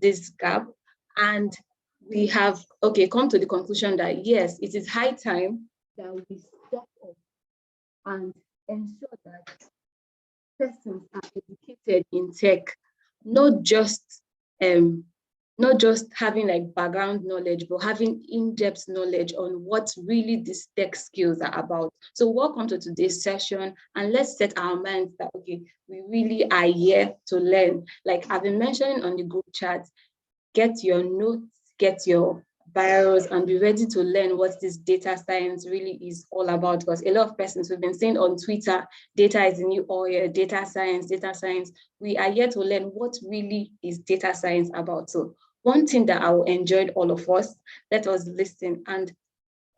this gap, and we have come to the conclusion that yes, it is high time that we step up and ensure that persons are educated in tech, not just um, not just having like background knowledge, but having in-depth knowledge on what really these tech skills are about. So welcome to today's session, and let's set our minds that, okay, we really are here to learn. Like I've been mentioning on the group chat, get your notes, get your bios, and be ready to learn what this data science really is all about. Because a lot of persons, we've been saying on Twitter, data is the new oil, data science, data science. We are here to learn what really is data science about. So one thing that I will enjoy all of us, let us listen and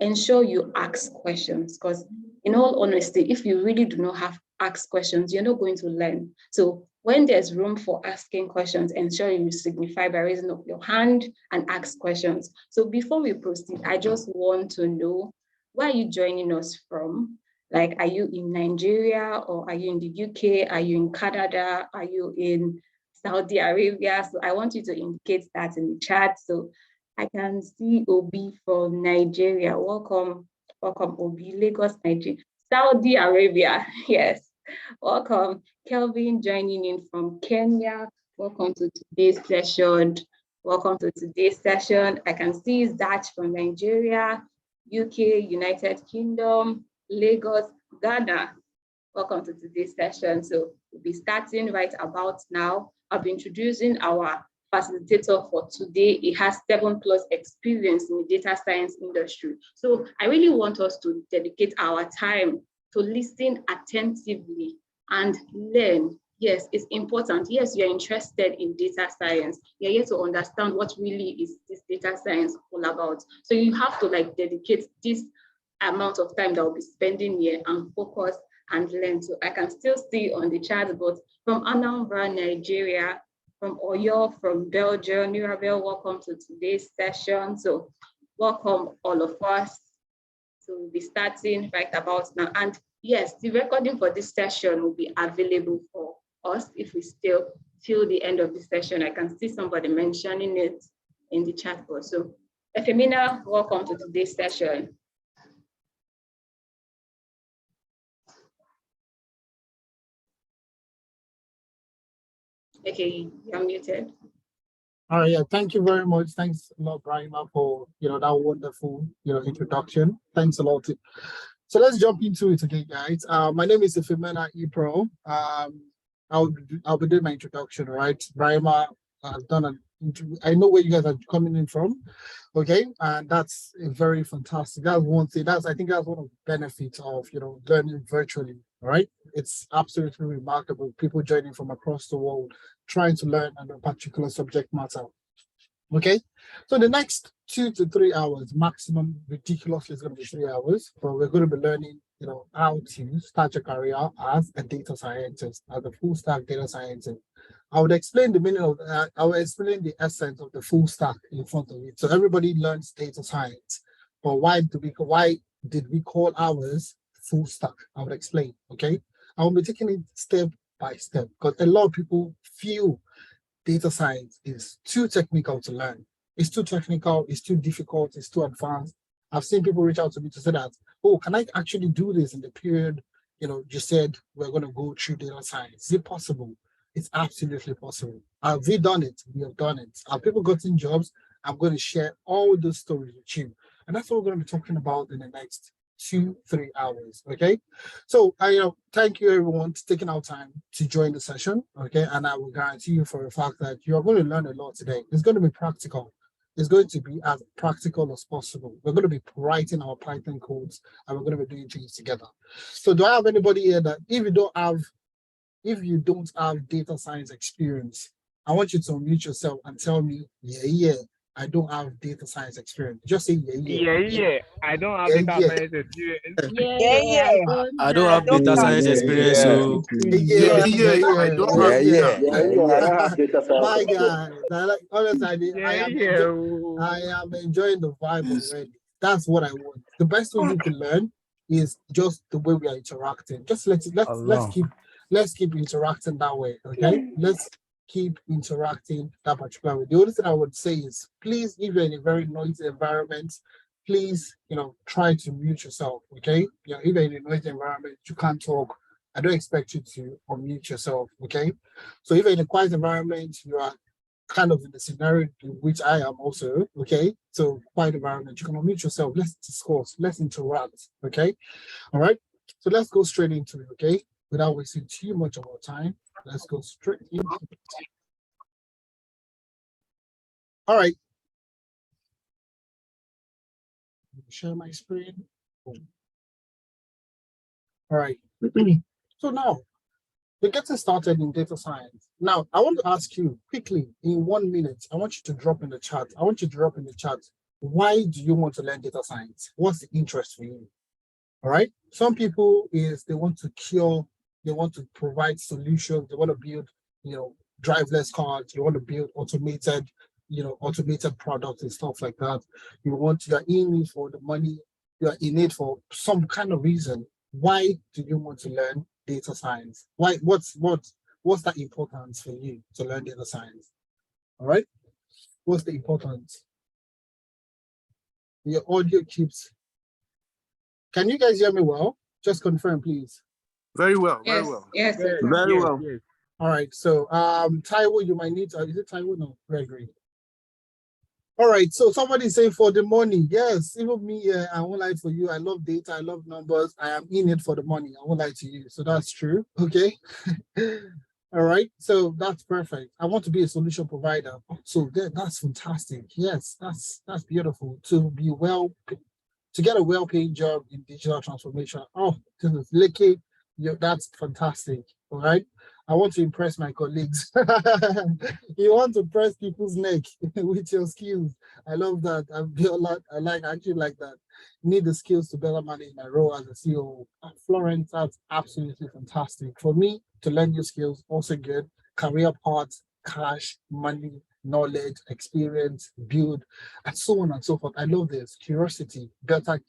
ensure you ask questions. Because in all honesty, if you really do not have ask questions, you're not going to learn. So when there's room for asking questions, ensure you signify by raising up your hand and ask questions. So before we proceed, I just want to know, where are you joining us from? Like, are you in Nigeria, or are you in the UK? Are you in Canada? Are you in Saudi Arabia? So I want you to indicate that in the chat. So I can see Obi from Nigeria. Welcome, Obi, Lagos, Nigeria. Saudi Arabia, yes. Welcome, Kelvin, joining in from Kenya. Welcome to today's session. I can see Zach from Nigeria, UK, United Kingdom, Lagos, Ghana. Welcome to today's session. So we'll be starting right about now. I'll be introducing our facilitator for today. He has 7+ experience in the data science industry. So I really want us to dedicate our time to listen attentively and learn. Yes, it's important. Yes, you're interested in data science. You're here to understand what really is this data science all about. So you have to dedicate this amount of time that we'll be spending here and focus and learn. So I can still see on the chat, but from Anambra, Nigeria, from Oyo, from Belgium, Mirabel, welcome to today's session. So welcome all of us. So we'll be starting right about now. And yes, the recording for this session will be available for us if we still till the end of the session. I can see somebody mentioning it in the chat box. So Efemina, welcome to today's session. Okay, you're muted. All right, yeah, thank you very much. Thanks a lot, Brahima, for that wonderful introduction. Thanks a lot. So let's jump into it again, guys. My name is Efemina Ipro. I'll be doing my introduction, right? Brahima has done an interview. I know where you guys are coming in from, okay? And that's a very fantastic. That's one thing. I think that's one of the benefits of learning virtually. All right, it's absolutely remarkable. People joining from across the world, trying to learn on a particular subject matter. Okay, so the next 2 to 3 hours maximum, ridiculously, is going to be 3 hours, but we're going to be learning, how to start your career as a data scientist, as a full stack data scientist. I would explain the meaning of that. I will explain the essence of the full stack in front of it. So everybody learns data science, but why did we call ours full stack? I would explain. Okay, I will be taking it step by step, because a lot of people feel data science is too technical to learn. It's too technical, it's too difficult, it's too advanced. I've seen people reach out to me to say that, oh, can I actually do this in the period, you said we're going to go through data science? Is it possible? It's absolutely possible. Have we done it? We have done it. Have people gotten jobs? I'm going to share all those stories with you. And that's what we're going to be talking about in the next 2-3 hours. Okay, so thank you everyone for taking our time to join the session. Okay, and I will guarantee you for a fact that you are going to learn a lot today. It's going to be practical. It's going to be as practical as possible. We're going to be writing our Python codes, and we're going to be doing things together. So do I have anybody here that if you don't have data science experience, I want you to unmute yourself and tell me, yeah, I don't have data science experience. Just say yeah. I don't have data science experience. Yeah. I don't have data science experience. So I don't have data science. My God, honestly, I am enjoying the vibe already. That's what I want. The best way you can learn is just the way we are interacting. Just let's keep interacting that way. Okay, let's keep interacting that particular way. The only thing I would say is, please, if you're in a very noisy environment, please, try to mute yourself, okay? If you're in a noisy environment, you can't talk. I don't expect you to unmute yourself, okay? So if you're in a quiet environment, you are kind of in the scenario in which I am also, okay? So quiet environment, you can unmute yourself. Let's discuss, let's interact, okay? All right, so let's go straight into it, okay? Without wasting too much of our time, let's go straight into it. All right. Share my screen. Boom. All right. So now, we're getting started in data science. Now, I want to ask you quickly, in 1 minute, I want you to drop in the chat. Why do you want to learn data science? What's the interest for you? All right. Some people they want to cure, they want to provide solutions, they want to build, driverless cars, you want to build automated products and stuff like that. You're in it for the money, you're in it for some kind of reason. Why do you want to learn data science? Why? What's that importance for you to learn data science? All right. What's the importance? Your audio keeps. Can you guys hear me well? Just confirm, please. Very well. Yes, Very well. yes, yes. Very well. Yes. All right. So, Taiwo, you might need to. Is it Taiwo? No, Gregory. All right. So somebody say for the money. Yes, even me. I won't lie for you. I love data. I love numbers. I am in it for the money. I won't lie to you. So that's true. Okay. All right. So that's perfect. I want to be a solution provider. So that's fantastic. Yes, that's beautiful. To get a well-paid job in digital transformation. Oh, this is Licky. That's fantastic. All right. I want to impress my colleagues. You want to press people's neck with your skills. I love that. I actually like that. Need the skills to better manage my role as a CEO. Florence, that's absolutely fantastic. For me, to learn new skills, also good. Career paths, cash, money, knowledge, experience, build, and so on and so forth. I love this. Curiosity, better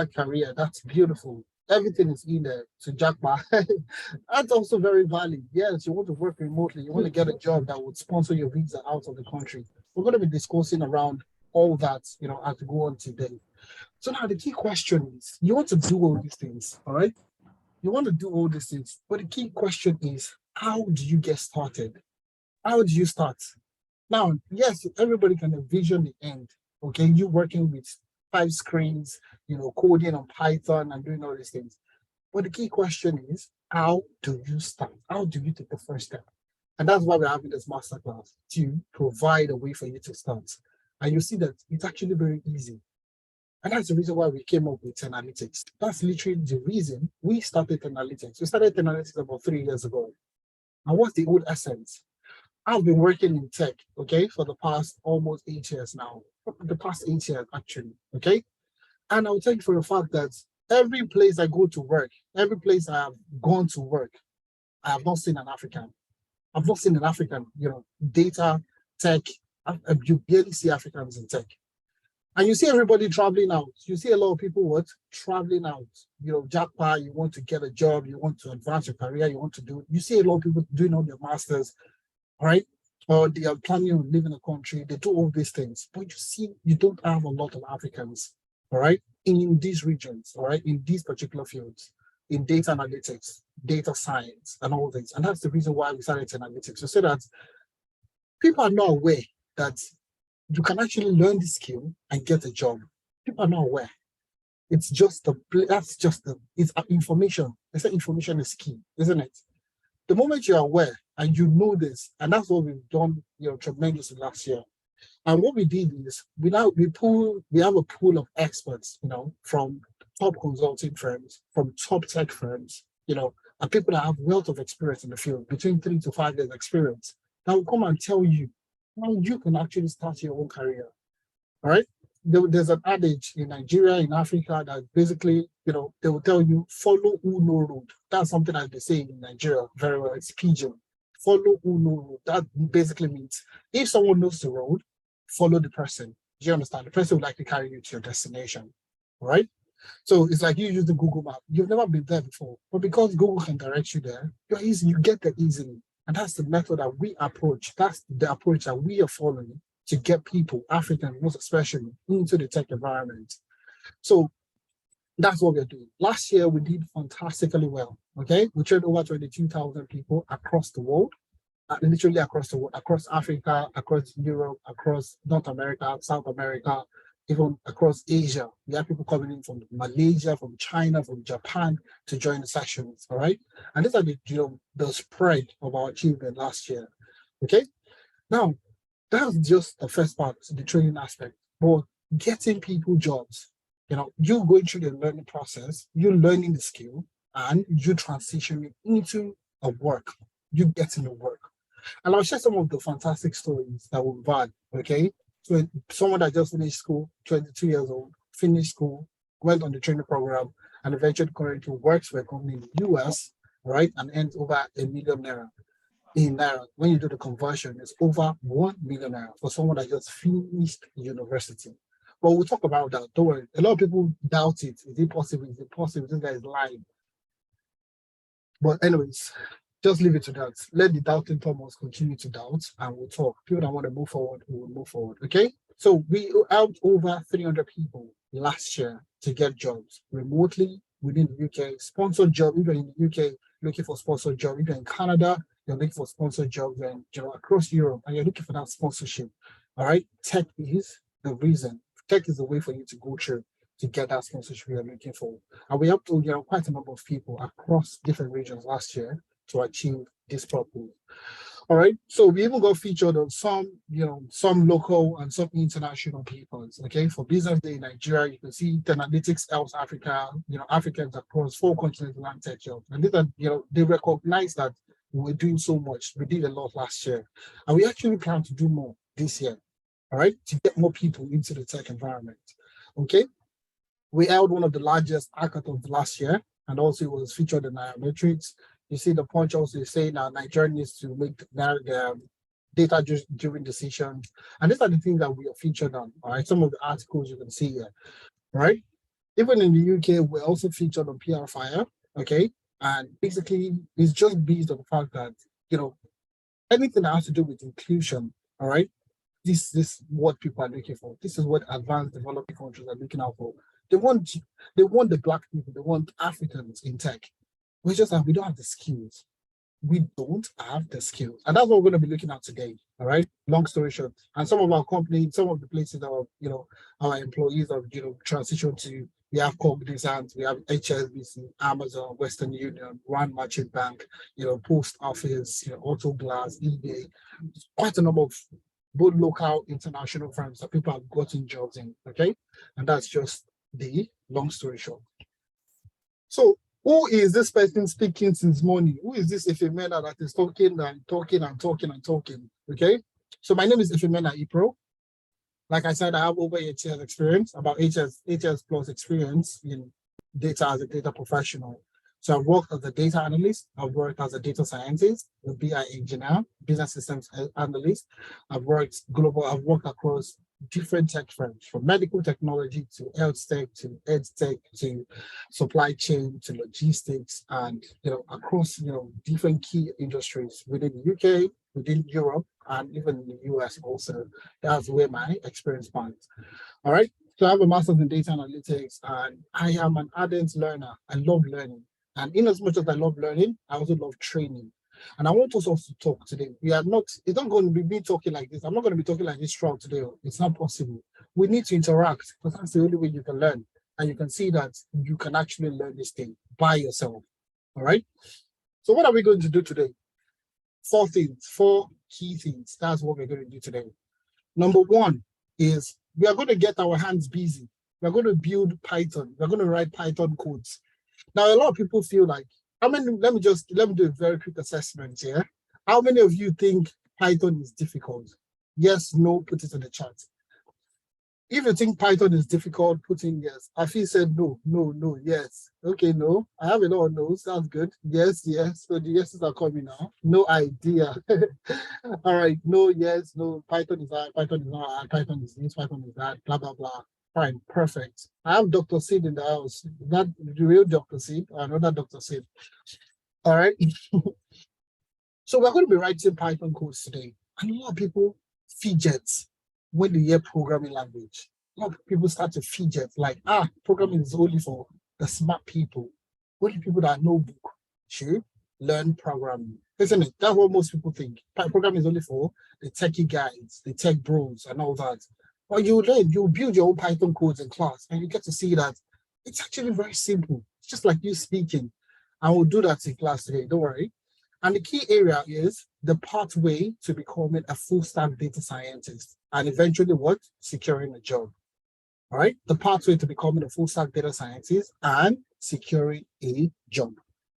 career. That's beautiful. Everything is in there to jackpot. That's also very valid. Yes, you want to work remotely. You want to get a job that would sponsor your visa out of the country. We're going to be discussing around all that, as we go on today. So now the key question is, you want to do all these things, all right? You want to do all these things, but the key question is, how do you get started? How do you start? Now, yes, everybody can envision the end, okay? You working with 5 screens, coding on Python and doing all these things. But the key question is, how do you start? How do you take the first step? And that's why we're having this masterclass, to provide a way for you to start. And you see that it's actually very easy. And that's the reason why we came up with analytics. That's literally the reason we started analytics. We started analytics about 3 years ago. And what's the old essence? I've been working in tech, okay, for the past almost 8 years now. The past 8 years, actually, okay? And I'll tell you for a fact that every place I go to work, every place I have gone to work, I have not seen an African. I've not seen an African, data, tech. You barely see Africans in tech. And you see everybody traveling out. You see a lot of people traveling out. Jackpot, you want to get a job, you want to advance your career, you see a lot of people doing all their masters, all right? Or they are planning on leaving the country, they do all these things. But you don't have a lot of Africans, all right, in these regions, all right, in these particular fields, in data analytics, data science, and all this. And that's the reason why we started analytics, so that people are not aware that you can actually learn this skill and get a job. People are not aware. It's just it's information. They say information is key, isn't it? The moment you're aware and you know this, and that's what we've done, tremendously last year. And what we did is we have a pool of experts, from top consulting firms, from top tech firms, and people that have wealth of experience in the field, between 3 to 5 years experience, that will come and tell you how you can actually start your own career. All right. There's an adage in Nigeria, in Africa, that basically, they will tell you, follow who know road. That's something that they say in Nigeria very well. It's pidgin. Follow who know road. That basically means if someone knows the road, follow the person. Do you understand? The person will likely carry you to your destination. All right. So it's like you use the Google map. You've never been there before, but because Google can direct you there, you get there easily. And that's the method that we approach. That's the approach that we are following to get people, Africans most especially, into the tech environment. So that's what we're doing. Last year, we did fantastically well, okay? We trained over 22,000 people across the world, literally across the world, across Africa, across Europe, across North America, South America, even across Asia. We have people coming in from Malaysia, from China, from Japan to join the sessions, all right? And these are the spread of our achievement last year, okay? Now, that's just the first part, the training aspect. But getting people jobs, you going through the learning process, you learning the skill, and you transitioning into a work, you getting the work. And I'll share some of the fantastic stories that we've had, okay? So someone that just finished school, 22 years old, finished school, went on the training program, and eventually currently works for a company in the US, right? And earns over ₦1 million. In Naira, when you do the conversion, it's over ₦1 million for someone that just finished university. But we'll talk about that. Don't worry. A lot of people doubt it. Is it possible? Is it possible? This guy is lying. But anyways, just leave it to that. Let the doubting Thomas continue to doubt, and we'll talk. People that want to move forward, we will move forward. Okay. So we helped over 300 people last year to get jobs remotely within the UK. Sponsored job. If you're in the UK looking for sponsored job, if you're in Canada, you're looking for sponsored jobs, and across Europe, and you're looking for that sponsorship. All right. Tech is the reason. Tech is the way for you to go through to get that sponsorship you're looking for. And we helped quite a number of people across different regions last year to achieve this purpose. All right. So we even got featured on some local and some international papers. Okay. For Business Day in Nigeria, you can see Analytics helps Africa, Africans across 4 continents land tech jobs. And these are, they recognize that we're doing so much. We did a lot last year. And we actually plan to do more this year. All right. To get more people into the tech environment. Okay. We held one of the largest hackathons last year, and also it was featured in Nairametrics. You see the Punch also saying that Nigeria needs to make data-driven decisions. And these are the things that we are featured on, all right? Some of the articles you can see here, right? Even in the UK, we're also featured on PR Fire, okay? And basically, it's just based on the fact that, anything that has to do with inclusion, all right? This is what people are looking for. This is what advanced developing countries are looking out for. They want the Black people, they want Africans in tech. We just we don't have the skills. We don't have the skills. And that's what we're going to be looking at today. All right. Long story short. And some of our companies, some of the places that our employees have, transitioned to, we have Cognizant, we have HSBC, Amazon, Western Union, One Merchant Bank, Post Office, Auto Glass, eBay, quite a number of both local, international firms that people have gotten jobs in. Okay. And that's just the long story short. So who is this person speaking since morning? Who is this Ifemena that is talking and talking and talking and talking? Okay. So my name is Ifemena Ipro. Like I said, I have over 8 years experience, about 8 years plus experience in data as a data professional. So I've worked as a data analyst, I've worked as a data scientist, a BI engineer, business systems analyst. I've worked across different tech firms, from medical technology to health tech to ed tech to supply chain to logistics, and across different key industries within the UK, within Europe, and even in the US also. That's where my experience spans. All right. So I have a master's in data analytics, and I am an ardent learner. I love learning. And in as much as I love learning, I also love training. And I want us also to talk today. It's not going to be me talking like this. I'm not going to be talking like this throughout today. It's not possible. We need to interact, because that's the only way you can learn. And you can see that you can actually learn this thing by yourself. All right. So what are we going to do today? 4 key things. That's what we're going to do today. Number 1 is we are going to get our hands busy. We're going to build Python. We're going to write Python codes. Now, a lot of people feel like, let me do a very quick assessment here. How many of you think Python is difficult? Yes, no, put it in the chat. If you think Python is difficult, put in yes. Afi said no, yes. Okay, no. I have a lot of no's. Sounds good. Yes. So the yeses are coming now. No idea. All right. No, yes, no. Python is hard. Python is not hard. Python is this. Python is that. Blah, blah, blah. Fine. Perfect. I have Dr. Sid in the house. Not the real Dr. Sid or another Dr. Sid. All right. So we're going to be writing Python codes today. And a lot of people fidget when they hear programming language. A lot of people start to fidget like, programming is only for the smart people. Only people that know book should learn programming. Isn't it? That's what most people think. Programming is only for the techie guys, the tech bros and all that. But you learn, you build your own Python codes in class and you get to see that it's actually very simple. It's just like you speaking. And we'll do that in class today, don't worry. And the key area is the pathway to becoming a full stack data scientist and eventually what? Securing a job. All right. The pathway to becoming a full stack data scientist and securing a job.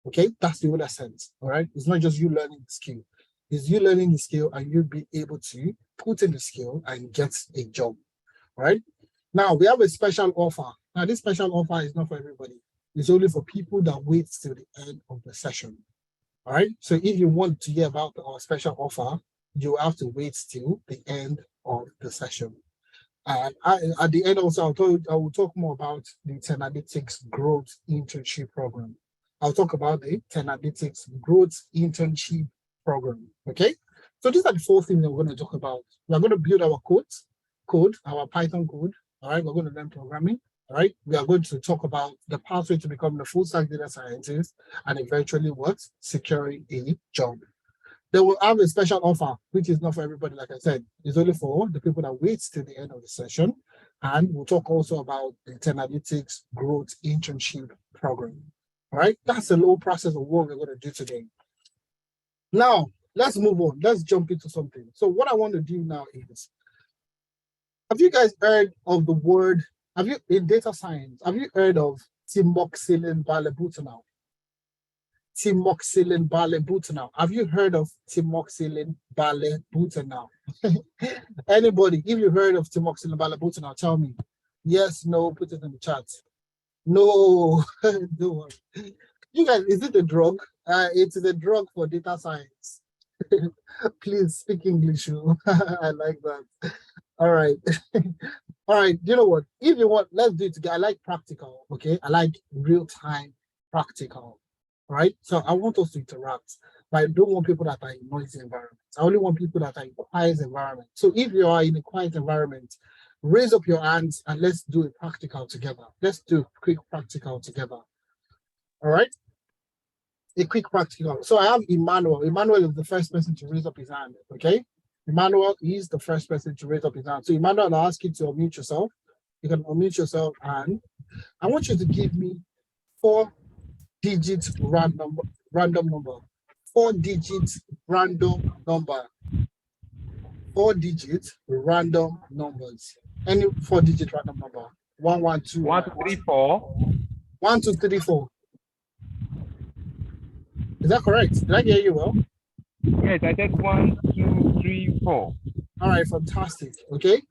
Okay. That's the other sense. All right. It's not just you learning the skill. It's you learning the skill and you be able to put in the skill and get a job. All right. Now we have a special offer. Now this special offer is not for everybody. It's only for people that wait till the end of the session. All right. So if you want to hear about our special offer, you have to wait till the end of the session. And at the end also, I will talk more about the Analytics Growth Internship Program. I'll talk about the Analytics Growth Internship Program. Okay. So these are the 4 things that we're going to talk about. We're going to build our code, our Python code. All right. We're going to learn programming. All right, we are going to talk about the pathway to becoming a full stack data scientist and eventually what? Securing a job. They will have a special offer, which is not for everybody, like I said. It's only for the people that wait till the end of the session. And we'll talk also about the Analytics Growth Internship Program. All right, that's a low process of what we're going to do today. Now, let's move on. Let's jump into something. So what I want to do now is, have you guys heard of the word, in data science, have you heard of timoxylin balabutanol? Timoxylin balabutanol. Have you heard of timoxylin balabutanol? Anybody, if you heard of timoxylin balabutanol, tell me. Yes, no, put it in the chat. No, don't worry. You guys, is it a drug? It is a drug for data science. Please speak English. I like that. All right. All right, you know what? If you want, let's do it together. I like practical, okay? I like real-time practical, right? So I want us to interact, but I don't want people that are in noisy environments. I only want people that are in quiet environment. So if you are in a quiet environment, raise up your hands and let's do a practical together. Let's do a quick practical together. All right? A quick practical. So I have Emmanuel. Emmanuel is the first person to raise up his hand, okay? Emmanuel is the first person to raise up his hand. So Emmanuel, I'll ask you to unmute yourself. You can unmute yourself and I want you to give me 4-digit random number. 4-digit random number. 4-digit random numbers. Any 4-digit random number. 1, 1, 2. 1, 2, 3, 4. 1, 2, 3, 4. Is that correct? Did I hear you well? Yes, I said 1, 2, 3, 4. All right, fantastic. Okay,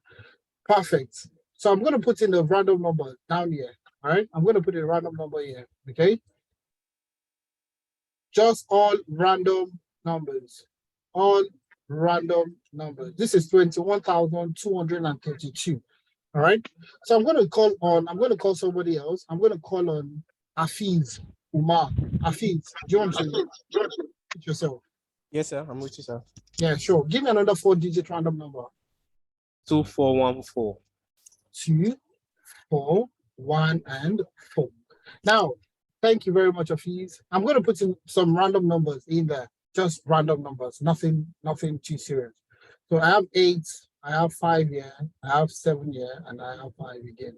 perfect. So I'm going to put in the random number down here. All right, I'm going to put in a random number here. Okay, just all random numbers. All random numbers. This is 21,232. All right. So I'm going to call somebody else. I'm going to call on Afiz Umar. Afiz, do you want to introduce yourself? Yes, sir. I'm with you, sir. Yeah, sure. Give me another 4-digit random number. 2414. 2, 4, 1, and 4. Now, thank you very much, Afiz. I'm going to put in some random numbers in there. Just random numbers. Nothing too serious. So I have 8, I have 5 here, I have 7 here, and I have 5 again.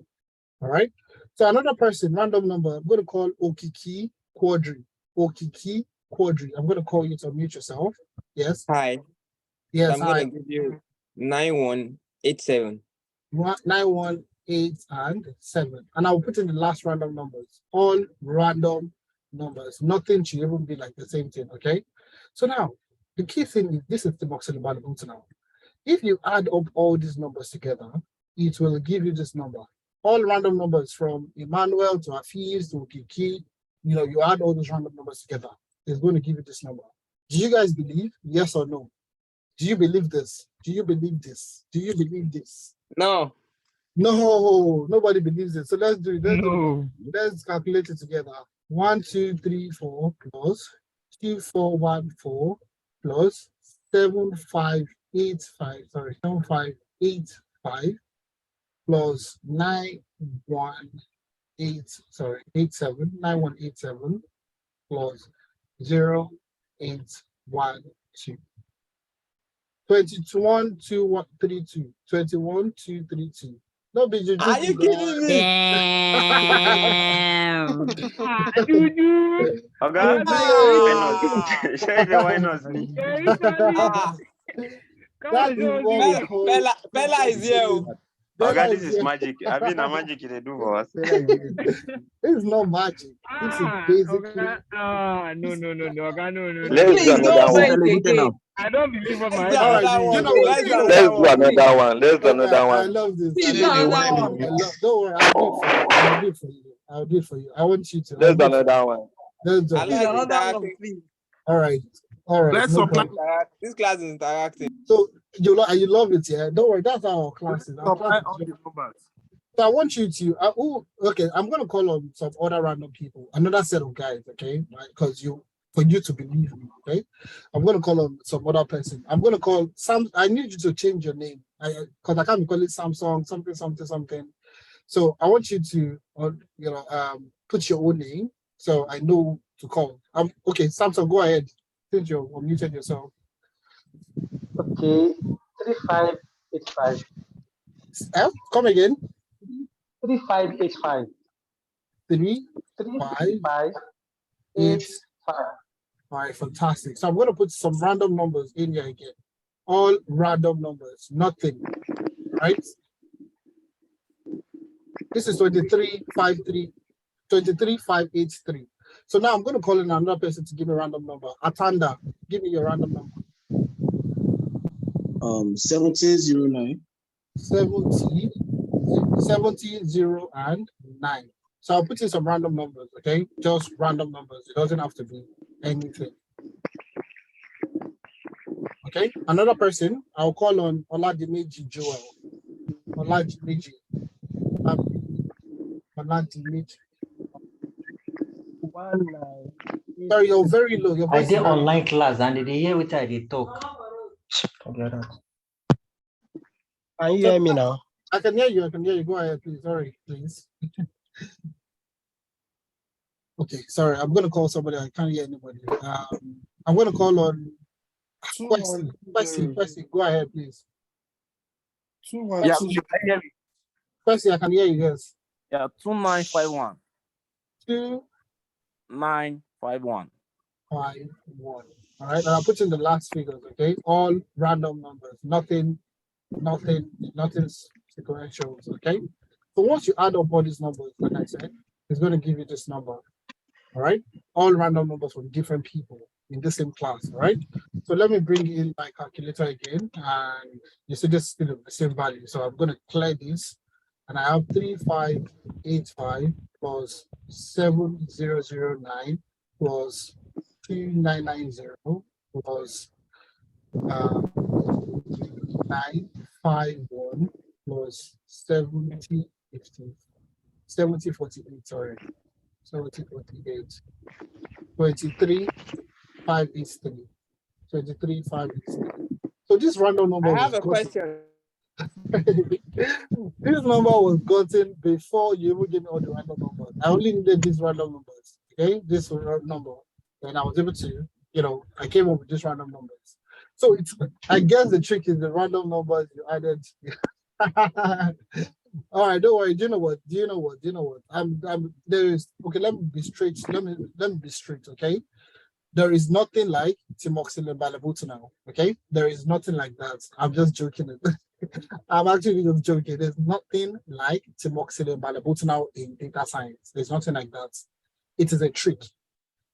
All right. So another person, random number, I'm going to call Okiki Quadri. Okiki Quadri. I'm going to call you to unmute yourself. Yes. Hi. Yes. I'm going to give you 9187. 9, 1, 8, and 7. And I'll put in the last random numbers. All random numbers. Nothing should even be like the same thing. Okay. So now, the key thing is this is the timoxylin balabutanol. If you add up all these numbers together, it will give you this number. All random numbers from Emmanuel to Afiz to Kiki, you add all those random numbers together. It's going to give you this number. Do you guys believe? Yes or no? Do you believe this? Do you believe this? Do you believe this? No. No, nobody believes it. So let's do it. No. Let's calculate it together. 1, 2, 3, 4 plus 2, 4, 1, 4 plus 7585, sorry, 7585 plus 87 9187 plus 0812. 21,232. No be juju. Are you kidding me? Damn. Juju. Oga, why not me? Yeah, Italy. Ah, Come That on, is show what me. we call Bella is here. Oh. Oga, Bella this is is here. magic. I mean, a magic they do for us. Bella is here. This is not magic. This is basically Okay. No, okay, no. Let's do Please don't another say one. it again. I don't believe what my Let's do all right. another You one. know what? Let's do You know Let's another do one. Please. another one. Let's do okay, another I one. love this. Please do another one. Don't worry, I'll do it for you. I'll do it for you. I want you to. Let's do another one. Let's do I it. like another one, interacting. Please. All right. Let's No supply. problem. This class is interacting. So you love it, yeah. Don't worry, that's our classes. Our Supply classes. all the numbers. So I want you to. Okay. I'm gonna call on some other random people, another set of guys, okay? Right? Because for you to believe me, okay? I'm gonna call on some other person. I'm gonna call Sam. I need you to change your name, because I can't call it Samsung something. So I want you to, put your own name, so I know to call. Okay, Samsung, go ahead. Since you're unmuted yourself. Okay, 3585. Come again. 3585. 3, 5, 8. 5. All right, fantastic. So I'm going to put some random numbers in here again. All random numbers, nothing, right? This is 23,583. So now I'm going to call in another person to give me a random number. Atanda, give me your random number. 1709. 70, 0, and 9. So I'll put in some random numbers, okay? Just random numbers. It doesn't have to be anything. Okay, another person, I'll call on Oladimeji Joel. Oladimeji. Oladimeji. Sorry, you're very low. Your I voice is did very online low. class and they hear which I did talk. Can you hear me now? I can hear you. Go ahead, please. Sorry, please. Okay, sorry. I'm going to call somebody. I can't hear anybody. I'm going to call on Question. Go ahead, please. Yeah, can you hear me? Question, I can hear you, yes. Yeah, 2951. 2951. 951. All right, and I'll put in the last figures, okay? All random numbers, nothing sequentials, okay? So once you add up all these numbers, like I said, it's going to give you this number, all right? All random numbers from different people in the same class, all right? So let me bring in my calculator again, and you see this is still the same value. So I'm going to clear this, and I have 3585 plus 7009 plus 2990 plus 951 plus 7048, sorry, 7048, 23,583, 23,583. So this random number I have a question. This number was gotten before you even gave me all the random numbers. I only needed these random numbers, okay? This number, and I was able to, I came up with these random numbers. So I guess the trick is the random numbers you added. All right, don't worry. Do you know what? Okay, let me be straight. Let me be straight, okay? There is nothing like timoxylin balabutinol, okay? There is nothing like that. I'm just joking. I'm actually just joking. There's nothing like timoxylin balabutinol in data science. There's nothing like that. It is a trick.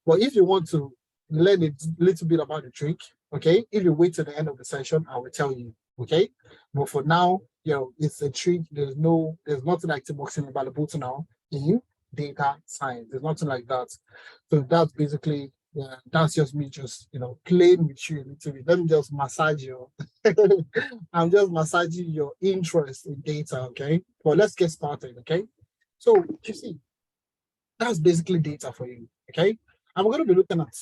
But if you want to learn a little bit about the trick, okay, if you wait till the end of the session, I will tell you, okay? But for now, it's a trick. There's nothing like timoxylin balabutinol in data science. There's nothing like that. So that's basically, that's just me playing with you a little bit. Let me just massage you. I'm just massaging your interest in data, okay? Well, let's get started, okay? So you see, that's basically data for you, okay? And we're going to be looking at,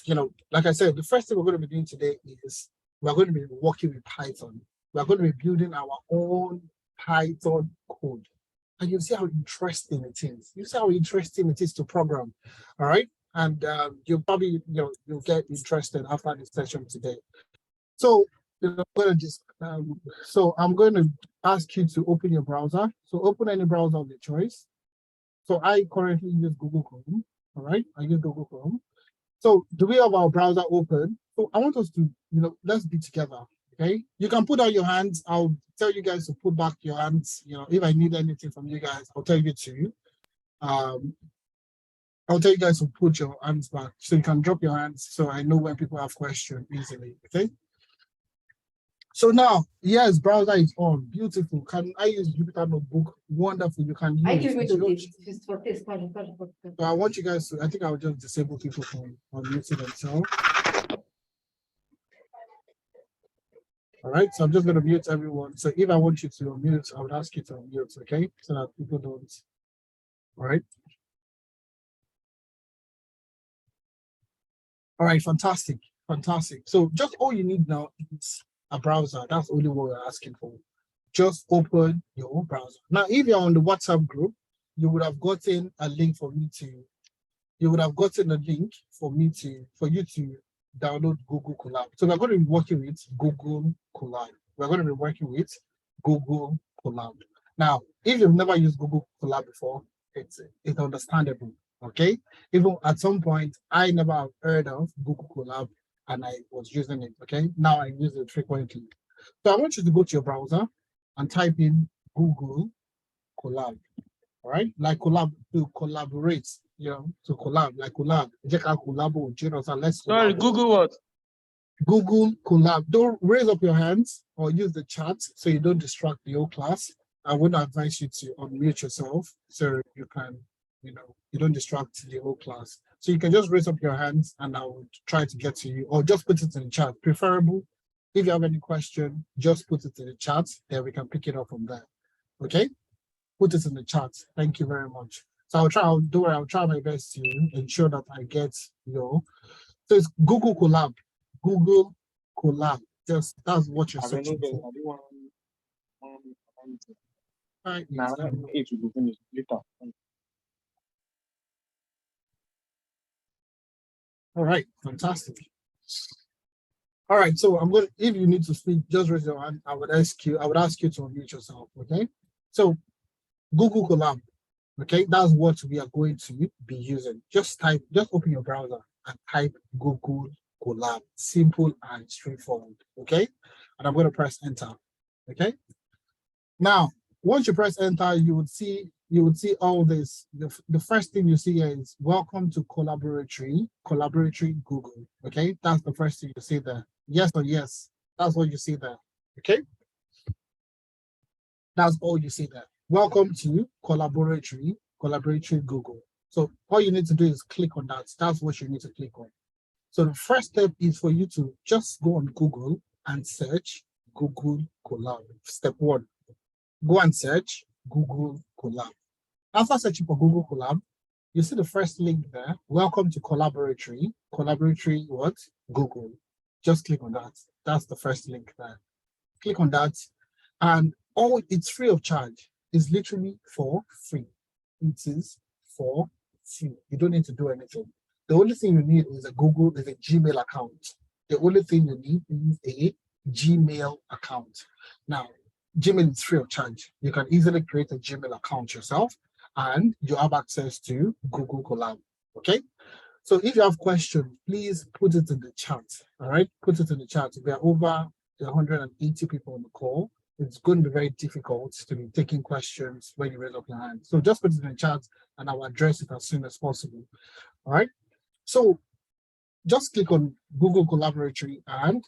like I said, the first thing we're going to be doing today is we're going to be working with Python. We're going to be building our own Python code. And you'll see how interesting it is. You see how interesting it is to program. All right. And you'll probably, you'll get interested after this session today. So, I'm going to ask you to open your browser. So open any browser of your choice. So I currently use Google Chrome. All right. I use Google Chrome. So do we have our browser open? So I want us to, let's be together. Okay. You can put out your hands. I'll tell you guys to put back your hands. If I need anything from you guys, I'll tell you to. I'll tell you guys to put your hands back so you can drop your hands so I know when people have questions easily. Okay. So now, yes, browser is on. Beautiful. Can I use Jupyter Notebook? Wonderful. You can use it. So I want you guys to, I think I'll just disable people from unmuting themselves. All right, so I'm just going to mute everyone. So if I want you to unmute, I would ask you to unmute, okay? So that people don't. All right. All right, fantastic. Fantastic. So just all you need now is a browser. That's only what we're asking for. Just open your browser. Now, if you're on the WhatsApp group, you would have gotten a link for you to download Google Colab. So we're going to be working with Google Colab. Now, if you've never used Google Colab before, it's understandable, okay? Even at some point, I never have heard of Google Colab and I was using it, okay? Now I use it frequently. So I want you to go to your browser and type in Google Colab, all right? Like collab, to collaborate, to collab, like collab. Sorry, Google what? Google Colab. Don't raise up your hands or use the chat so you don't distract the whole class. I would advise you to unmute yourself so you can, you don't distract the whole class. So you can just raise up your hands and I will try to get to you, or just put it in the chat. Preferable, if you have any question, just put it in the chat, then we can pick it up from there. Okay? Put it in the chat. Thank you very much. So I'll try my best to ensure that I get so it's Google Colab. Google Colab. That's what you're searching for. Right. All right, fantastic. All right, so if you need to speak, just raise your hand. I would ask you to unmute yourself, okay? So Google Colab, okay, that's what we are going to be using. Just open your browser and type Google Colab. Simple and straightforward, okay? And I'm going to press enter, okay? Now, once you press enter, you would see all this. The first thing you see here is welcome to Collaboratory Google, okay? That's the first thing you see there. Yes or yes, that's what you see there, okay? That's all you see there. Welcome to Collaboratory Google. So all you need to do is click on that. That's what you need to click on. So the first step is for you to just go on Google and search Google Colab. Step one, go and search Google Colab. After searching for Google Colab, you see the first link there. Welcome to Collaboratory what? Google. Just click on that. That's the first link there. Click on that, and it's free of charge. It's literally for free. It is for free. You don't need to do anything. The only thing you need is a Gmail account. The only thing you need is a Gmail account. Now, Gmail is free of charge. You can easily create a Gmail account yourself, and you have access to Google Colab. Okay? So if you have questions, please put it in the chat. All right? Put it in the chat. We are over 180 people on the call. It's going to be very difficult to be taking questions when you raise up your hand. So just put it in the chat and I'll address it as soon as possible. All right? So just click on Google Collaboratory and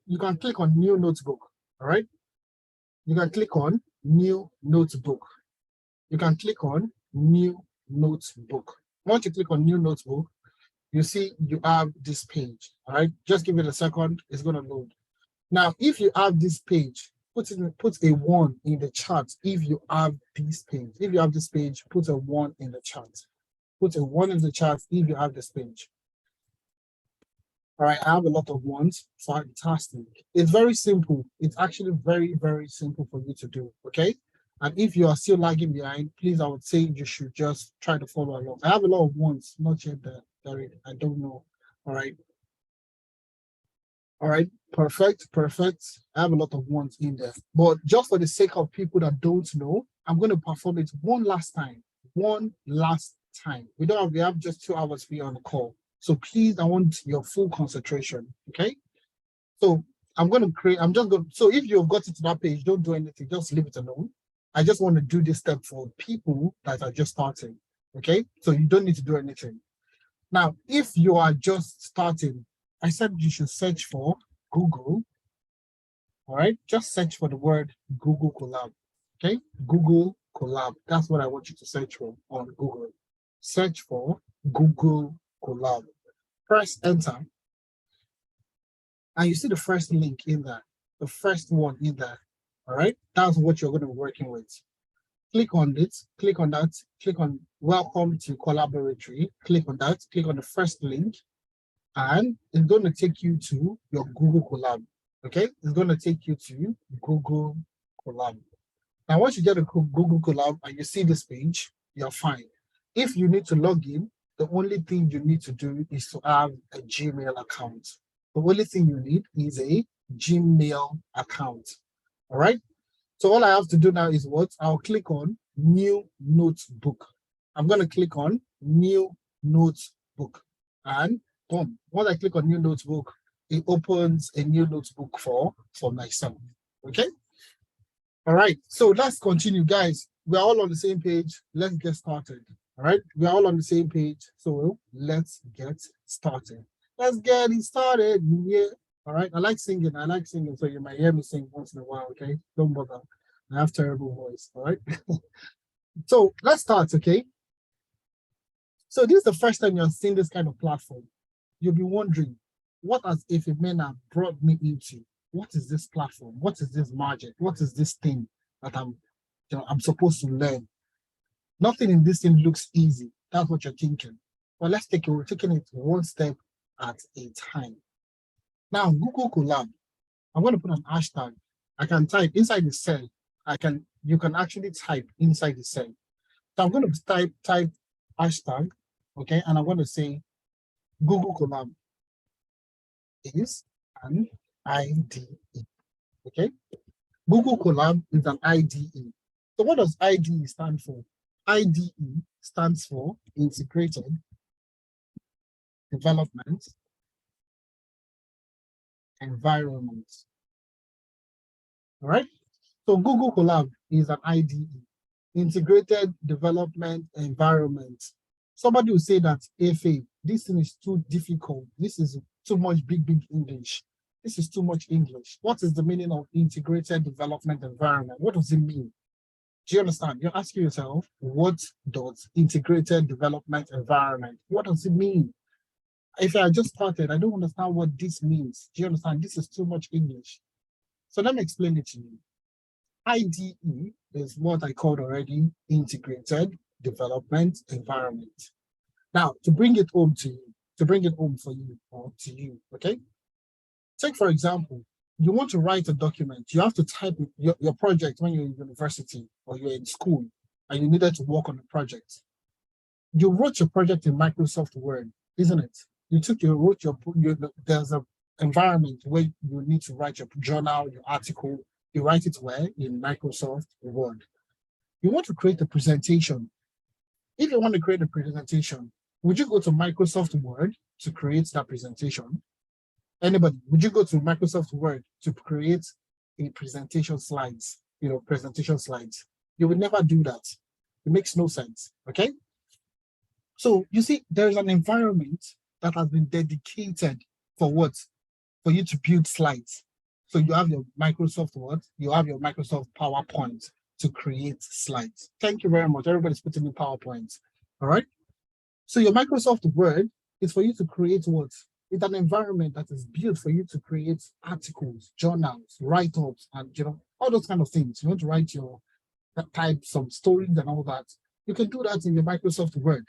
you can click on New Notebook. All right? You can click on New Notebook. You can click on New Notebook. Once you click on New Notebook, you see you have this page. All right? Just give it a second. It's going to load. Now, if you have this page, put a 1 in the chat. If you have this page, put a 1 in the chat. Put a 1 in the chat if you have this page. All right, I have a lot of ones. Fantastic. It's very simple. It's actually very, very simple for you to do, okay? And if you are still lagging behind, please, I would say you should just try to follow along. I have a lot of ones, not yet there. I don't know. All right. All right, perfect, perfect. I have a lot of ones in there. But just for the sake of people that don't know, I'm going to perform it one last time. One last time. We have just 2 hours for you on the call. So please, I want your full concentration. Okay. So I'm going to create, so if you've got it to that page, don't do anything, just leave it alone. I just want to do this step for people that are just starting. Okay. So you don't need to do anything. Now, if you are just starting, I said you should search for Google. All right. Just search for the word Google Collab. Okay. Google Collab. That's what I want you to search for on Google. Search for Google Collab. Press enter. And you see the first link in there, the first one in there. All right. That's what you're going to be working with. Click on it, click on that, click on welcome to Collaboratory. Click on that, click on the first link, and it's going to take you to your Google Collab. Okay. It's going to take you to Google Collab. Now, once you get a Google Collab and you see this page, you're fine. If you need to log in, the only thing you need to do is to have a Gmail account. The only thing you need is a Gmail account. All right. So all I have to do now is what? I'll click on New Notebook. I'm going to click on New Notebook. And boom. Once I click on New Notebook, it opens a new notebook for myself. Okay. All right, so let's continue, guys. We're all on the same page. Let's get started. All right, we're all on the same page. So let's get started. Let's get it started. Yeah. All right, I like singing. So you might hear me sing once in a while. Okay, don't bother. I have terrible voice. All right. So let's start. Okay. So this is the first time you're seeing this kind of platform. You'll be wondering, what has Ifemena brought me into? What is this platform? What is this magic? What is this thing that I'm supposed to learn? Nothing in this thing looks easy. That's what you're thinking. Well, we're taking it one step at a time. Now, Google Collab, I'm going to put an hashtag. I can type inside the cell. You can actually type inside the cell. So I'm going to type hashtag, okay, and I'm going to say Google Collab is an IDE. Okay, Google Collab is an IDE. So what does IDE stand for? IDE stands for Integrated Development Environment. All right. So Google Collab is an IDE, Integrated Development Environment. Somebody will say that, FA, this thing is too difficult. This is too much big English. This is too much English. What is the meaning of integrated development environment? What does it mean? Do you understand? You're asking yourself, what does integrated development environment, what does it mean? If I just started, I don't understand what this means. Do you understand? This is too much English. So let me explain it to you. IDE is what I called already integrated development environment. Now, to bring it home to you, to bring it home for you or to you, okay? Take, for example, you want to write a document. You have to type your project when you're in university or you're in school and you needed to work on a project. You wrote your project in Microsoft Word, isn't it? There's an environment where you need to write your journal, your article. You write it where? In Microsoft Word. You want to create a presentation. If you want to create a presentation, would you go to Microsoft Word to create that presentation? Anybody, would you go to Microsoft Word to create a presentation slides, presentation slides? You would never do that. It makes no sense, okay? So you see, there's an environment that has been dedicated for what? For you to build slides. So you have your Microsoft Word, you have your Microsoft PowerPoint to create slides. Thank you very much. Everybody's putting in PowerPoint, all right? So your Microsoft Word is for you to create what? It's an environment that is built for you to create articles, journals, write-ups, and all those kind of things. You want to write type some stories and all that. You can do that in your Microsoft Word.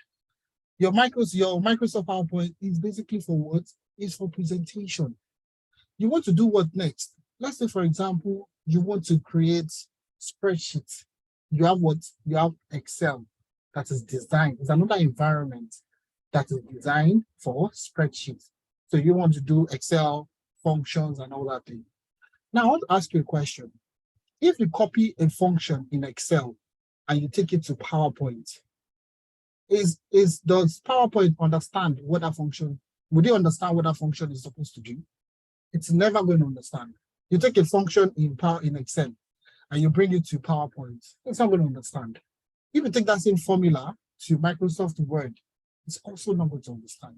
Your Microsoft PowerPoint is basically for what? It's for presentation. You want to do what next? Let's say, for example, you want to create spreadsheets. You have what? You have Excel that is designed. It's another environment that is designed for spreadsheets. So you want to do Excel functions and all that thing. Now, I want to ask you a question. If you copy a function in Excel and you take it to PowerPoint, does PowerPoint understand what that function, would it understand what that function is supposed to do? It's never going to understand. You take a function in Excel and you bring it to PowerPoint, it's not going to understand. If you take that same formula to Microsoft Word, it's also not going to understand.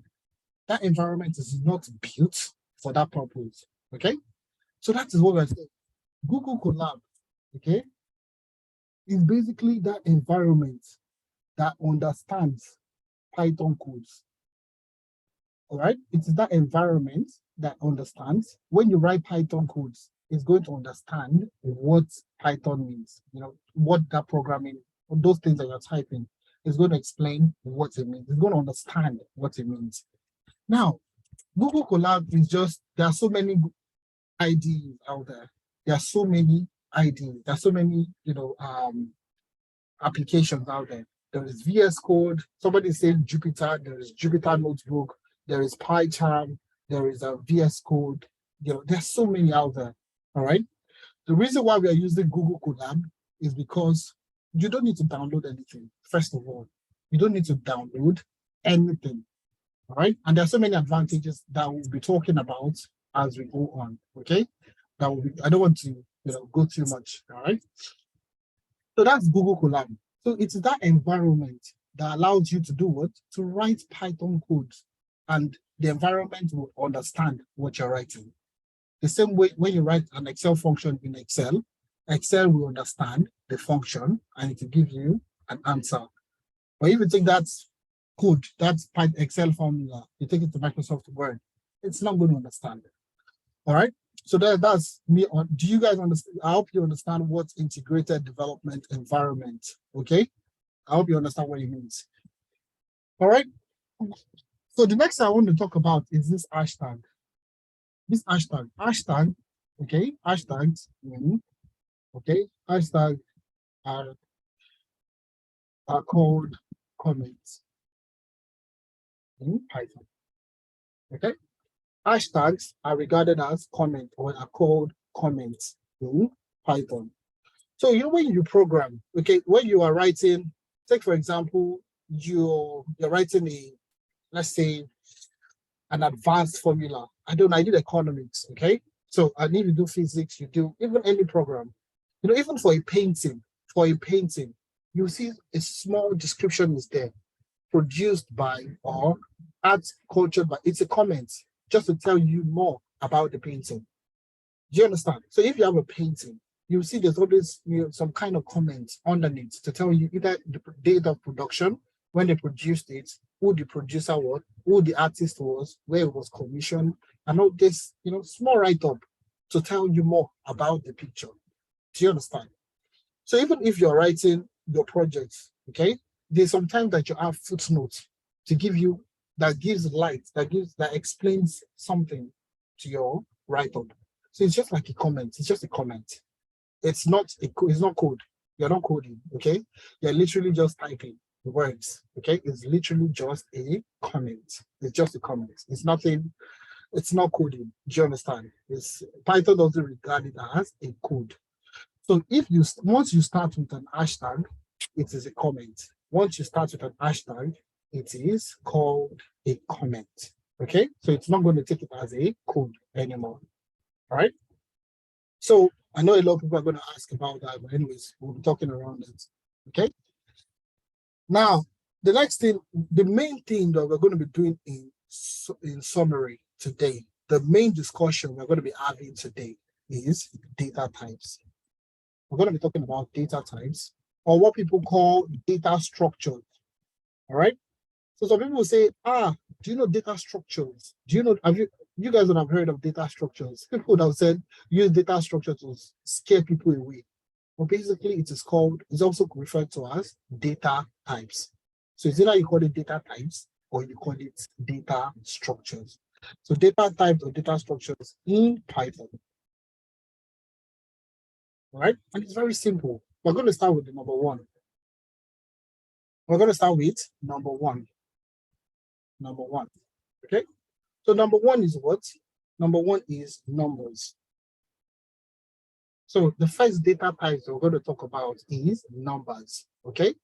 That environment is not built for that purpose, okay? So that is what we're saying. Google Colab, okay, is basically that environment that understands Python codes. All right, it is that environment that understands when you write Python codes, it's going to understand what Python means, you know, what that programming, those things that you're typing, is going to explain what it means. It's going to understand what it means. Now, Google Colab is just, there are so many IDEs out there. There are so many IDEs. There are so many, you know, applications out there. There is VS Code. Somebody said Jupyter. There is Jupyter Notebook. There is PyCharm. There is a VS Code. You know, there's so many out there. All right. The reason why we are using Google Colab is because you don't need to download anything. First of all, you don't need to download anything. All right. And there are so many advantages that we'll be talking about as we go on. Okay. That will be, I don't want to, you know, go too much. All right. So that's Google Colab. So it's that environment that allows you to do what? To write Python codes, and the environment will understand what you're writing. The same way when you write an Excel function in Excel, Excel will understand the function and it will give you an answer. But if you take that code, that Excel formula, you take it to Microsoft Word, it's not going to understand it. All right. So that's me. Do you guys understand? I hope you understand what integrated development environment. Okay. I hope you understand what it means. All right. So the next thing I want to talk about is this hashtag. This hashtag, okay, hashtags, okay, hashtags are called comments in Python. Okay. Hashtags are regarded as comment or are called comments in Python. So you know when you program, okay, when you are writing, take for example, you're writing a, let's say, an advanced formula. I did economics, okay? So I need to do physics, you do even any program. You know, even for a painting, you see a small description is there, produced by or art culture by, it's a comment just to tell you more about the painting. Do you understand? So if you have a painting, you see there's always, you know, some kind of comment underneath to tell you either the date of production, when they produced it, who the producer was, who the artist was, where it was commissioned, and all this, you know, small write-up to tell you more about the picture. Do you understand? So even if you're writing your projects, okay, there's sometimes that you have footnotes to give you, that gives light, that explains something to your write-up. So it's just like a comment. It's just a comment. It's not code. You're not coding, okay? You're literally just typing words, okay? It's literally just a comment. It's just a comment. It's nothing. It's not coding. Do you understand? Python doesn't regard it as a code. So once you start with an hashtag, it is a comment. Once you start with an hashtag, it is called a comment. Okay, so it's not going to take it as a code anymore. All right. So I know a lot of people are going to ask about that, but anyways, we'll be talking around it. Okay. Now, the next thing, the main thing that we're going to be doing in summary today, the main discussion we're going to be having today is data types. We're going to be talking about data types, or what people call data structures. All right. So some people will say, do you know data structures? Do you know, you guys would have heard of data structures. People would have said, use data structure to scare people away. But basically it's also referred to as data types. So it's either you call it data types or you call it data structures. So data types or data structures in Python. All right, and it's very simple. We're going to start with the number one. We're going to start with number one. Number one. Okay. So number one is what? Number one is numbers. So the first data types we're going to talk about is numbers. Okay.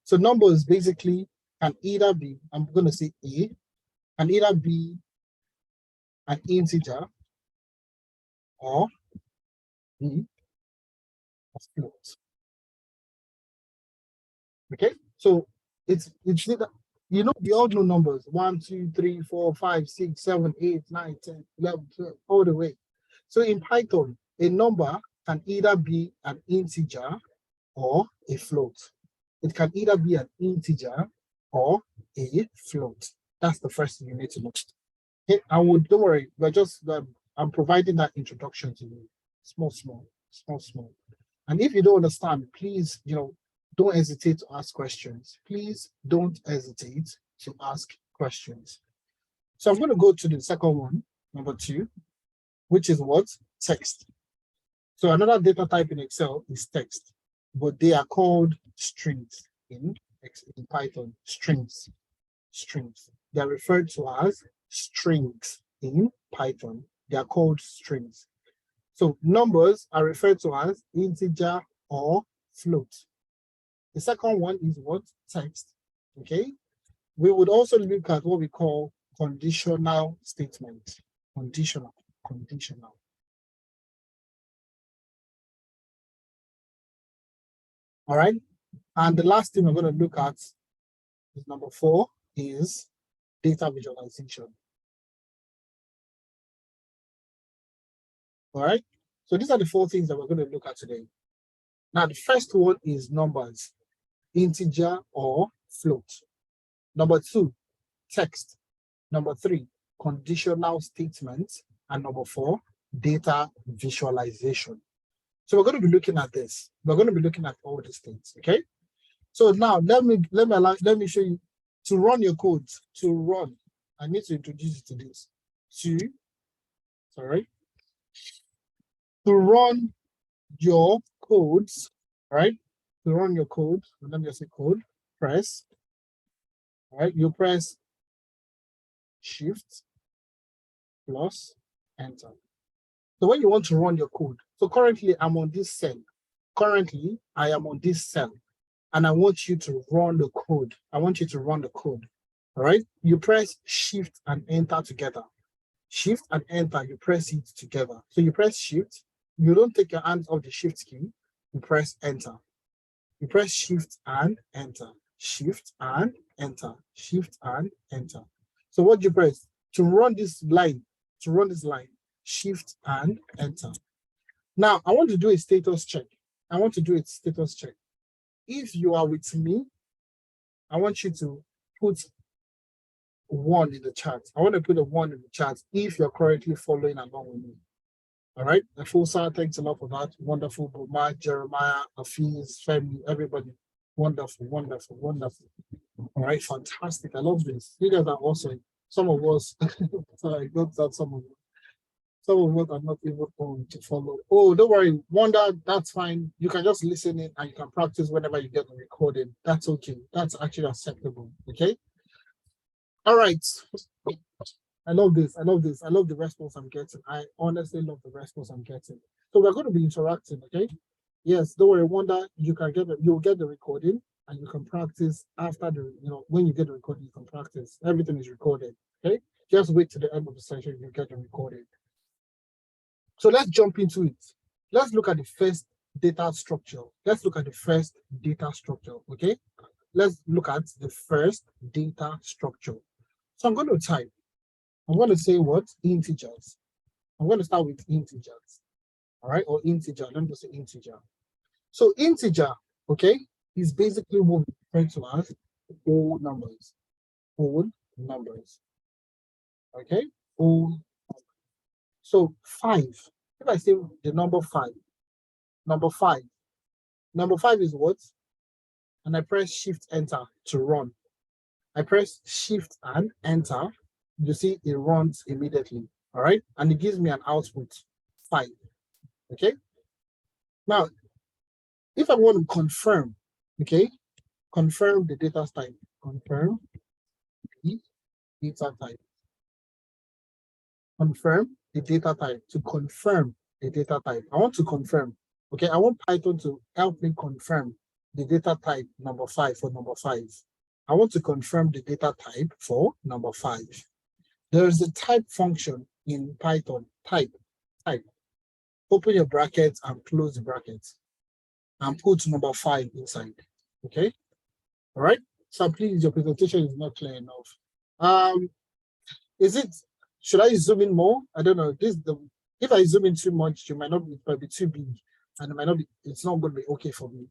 So numbers basically can either be, I'm going to say A, can either be an integer or be a float. Okay. So it's either, you know, we all know numbers 1, 2, 3, 4, 5, 6, 7, 8, 9, 10, 11, 12, all the way. So in Python, a number can either be an integer or a float. It can either be an integer or a float. That's the first thing you need to know. Okay, don't worry, I'm providing that introduction to you. Small. And if you don't understand, please, don't hesitate to ask questions. Please don't hesitate to ask questions. So I'm going to go to the second one, number 2, which is what? Text. So another data type in Excel is text, but they are called strings in Python. Strings. They are referred to as strings in Python. They are called strings. So numbers are referred to as integer or float. The second one is what? Text. Okay. We would also look at what we call conditional statement. Conditional. All right. And the last thing we're going to look at is number 4 is data visualization. All right. So these are the 4 things that we're going to look at today. Now, the first one is numbers, integer or float. Number 2, text. Number 3, conditional statements. And number 4, data visualization. So we're going to be looking at this. We're going to be looking at all these things. Okay. So now let me show you to run your code. To run, I need to introduce you to this. To run your codes, right? To run your code, let me just say code, press, right? You press Shift plus Enter. So when you want to run your code, so currently I'm on this cell. Currently, I am on this cell, and I want you to run the code. All right? You press Shift and Enter together. Shift and Enter, you press it together. So you press Shift, you don't take your hands off the Shift key, you press Enter. You press Shift and Enter. Shift and Enter. Shift and Enter. So what do you press? To run this line, Shift and Enter. Now, I want to do a status check. If you are with me, I want you to put 1 in the chat. I want to put a 1 in the chat if you're currently following along with me. All right. Afusa, thanks a lot for that. Wonderful. Boma, Jeremiah, Afiz, Femi, everybody. Wonderful. All right. Fantastic. I love this. You guys are awesome. Some of us, sorry, not that some of us are not able to follow. Oh, don't worry. Wonder, that's fine. You can just listen in and you can practice whenever you get the recording. That's okay. That's actually acceptable. Okay. All right. I love this. I love the response I'm getting. I honestly love the response I'm getting. So we're going to be interacting, okay? Yes, don't worry, Wanda, you'll get the recording and you can practice after when you get the recording, you can practice. Everything is recorded, okay? Just wait to the end of the session, you get the recording. So let's jump into it. Let's look at the first data structure. Okay? Let's look at the first data structure. So I'm going to type. I'm going to say what? Integers. I'm going to start with integers. All right, or integer. Let me just say integer. So integer, okay, is basically what we refer to as whole numbers. Okay, whole. So 5. If I say the number 5, number 5 is what? And I press Shift Enter to run. I press shift and enter. You see it runs immediately. All right. And it gives me an output 5. Okay. Now, if I want to confirm, okay, confirm the data type, confirm the data type, confirm the data type, to confirm the data type. I want to confirm, okay, I want Python to help me confirm the data type number 5 for number 5. I want to confirm the data type for number 5. There is a type function in Python, type. Open your brackets and close the brackets and put number 5 inside, okay? All right, so please, your presentation is not clear enough. Should I zoom in more? I don't know. If I zoom in too much, it might be too big, and it's not going to be okay for me.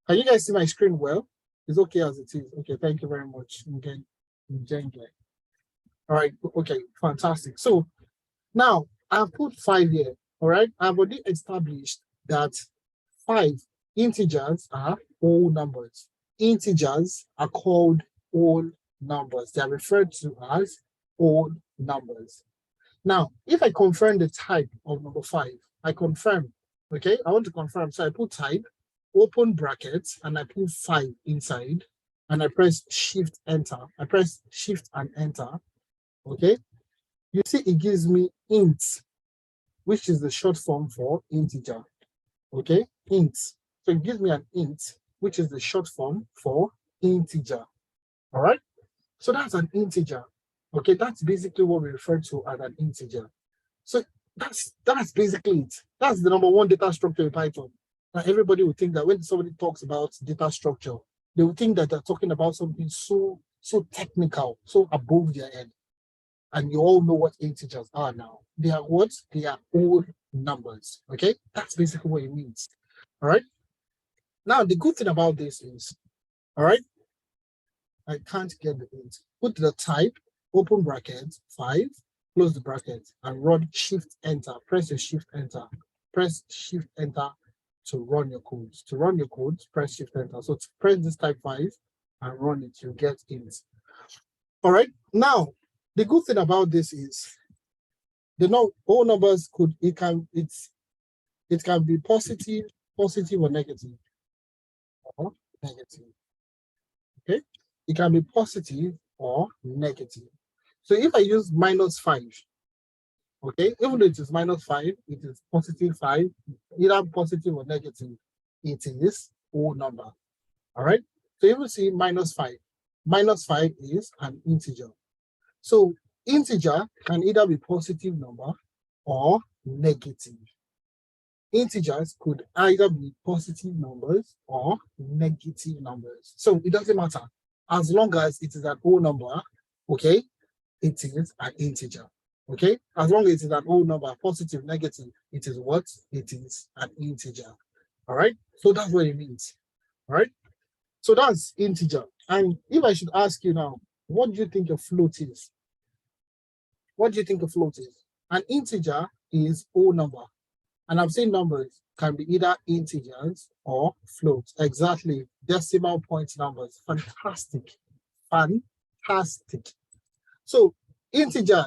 Can you guys see my screen well? It's okay as it is. Okay, thank you very much. Okay. All right, okay, fantastic. So now I've put 5 here. All right, I've already established that 5 integers are whole numbers. Integers are called whole numbers. They are referred to as whole numbers. Now, if I confirm the type of number 5, I confirm, okay? I want to confirm, so I put type, open brackets, and I put 5 inside, and I press shift enter. I press shift and enter, okay? You see it gives me int, which is the short form for integer, okay? Int. So it gives me an int, which is the short form for integer, all right? So that's an integer, okay? That's basically what we refer to as an integer. So that's basically it. That's the number 1 data structure in Python. Now everybody would think that when somebody talks about data structure, they would think that they're talking about something so technical, so above their head. And you all know what integers are now. They are what? They are whole numbers, okay? That's basically what it means, all right? Now, the good thing about this is, all right, I can't get the int. Put the type, open bracket, 5, close the bracket, and run shift enter. Press your shift enter. Press shift enter to run your codes. To run your codes, press shift enter. So to press this type 5 and run it, you get int. All right, now, the good thing about this is all numbers it can be positive or negative. Or negative. Okay, it can be positive or negative. So if I use -5, okay, even though it is -5, it is +5, either positive or negative, it is whole number. All right, so you will see -5. -5 is an integer. So integer can either be positive number or negative. Integers could either be positive numbers or negative numbers. So it doesn't matter. As long as it is an whole number, okay, it is an integer. Okay, as long as it is an whole number, positive, negative, it is what? It is an integer. All right, so that's what it means. All right, so that's integer. And if I should ask you now, what do you think a float is? What do you think a float is? An integer is whole number. And I'm saying numbers can be either integers or floats. Exactly. Decimal point numbers. Fantastic. Fantastic. So integer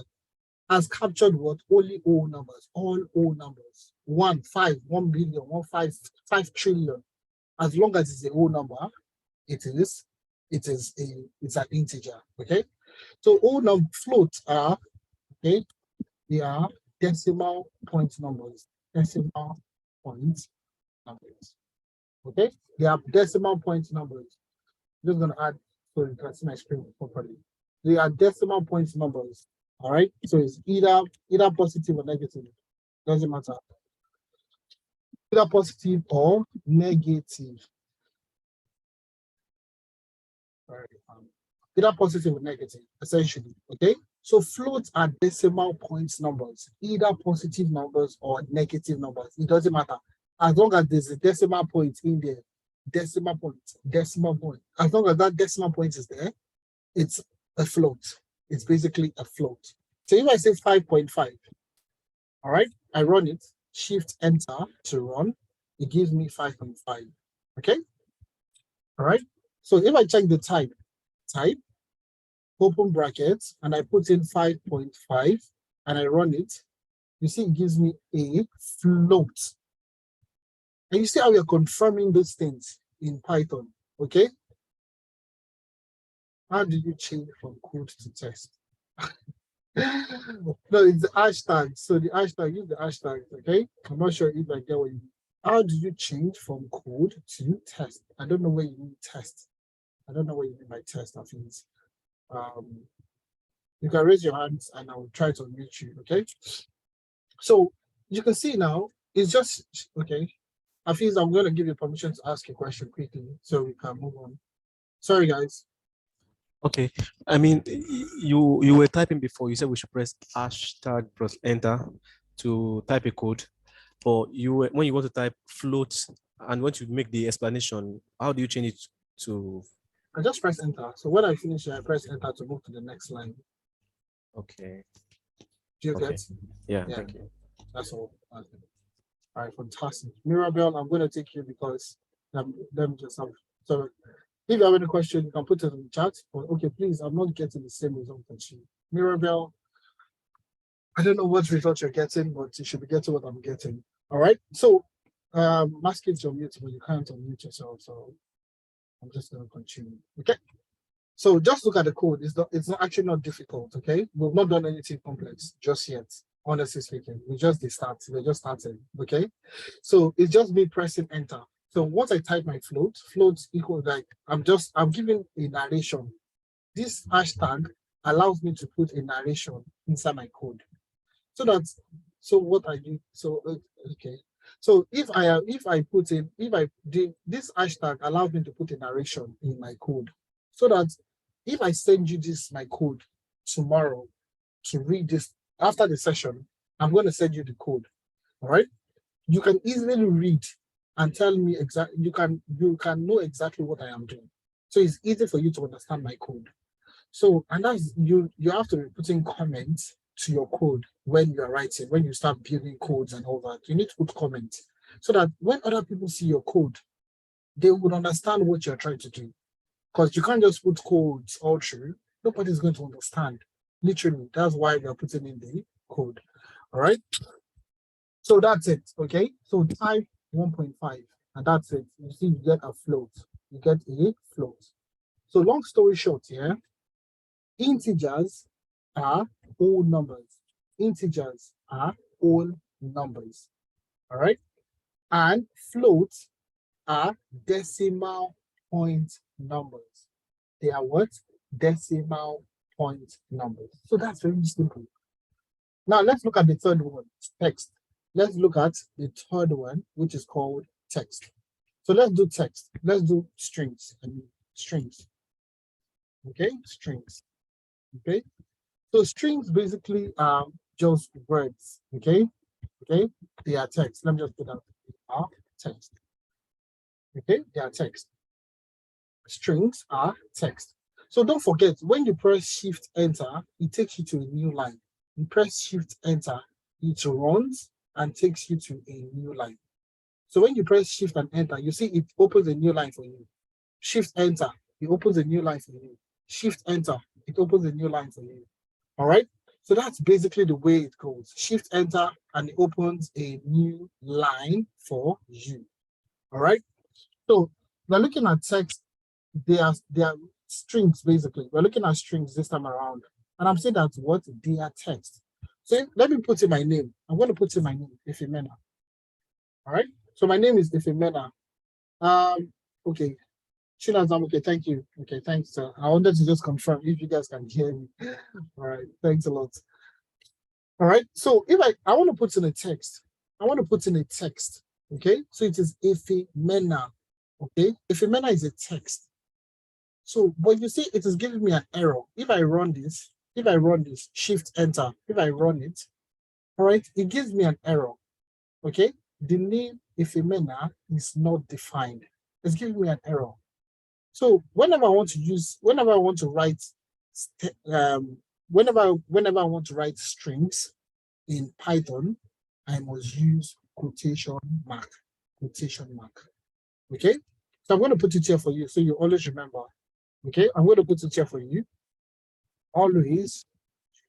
has captured what? Only whole numbers. All whole numbers. 1, 5, 1 billion, 1, 5 trillion. As long as it's a whole number, it's an integer. Okay. So all floats are, okay, they are decimal point numbers. Decimal point numbers. Okay, they are decimal point numbers. I'm just gonna add so you can see my screen properly. They are decimal point numbers. All right, so it's either positive or negative. Doesn't matter. Either positive or negative. All right. Either positive or negative, essentially. Okay. So floats are decimal point numbers, either positive numbers or negative numbers. It doesn't matter. As long as there's a decimal point in there, decimal point. As long as that decimal point is there, it's a float. It's basically a float. So if I say 5.5, all right, I run it, shift enter to run, it gives me 5.5. Okay. All right. So if I check the type, open brackets, and I put in 5.5 and I run it, you see it gives me a float. And you see how we are confirming those things in Python, okay? How did you change from code to test? No, it's the hashtag. So the hashtag, use the hashtag, okay? I'm not sure if I get what you mean. How do you change from code to test? I don't know where you mean test. I don't know what you mean by test, I think. You can raise your hands and I will try to unmute you, okay? So you can see now, it's just, okay. Hafiz, I'm going to give you permission to ask a question quickly so we can move on. Sorry, guys. Okay, I mean, you were typing before. You said we should press hashtag plus enter to type a code, but when you want to type float and want to make the explanation, how do you change it to? I just press enter. So when I finish, I press enter to move to the next line. Okay. Do you Okay. get? Yeah, thank you. That's all. All right, fantastic. Mirabel, I'm going to take you because them just have. So if you have any question, you can put it in the chat. But okay, please, I'm not getting the same result as you. Mirabel, I don't know what result you're getting, but you should be getting what I'm getting. All right. So Maskins, you're mute, but you can't unmute yourself. So I'm just going to continue. Okay. So just look at the code. It's not actually not difficult. Okay. We've not done anything complex just yet. Honestly speaking, we're just starting. Okay. So it's just me pressing enter. So once I type my float equals like I'm giving a narration. This hashtag allows me to put a narration inside my code. So what I do, so okay. So if this hashtag allows me to put a narration in my code, so that if I send you my code tomorrow to read this after the session, I'm going to send you the code. All right. You can easily read and tell me exactly, you can know exactly what I am doing. So it's easy for you to understand my code. So, and that's, you have to be putting comments to your code when you're writing, when you start building codes and all that. You need to put comments so that when other people see your code, they would understand what you're trying to do. Because you can't just put codes all through. Nobody's going to understand. Literally, that's why we're putting in the code. All right. So that's it. Okay. So type 1.5 and that's it. You see, you get a float. You get a float. So long story short here, integers are whole numbers. Integers are whole numbers. All right. And floats are decimal point numbers. They are what? Decimal point numbers. So that's very simple. Now let's look at the third one, text. Let's look at the third one, which is called text. So let's do text. Let's do strings. Strings. Okay, strings. Okay. So strings basically are just words. Okay. Okay. They are text. Let me just put out. They are text. Okay, they are text. Strings are text. So don't forget, when you press Shift Enter, it takes you to a new line. You press Shift Enter, it runs and takes you to a new line. So when you press Shift and Enter, you see it opens a new line for you. Shift Enter, it opens a new line for you. Shift Enter, it opens a new line for you. All right. So that's basically the way it goes. Shift Enter and it opens a new line for you. All right. So we're looking at text. They are strings basically. We're looking at strings this time around, and I'm saying that what they are text. So let me put in my name. I'm going to put in my name, Ifemena. All right. So my name is Ifemena. Okay. Chinazam, okay, thank you. Okay, thanks, sir. I wanted to just confirm if you guys can hear me. All right, thanks a lot. All right, so if I want to put in a text, okay? So it is Ifemena, okay? Ifemena is a text. So, but you see, it is giving me an error. If I run this, Shift Enter, if I run it, all right, it gives me an error, okay? The name Ifemena is not defined. It's giving me an error. So whenever I want to write strings in Python, I must use quotation mark. Okay. So I'm going to put it here for you so you always remember. Okay. I'm going to put it here for you. always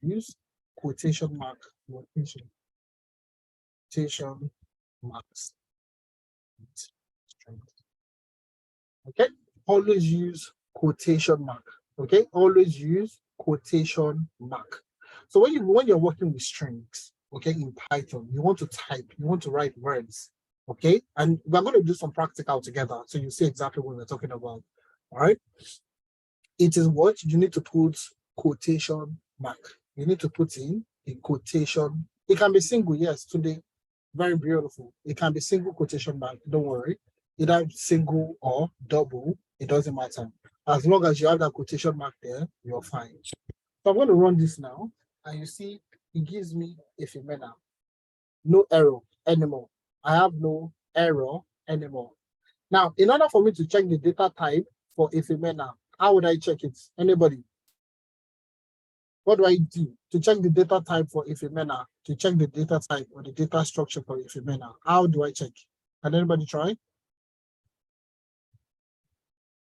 use quotation mark notation. Quotation marks. Okay, always use quotation mark. Okay, always use quotation mark. So when you're working with strings, okay, in Python, you want to type, you want to write words, okay, and we're going to do some practical together, so you see exactly what we're talking about. All right, it is what you need to put quotation mark. You need to put in a quotation. It can be single, yes, today, very beautiful. It can be single quotation mark. Don't worry. Either single or double, it doesn't matter. As long as you have that quotation mark there, you're fine. So I'm going to run this now, and you see it gives me a femena. No error anymore. I have no error anymore. Now, in order for me to check the data type for a femena, how would I check it? Anybody? What do I do to check the data type for a femena? To check the data type or the data structure for a femena? How do I check? Can anybody try?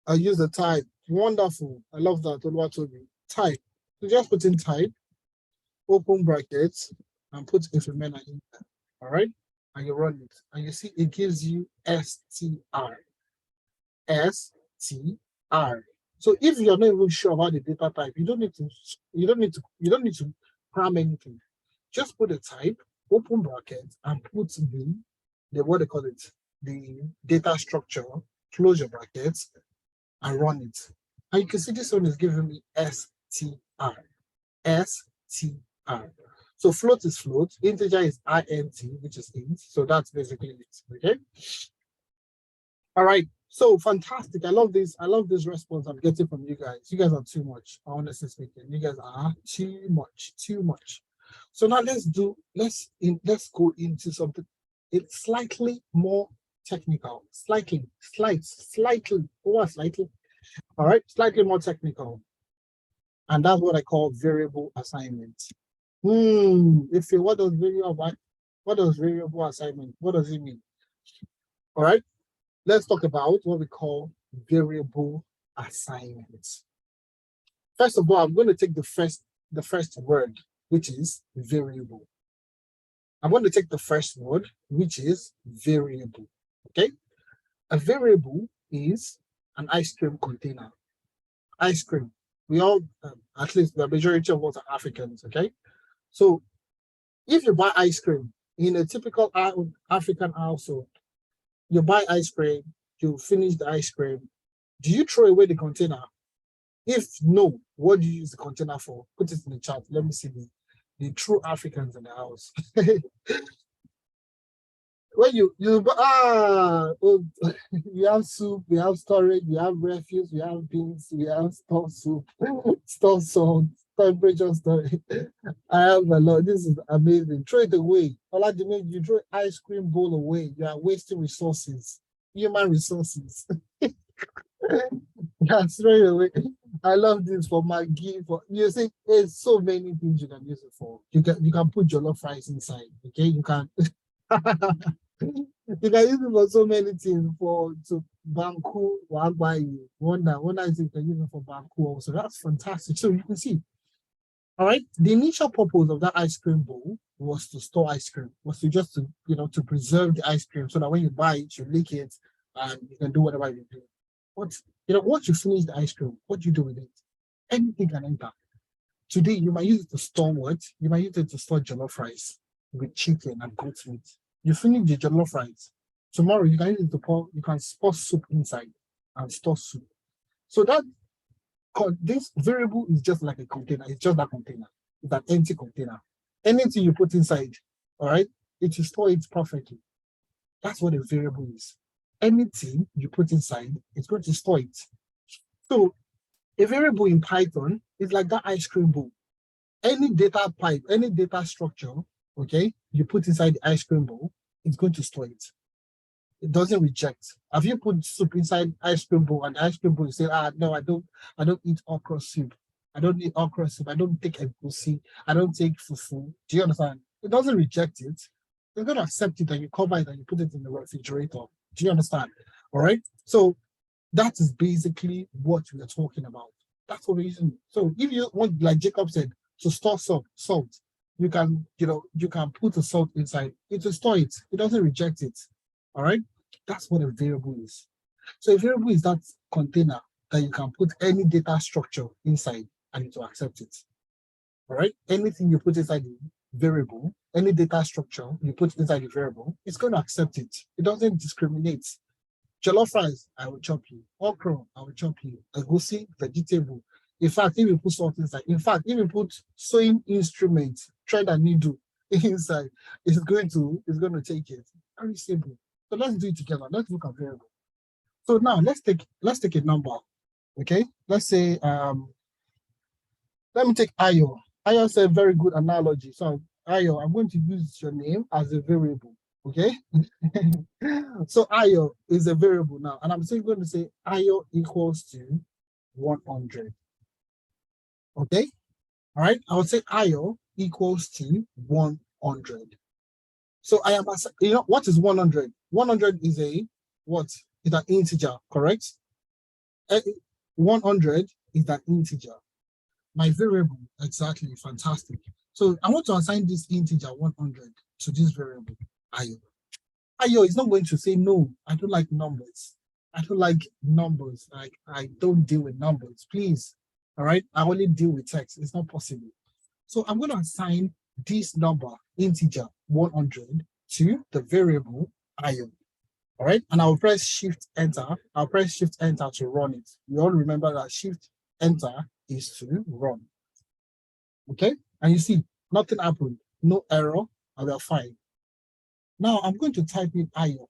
I use the type. Wonderful. I love that. Oluwatobi. Type. So just put in type, open brackets, and put a femena in there. All right? And you run it. And you see it gives you str. str. So if you're not even sure about the data type, you don't need to cram anything. Just put a type, open bracket, and put the what they call it, the data structure, close your brackets, and run it. And you can see this one is giving me str. str. So float is float, integer is int, which is int. So that's basically it. Okay. All right. So fantastic. I love this response I'm getting from you guys. You guys are too much, honestly speaking. You guys are too much. So now let's go into something. It's slightly more technical. Slightly. All right, slightly more technical. And that's what I call variable assignment. What does variable assignment? What does it mean? All right. Let's talk about what we call variable assignments. First of all, I'm going to take the first word, which is variable. I'm going to take the first word, which is variable. Okay? A variable is an ice cream container. Ice cream. We all, at least the majority of us are Africans, okay? So if you buy ice cream in a typical African household, you buy ice cream, you finish the ice cream. Do you throw away the container? If no, what do you use the container for? Put it in the chat. Let me see the true Africans in the house. When you we have soup, we have storage, we have refuse, we have beans, we have store soup, store salt, temperature storage. I have a lot. This is amazing. Throw it away. You throw ice cream bowl away. You are wasting resources, human resources. Yeah, throw it away. I love this for Maggie. You see, there's so many things you can use it for. You can put jollof rice inside. Okay, you can. You can use it for so many things. To Banku, Wagbayi, Wonder is you can use it for Banku also. That's fantastic. So you can see. All right. The initial purpose of that ice cream bowl was to store ice cream, was to preserve the ice cream so that when you buy it, you lick it and you can do whatever you do. But once you finish the ice cream, what do you do with it? Anything can enter. Today, you might use it to store what? You might use it to store jollof rice with chicken and goat meat. You finish the jollof rice. Tomorrow, you can use it you can pour soup inside and store soup. So this variable is just like a container. It's just that container. It's an empty container. Anything you put inside, all right, it will store it perfectly. That's what a variable is. Anything you put inside, it's going to store it. So a variable in Python is like that ice cream bowl. Any data pipe, any data structure, okay, you put inside the ice cream bowl, it's going to store it. It doesn't reject. Have you put soup inside ice cream bowl and the ice cream bowl, you say, no, I don't eat okra soup. I don't eat okra soup. I don't take egusi. I don't take fufu. Do you understand? It doesn't reject it. You're going to accept it and you cover it and you put it in the refrigerator. Do you understand? All right. So that is basically what we are talking about. That's what we're using. So if you want, like Jacob said, to store salt, you can, you can put the salt inside. It will store it. It doesn't reject it. All right. That's what a variable is. So a variable is that container that you can put any data structure inside and it will accept it. All right. Anything you put inside the variable, any data structure you put inside the variable, it's going to accept it. It doesn't discriminate. Jollof rice, I will chop you. Okra, I will chop you. Egusi, vegetable. In fact, if you put salt inside, if you put sewing instrument, thread and needle inside, it's going to take it. Very simple. So let's do it together. Let's look at variable. So now let's take a number. Okay, let's say let me take Ayo. Ayo said very good analogy. So Ayo, I'm going to use your name as a variable. Okay. So Ayo is a variable now, and I'm still going to say Ayo equals to 100. Okay. All right. I would say Ayo equals to 100. So I am, what is 100? 100 is what? Is an integer, correct? 100 is an integer. My variable, exactly, fantastic. So I want to assign this integer 100 to this variable, Ayo. Ayo is not going to say, no, I don't like numbers. I don't like numbers. I don't deal with numbers, please. All right, I only deal with text. It's not possible. So I'm going to assign this number, integer 100, to the variable Ayo. All right, and I'll press Shift Enter. I'll press Shift Enter to run it. You all remember that Shift Enter is to run. Okay, and you see nothing happened, no error, and we're fine. Now I'm going to type in Ayo.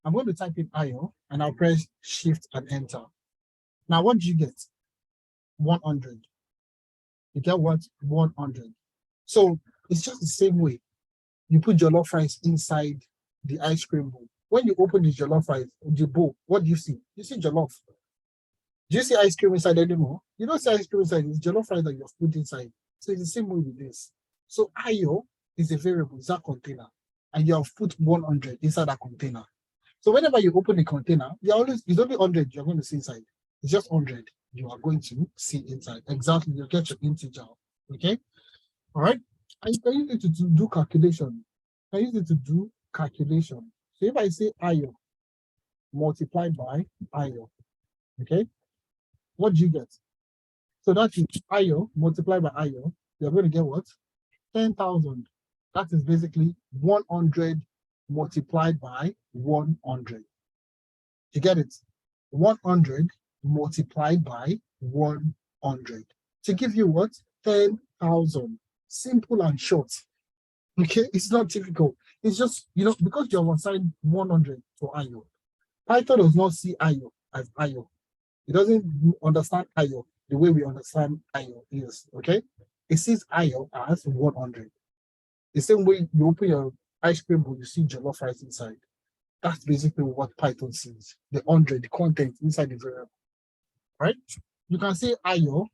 I'm going to type in Ayo, and I'll press Shift and Enter. Now what do you get? 100. You get what? 100. So it's just the same way. You put jollof rice inside the ice cream bowl. When you open the jollof rice, the bowl, what do you see? You see jollof. Do you see ice cream inside anymore? You don't see ice cream inside. It's jollof rice that you have put inside. So it's the same way with this. So Ayo is a variable, it's that container. And you have put 100 inside that container. So whenever you open the container, it's only 100 you're going to see inside. It's just 100 you are going to see inside. Exactly, you get your integer. Okay? All right? And you can use it to do calculation. You can use it to do calculation. So if I say Ayo multiplied by Ayo, okay? What do you get? So that is Ayo multiplied by Ayo. You're going to get what? 10,000. That is basically 100 multiplied by 100. You get it? 100 multiplied by 100 to give you what? 10,000. Simple and short. Okay, it's not difficult. It's just, because you have assigned 100 to Ayo. Python does not see Ayo as Ayo. It doesn't understand Ayo the way we understand Ayo is. Okay, it sees Ayo as 100. The same way you open your ice cream bowl, you see jollof rice inside. That's basically what Python sees. The 100, the content inside the variable. Right? You can say Ayo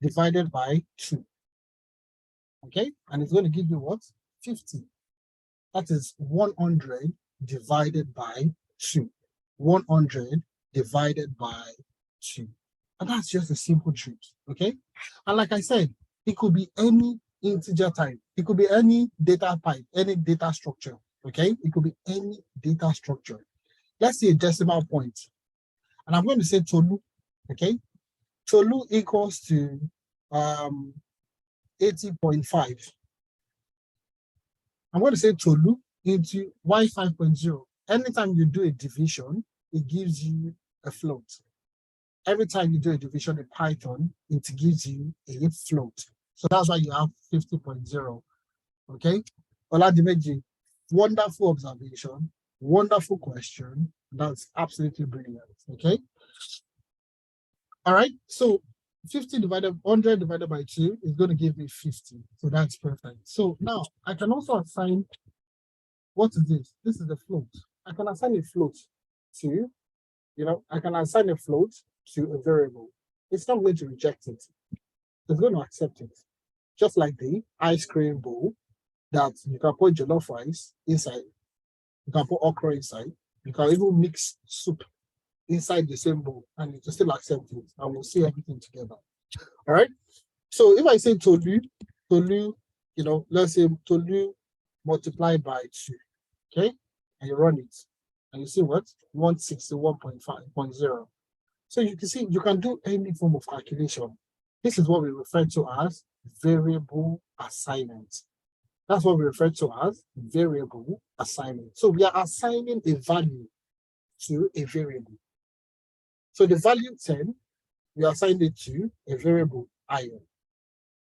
divided by 2. Okay? And it's going to give you what? 50. That is 100 divided by 2. 100 divided by 2. And that's just a simple truth. Okay? And like I said, it could be any integer type. It could be any data type, any data structure. Okay? It could be any data structure. Let's say a decimal point. And I'm going to say Tolu. Okay? Tolu equals to 80.5. I'm going to say Tolu into y 5.0. Anytime you do a division, it gives you a float. Every time you do a division in Python, it gives you a float. So that's why you have 50.0. Okay? Oladimeji, wonderful observation, wonderful question. That's absolutely brilliant. Okay? All right. So 50 divided 100 divided by 2 is going to give me 50. So that's perfect. So now I can also assign, what is this? This is the float. I can assign a float to, I can assign a float to a variable. It's not going to reject it. It's going to accept it. Just like the ice cream bowl that you can put jollof rice inside. You can put okra inside. You can even mix soup inside the same bowl, and it will still accept it, and we'll see everything together. All right. So if I say Tolu, let's say Tolu multiplied by 2, okay? And you run it, and you see what? 161.5.0. So you can see you can do any form of calculation. This is what we refer to as variable assignment. That's what we refer to as variable assignment. So we are assigning a value to a variable. So the value 10, we assigned it to a variable iron.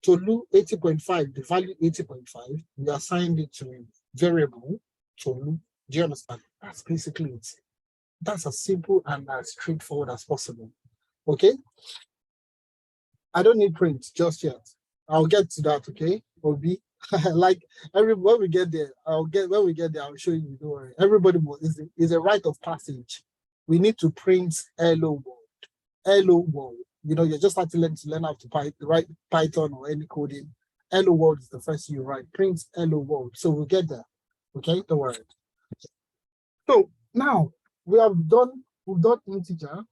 Tolu 80.5, the value 80.5, we assigned it to a variable Tolu. Do you understand? That's basically it. That's as simple and as straightforward as possible. Okay? I don't need print just yet. I'll get to that, okay? Obi. Like when we get there, I'll show you. Don't worry. Everybody is a rite of passage. We need to print hello world. Hello world. You just have to learn how to write Python or any coding. Hello world is the first thing you write. Print hello world. So we'll get there. Okay, don't worry. So now we've done integer,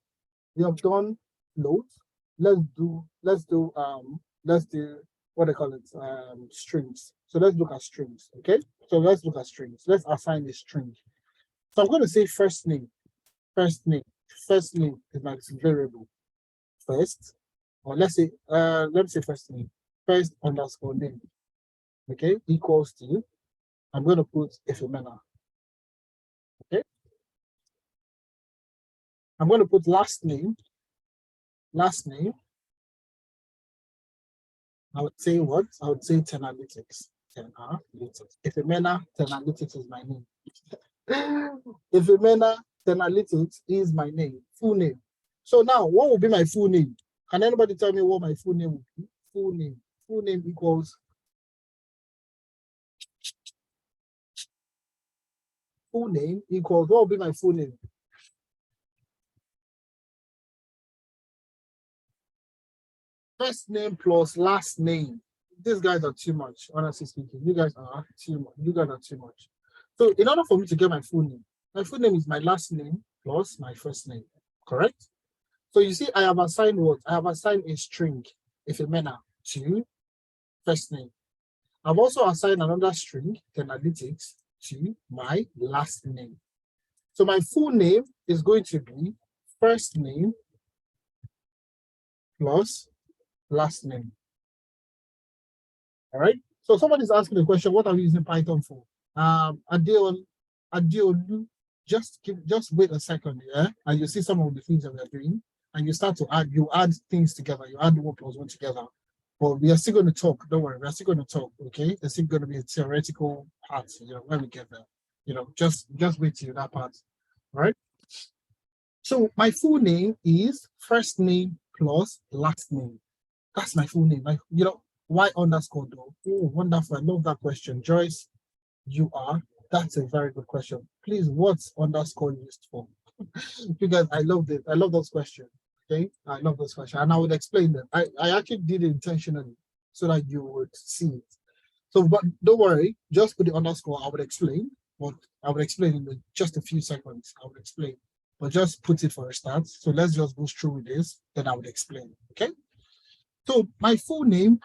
we have done float. Let's do what they call it, strings. So let's look at strings. Okay, so let's look at strings. Let's assign a string. So I'm going to say first name is my variable. First, or let me say first name, first underscore name, okay, equals to, I'm going to put Ifemena, okay. I'm going to put last name, I would say what? I would say Tenalytics. Ifemena Tenalytics is my name. Ifemena Tenalytics is my name, full name. So now, what will be my full name? Can anybody tell me what my full name would be? Full name. Full name equals. Full name equals. What will be my full name? First name plus last name. These guys are too much, honestly speaking. You guys are too much. So in order for me to get my full name is my last name plus my first name. Correct? So you see, I have assigned what? I have assigned a string, Ifemena, to first name. I've also assigned another string, Tenalytics, to my last name. So my full name is going to be first name plus last name. All right. So somebody's asking the question, what are we using Python for? Adeolu, just wait a second, yeah, and you see some of the things that we're doing, and you start to add things together, you add 1 plus 1 together. But we are still going to talk, don't worry, we're still going to talk, okay? There's still going to be a theoretical part, when we get there. Just wait till that part, all right? So my full name is first name plus last name. That's my full name. Why underscore though? Oh, wonderful. I love that question. Joyce, that's a very good question. Please, what's underscore used for? You guys, I love it. I love those questions. Okay, I love those questions. And I would explain them. I actually did it intentionally so that you would see it. So, but don't worry, just put the underscore. I would explain, but I would explain in just a few seconds. I would explain, but just put it for a start. So let's just go through with this, then I would explain. Okay. So my full name,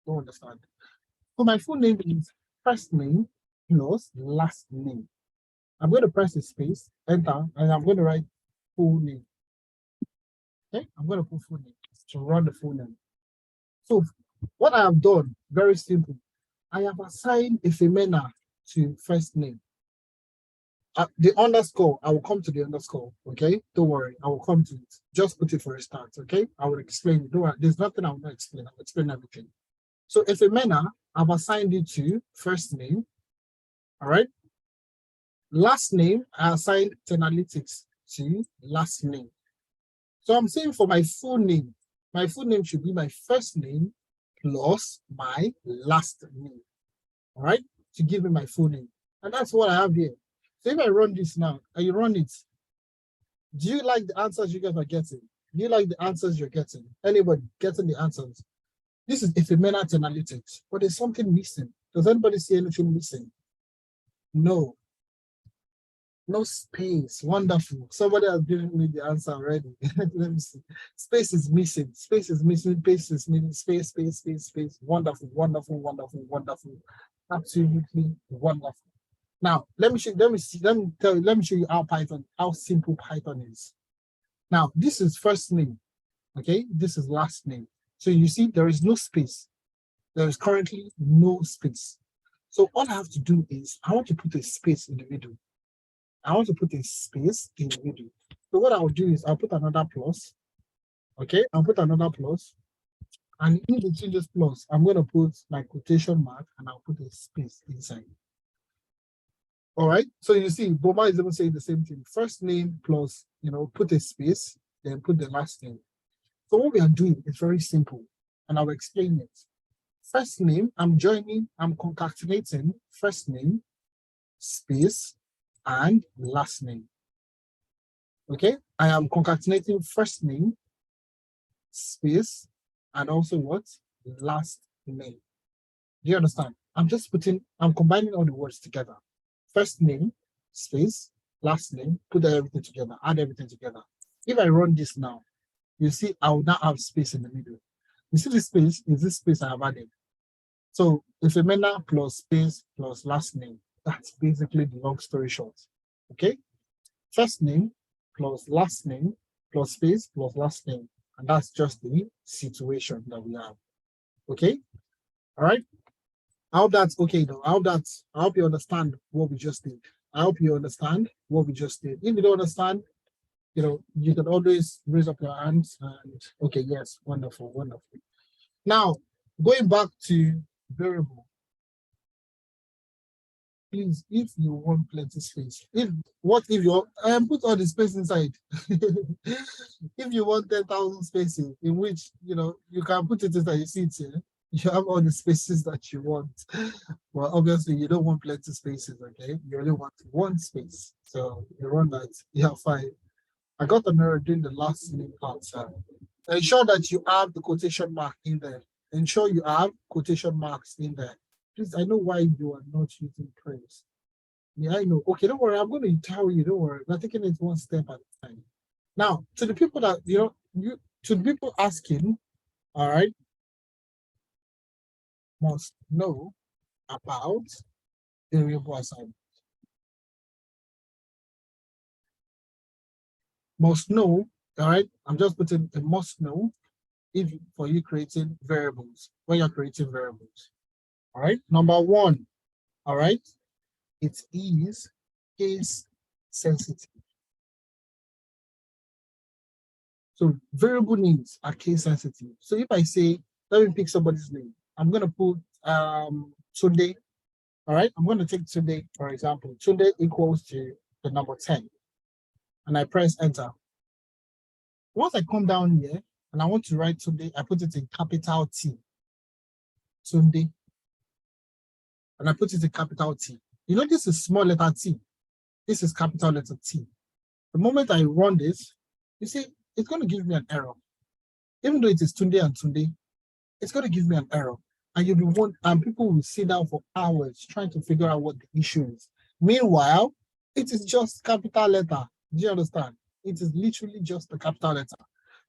don't understand. So my full name is first name plus last name. I'm going to press the space, enter, and I'm going to write full name. Okay, I'm going to put full name to run the full name. So what I have done, very simple. I have assigned Ifemena to first name. The underscore, I will come to the underscore, okay? Don't worry, I will come to it. Just put it for a start, okay? I will explain. Don't worry, there's nothing I will not explain. I will explain everything. So Ifemena, I've assigned it to first name, all right? Last name, I assigned Tenalytics to last name. So I'm saying for my full name should be my first name plus my last name, all right? To give me my full name. And that's what I have here. So if I run this now, and you run it, do you like the answers you guys are getting? Do you like the answers you're getting? Anybody getting the answers? This is Ifemena Tenalytics, but there's something missing. Does anybody see anything missing? No. No space. Wonderful. Somebody has given me the answer already. Let me see. Space is missing. Space is missing. Space is missing. Space, space, space, space. Wonderful, wonderful, wonderful, wonderful. Absolutely wonderful. Now, let me show you how simple Python is. Now, this is first name. Okay, this is last name. So you see, there is no space. There is currently no space. So all I have to do is I want to put a space in the middle. I want to put a space in the middle. So what I'll do is I'll put another plus. Okay, I'll put another plus. And in between this plus, I'm going to put my quotation mark and I'll put a space inside. All right, so you see, Boma is even saying the same thing. First name plus, put a space, then put the last name. So what we are doing is very simple, and I'll explain it. First name, I'm concatenating first name, space, and last name. Okay, I am concatenating first name, space, and also what? Last name. Do you understand? I'm combining all the words together. First name, space, last name, put everything together, add everything together. If I run this now, you see I will now have space in the middle. You see this space is this space I have added. So Ifemena plus space plus last name, that's basically the long story short. Okay? First name plus last name plus space plus last name. And that's just the situation that we have. Okay? All right? I hope that's okay though. I hope you understand what we just did. I hope you understand what we just did. If you don't understand, you can always raise up your hands and okay, yes, wonderful, wonderful. Now, going back to variable. Please, if you want plenty space, what if you put all the space inside? If you want 10,000 spaces in which you can put it inside, you see it here. You have all the spaces that you want. Well, obviously you don't want plenty spaces, okay? You only want one space. So you run that, you have 5. I got an error during the last name part. Ensure that you have the quotation mark in there. Ensure you have quotation marks in there. Please, I know why you are not using praise. Yeah, I know. Okay, don't worry. I'm going to tell you. Don't worry. We're taking it one step at a time. Now, to the people that to the people asking, all right, must know about variable assignment. Must know. All right. I'm just putting a must know for you creating variables when you're creating variables. All right. Number 1. All right. It is case sensitive. So variable names are case sensitive. So if I say, let me pick somebody's name, I'm going to put Sunday. All right. I'm going to take Sunday, for example. Sunday equals to the number 10. And I press enter. Once I come down here and I want to write Sunday, I put it in capital T. Sunday. And I put it in capital T. This is small letter T. This is capital letter T. The moment I run this, you see, it's going to give me an error. Even though it is Tunde and Tunde, it's going to give me an error. And people will sit down for hours trying to figure out what the issue is. Meanwhile, it is just capital letter. Do you understand? It is literally just a capital letter.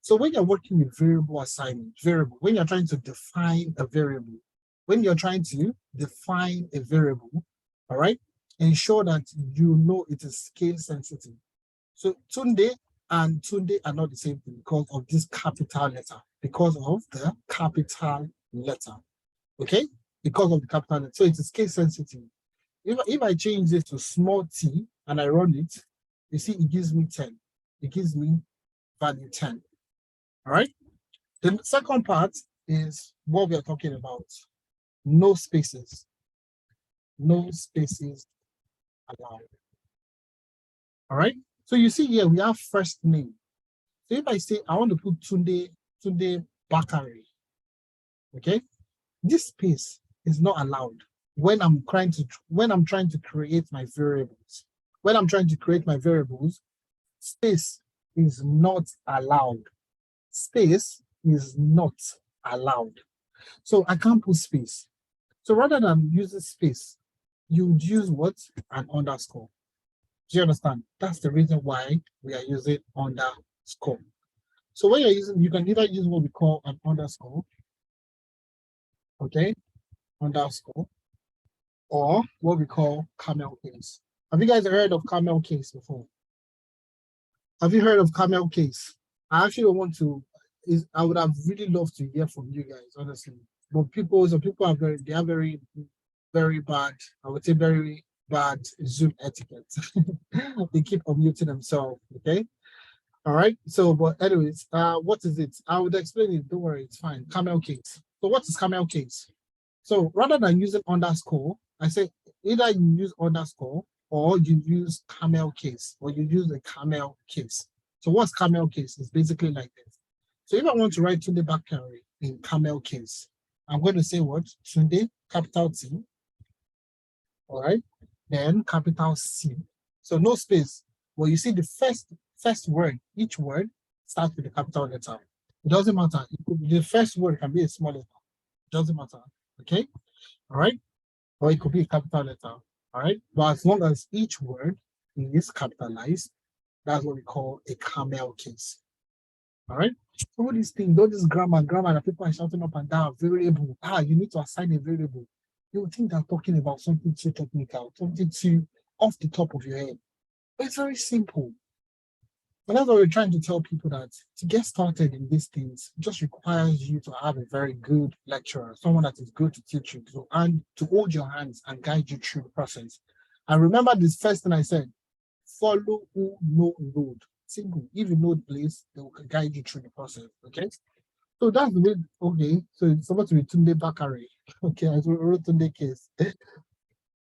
So when you're working with variable assignment, when you're trying to define a variable, all right, ensure that you know it is case sensitive. So Tunde and Tunde are not the same thing because of this capital letter, because of the capital letter. Okay? Because of the capital letter. So it is case sensitive. If I change this to small t and I run it, you see it gives me 10. It gives me value 10. All right? The second part is what we are talking about. No spaces. No spaces allowed. All right? So you see here, we have first name. So if I say, I want to put Tunde Bakari, okay? This space is not allowed when I'm trying to create my variables. When I'm trying to create my variables, space is not allowed. Space is not allowed. So I can't put space. So rather than using space, you would use what? An underscore. Do you understand? That's the reason why we are using underscore. So when you're using, you can either use what we call an underscore, okay, underscore, or what we call camel case. Have you guys heard of camel case before? Have you heard of camel case? I actually want to, I would have really loved to hear from you guys, honestly. But some people are they are very, very bad, I would say very bad Zoom etiquette. They keep unmuting themselves, okay? All right. So, but anyways, what is it? I would explain it. Don't worry, it's fine. Camel case. So, what is camel case? So, rather than using underscore, I say either you use underscore or you use camel case or you use a camel case. So, what's camel case? It's basically like this. So, if I want to write Tunde Bakari in camel case, I'm going to say what? Tunde, capital T. All right. Then capital C. So, no space. Well, you see the first word, each word starts with a capital letter. It doesn't matter. The first word can be a small letter. It doesn't matter. Okay? All right? Or it could be a capital letter. All right? But as long as each word is capitalized, that's what we call a camel case. All right? So all these things, all this grammar that people are shouting up and down, variable. You need to assign a variable. You would think they're talking about something too technical, something too off the top of your head. But it's very simple. But that's what we're trying to tell people, that to get started in these things just requires you to have a very good lecturer, someone that is good to teach you, and to hold your hands and guide you through the process. And remember this first thing I said, follow who know road. Simple. If you know the place, they will guide you through the process. Okay. So that's the way. Okay. So it's supposed to be Tunde Bakari. Okay. I wrote Tunde case.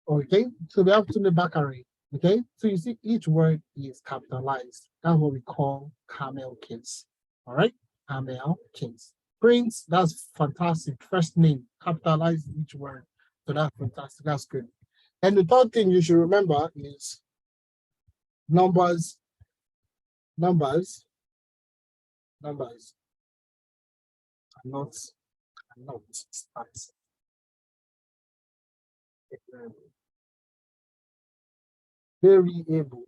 Okay. So we have Tunde Bakari. Okay, so you see each word is capitalized. That's what we call camel case. All right, camel case. Prince, that's fantastic. First name, capitalize each word. So that's fantastic. That's good. And the third thing you should remember is numbers. Numbers are not stats. Variable.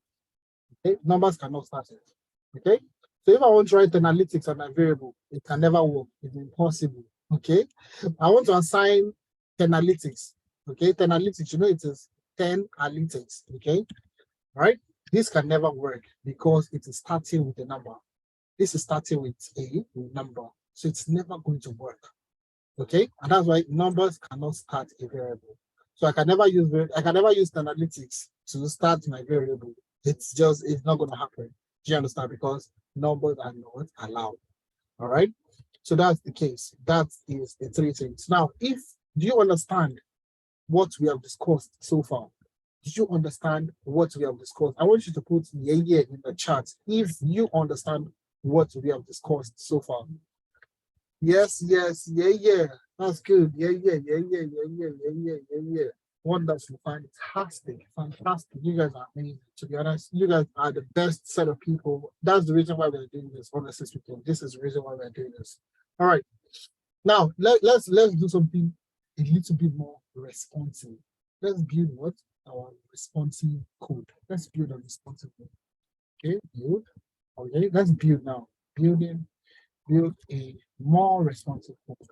Okay, numbers cannot start it. Okay, so if I want to write analytics on my variable, it can never work. It's impossible. Okay, I want to assign analytics. Okay, analytics, you know, it is 10 analytics. Okay, right? This can never work because it is starting with a number. This is starting with a number, so it's never going to work. Okay, and that's why numbers cannot start a variable. So I can never use analytics to start my variable. It's not going to happen. Do you understand? Because numbers are not allowed. All right. So that's the case. That is the three things. Now, do you understand what we have discussed so far? Did you understand what we have discussed? I want you to put yeah in the chat if you understand what we have discussed so far. Yes, yeah. That's good. Yeah. Wonderful, fantastic. You guys are amazing. To be honest, you guys are the best set of people. That's the reason why we're doing this. Honestly speaking, this is the reason why we're doing this. All right. Now let's do something a little bit more responsive. Let's build what? Our responsive code. Let's build a responsive code. Okay, build. Okay, let's build now. Build a more responsive code.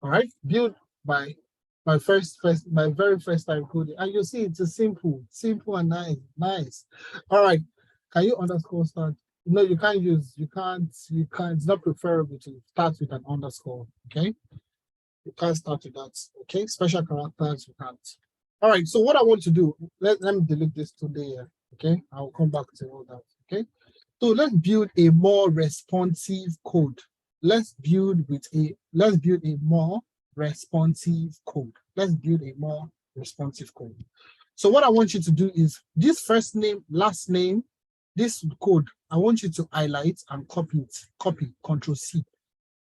All right, build my very first time coding, and you see it's a simple and nice. All right, can you underscore start? No, you can't. It's not preferable to start with an underscore. Okay, you can't start with that. Okay, special characters you can't. All right, so what I want to do, let me delete this today. Okay, I'll come back to all that. Okay, so let's build a more responsive code. Let's build a more responsive code. Let's build a more responsive code. So what I want you to do is this first name, last name, this code, I want you to highlight and copy it. Copy, Control C.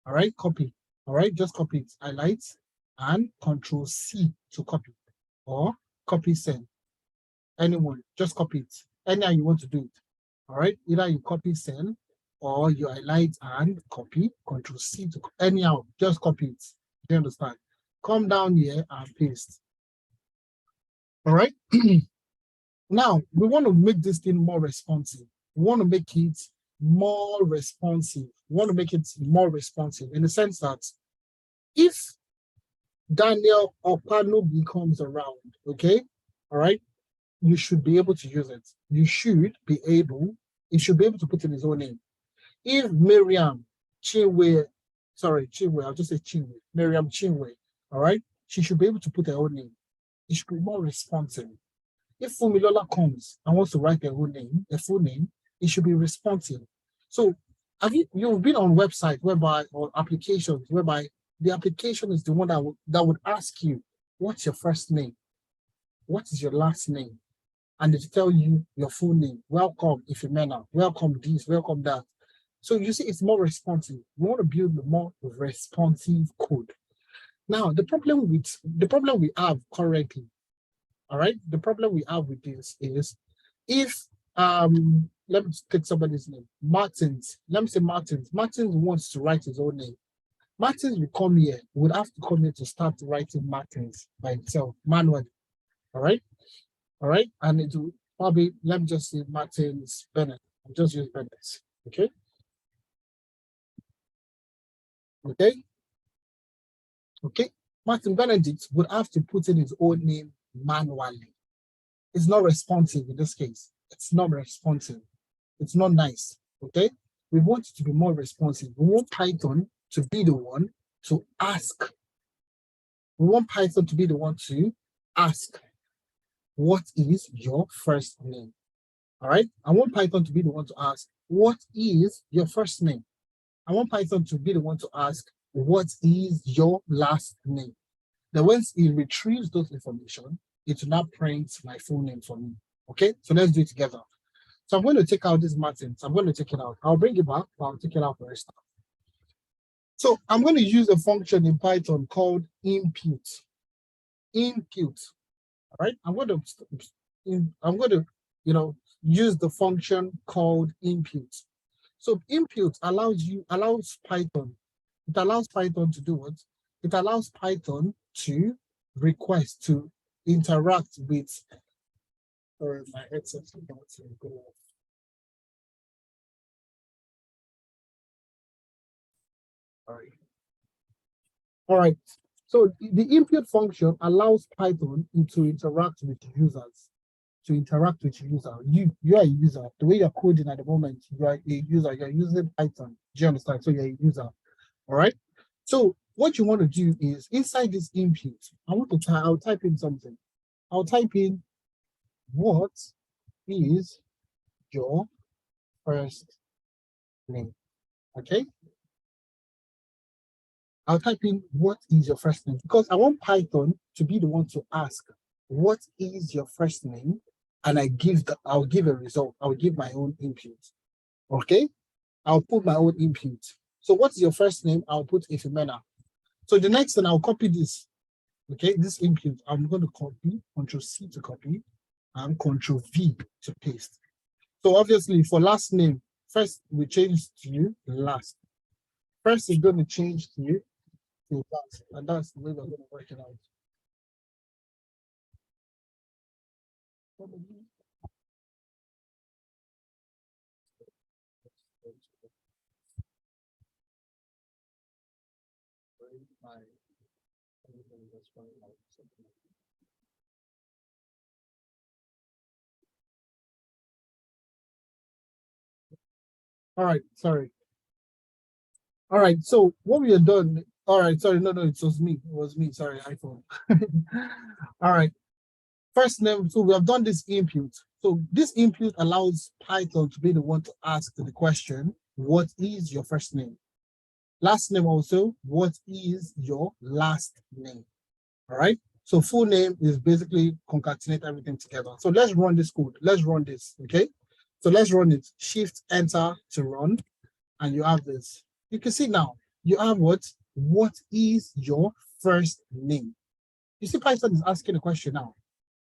All right, copy. All right, just copy it. Highlight and Control C to copy, or copy send. Anyone, just copy it. Anyhow you want to do it. All right, either you copy send or you highlight and copy, Control C to anyhow, just copy it. Do you understand? come down here and paste. All right. Now we want to make this thing more responsive. We want to make it more responsive. We want to make it more responsive in the sense that if Daniel Opano becomes around, okay, all right, you should be able to use it. You should be able, you should be able to put in his own name. If Miriam Chinwe, I'll just say Chinwe, Miriam Chinwe, all right, she should be able to put her own name. It should be more responsive. If Fumilola comes and wants to write their own name, their full name, it should be responsive. So you've been on website whereby, or applications whereby the application is the one that would ask you, what's your first name? What is your last name? And it tell you your full name. Welcome, Ifemena. Welcome this, welcome that. So you see, it's more responsive. We want to build a more responsive code. Now, the problem we have currently, all right, the problem we have with this is if let me take somebody's name, Martins. Let me say Martins. Martins wants to write his own name. Martins will come here, would have to come here to start writing Martins by himself, manually. All right? All right, and it will probably, let me just say Martins Bennett. I'll just use Bennett. Okay. Okay. Okay. Martin Benedict would have to put in his own name manually. It's not responsive in this case. It's not responsive. It's not nice. Okay. We want it to be more responsive. We want Python to be the one to ask. We want Python to be the one to ask, what is your first name? All right. I want Python to be the one to ask, what is your first name? I want Python to be the one to ask, what is your last name? Then once it retrieves those information, it will now print my full name for me. Okay, so let's do it together. So I'm going to take out this Martins. I'm going to take it out. I'll bring it back, but I'll take it out for a start. So I'm going to use a function in Python called impute. Impute. All right, I'm going to use the function called impute. So impute allows Python. It allows Python to do what? It allows Python to request, to interact with. Sorry, my headset's about to go off. All right. So the impute function allows Python to interact with users. To interact with user. You are a user. The way you're coding at the moment, you are a user. You're using Python. Do you understand? So you're a user. All right. So what you want to do is inside this impute, I'll type in something. I'll type in, what is your first name? Okay. I'll type in, what is your first name? Because I want Python to be the one to ask, what is your first name? And I'll give a result. I'll give my own input. Okay? I'll put my own input. So what's your first name? I'll put Ifemena. So the next thing, I'll copy this. Okay, this input, I'm going to copy, Control-C to copy, and Control-V to paste. So obviously for last name, first we change to last. First is going to change to last, and that's the way we're going to work it out. All right, sorry. All right, so what we have done, all right, sorry, no, it was me, sorry, iPhone. All right, first name, so we have done this input. So this input allows Python to be the one to ask the question, what is your first name? Last name also, what is your last name? All right, so full name is basically concatenate everything together. So let's run this code, let's run this, okay? So let's run it, Shift Enter to run, and you have this. You can see now, you have what? What is your first name? You see Python is asking a question now.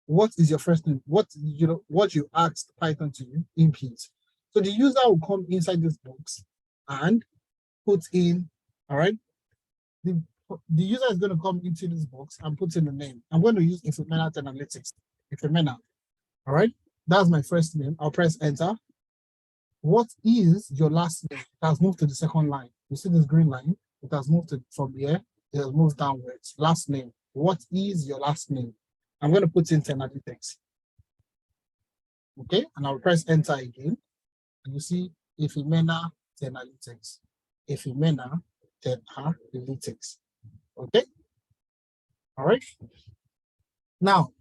What is your first name? What you asked Python to input. So the user will come inside this box and put in, all right? the user is going to come into this box and put in the name. I'm going to use Ifemena Analytics. Ifemena. All right. That's my first name. I'll press enter. What is your last name? It has moved to the second line. You see this green line? It has moved from here. It has moved downwards. Last name. What is your last name? I'm going to put in Analytics. Okay. And I'll press enter again. And you see Ifemena Analytics. Ifemena Analytics. Okay. All right. Now,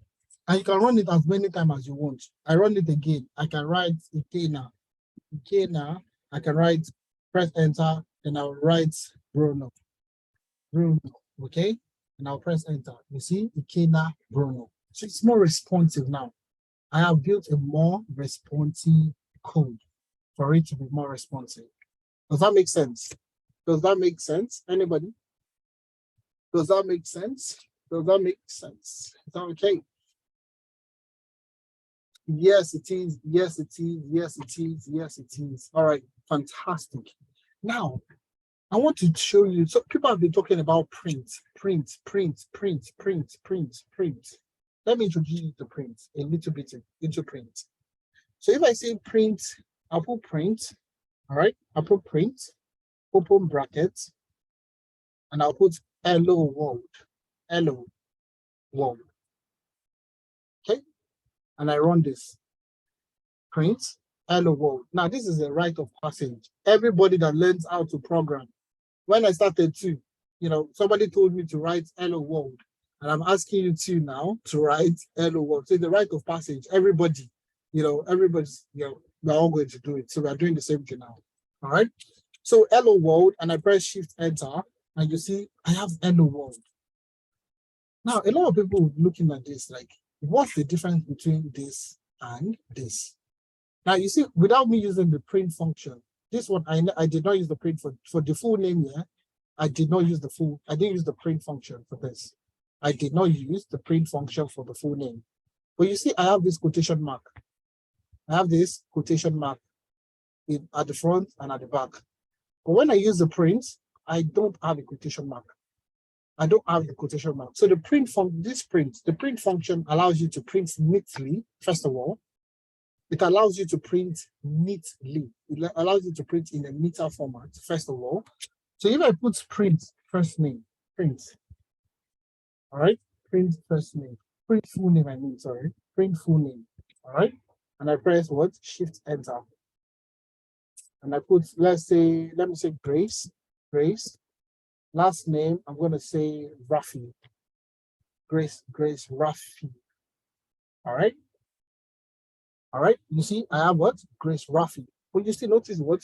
and you can run it as many times as you want. I run it again. I can write Ikena. Ikena. I can write, press enter, and I'll write Bruno. Bruno. Okay. And I'll press enter. You see Ikena Bruno. So it's more responsive now. I have built a more responsive code for it to be more responsive. Does that make sense? Does that make sense? Anybody? Does that make sense? Does that make sense? Is that okay? Yes, it is. Yes, it is. Yes, it is. Yes, it is. All right, fantastic. Now, I want to show you. So people have been talking about print. Let me introduce you to print a little bit into print. So if I say print, I'll put print. All right, I'll put print, open brackets, and I'll put hello world. Hello world. Okay, and I run this. Print, hello world. Now this is a rite of passage. Everybody that learns how to program. When I started to, somebody told me to write hello world, and I'm asking you to now to write hello world. So the rite of passage. Everybody, everybody's, we're all going to do it. So we're doing the same thing now. All right. So hello world, and I press shift enter, and you see I have hello world. Now, a lot of people looking at this, like, what's the difference between this and this? Now, you see, without me using the print function, this one, I did not use the print for the full name here. I didn't use the print function for this. I did not use the print function for the full name. But you see, I have this quotation mark. I have this quotation mark at the front and at the back. But when I use the print, I don't have a quotation mark. I don't have the quotation mark. So the print function allows you to print neatly, first of all. It allows you to print neatly. It allows you to print in a meter format, first of all. So if I put print first name, print, all right, print first name, print full name, print full name, all right? And I press what? Shift enter. And I put, let me say Grace. Last name, I'm going to say Rafi. Grace Rafi. All right. All right. You see, I have what? Grace Rafi. But you still notice what?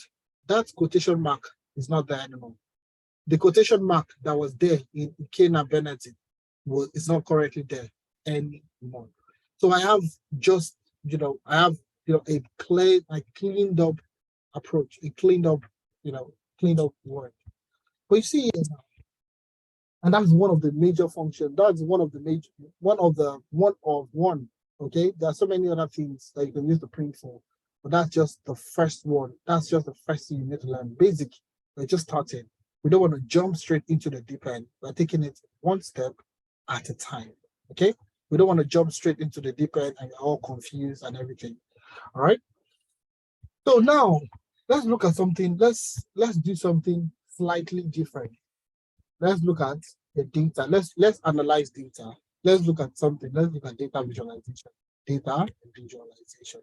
That quotation mark is not there anymore. The quotation mark that was there in Ikena Benedict is not correctly there anymore. So I have just, a cleaned up approach, a cleaned up word. But you see, and that's one of the major functions. That's one of one. Okay, there are so many other things that you can use the print for, but that's just the first one. That's just the first thing you need to learn. Basic. We're just starting. We don't want to jump straight into the deep end. We're taking it one step at a time. Okay, we don't want to jump straight into the deep end and you're all confused and everything. All right. So now let's look at something. Let's do something slightly different. Let's look at the data. Let's analyze data. Let's look at something. Let's look at data visualization. Data visualization.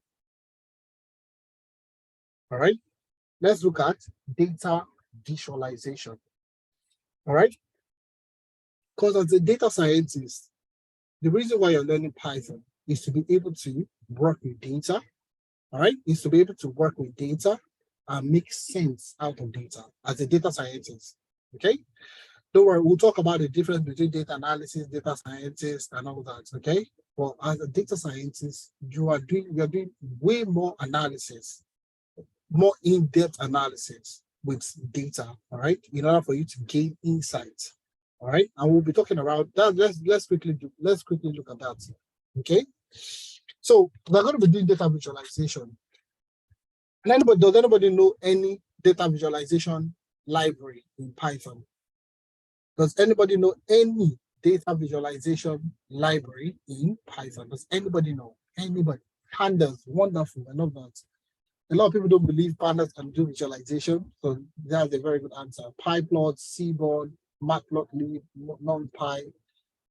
All right. Let's look at data visualization. All right. Because as a data scientist, the reason why you're learning Python is to be able to work with data. All right. Is to be able to work with data and make sense out of data as a data scientist. Okay. Don't worry, we'll talk about the difference between data analysis, data scientist, and all that, okay? But as a data scientist, you are doing way more analysis, more in-depth analysis with data, all right? In order for you to gain insight, all right? And we'll be talking about that. Let's quickly look at that, okay? So we're going to be doing data visualization. And does anybody know any data visualization library in Python? Does anybody know any data visualization library in Python? Does anybody know? Anybody? Pandas, wonderful. I love that. A lot of people don't believe pandas can do visualization, so that's a very good answer. PyPlot, Seaborn, Matplotlib, NumPy,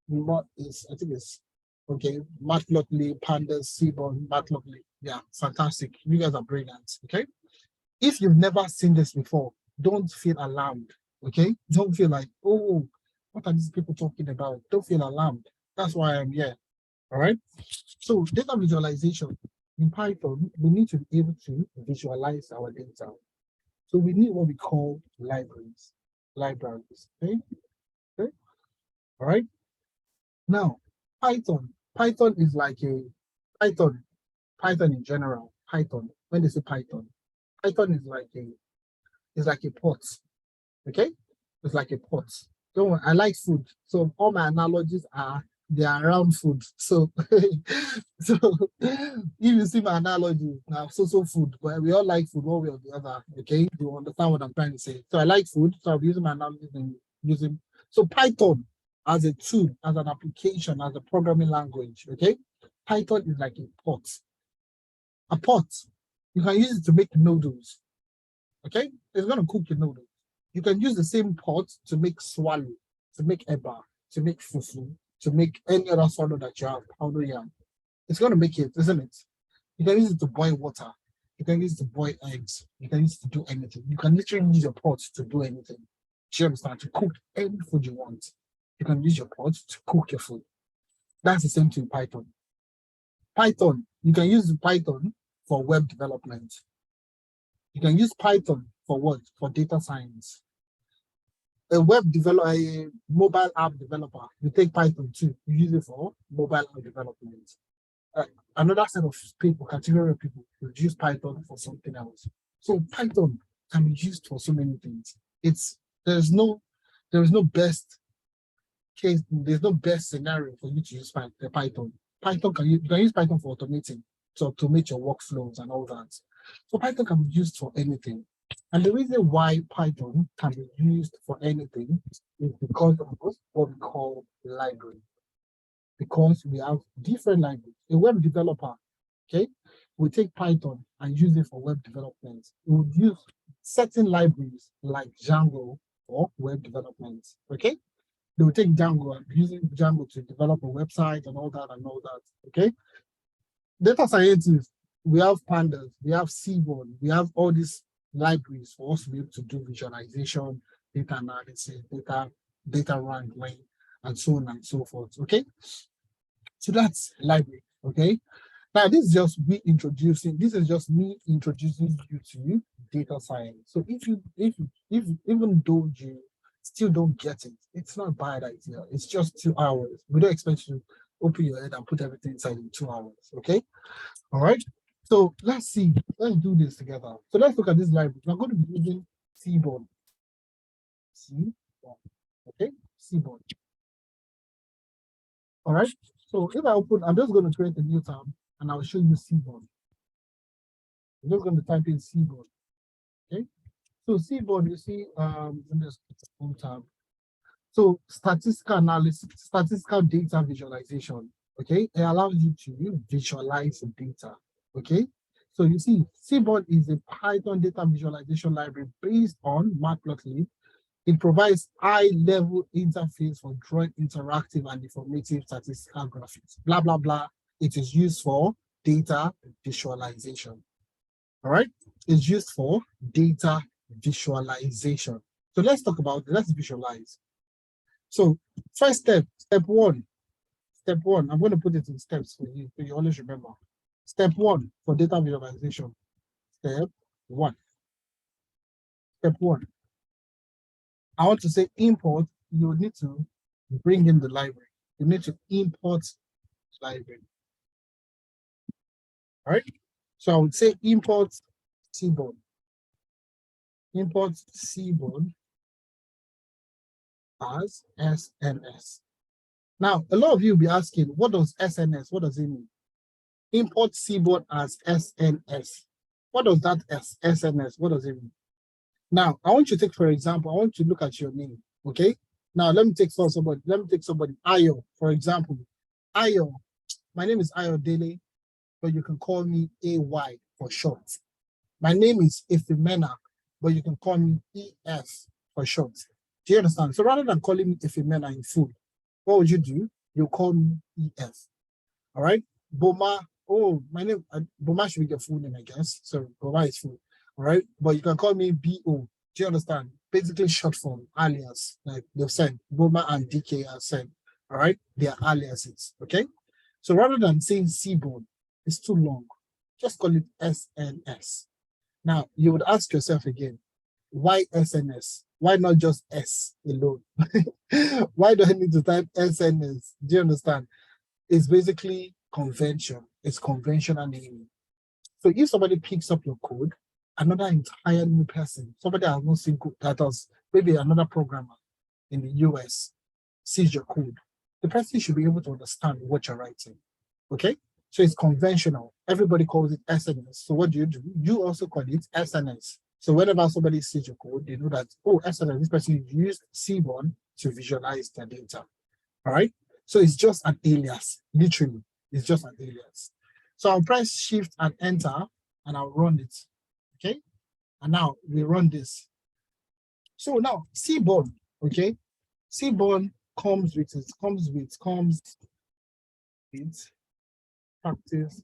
I think it's okay. Matplotlib, Pandas, Seaborn, Matplotlib. Yeah, fantastic. You guys are brilliant. Okay. If you've never seen this before, don't feel alarmed. Okay. Don't feel like, oh, what are these people talking about? Don't feel alarmed. That's why I'm here. All right. So data visualization in Python, we need to be able to visualize our data. So we need what we call libraries. Libraries. Okay. Okay. All right. Now, Python is like a Python. Python in general. Python. When they say Python is like a pot. Okay, it's like a pot. Don't worry, I like food, so all my analogies they are around food. So, so if you see my analogy now, so food, but we all like food one way or the other. Okay, you understand what I'm trying to say? So I like food, so I'm using my analogies and using so Python as a tool, as an application, as a programming language. Okay, Python is like a pot. A pot, you can use it to make noodles. Okay, it's gonna cook your noodles. You can use the same pot to make swallow, to make eba, to make fufu, to make any other swallow that you have, powder yam. It's gonna make it, isn't it? You can use it to boil water. You can use it to boil eggs. You can use it to do anything. You can literally use your pot to do anything. Do you understand? To cook any food you want. You can use your pot to cook your food. That's the same thing in Python. Python, you can use Python for web development. You can use Python for what? For data science. A mobile app developer, you take Python too. You use it for mobile app development. Another set of people, category of people, will use Python for something else. So Python can be used for so many things. There is no best case. There's no best scenario for you to use Python. You can use Python for automating, to automate your workflows and all that. So Python can be used for anything. And the reason why Python can be used for anything is because of what we call library. Because we have different libraries. A web developer, okay, will take Python and use it for web development. We would use certain libraries like Django for web development, okay? They will take Django and using Django to develop a website and all that, okay? Data scientists, we have pandas, we have Seaborn, we have all these libraries for us to be able to do visualization, data analysis, data wrangling, and so on and so forth. Okay, so that's library. Okay, now this is just me introducing you to data science. So if even though you still don't get it, it's not a bad idea. It's just 2 hours. We don't expect you to open your head and put everything inside in 2 hours. Okay. All right, so let's see. Let's do this together. So let's look at this library. We're going to be using Seaborn. Okay, Seaborn. All right, so if I open, I'm just going to create a new tab and I'll show you Seaborn. I'm just going to type in Seaborn. Okay, so Seaborn, you see, let me just home tab. So statistical analysis, statistical data visualization. Okay, it allows you to visualize the data. Okay, so you see, Seaborn is a Python data visualization library based on Matplotlib. It provides high-level interface for drawing interactive and informative statistical graphics. Blah blah blah. It is used for data visualization. All right, it's used for data visualization. So let's talk about it. Let's visualize. So first step one, I'm going to put it in steps for you, so you always remember. Step one for data visualization. Step one. I want to say import. You need to bring in the library. You need to import library. All right. So I would say import Seaborn. Import Seaborn as SNS. Now, a lot of you will be asking, what does SNS? What does it mean? Import Seaborn as SNS. What does that SNS? What does it mean? Now, I want you to take, for example, I want you to look at your name, okay? Now let me take somebody. Let me take somebody. Ayo, for example. Ayo. My name is Ayo Dele, but you can call me AY for short. My name is Ifemena, but you can call me EF for short. Do you understand? So rather than calling me Ifemena in full, what would you do? You call me EF. All right? Boma. Oh, my name, Boma should be your full name, I guess. So Boma is full. All right? But you can call me BO. Do you understand? Basically short form, alias. Like they've said, Boma and DK are said. All right? They are aliases. Okay? So rather than saying Seaborn, it's too long. Just call it SNS. Now, you would ask yourself again, why SNS? Why not just S alone? Why do I need to type SNS? Do you understand? It's basically convention. It's conventional naming. So if somebody picks up your code, another entire new person, somebody that has not seen code, that was maybe another programmer in the US, sees your code, the person should be able to understand what you're writing. Okay? So it's conventional. Everybody calls it SNS. So what do? You also call it SNS. So whenever somebody sees your code, they know that, oh, SNS, this person used Seaborn to visualize their data. All right? So it's just an alias, literally. It's just an alias. So I'll press Shift and Enter, and I'll run it. Okay? And now we run this. So now Seaborn, okay? Seaborn comes with practice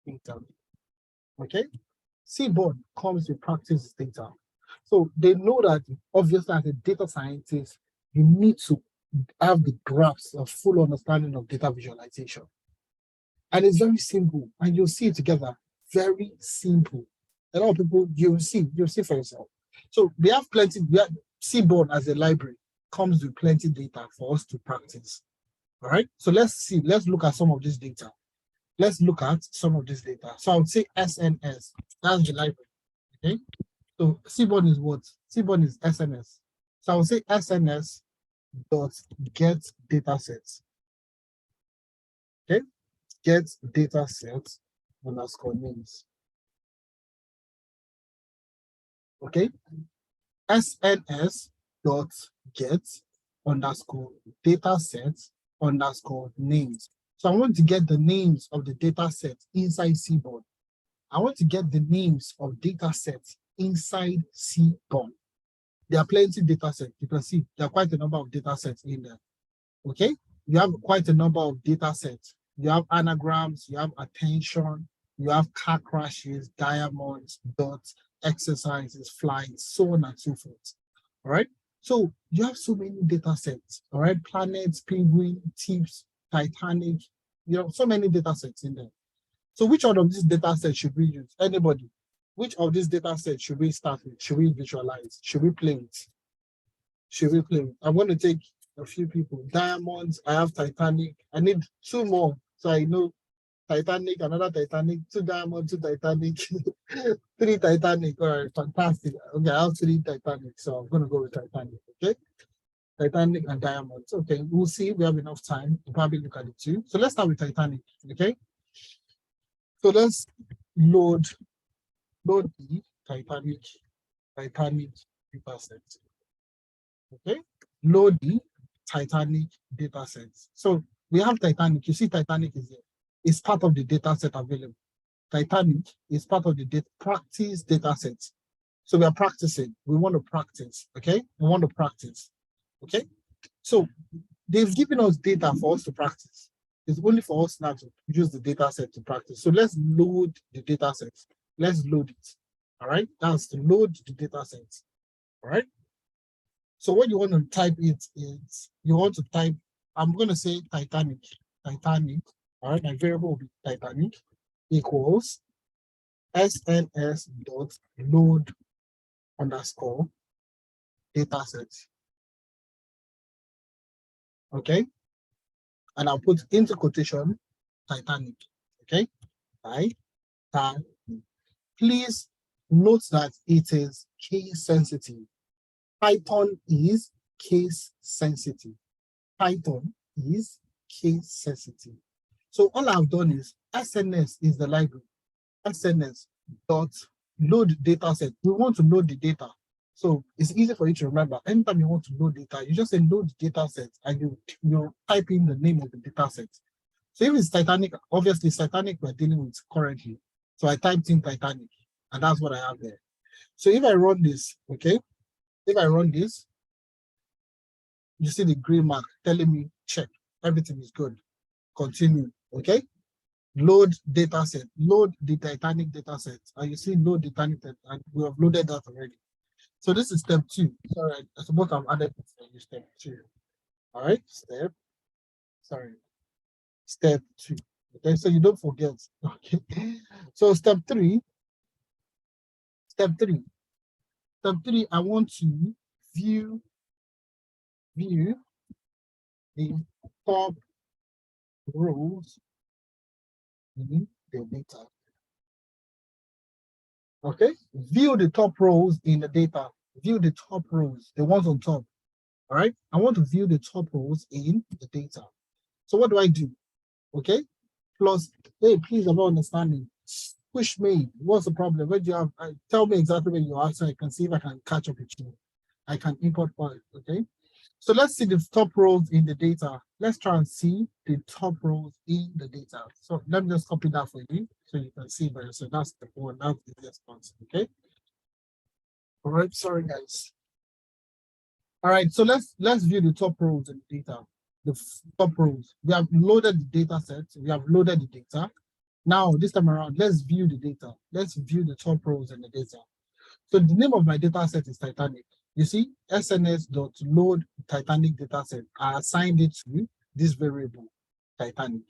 data. Okay? Seaborn comes with practice data. So they know that obviously as a data scientist, you need to have the grasp of full understanding of data visualization. And it's very simple, and you'll see it together. Very simple. A lot of people, you'll see for yourself. So we have Seaborn as a library comes with plenty data for us to practice. All right. So let's look at some of this data. So I would say SNS. That's the library. Okay. So Seaborn is what? Seaborn is SNS. So I would say SNS dot get data sets. Okay. Get data sets underscore names. Okay. SNS dot get underscore data sets underscore names. So I want to get the names of the data set inside Seaborn. I want to get the names of data sets inside Seaborn. There are plenty of data sets. You can see there are quite a number of data sets in there. Okay? You have quite a number of data sets. You have anagrams, you have attention, you have car crashes, diamonds, dots, exercises, flights, so on and so forth. All right? So you have so many data sets, all right? Planets, penguin, tips, Titanic, so many data sets in there. So which one of these data sets should we use? Anybody? Which of these data sets should we start with? Should we visualize? Should we play with? I'm going to take a few people. Diamonds, I have Titanic. I need two more. So I know Titanic, another Titanic, two diamonds, two Titanic, three Titanic. All right, fantastic. Okay, I have three Titanic. So I'm going to go with Titanic. Okay. Titanic and diamonds. Okay, we'll see. We have enough time. We'll probably look at it too. So let's start with Titanic. Okay. So let's load the Titanic data set. Okay, load the Titanic data set. So we have Titanic. You see, Titanic is there. It's part of the data set available. Titanic is part of the practice data set. So we are practicing. We want to practice. Okay, we want to practice. Okay, so they've given us data for us to practice. It's only for us now to use the data set to practice. So let's load the data set. Let's load it. All right, that's to load the data set. All right. So what you want to type is you want to type, I'm going to say Titanic. All right, my variable will be Titanic equals SNS dot load underscore data set. Okay. And I'll put into quotation Titanic. Okay. Titanic. Please note that it is case sensitive. Python is case sensitive. Python is case sensitive. So all I've done is SNS is the library. SNS dot load data set. We want to load the data. So it's easy for you to remember. Anytime you want to load data, you just say load data set and you type in the name of the data set. So if it's Titanic, obviously Titanic we're dealing with currently. So I typed in Titanic and that's what I have there. So if I run this, okay, if I run this, you see the green mark telling me check, everything is good. Continue, okay? Load data set, load the Titanic data set. And you see load Titanic, and we have loaded that already. So this is step 2. Sorry, I suppose I've added it for you, step 2. All right, step 2. Okay, so you don't forget. Okay, so step 3, I want to view the top rows in the data. Okay, view the top rows in the data. View the top rows, the ones on top. All right, I want to view the top rows in the data. So what do I do? Okay, plus, hey, please, I'm not understanding. Push me. What's the problem? Where do you have? Tell me exactly where you are so I can see if I can catch up with you. I can import files. Okay, so let's see the top rows in the data. Let's try and see the top rows in the data. So let me just copy that for you so you can see better. So that's the one. That's the easiest part. Okay. All right. Sorry, guys. All right. So let's view the top rows in the data. The top rows. We have loaded the data set. We have loaded the data. Now, this time around, let's view the data. Let's view the top rows in the data. So the name of my data set is Titanic. You see, sns.load Titanic dataset. I assigned it to this variable, Titanic.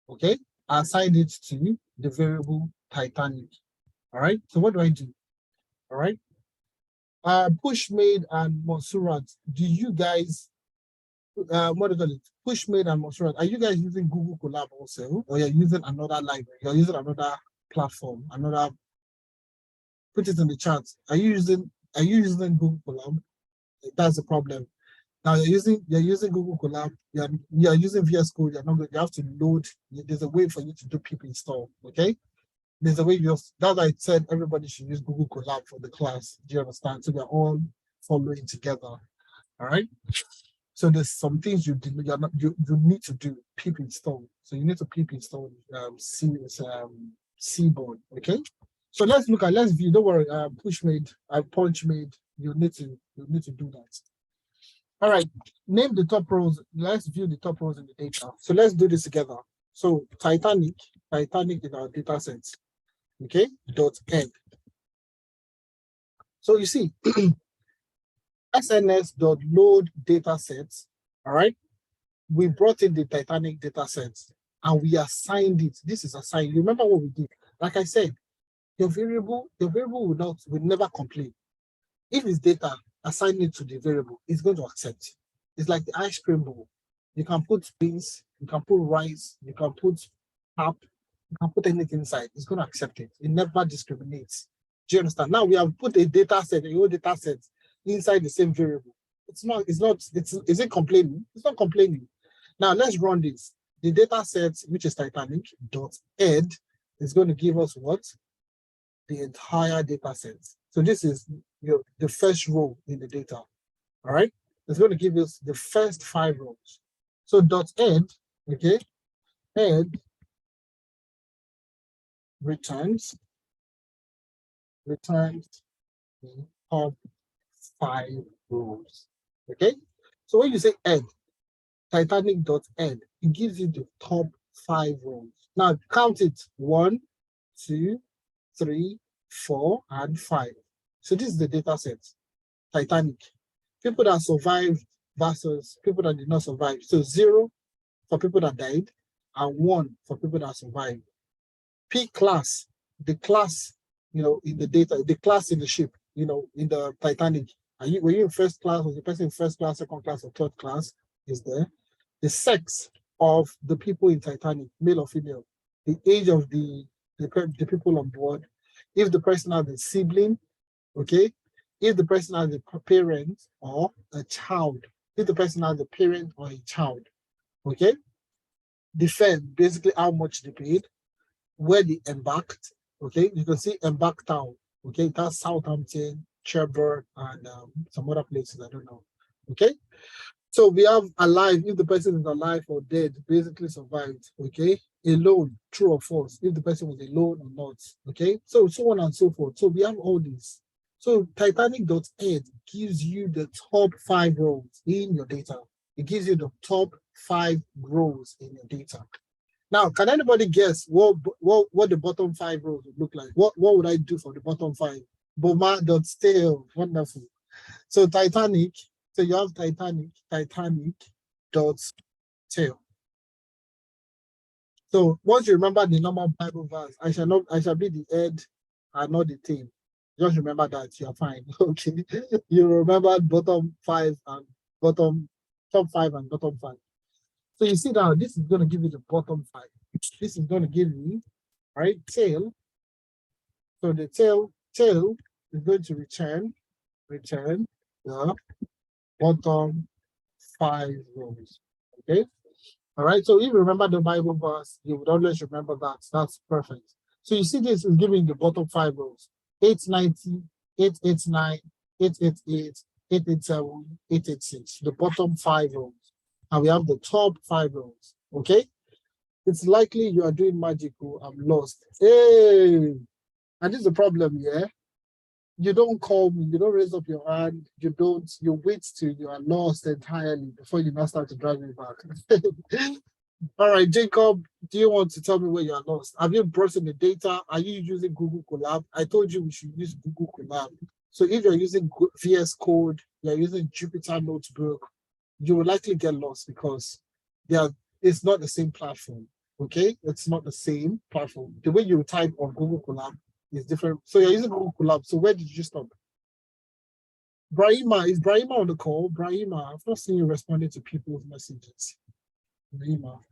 Okay, I assigned it to the variable Titanic. All right, so what do I do? All right, Pushmade and Monsurat, do you guys, what do you call it? Pushmade and Monsurat, are you guys using Google Colab also? Or you're using another library? You're using another platform, another, put it in the chat. Are you using Google Colab? That's the problem. Now you're using Google Colab, you're using VS Code, you're not good, you have to load, there's a way for you to do pip install, okay? There's a way that's why I said everybody should use Google Colab for the class. Do you understand? So we're all following together. All right. So there's some things you need to do pip install. So you need to pip install Cboard. Okay. So let's view. Don't worry. Pushmade, Punchmade. You need to do that. All right. Name the top rows. Let's view the top rows in the data. So let's do this together. So Titanic in our data sets. Okay, .n. So you see, sns.load data sets, all right? We brought in the Titanic data sets and we assigned it. This is assigned. You remember what we did? Like I said, your variable will never complain. If it's data, assign it to the variable, it's going to accept. It's like the ice cream bowl. You can put beans, you can put rice, you can put pap, you can put anything inside, it's going to accept it. It never discriminates. Do you understand? Now we have put a data set, a whole data set inside the same variable. Is it complaining? It's not complaining. Now let's run this. The data set, which is Titanic.ed, is going to give us what? The entire data set. So this is the first row in the data. All right. It's going to give us the first 5 rows. So .ed, okay, ed returns the top 5 rows. Okay. So when you say ed, Titanic.ed, it gives you the top 5 rows. Now count it 1, 2, 3, 4, and 5. So this is the data set. Titanic. People that survived versus people that did not survive. So 0 for people that died and 1 for people that survived. P class, the class, in the data, the class in the ship, in the Titanic. Were you in first class? Was the person in first class, second class, or third class? Is there? The sex of the people in Titanic, male or female. The age of the people on board. If the person has a sibling, okay. If the person has a parent or a child. If the person has a parent or a child, okay. The fare, basically how much they paid, where they embarked, okay. You can see embark town, okay. That's Southampton, Cherbourg, and some other places, I don't know. Okay, so we have alive, if the person is alive or dead, basically survived. Okay, alone, true or false, if the person was alone or not. Okay, so on and so forth. So we have all these. So Titanic.ed gives you the top 5 rows in your data. It gives you the top 5 rows in your data. Now, can anybody guess what the bottom 5 rows would look like? What would I do for the bottom 5? Boma.stale, wonderful. So Titanic, so you have Titanic.tail. So once you remember the normal Bible verse, I shall be the head and not the tail. Just remember that, you're fine. Okay. You remember bottom 5 and bottom, top 5 and bottom 5. So you see now, this is going to give you the bottom 5. This is going to give you, right, tail. So the tail is going to return the bottom 5 rows. Okay. All right. So if you remember the Bible verse, you would always remember that. That's perfect. So you see, this is giving the bottom 5 rows: 890, 889, 888, 887, 886. The bottom 5 rows. And we have the top 5 rows. Okay. It's likely you are doing magical. I'm lost. Hey, and this is the problem, yeah? You don't call me, you don't raise up your hand, you wait till you are lost entirely before you now start to drive me back. All right, Jacob, do you want to tell me where you are lost? Have you brought in the data? Are you using Google Colab? I told you we should use Google Colab. So if you're using VS Code, you're using Jupyter Notebook, you will likely get lost because it's not the same platform. Okay, it's not the same platform. The way you type on Google Colab is different. So you're using Google Colab. So where did you stop? Brahima, is Brahima on the call? Brahima, I've not seen you responding to people's messages. Brahima,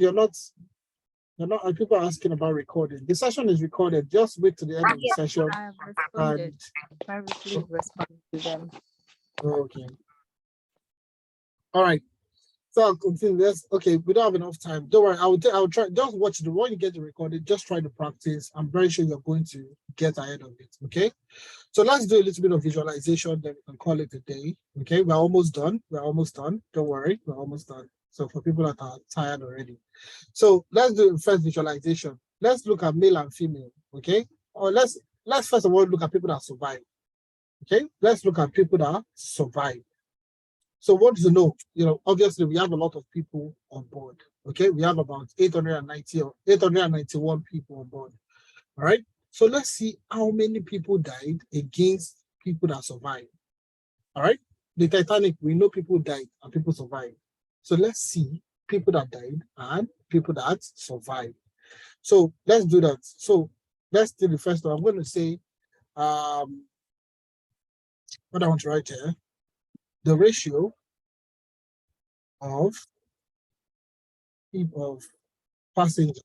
you're not, people are asking about recording. The session is recorded. Just wait to the end of the session. I have responded. Privately responded to them. Okay. All right. So I'll continue this. Okay, we don't have enough time. Don't worry. I'll try. Just watch the when you get the recording. Just try to practice. I'm very sure you're going to get ahead of it. Okay. So let's do a little bit of visualization. Then we can call it a day. Okay. We're almost done. Don't worry. We're almost done. So for people that are tired already. So let's do first visualization. Let's look at male and female. Okay. Or let's first of all look at people that survive. Okay. Let's look at people that survive. So what to know? Obviously we have a lot of people on board. Okay, we have about 890 or 891 people on board. All right. So let's see how many people died against people that survived. All right. The Titanic, we know people died and people survived. So let's see people that died and people that survived. So let's do that. So let's do the first one. I'm going to say what I want to write here. The ratio of passengers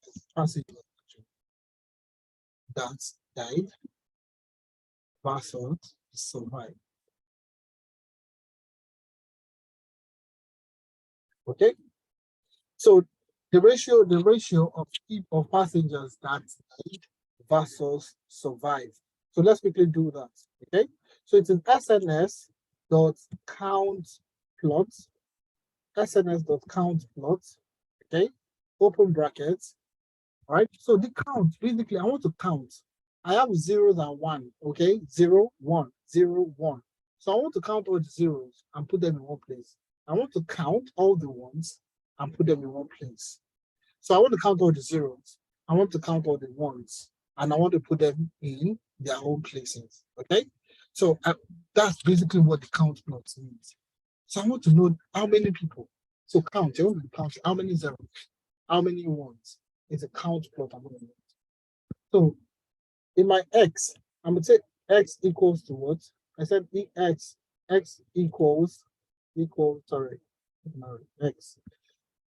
that died versus survived. Okay, so the ratio of passengers that died versus survived. So let's quickly do that. Okay, so it is SNS.count plots. SNS.count plots. Okay, open brackets. All right, so the count, basically, I want to count. I have zeros and one, okay? 0, 1, 0, 1. So I want to count all the zeros and put them in one place. I want to count all the ones and put them in one place. So I want to count all the zeros. I want to count all the ones and I want to put them in their own places, okay? So that's basically what the count plot means. So I want to know how many people. So count, you want to count how many zeros, how many ones. Is a count plot I'm going to use. So in my x, I'm going to say x equals to what? I said x equals,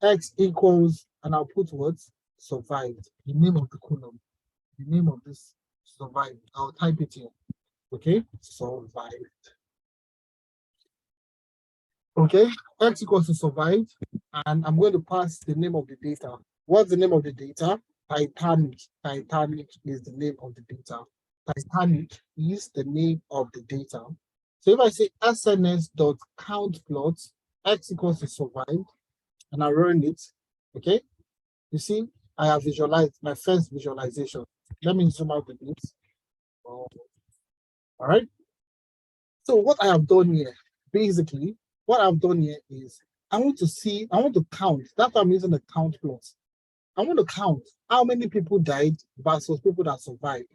x equals, and I'll put what? Survived. The name of the column. The name of this survived. I'll type it here. Okay? Survived. Okay? X equals to survived. And I'm going to pass the name of the data. What's the name of the data? Titanic. Titanic is the name of the data. Titanic is the name of the data. So if I say sns.countplot x equals to survived, and I run it, okay, you see, I have visualized my first visualization. Let me zoom out a bit. All right. So what I have done here, basically, what I've done here is I want to count. That's why I'm using the count plot. I want to count how many people died versus people that survived.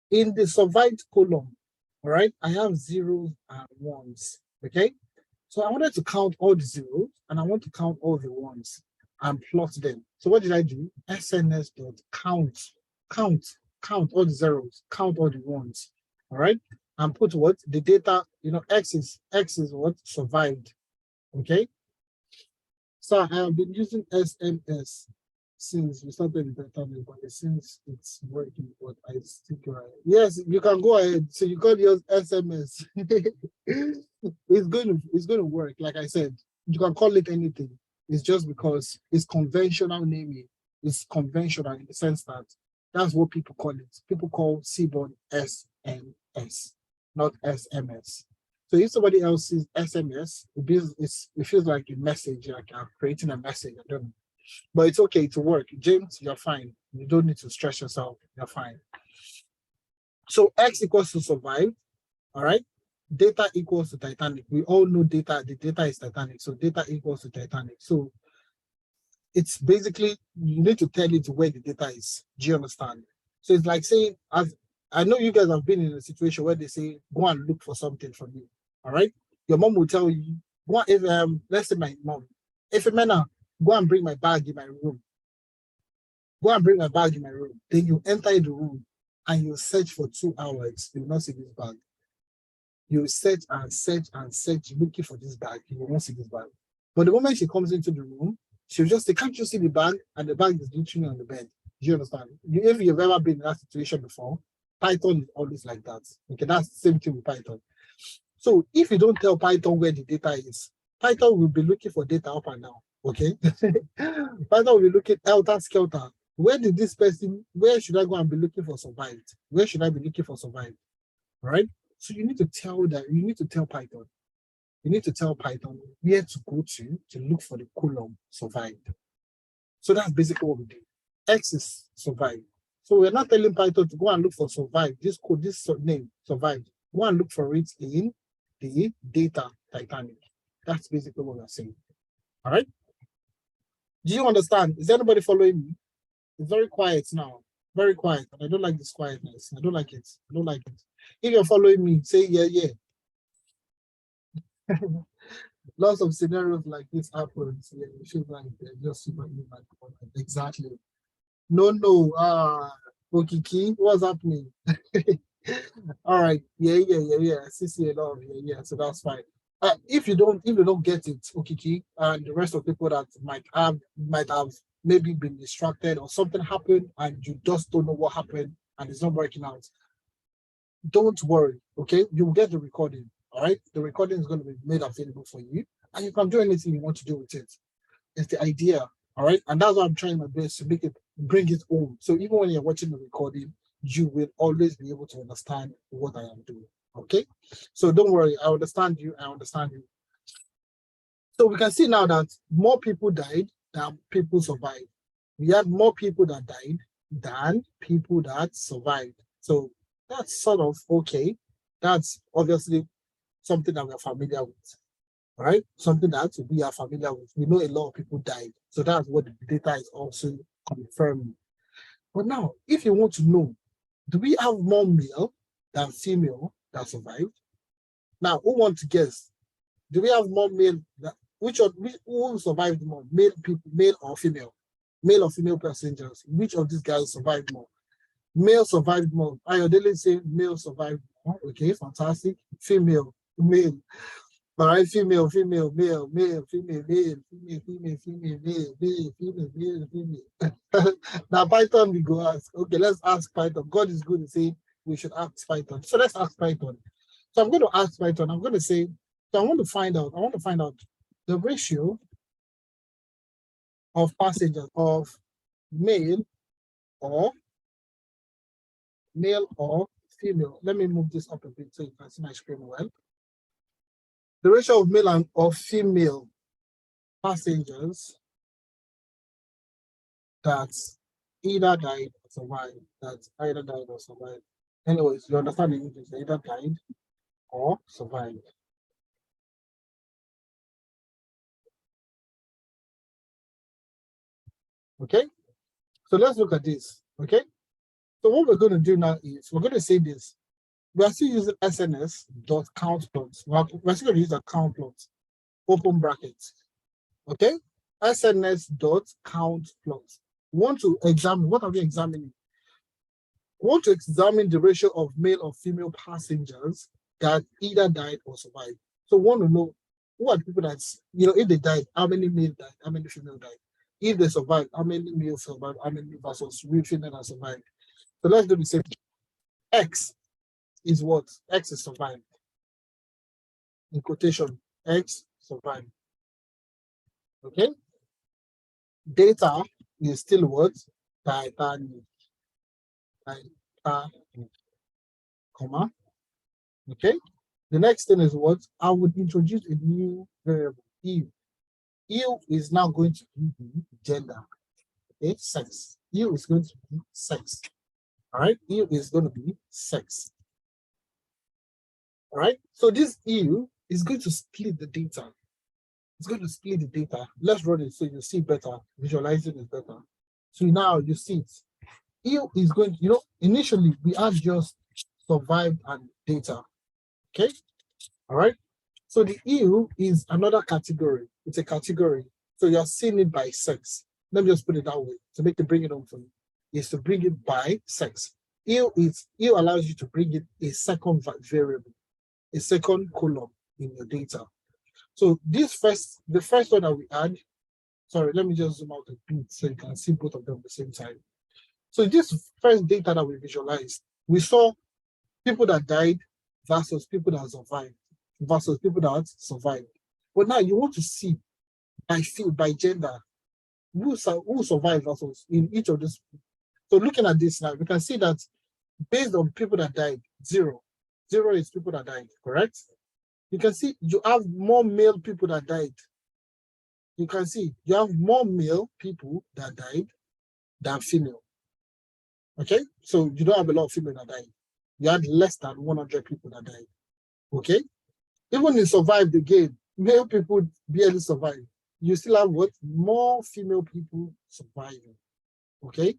In the survived column, all right, I have zeros and ones, okay? So I wanted to count all the zeros and I want to count all the ones and plot them. So what did I do? Count all the zeros, count all the ones, all right? And put what? The data, X is what? Survived, okay? So I have been using SMS since we started the data, but since it's working, but I stick right. Yes, you can go ahead. So you can use SMS. It's going to work. Like I said, you can call it anything. It's just because it's conventional naming. It's conventional in the sense that that's what people call it. People call Seaborn SMS, not SMS. So if somebody else sees SMS, it feels like a message, like I'm creating a message. I don't know. But it's okay to work. James, you're fine. You don't need to stress yourself. You're fine. So X equals to survive. All right. Data equals to Titanic. We all know data. The data is Titanic. So data equals to Titanic. So it's basically, you need to tell it where the data is. Do you understand? So it's like saying, as I know you guys have been in a situation where they say, go and look for something from you. All right. Your mom will tell you, go, if let's say my mom, if a man, go and bring my bag in my room. Go and bring my bag in my room. Then you enter the room and you search for 2 hours. You will not see this bag. You search and search and search looking for this bag. You will not see this bag. But the moment she comes into the room, she'll just say, can't you see the bag? And the bag is literally on the bed. Do you understand? If you've ever been in that situation before, Python is always like that. Okay, that's the same thing with Python. So if you don't tell Python where the data is, Python will be looking for data up and down. Okay. Python will be looking helter skelter. Where should I go and be looking for survived? Where should I be looking for survived? Right? So you need to tell Python. You need to tell Python where to go to look for the column survived. So that's basically what we do. X is survived. So we're not telling Python to go and look for survived. This code, this name, survived. Go and look for it in the data Titanic. That's basically what we're saying. All right. Do you understand? Is anybody following me? It's very quiet now. Very quiet. And I don't like this quietness. I don't like it. I don't like it. If you're following me, say yeah, yeah. Lots of scenarios like this happen. Yeah, it feels like they're just super human. Exactly. No. Okiki, what's happening? All right. Yeah. I see a lot of yeah. So that's fine. If you don't get it, Okiki, and the rest of people that might have maybe been distracted or something happened and you just don't know what happened and it's not working out, don't worry. Okay, you'll get the recording. All right, the recording is going to be made available for you, and you can do anything you want to do with it. It's the idea. All right, and that's why I'm trying my best to bring it home. So even when you're watching the recording, you will always be able to understand what I am doing. Okay, so don't worry. I understand you. So we can see now that more people died than people survived. We had more people that died than people that survived. So that's sort of okay. That's obviously something that we're familiar with, right? Something that we are familiar with. We know a lot of people died. So that's what the data is also confirming. But now, if you want to know, do we have more male than female that survived? Now, who wants to guess? Do we have more male? Who survived more? Male or female? Male or female passengers? Which of these guys survived more? Male survived more. Ayodele say male survived more. Okay, fantastic. Female, male. All right, female, male, female, female. Now Python we go ask. Okay, let's ask Python. God is good to say we should ask Python. So let's ask Python. So I'm going to ask Python. I'm going to say, so I want to find out the ratio of passengers of male or female, let me move this up a bit so you can see my screen well. The ratio of male and of female passengers that either died or survived, Anyways, you understand the English, they either died or survived. Okay, so let's look at this. Okay, so what we're going to do now is we're going to say this. We are still using SNS dot count plots. We're still going to use a count plot, open brackets. Okay, SNS dot count plot. We want to examine, what are we examining? We want to examine the ratio of male or female passengers that either died or survived. So we want to know who are the people that, if they died, how many male died, how many female died? If they survived, how many male survived, how many versus real female that survived? So let's do the same. X is what? X is survived. In quotation, X survived. Okay? Data is still what? Titanic. Comma. Okay? The next thing is what? I would introduce a new variable, EU. EU is now going to be gender. Okay, sex. EU is going to be sex. All right, EU is going to be sex. All right, so this EU is going to split the data. It's going to split the data. Let's run it so you see better. Visualizing is better. So now you see it. EU is going to, initially we had just survived and data. Okay, all right. So the EU is another category. It's a category. So you're seeing it by sex. Let me just put it that way to make it bring it home for you. Is to bring it by sex. EU allows you to bring it a second variable, a second column in your data. So the first one that we add, sorry, let me just zoom out a bit so you can see both of them at the same time. So this first data that we visualized, we saw people that died versus people that survived versus people that survived. But now you want to see by field, by gender, who survived versus in each of these. So looking at this now, we can see that based on people that died, 0. 0 is people that died, correct? You can see you have more male people that died. You can see you have more male people that died than female. Okay, so you don't have a lot of female that died. You had less than 100 people that died. Okay, even if survived again, male people barely survived. You still have what? More female people surviving. Okay,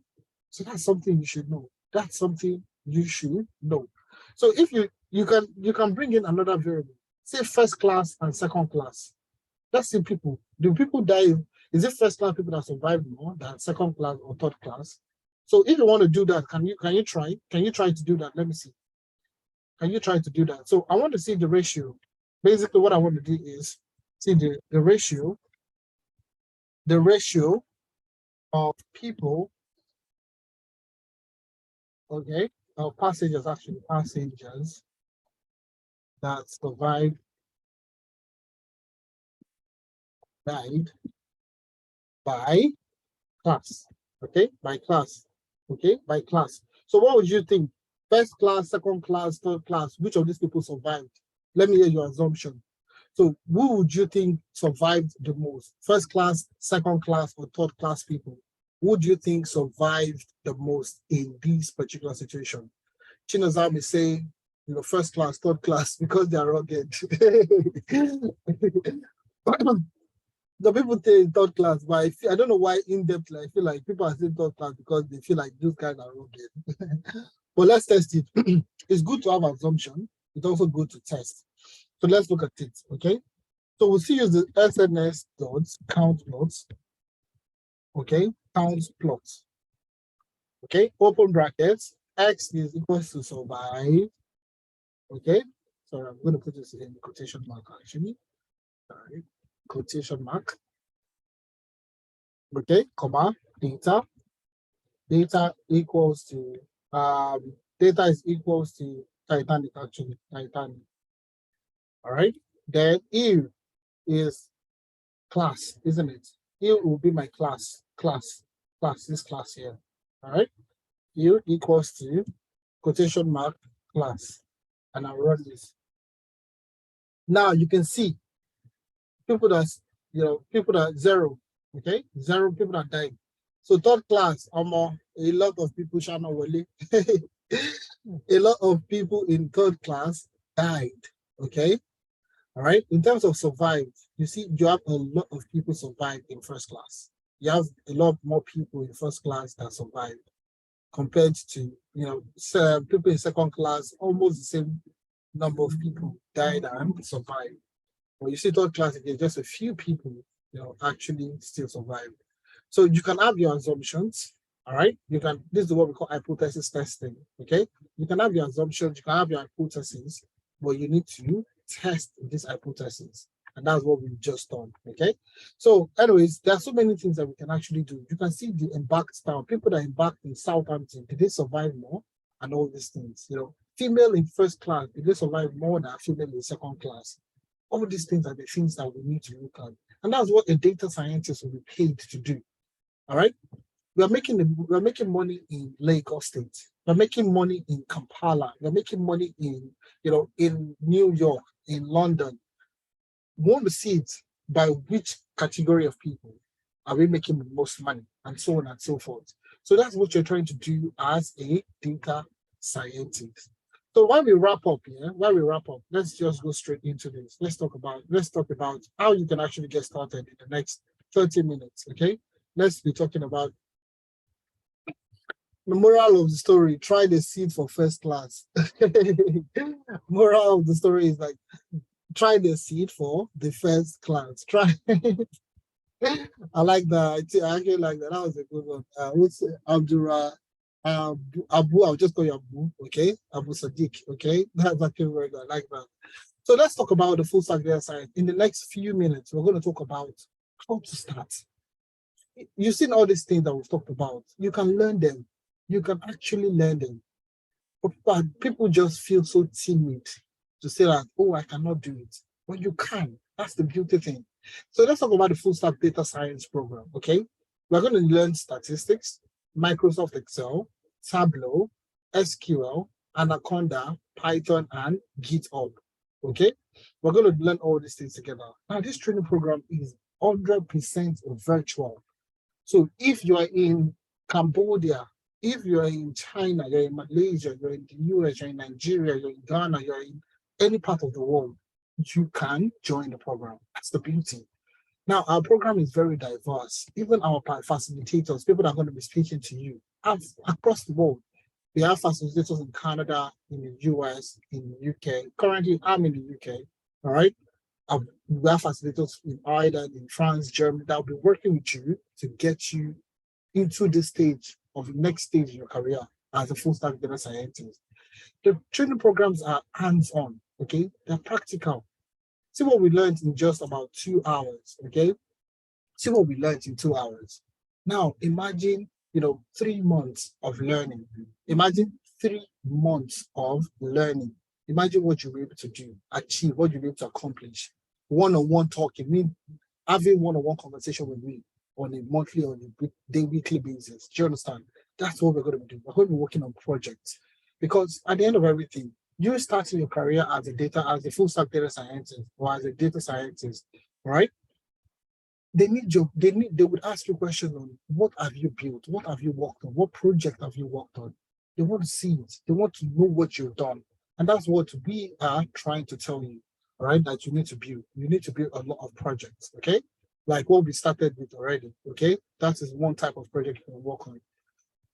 so that's something you should know. That's something you should know. So if you can bring in another variable, say first class and second class. Let's see people. Do people die? Is it first class people that survive more than second class or third class? So if you want to do that, can you try? Can you try to do that? Let me see. Can you try to do that? So I want to see the ratio. Basically, what I want to do is see the ratio of people, okay, of passengers that survived, died by class, okay, by class, okay, by class. So what would you think? First class, second class, third class, which of these people survived? Let me hear your assumption. So who would you think survived the most? First class, second class, or third class people? Who would you think survived the most in this particular situation? Chinazam is saying, first class, third class, because they are rugged. The people say third class, but I don't know why in depth. I feel like people are saying third class because they feel like those guys are rugged. But let's test it. It's good to have assumption. It's also good to test. So let's look at it. Okay. So we'll see use the SNS dots count plots. Okay, count plots. Okay, open brackets. X is equals to survive. Okay, sorry, I'm going to put this in quotation mark actually. Sorry, quotation mark. Okay, comma, data. Data equals to data is equals to Titanic actually, Titanic. All right, then E is class, isn't it? E will be my class, this class here. All right, U equals to quotation mark class, and I run this. Now you can see people that's, people that zero, okay? Zero people that died. So third class, a lot of people shall not wale. A lot of people in third class died, okay? All right. In terms of survived, you see, you have a lot of people survived in first class. You have a lot more people in first class that survived compared to, people in second class, almost the same number of people died and survived. But you see, third class, again, just a few people, actually still survived. So you can have your assumptions. All right. This is what we call hypothesis testing. Okay. You can have your assumptions, you can have your hypotheses, but you need to test this hypothesis. And that's what we've just done. Okay. So, anyways, there are so many things that we can actually do. You can see the embarked town, people that embarked in Southampton, did they survive more? And all these things, female in first class, did they survive more than female in second class? All these things are the things that we need to look at. And that's what a data scientist will be paid to do. All right. We're making money in Lagos State. We're making money in Kampala. We're making money in New York, in London. We want to see it by which category of people are we making the most money, and so on and so forth. So that's what you're trying to do as a data scientist. So while we wrap up, let's just go straight into this. Let's talk about how you can actually get started in the next 30 minutes. Okay. Let's be talking about the moral of the story. Try the seat for first class. Moral of the story is like, try the seat for the first class. Try. I like that. I actually like that. That was a good one. What's Abdurrah? Abu, I'll just call you Abu, okay? Abu Sadiq, okay? That's actually very good. I like that. So let's talk about the full stack data science. In the next few minutes, we're going to talk about how to start. You've seen all these things that we've talked about. You can learn them. You can actually learn them. But people just feel so timid to say that, oh, I cannot do it. But you can. That's the beauty thing. So let's talk about the full stack data science program, okay? We're going to learn statistics, Microsoft Excel, Tableau, SQL, Anaconda, Python, and GitHub, okay? We're going to learn all these things together. Now, this training program is 100% virtual. So if you are in Cambodia, if you're in China, you're in Malaysia, you're in the US, you're in Nigeria, you're in Ghana, you're in any part of the world, you can join the program. That's the beauty. Now, our program is very diverse. Even our facilitators, people that are going to be speaking to you, across the world. We have facilitators in Canada, in the US, in the UK. Currently, I'm in the UK, all right? We have facilitators in Ireland, in France, Germany, that will be working with you to get you into the stage of the next stage in your career as a full stack data scientist. The training programs are hands-on, okay? They're practical. See what we learned in just about 2 hours, okay? See what we learned in 2 hours. Now, imagine, 3 months of learning. Imagine 3 months of learning. Imagine what you'll be able to do, achieve, what you'll be able to accomplish. One-on-one talking, having one-on-one conversation with me on a monthly or a weekly basis. Do you understand? That's what we're going to be doing. We're going to be working on projects. Because at the end of everything, you starting your career as a full stack data scientist or as a data scientist, right? They would ask you questions on what have you built, what have you worked on, what project have you worked on. They want to see it, they want to know what you've done. And that's what we are trying to tell you, all right, that you need to build. You need to build a lot of projects, okay? Like what we started with already, okay? That is one type of project you can work on.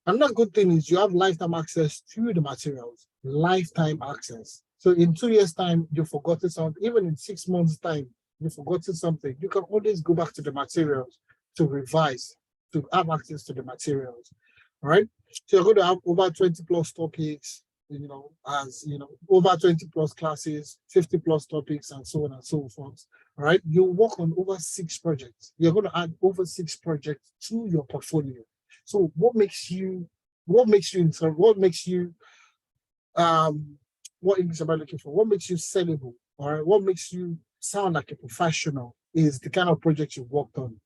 Another good thing is you have lifetime access to the materials, lifetime access. So in 2 years' time, you've forgotten something, even in 6 months' time, you've forgotten something, you can always go back to the materials to revise, to have access to the materials, all right? So you're going to have over 20 plus topics, over 20 plus classes, 50 plus topics, and so on and so forth, all right? You work on over 6 projects. You're going to add over 6 projects to your portfolio. So what makes you, what English am I looking for? What makes you sellable, all right? What makes you sound like a professional is the kind of project you've worked on.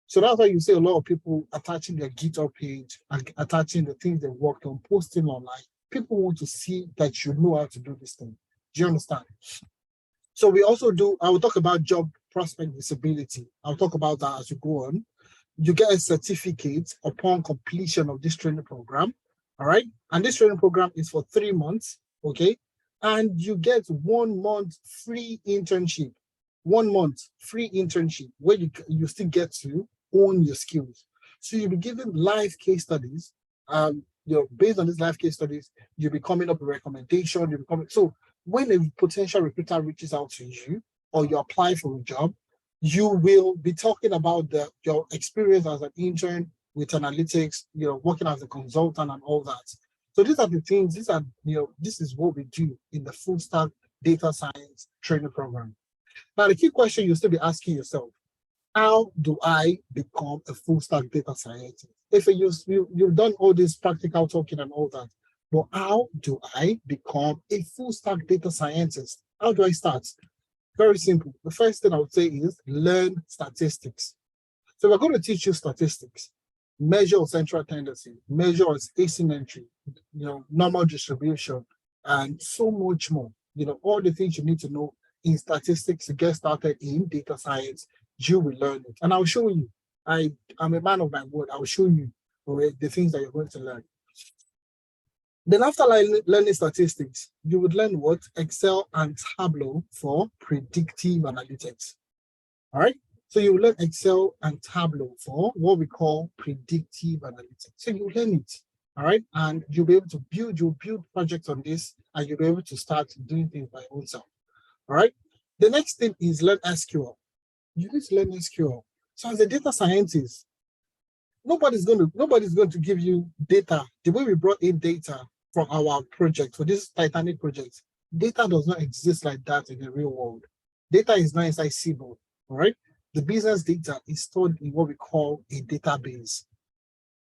So that's why you see a lot of people attaching their GitHub page and attaching the things they worked on, posting online. people want to see that you know how to do this thing. Do you understand? So we also do, I will talk about job prospect visibility. I'll talk about that as we go on. You get a certificate upon completion of this training program. All right. And this training program is for 3 months. Okay. And you get 1 month free internship. 1 month free internship where you still get to own your skills. So you'll be given live case studies. Based on these live case studies, you'll be coming up with recommendation. So when a potential recruiter reaches out to you or you apply for a job, you will be talking about your experience as an intern with analytics, working as a consultant and all that. So these are the things, this is what we do in the full stack data science training program. Now, the key question you'll still be asking yourself, how do I become a full stack data scientist? If you've done all this practical talking and all that, but how do I become a full stack data scientist? How do I start? Very simple. The first thing I would say is learn statistics. So we're going to teach you statistics, measure of central tendency, measure of asymmetry, normal distribution, and so much more. All the things you need to know in statistics to get started in data science, you will learn it. And I'll show you. I'm a man of my word. I'll show you the things that you're going to learn. Then after learning statistics, you would learn what? Excel and Tableau for predictive analytics. All right? So you will learn Excel and Tableau for what we call predictive analytics. So you learn it. All right? And you'll be able to build projects on this, and you'll be able to start doing things by yourself. All right? The next thing is learn SQL. You need to learn SQL. So as a data scientist, nobody's going to give you data. The way we brought in data from our project, for this Titanic project, data does not exist like that in the real world. Data is not inside SQL, all right? The business data is stored in what we call a database.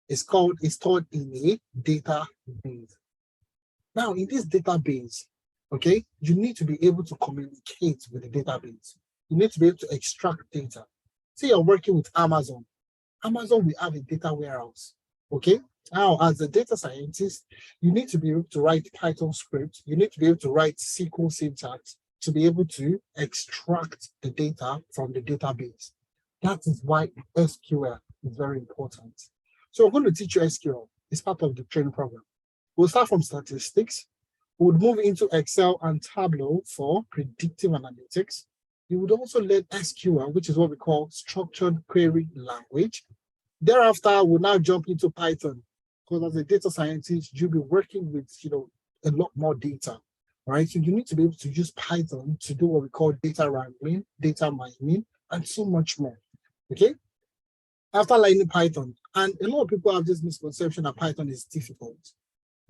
It's stored in a database. Now, in this database, okay, you need to be able to communicate with the database. You need to be able to extract data. Say you're working with Amazon. Amazon will have a data warehouse, okay? Now, as a data scientist, you need to be able to write Python script. You need to be able to write SQL syntax to be able to extract the data from the database. That is why SQL is very important. So I'm going to teach you SQL. It's part of the training program. We'll start from statistics. We'll move into Excel and Tableau for predictive analytics. You would also learn SQL, which is what we call structured query language. Thereafter, we'll now jump into Python, because as a data scientist, you'll be working with a lot more data, right? So you need to be able to use Python to do what we call data wrangling, data mining, and so much more. Okay? After learning Python, and a lot of people have this misconception that Python is difficult.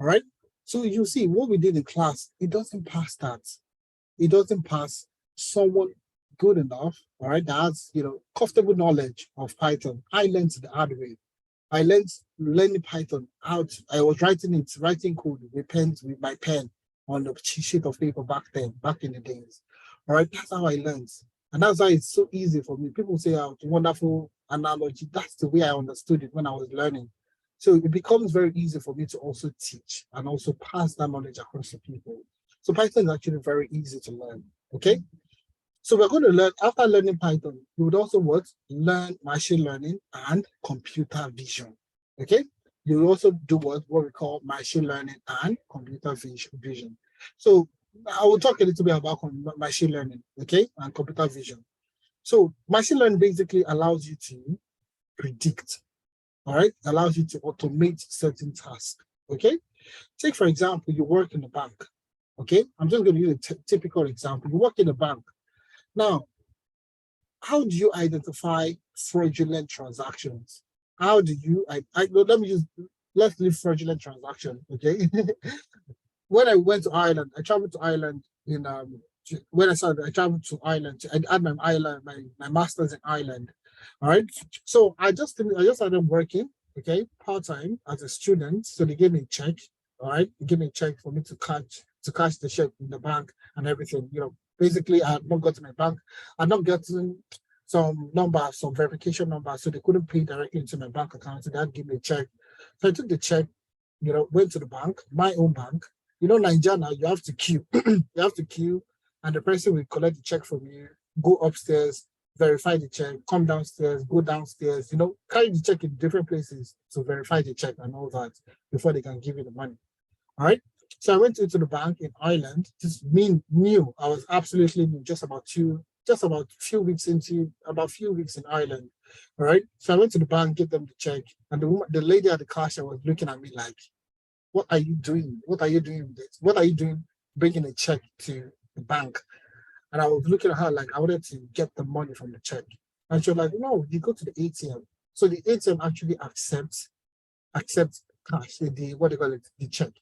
All right? So you see what we did in class, it doesn't pass that. It doesn't pass someone good enough, all right, that has comfortable knowledge of Python. I learned the hard way. I learning Python out. I was writing code with my pen on a sheet of paper back in the days. All right, that's how I learned. And that's why it's so easy for me. People say, oh, wonderful analogy. That's the way I understood it when I was learning. So it becomes very easy for me to also teach and also pass that knowledge across to people. So Python is actually very easy to learn, okay? So we're going to learn, after learning Python, you would also learn machine learning and computer vision, okay? You will also do what we call machine learning and computer vision. So I will talk a little bit about machine learning, okay, and computer vision. So machine learning basically allows you to predict, all right? Allows you to automate certain tasks, okay? Take, for example, you work in a bank, okay? I'm just going to use a typical example. You work in a bank. Now, how do you identify fraudulent transactions? How do you, let's leave fraudulent transaction, okay? When I went to Ireland, I traveled to Ireland when I traveled to Ireland, I had my master's in Ireland, all right? So I just started working, okay, part-time as a student. So they gave me a check, all right? They gave me a check for me to cash the check in the bank and everything, Basically, I had not gotten my bank. I had not gotten some verification numbers, so they couldn't pay directly into my bank account. So they had to give me a check. So I took the check, went to the bank, my own bank. Nigeria now, you have to queue. You have to queue, and the person will collect the check from you, go upstairs, verify the check, come downstairs, go downstairs, carry the check in different places to verify the check and all that before they can give you the money. All right. So I went into the bank in Ireland. Just new. I was absolutely new, just about few weeks in Ireland. All right. So I went to the bank, give them the check, and the lady at the cashier was looking at me like, "What are you doing? What are you doing with this? What are you doing bringing a check to the bank?" And I was looking at her like I wanted to get the money from the check. And she was like, "No, you go to the ATM." So the ATM actually accepts cash, the check.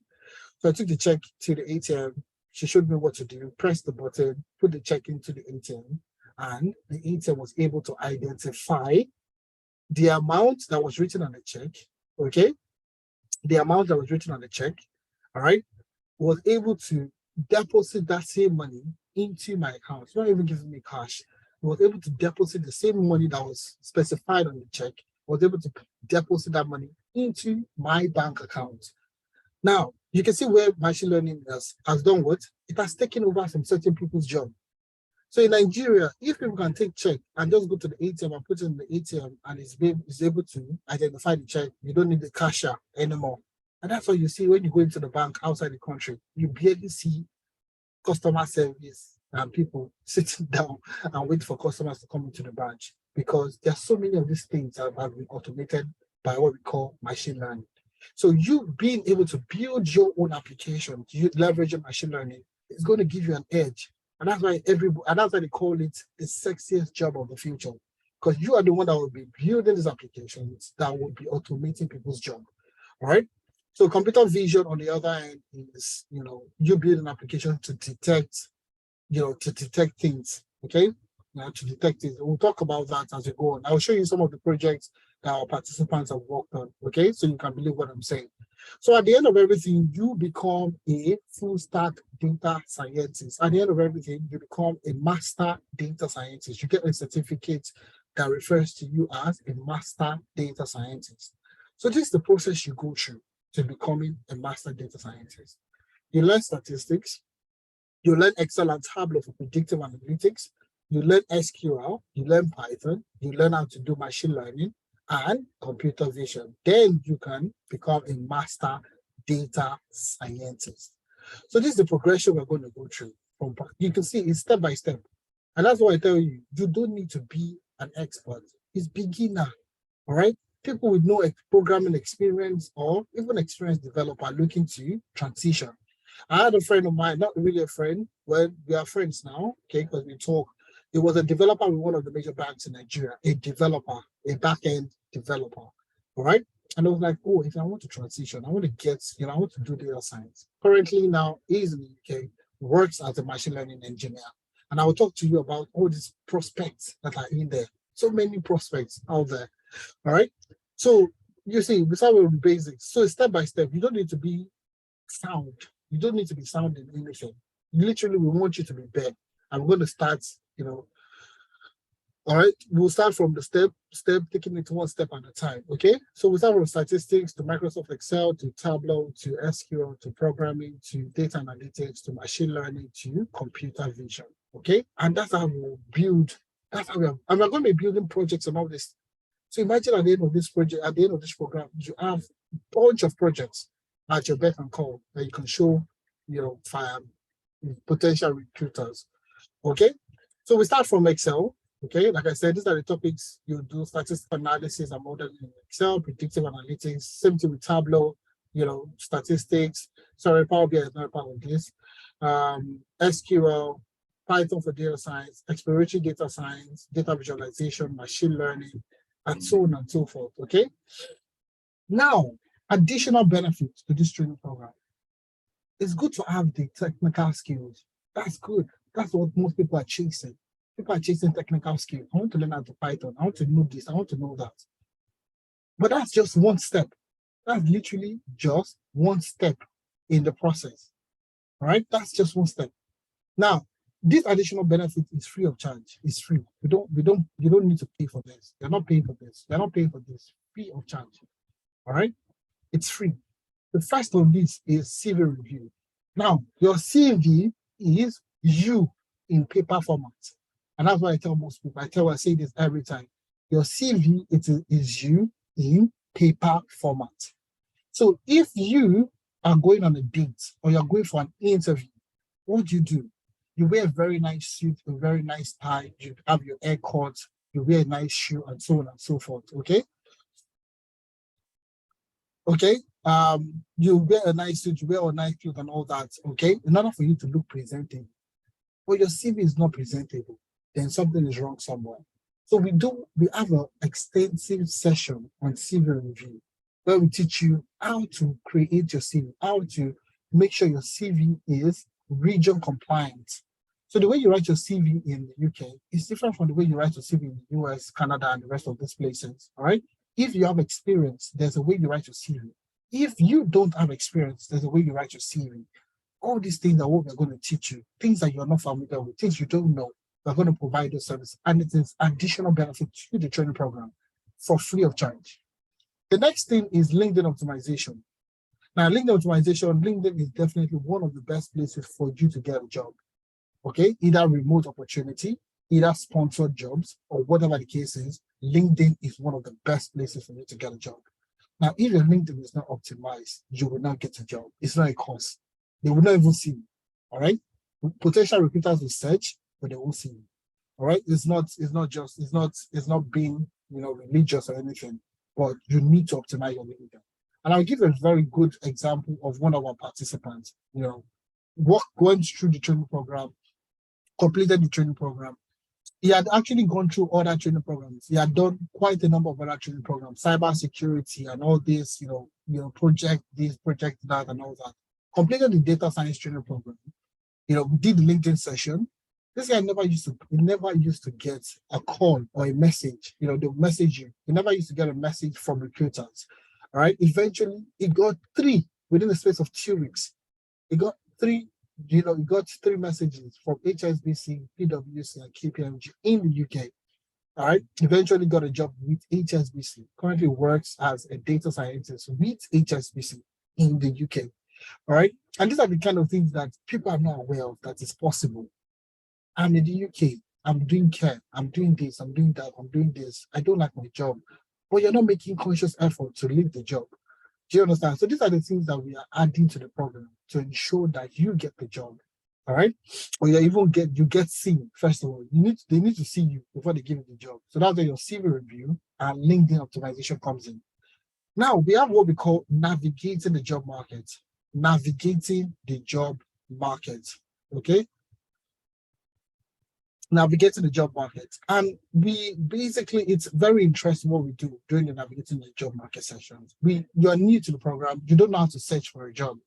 So I took the check to the ATM. She showed me what to do, press the button, put the check into the ATM, and the ATM was able to identify the amount that was written on the check. Okay, the amount that was written on the check, all right, was able to deposit that same money into my account. It's not even giving me cash. It was able to deposit the same money that was specified on the check, was able to deposit that money into my bank account. Now, you can see where machine learning has done what? It has taken over from certain people's job. So in Nigeria, if people can take check and just go to the ATM and put it in the ATM and is able to identify the check, you don't need the cashier anymore. And that's what you see when you go into the bank outside the country. You barely see customer service and people sitting down and wait for customers to come into the branch, because there's so many of these things that have been automated by what we call machine learning. So you being able to build your own application, you leveraging machine learning, is going to give you an edge. And that's why they call it the sexiest job of the future, because you are the one that will be building these applications that will be automating people's job. All right. So computer vision on the other end is, you build an application to detect, things. Okay. To detect things. We'll talk about that as we go on. I'll show you some of the projects that our participants have worked on. Okay. So you can believe what I'm saying. So at the end of everything, you become a full stack data scientist. At the end of everything, you become a master data scientist. You get a certificate that refers to you as a master data scientist. So this is the process you go through to becoming a master data scientist. You learn statistics, you learn Excel and Tableau for predictive analytics, you learn SQL, you learn Python, you learn how to do machine learning and computer vision. Then you can become a master data scientist. So this is the progression we're going to go through. You can see it's step by step. And that's why I tell you, you don't need to be an expert. It's beginner, all right? People with no programming experience or even experienced developer looking to transition. I had a friend of mine, not really a friend, well, we are friends now, okay, because we talk. It was a developer with one of the major banks in Nigeria, a developer, a back-end developer, all right? And I was like, oh, if I want to transition, I want to get, I want to do data science. Currently now, he's in the UK, works as a machine learning engineer. And I will talk to you about all these prospects that are in there. So many prospects out there, all right? So you see, we start with basics. So step by step, you don't need to be sound. You don't need to be sound in anything. Literally, we want you to be bare. I'm going to start, all right, we'll start from the step, taking it one step at a time, okay? So we start from statistics to Microsoft Excel, to Tableau, to SQL, to programming, to data analytics, to machine learning, to computer vision, okay? And that's how we'll build, and we're going to be building projects and all this. So imagine at the end of this project, at the end of this program, you have a bunch of projects at your beck and call that you can show, potential recruiters. Okay. So we start from Excel. Okay. Like I said, these are the topics you do: statistical analysis and modeling in Excel, predictive analytics, same thing with Tableau, statistics. Sorry, Power BI is not part of this. SQL, Python for data science, exploratory data science, data visualization, machine learning, and so on and so forth, okay? Now, additional benefits to this training program. It's good to have the technical skills. That's good. That's what most people are chasing. People are chasing technical skills. I want to learn how to Python. I want to know this. I want to know that. But that's just one step. That's literally just one step in the process, all right? That's just one step. Now, this additional benefit is free of charge. It's free. You don't need to pay for this. You're not paying for this. You're not paying for this. Free of charge. All right? It's free. The first of this is CV review. Now, your CV is you in paper format. And that's why I tell most people, I say this every time. Your CV is you in paper format. So if you are going on a date or you're going for an interview, what do? You wear a very nice suit, a very nice tie, you have your hair cut, you wear a nice shoe, and so on and so forth. Okay. Okay. You wear a nice suit, you wear a nice clothes and all that. Okay. In order for you to look presentable. But your CV is not presentable, then something is wrong somewhere. So we have an extensive session on CV review where we teach you how to create your CV, how to make sure your CV is region compliant. So the way you write your CV in the UK is different from the way you write your CV in the US, Canada, and the rest of these places. All right. If you have experience, there's a way you write your CV. If you don't have experience, there's a way you write your CV. All these things are what we're going to teach you, things that you're not familiar with, things you don't know. We're going to provide those services, and it is additional benefit to the training program for free of charge. The next thing is LinkedIn optimization. Now, LinkedIn is definitely one of the best places for you to get a job. Okay, either remote opportunity, either sponsored jobs, or whatever the case is, LinkedIn is one of the best places for you to get a job. Now, if your LinkedIn is not optimized, you will not get a job. It's not a course. They will not even see you. All right. Potential recruiters will search, but they won't see you. All right. It's not being religious or anything, but you need to optimize your LinkedIn. And I'll give a very good example of one of our participants. Went through the training program, completed the training program. He had actually gone through other training programs. He had done quite a number of other training programs, cyber security and all this, project this, project that, and all that. Completed the data science training program. We did the LinkedIn session. This guy never used to get a call or a message. They'll message you. He never used to get a message from recruiters. All right. Eventually, he got 3 within the space of 2 weeks. He got 3. He got 3 messages from HSBC, PwC, and KPMG in the UK. All right. Eventually got a job with HSBC. Currently works as a data scientist with HSBC in the UK. All right. And these are the kind of things that people are not aware of that is possible. I'm in the UK. I'm doing care. I'm doing this. I'm doing that. I'm doing this. I don't like my job. But you're not making conscious effort to leave the job. Do you understand? So these are the things that we are adding to the program to ensure that you get the job. All right. Or you get seen, first of all. They need to see you before they give you the job. So that's where your CV review and LinkedIn optimization comes in. Now we have what we call navigating the job market. Navigating the job market. Okay. Navigating the job market. And it's very interesting what we do during the navigating the job market sessions. You are new to the program, you don't know how to search for a job.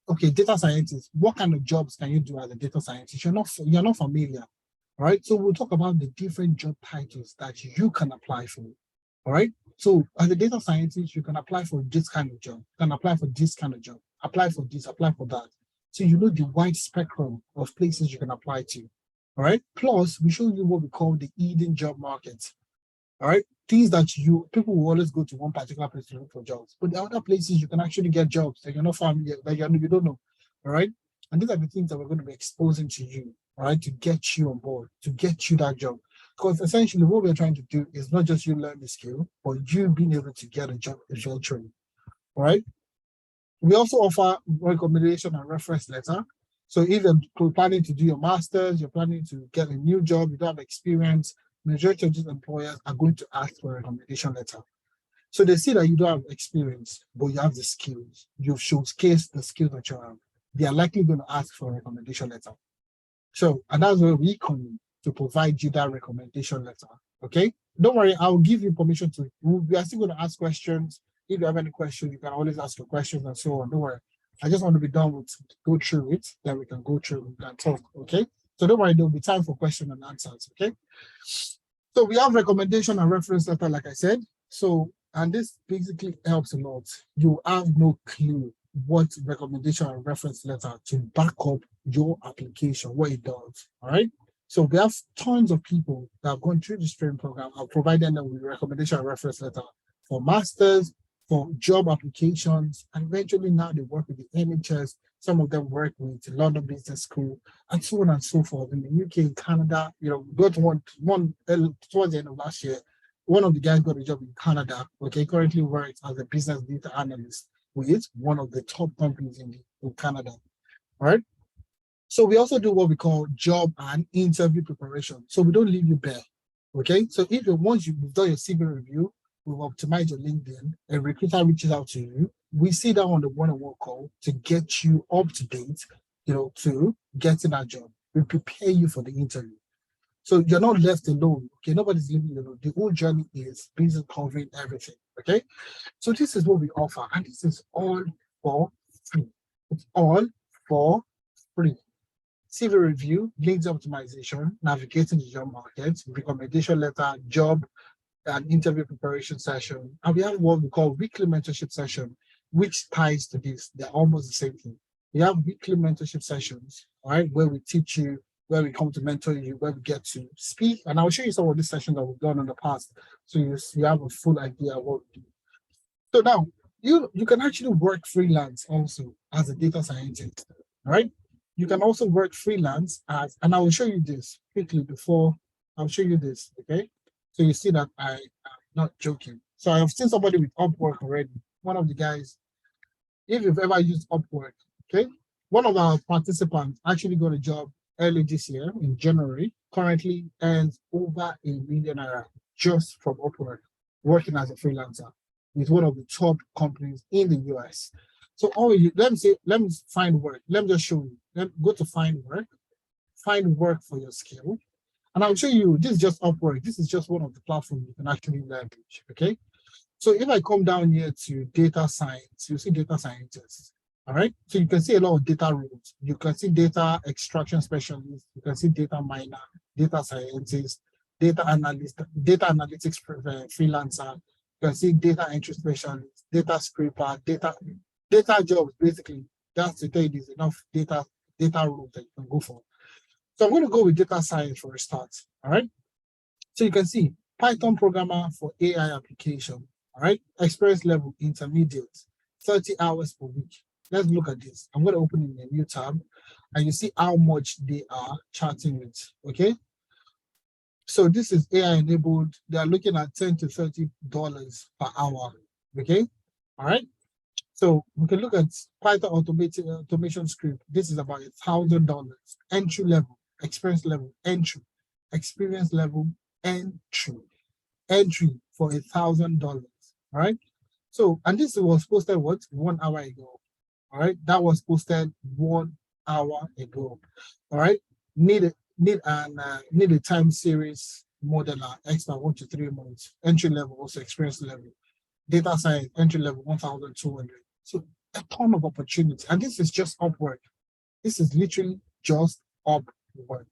Okay, data scientist, what kind of jobs can you do as a data scientist? You're not familiar. All right. So we'll talk about the different job titles that you can apply for. All right. So as a data scientist, you can apply for this kind of job, you can apply for this kind of job, apply for this, apply for that. So you know the wide spectrum of places you can apply to. All right. Plus, we show you what we call the hidden job market. All right. Things that people will always go to one particular place to look for jobs, but the other places you can actually get jobs that you're not familiar, that you don't know. All right. And these are the things that we're going to be exposing to you, all right, to get you on board, to get you that job. Because essentially what we're trying to do is not just you learn the skill, but you being able to get a job eventually. All right. We also offer recommendation and reference letter. So if you're planning to do your master's, you're planning to get a new job, you don't have experience, majority of these employers are going to ask for a recommendation letter. So they see that you don't have experience, but you have the skills. You've showcased the skills that you have. They are likely going to ask for a recommendation letter. So, and that's where we come in to provide you that recommendation letter. Okay? Don't worry, I'll give you permission to. We are still going to ask questions. If you have any questions, you can always ask your questions and so on. Don't worry. I just want to be done with go through it, then we can go through and talk. Okay? So don't worry, there'll be time for questions and answers. Okay? So we have recommendation and reference letter, like I said. So, and this basically helps a lot. You have no clue what recommendation and reference letter to back up your application, what it does. All right. So we have tons of people that have gone through this training program. I'll provide them with recommendation and reference letter for masters, for job applications, and eventually now they work with the NHS. Some of them work with London Business School, and so on and so forth. In the UK, Canada, got one towards the end of last year. One of the guys got a job in Canada. Okay, currently works as a business data analyst with one of the top companies in Canada. All right. So we also do what we call job and interview preparation. So we don't leave you bare. Okay. So once you've done your CV review, we've optimized your LinkedIn, a recruiter reaches out to you. We sit down on the one-on-one call to get you up to date, to getting that job. We prepare you for the interview. So you're not left alone. Okay. Nobody's leaving you alone. The whole journey is business covering everything. Okay. So this is what we offer, and this is all for free. It's all for free. CV review, links optimization, navigating the job market, recommendation letter, job and interview preparation session. And we have what we call weekly mentorship session, which ties to this. They're almost the same thing. We have weekly mentorship sessions, all right, where we teach you, where we come to mentor you, where we get to speak. And I'll show you some of these sessions that we've done in the past, so you have a full idea of what we do. So now, you can actually work freelance also as a data scientist, all right? You can also work freelance and I will show you this quickly before I'll show you this, okay? So you see that I am not joking. So I have seen somebody with Upwork already. One of the guys, if you've ever used Upwork, okay? One of our participants actually got a job early this year in January, currently earns over $1 million just from Upwork, working as a freelancer with one of the top companies in the US. So let me find work. Let me just show you. Go to find work for your skill. And I'll show you, this is just Upwork. This is just one of the platforms you can actually leverage, okay? So if I come down here to data science, you see data scientists, all right? So you can see a lot of data roles. You can see data extraction specialist, you can see data miner, data scientist, data analyst, data analytics freelancer, you can see data entry specialist, data scraper, data jobs, basically. That's to tell you there's enough data roles that you can go for. So I'm going to go with data science for a start, all right? So you can see Python programmer for AI application, all right? Experience level intermediate, 30 hours per week. Let's look at this. I'm going to open in a new tab and you see how much they are charting with, okay? So this is AI enabled. They are looking at $10 to $30 per hour, okay? All right? So we can look at Python automation script. This is about $1,000. Entry level, experience level, entry, experience level, entry for $1,000. All right. So, and this was posted 1 hour ago. All right. That was posted 1 hour ago. All right. Need a time series modeler, expert 1 to 3 months. Entry level, also experience level. Data science, entry level 1,200. So a ton of opportunity. And this is just Upwork. This is literally just Upwork.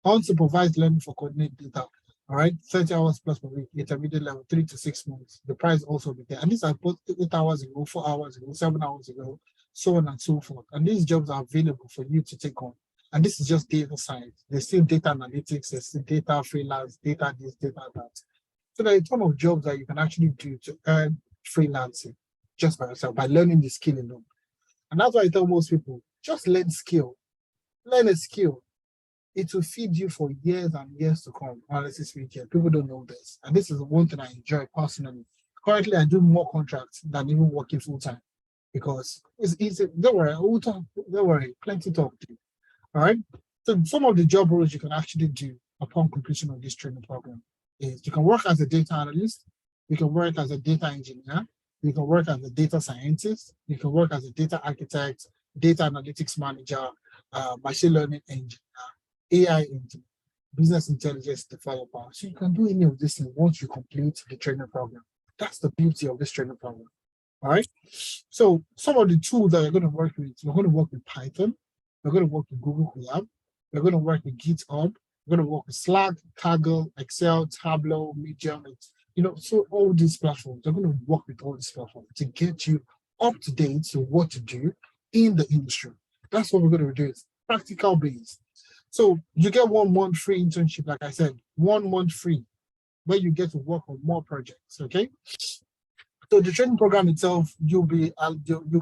Unsupervised learning for coordinate data. All right, 30 hours plus per week, intermediate level, 3 to 6 months. The price also be there. And these are both 8 hours ago, 4 hours ago, 7 hours ago, so on and so forth. And these jobs are available for you to take on. And this is just data science. There's still data analytics, there's still data freelance, data this, data that. So there are a ton of jobs that you can actually do to earn freelancing just by yourself, by learning the skill alone. And that's why I tell most people, just learn skill. Learn a skill. It will feed you for years and years to come, honestly speaking. People don't know this. And this is one thing I enjoy personally. Currently, I do more contracts than even working full-time because it's easy. Don't worry, we'll talk. Don't worry, plenty to talk to. All right? So some of the job roles you can actually do upon completion of this training program is you can work as a data analyst, you can work as a data engineer, you can work as a data scientist, you can work as a data architect, data analytics manager, machine learning engineer, AI engineer, business intelligence developer. So you can do any of this thing once you complete the training program. That's the beauty of this training program. All right. So some of the tools that you're going to work with, we're going to work with Python, we're going to work with Google Colab, we're going to work with GitHub, we're going to work with Slack, Kaggle, Excel, Tableau, Medium, so all these platforms, they're going to work with all these platforms to get you up to date to what to do in the industry. That's what we're going to do. It's practical based. So you get 1 month free internship, like I said, 1 month free, where you get to work on more projects, okay? So the training program itself, you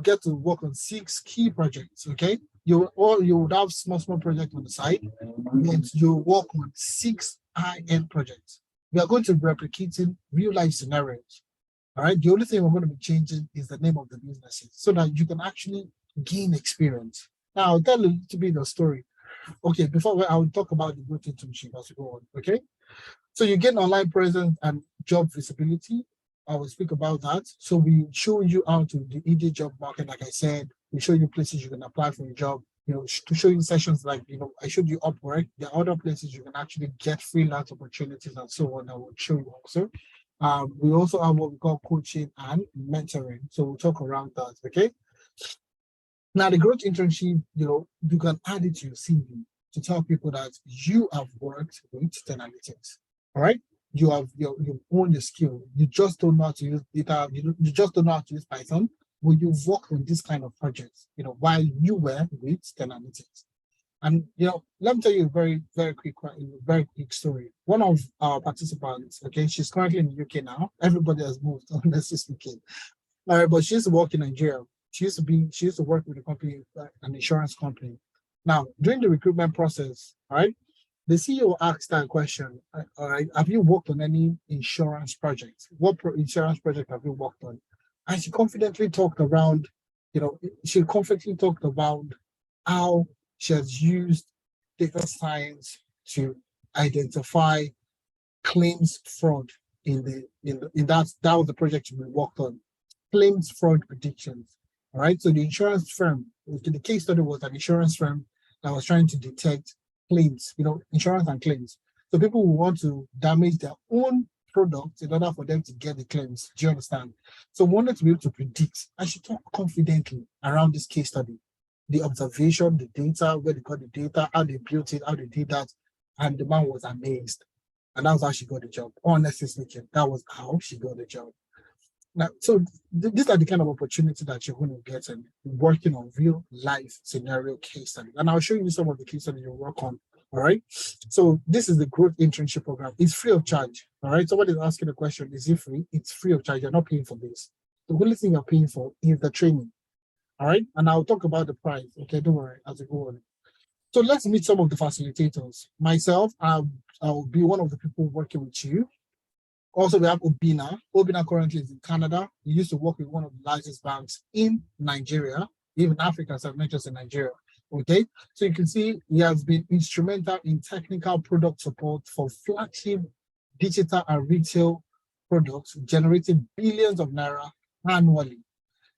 get to work on 6 key projects. Okay, you would have small projects on the side, and you work on 6 high-end projects. We are going to be replicating real life scenarios. All right. The only thing we're going to be changing is the name of the businesses so that you can actually gain experience. Now, I'll tell a little bit of the story. Okay, I will talk about the growth internship as we go on. Okay. So you get online presence and job visibility. I will speak about that. So we show you how to the Indeed job market, like I said. We show you places you can apply for a job. To show you sessions like I showed you Upwork. There are other places you can actually get freelance opportunities and so on. I will show you also. We also have what we call coaching and mentoring. So we'll talk around that. Okay. Now the growth internship, you can add it to your CV to tell people that you have worked with analytics. All right. You own your skill. You just don't know how to use data. You just don't know how to use Python. But you've worked on this kind of projects, while you were with analytics. And let me tell you a very, very quick story. One of our participants, okay, she's currently in the UK now. Everybody has moved, honestly speaking. All right, but she used to work in Nigeria. She used to work with a company, an insurance company. Now, during the recruitment process, all right, the CEO asked that question. All right, have you worked on any insurance projects? What insurance project have you worked on? And she confidently talked around, how she has used data science to identify claims fraud in that was the project we worked on. Claims fraud predictions. All right. So the insurance firm, the case study was an insurance firm that was trying to detect claims, insurance and claims. So people who want to damage their own product in order for them to get the claims. Do you understand? So we wanted to be able to predict. I should talk confidently around this case study. The observation, the data, where they got the data, how they built it, how they did that. And the man was amazed. And that was how she got the job. Honestly speaking, that was how she got the job. Now, so these are the kind of opportunity that you're going to get and working on real life scenario case studies. And I'll show you some of the case studies you work on. All right. So this is the growth internship program. It's free of charge. All right. Somebody is asking the question, is it free? It's free of charge. You're not paying for this. The only thing you're paying for is the training. All right. And I'll talk about the price. Okay. Don't worry as we go on. So let's meet some of the facilitators. Myself, I'll be one of the people working with you. Also, we have Obina. Obina currently is in Canada. He used to work with one of the largest banks in Nigeria, even Africa, so not just in Nigeria. Okay, so you can see he has been instrumental in technical product support for flagship digital and retail products, generating billions of naira annually.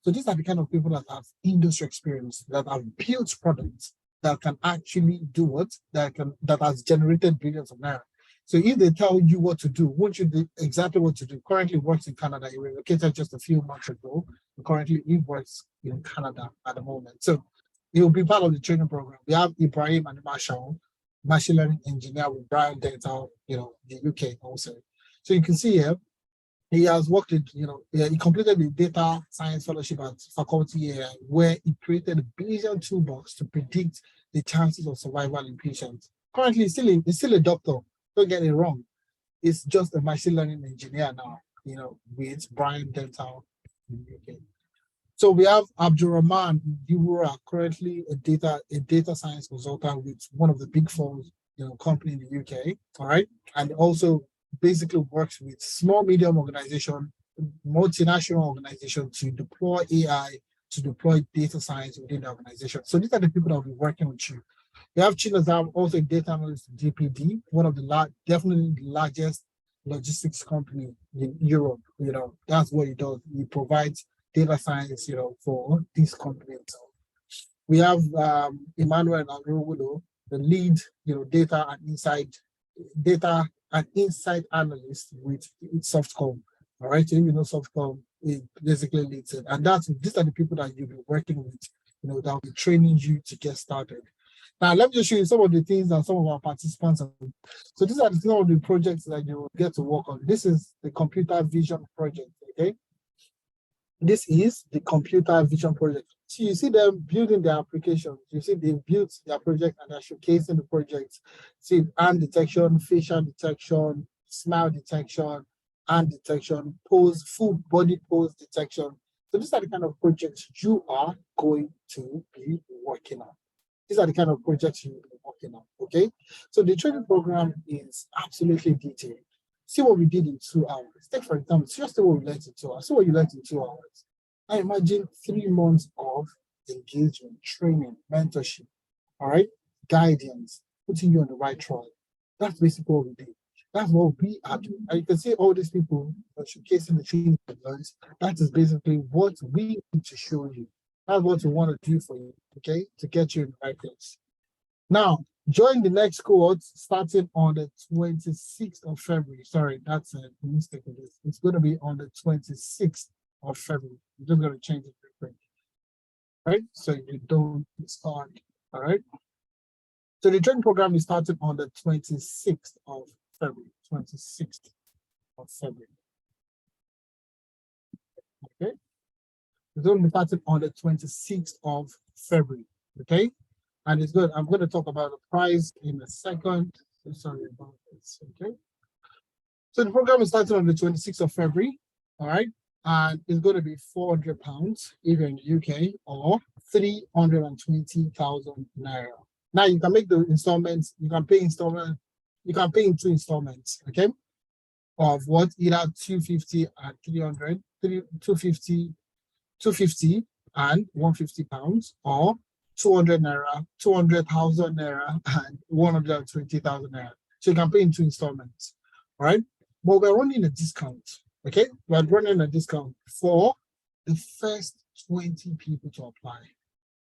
So these are the kind of people that have industry experience, that have built products that can actually do what, that has generated billions of naira. So if they tell you what to do, won't you do exactly what to do? Currently works in Canada. He relocated just a few months ago. Currently he works in Canada at the moment. So he will be part of the training program. We have Ibrahim and Marshall, machine learning engineer with Brian Dental, the UK also. So you can see here, he has worked in, he completed the data science fellowship at Faculty AI, where he created a Bayesian toolbox to predict the chances of survival in patients. Currently, he's still a doctor. Don't get it wrong. It's just a machine learning engineer now, with Brian Dental in the UK. So we have Abdurrahman Diwura, currently a data science consultant with one of the big four, company in the UK. All right, and also basically works with small medium organization, multinational organization to deploy AI, to deploy data science within the organization. So these are the people that will be working with you. We have Chinazam, also a data analyst at DPD, one of the definitely the largest logistics company in Europe. That's what he does. He provides data science, for this company itself. We have Emmanuel Aruwudo, the lead, data and insight analyst with Softcom. All right, so Softcom, it basically leads it. And these are the people that you'll be working with, that will be training you to get started. Now, let me just show you some of the things that some of our participants have. So these are some of the projects that you will get to work on. This is the computer vision project, okay? This is the computer vision project. So you see them building their applications. You see they've built their project and they're showcasing the project. See hand detection, facial detection, smile detection, and detection, pose, full body pose detection. So these are the kind of projects you are going to be working on. These are the kind of projects you'll be working on, okay? So the training program is absolutely detailed. See what we did in 2 hours. Take, for example, just what we learned in 2 hours. See what you learned in 2 hours. I imagine 3 months of engagement, training, mentorship, all right? Guidance, putting you on the right track. That's basically what we did. That's what we are doing. And you can see all these people showcasing the training programs. That is basically what we need to show you. That's what we want to do for you, okay? To get you in the right place. Now, join the next cohort starting on the 26th of February. Sorry, that's a mistake of this. It's going to be on the 26th of February. I'm just going to change it real quick. Right? So you don't start. All right. So the training program is starting on the 26th of February. 26th of February. Okay. It's going to be starting on the 26th of February. Okay. And it's good. I'm going to talk about the price in a second. Sorry about this. Okay. So the program is starting on the 26th of February. All right. And it's going to be £400 if you're in the UK, or 320,000 naira. Now you can make the installments, you can pay in 2 installments, okay? Of what? Either 250 and 300, 250 and £150, or 200 naira, 200,000 naira and 120,000 naira. So you can pay in 2 installments, all right? But we're running a discount, okay? We're running a discount for the first 20 people to apply.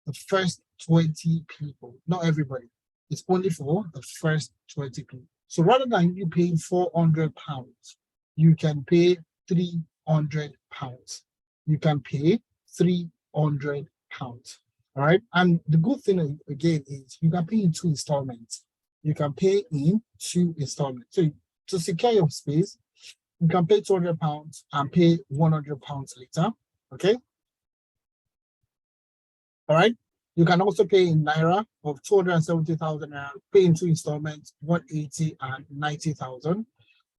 The first 20 people, not everybody. It's only for the first 20 people. So rather than you paying £400, you can pay £300. You can pay £300. All right. And the good thing again is you can pay in 2 installments. You can pay in 2 installments. So to secure your space, you can pay £200 and pay £100 later. Okay. All right. You can also pay in naira of 270,000 naira, pay in 2 installments, 180 and 90,000.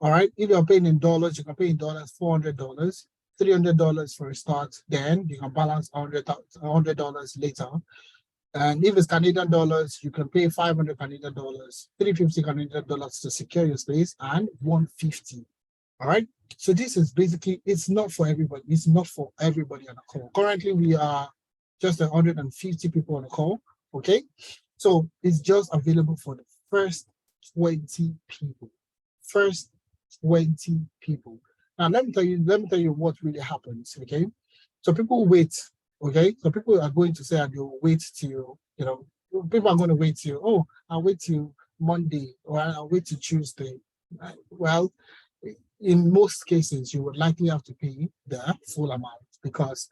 All right. If you're paying in dollars, you can pay in dollars, $400, $300 for a start. Then you can balance $100 later. And if it's Canadian dollars, you can pay 500 Canadian dollars, 350 Canadian dollars to secure your space, and 150. All right. So this is basically, it's not for everybody. It's not for everybody on the call. Currently, we are just 150 people on the call. Okay. So it's just available for the first 20 people. First 20 people. Now let me tell you what really happens. Okay. So people wait. Okay. So people are going to say, and they'll wait till, people are going to wait till, oh, I'll wait till Monday, or I'll wait till Tuesday. Well, in most cases, you would likely have to pay the full amount, because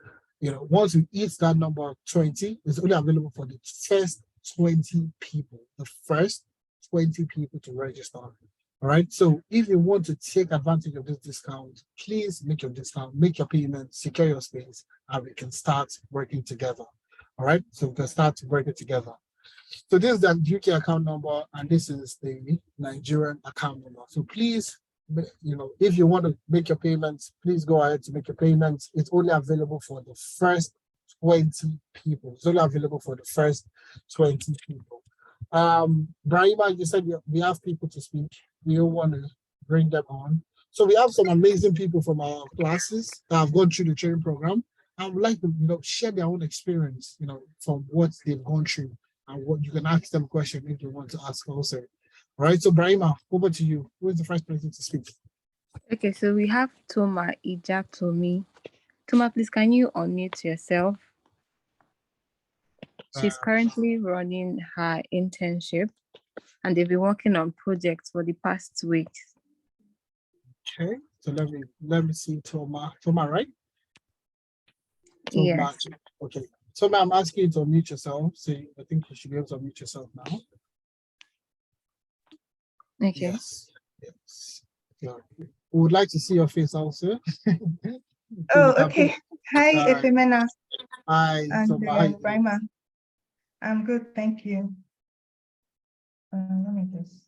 once you hit that number of 20, it's only available for the first 20 people, the first 20 people to register. All right. So if you want to take advantage of this discount, please make your discount, make your payment, secure your space, and we can start working together. All right. So we can start working together. So this is the UK account number, and this is the Nigerian account number. So please, if you want to make your payments, please go ahead to make your payments. It's only available for the first 20 people. It's only available for the first 20 people. Brahima, you said we have people to speak. We don't want to bring them on. So we have some amazing people from our classes that have gone through the training program. I would like to, share their own experience, from what they've gone through, and what you can ask them questions if you want to ask also. All right, so Brahima, over to you. Who is the first person to speak? Okay, so we have Toma Ijatomi. Toma, please, can you unmute yourself? She's currently running her internship, and they've been working on projects for the past weeks. Okay, so let me see Toma. Toma, right? Toma. Yes. Okay. Toma, I'm asking you to unmute yourself. So I think you should be able to unmute yourself now. Okay. Yes. Yeah. We would like to see your face also. Oh, okay. Hi, Right. Efemena. Hi, And Toma. How you doing? Brahma. I'm good, thank you. Let me just.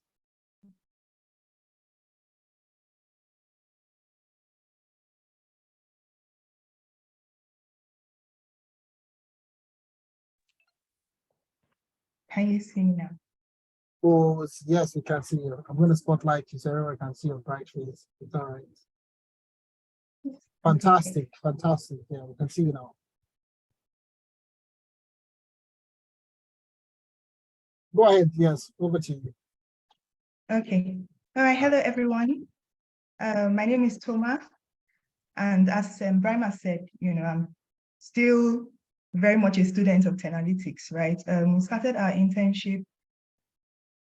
Can you see me now? Oh, yes, we can see you. I'm going to spotlight you so everyone can see your bright face. It's all right. Fantastic, fantastic. Yeah, we can see you now. Go ahead. Yes, over to you. Okay. All right. Hello, everyone. My name is Toma. And as Brima said, I'm still very much a student of analytics, right? We started our internship,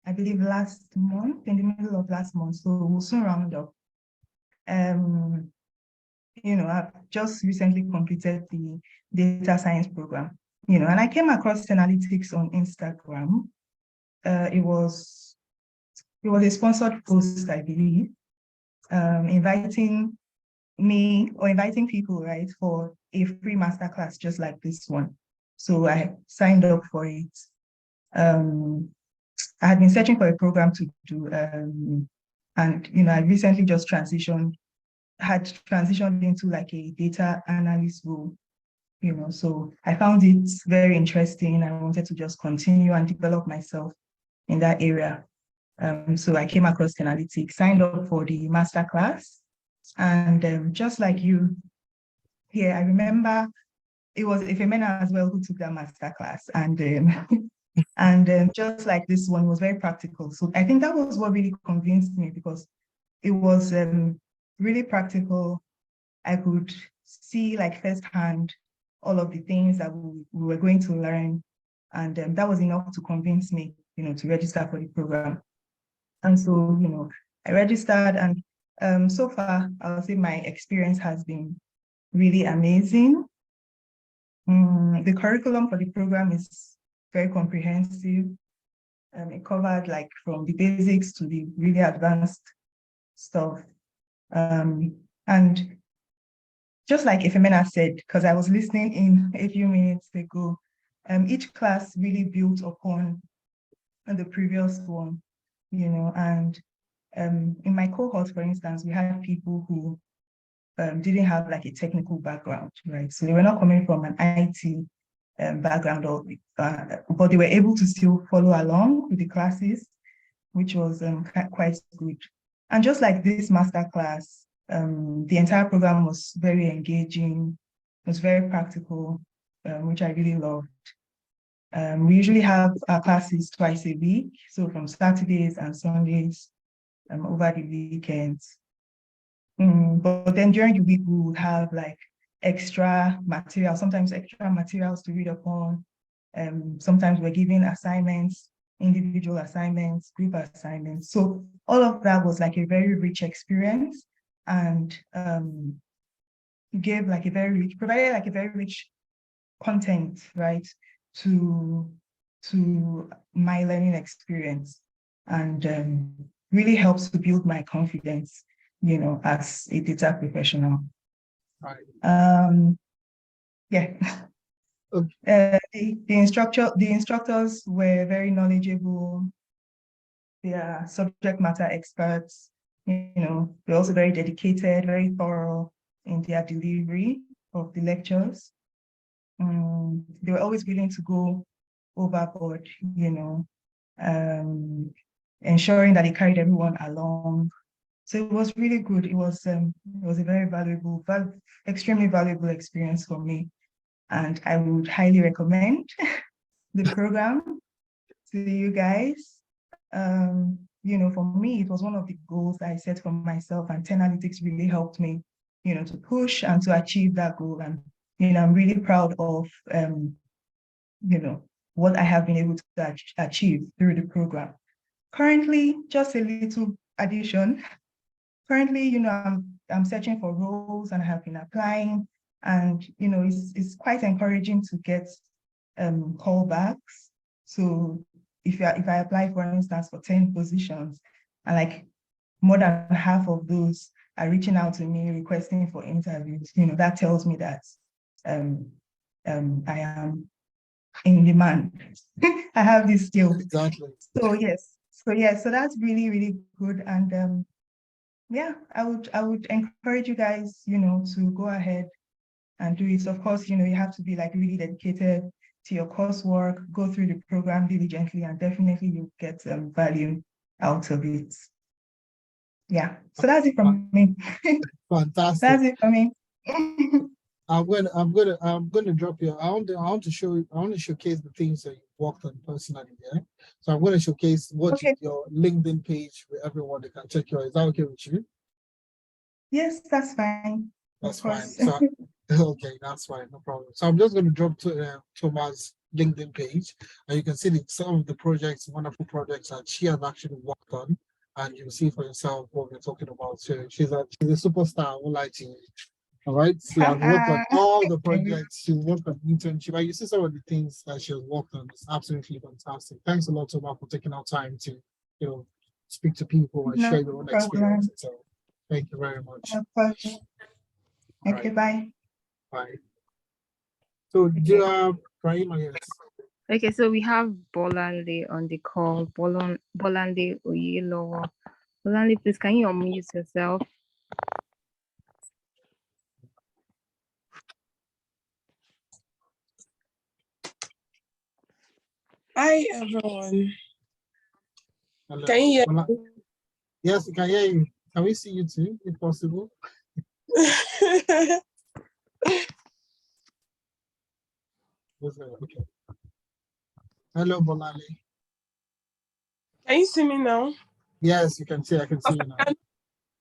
I believe, last month, in the middle of last month. So we'll soon round up. I've just recently completed the data science program, and I came across analytics on Instagram. It was a sponsored post, I believe, inviting me or inviting people, right, for a free masterclass just like this one. So I signed up for it. I had been searching for a program to do, and I recently just had transitioned into like a data analyst role, so I found it very interesting. I wanted to just continue and develop myself in that area. So I came across analytics, signed up for the masterclass, and just like you here, I remember it was Ifemena as well who took that masterclass, and just like this one was very practical. So I think that was what really convinced me, because it was really practical. I could see like firsthand all of the things that we were going to learn, and that was enough to convince me, to register for the program. And so, I registered, and so far, I'll say my experience has been really amazing. The curriculum for the program is very comprehensive. It covered like from the basics to the really advanced stuff. And just like Ifemena said, because I was listening in a few minutes ago, each class really built upon the previous one, and in my cohort, for instance, we had people who didn't have like a technical background, right? So they were not coming from an IT background, but they were able to still follow along with the classes, which was quite good. And just like this masterclass, the entire program was very engaging, was very practical, which I really loved. We usually have our classes twice a week, so from Saturdays and Sundays, over the weekends. But then during the week, we would have like extra material, sometimes extra materials to read upon. Sometimes we're given assignments, individual assignments, group assignments. So all of that was like a very rich experience, and provided like a very rich content, right, to my learning experience, and really helps to build my confidence, as a data professional. Right. Yeah. The instructors were very knowledgeable. They are subject matter experts. They're also very dedicated, very thorough in their delivery of the lectures. They were always willing to go overboard, ensuring that they carried everyone along. So it was really good. It was a very valuable, extremely valuable experience for me. And I would highly recommend the program to you guys. For me, it was one of the goals I set for myself, and Analytics really helped me, to push and to achieve that goal. And, I'm really proud of, what I have been able to achieve through the program. Currently, just a little addition. Currently, I'm searching for roles, and I have been applying, and it's quite encouraging to get callbacks. So if I apply, for instance, for 10 positions, and like more than half of those are reaching out to me requesting for interviews, that tells me that I am in demand. I have this skill. Exactly. So yes. So that's really, really good. And yeah, I would encourage you guys, to go ahead and do it. So of course, you have to be like really dedicated. to your coursework, go through the program diligently, and definitely you'll get value out of it. Yeah, so that's it from me. Fantastic. That's it for me. I'm gonna drop you. I want to showcase the things that you worked on personally. Yeah. So I'm gonna showcase your LinkedIn page with everyone that can check you out. Is that okay with you? Yes, that's fine. That's fine. So okay, that's fine, no problem. So I'm just gonna drop to Thomas' LinkedIn page, and you can see some of the projects, wonderful projects that she has actually worked on, and you'll see for yourself what we're talking about. So she's a superstar. I won't lie to you. All right. She has worked on all the projects. She worked on internship. And you see some of the things that she has worked on. It's absolutely fantastic. Thanks a lot, Thomas, for taking our time to, speak to people and share your own experience. So thank you very much. No problem. Okay, bye. Bye. So do you have Rahima? Yes. Okay, so we have Bolanle on the call. Bolanle Oyelowo. Bolanle, please, can you unmute yourself? Hi, everyone. Hello. Can you hear me? Yes, we can hear you. Can we see you too, if possible? Okay. Hello, Bolale. Can you see me now? Yes, you can see. I can see you now.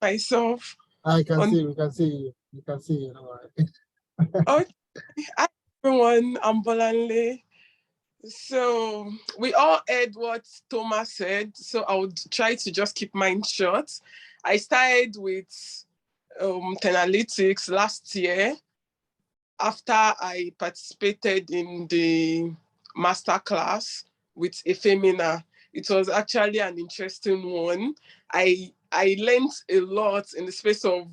Myself. I can see. We can see you. You can see you. All right. Okay. Hi, everyone. I'm Bolanle. So we all heard what Thomas said. So I would try to just keep mine short. I started with Analytics last year after I participated in the Masterclass with Efemina. It was actually an interesting one. I learned a lot in the space of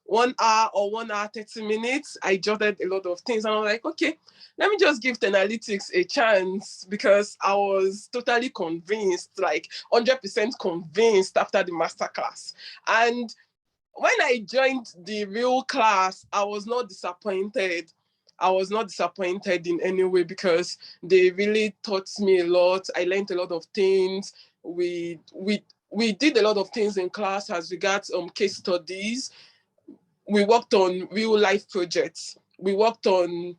1 hour or 1 hour, 30 minutes. I jotted a lot of things and I was like, okay, let me just give Analytics a chance because I was totally convinced, like 100% convinced after the Masterclass. And when I joined the real class, I was not disappointed. I was not disappointed in any way because they really taught me a lot. I learned a lot of things. We did a lot of things in class as regards case studies. We worked on real life projects. We worked on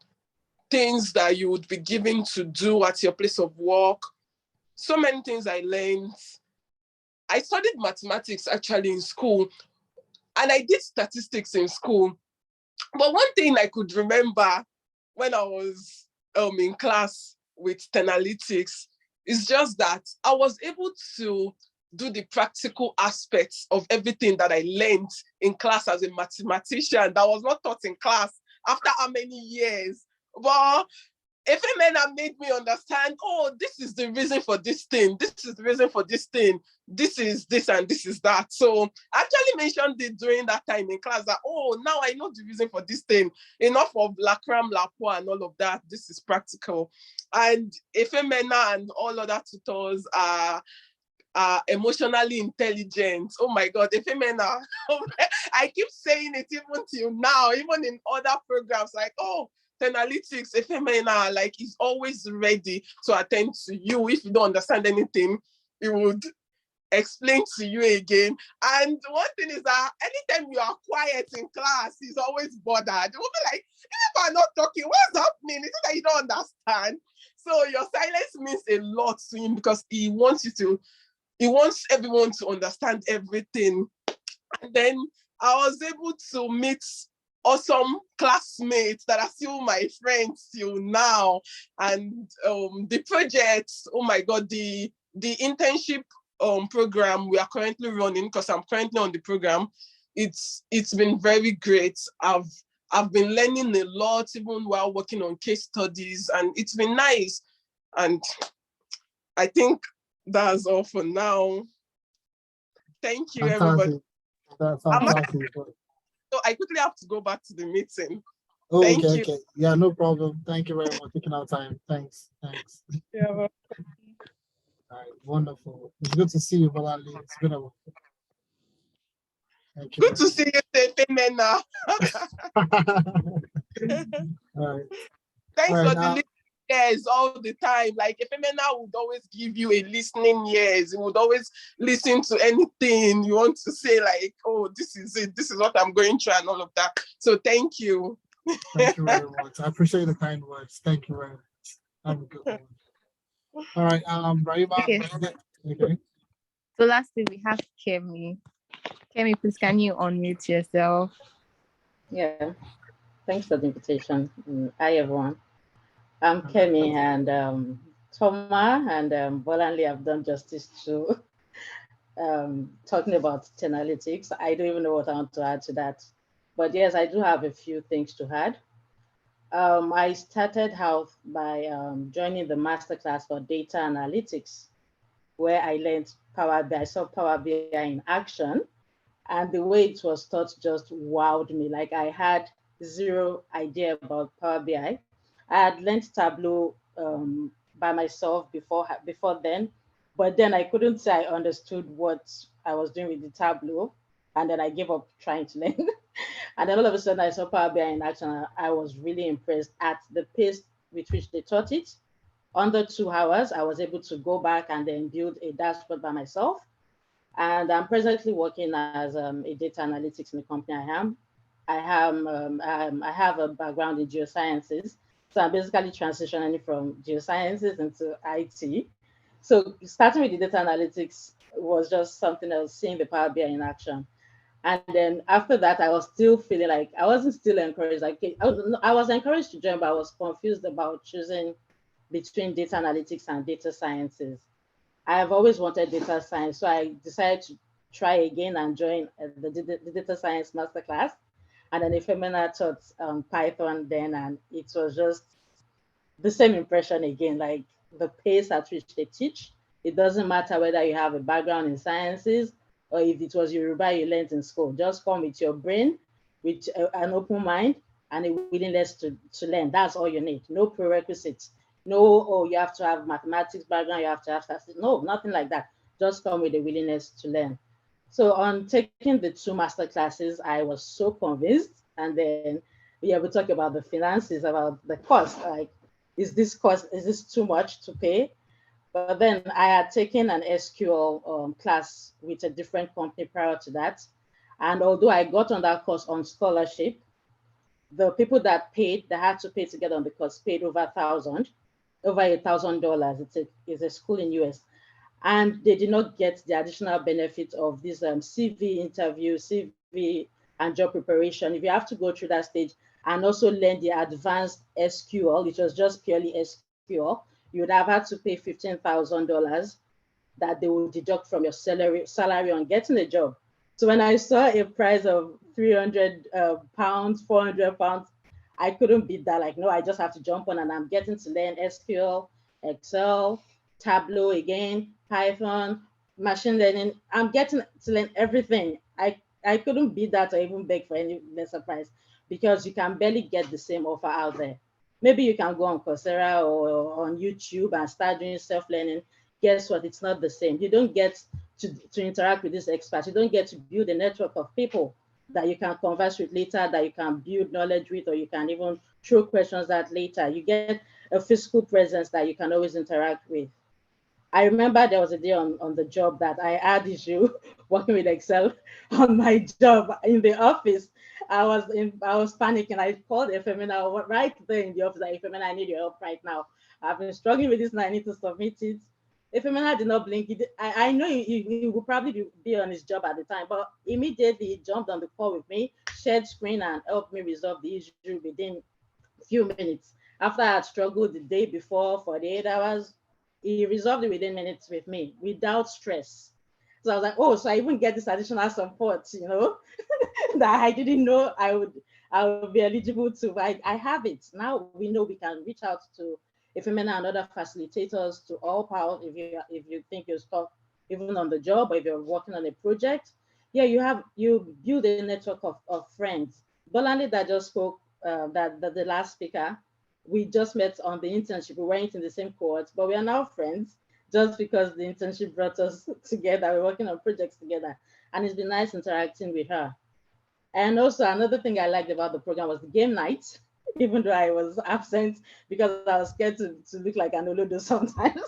things that you would be given to do at your place of work. So many things I learned. I studied mathematics actually in school, and I did statistics in school. But one thing I could remember when I was in class with Analytics is just that I was able to do the practical aspects of everything that I learned in class as a mathematician that was not taught in class after how many years. But Efemena made me understand, oh, this is the reason for this thing. This is the reason for this thing. This is this and this is that. So I actually mentioned it during that time in class that, oh, now I know the reason for this thing. Enough of Lacram, Lapo and all of that. This is practical. And Efemena and all other tutors are emotionally intelligent. Oh my God, Efemena. I keep saying it even till now, even in other programs, like, oh, Analytics, Efemena, like, is always ready to attend to you. If you don't understand anything, he would explain to you again. And one thing is that anytime you are quiet in class, he's always bothered. He will be like, if I'm not talking, what's happening? Is it that you don't understand? So your silence means a lot to him because he wants everyone to understand everything. And then I was able to meet awesome classmates that are still my friends till now. And the projects, oh my God, the internship program we are currently running, because I'm currently on the program, it's been very great. I've been learning a lot even while working on case studies, and it's been nice. And I think that's all for now. Thank you, everybody. That's fantastic. So I quickly have to go back to the meeting. Oh, Thank okay, you. okay. Yeah, no problem. Thank you very much for taking our time. Thanks. Yeah. All right, wonderful. It's good to see you, Balali. It's been a while. Thank you. Good to see you, Femena. All right. Thanks All right, for the link ears all the time. Like Efemena would always give you a listening ears. He would always listen to anything you want to say, like, oh, this is it, this is what I'm going through and all of that. So thank you. Thank you very much. I appreciate the kind words. Thank you very much. Have a good one. All right, Raima. Okay. Okay. So lastly, we have Kemi. Kemi, please can you unmute yourself? Yeah, thanks for the invitation. Hi, everyone. I'm Kemi, and Toma and Bolanle have done justice to talking about analytics. I don't even know what I want to add to that. But yes, I do have a few things to add. I started out by joining the masterclass for data analytics, where I learned Power BI. I saw Power BI in action, and the way it was taught just wowed me. Like I had zero idea about Power BI. I had learned Tableau by myself before then, but then I couldn't say I understood what I was doing with the Tableau, and then I gave up trying to learn. And then all of a sudden I saw Power BI in action. I was really impressed at the pace with which they taught it. Under 2 hours, I was able to go back and then build a dashboard by myself. And I'm presently working as a data analytics in the company I am. I have a background in geosciences. So I'm basically transitioning from geosciences into IT. So starting with the data analytics was just something else, seeing the Power BI in action. And then after that, I was still feeling like I wasn't still encouraged. Like I was encouraged to join, but I was confused about choosing between data analytics and data sciences. I have always wanted data science, so I decided to try again and join the data science masterclass. And then Ifemena taught Python then, and it was just the same impression again, like the pace at which they teach. It doesn't matter whether you have a background in sciences or if it was Yoruba you learned in school. Just come with your brain, with an open mind and a willingness to learn. That's all you need. No prerequisites. No, oh, you have to have mathematics background, you have to have statistics. No, nothing like that. Just come with a willingness to learn. So on taking the 2 master classes, I was so convinced. And then we talk about the finances, about the cost. Like, is this too much to pay? But then I had taken an SQL class with a different company prior to that. And although I got on that course on scholarship, the people that had to pay to get on the course paid over $1,000. It's a school in US. And they did not get the additional benefit of this CV interview, CV and job preparation. If you have to go through that stage and also learn the advanced SQL, which was just purely SQL, you would have had to pay $15,000 that they will deduct from your salary on getting a job. So when I saw a price of 300 pounds, 400 pounds, I couldn't beat that. Like, no, I just have to jump on, and I'm getting to learn SQL, Excel, Tableau again, Python, machine learning. I'm getting to learn everything. I couldn't beat that or even beg for any lesser price, because you can barely get the same offer out there. Maybe you can go on Coursera or on YouTube and start doing self-learning. Guess what? It's not the same. You don't get to interact with these experts. You don't get to build a network of people that you can converse with later, that you can build knowledge with, or you can even throw questions at later. You get a physical presence that you can always interact with. I remember there was a day on the job that I had issue working with Excel on my job in the office. I was panicking. I called Efemina right there in the office. Like, Efemina, I need your help right now. I've been struggling with this and I need to submit it. Efemina did not blink. I know he would probably be on his job at the time, but immediately he jumped on the call with me, shared screen, and helped me resolve the issue within a few minutes. After I had struggled the day before for 8 hours, he resolved it within minutes with me without stress. So I was like, oh, so I even get this additional support, that I didn't know I would be eligible to. I have it. Now we know we can reach out to Ifemena and other facilitators to help out if you think you're stuck even on the job, or if you're working on a project. Yeah, you build a network of friends. Bolande that just spoke, that the last speaker, we just met on the internship. We weren't in the same cohort, but we are now friends just because the internship brought us together. We're working on projects together, and it's been nice interacting with her. And also another thing I liked about the program was the game night. even though I was absent because I was scared to look like an olodo sometimes.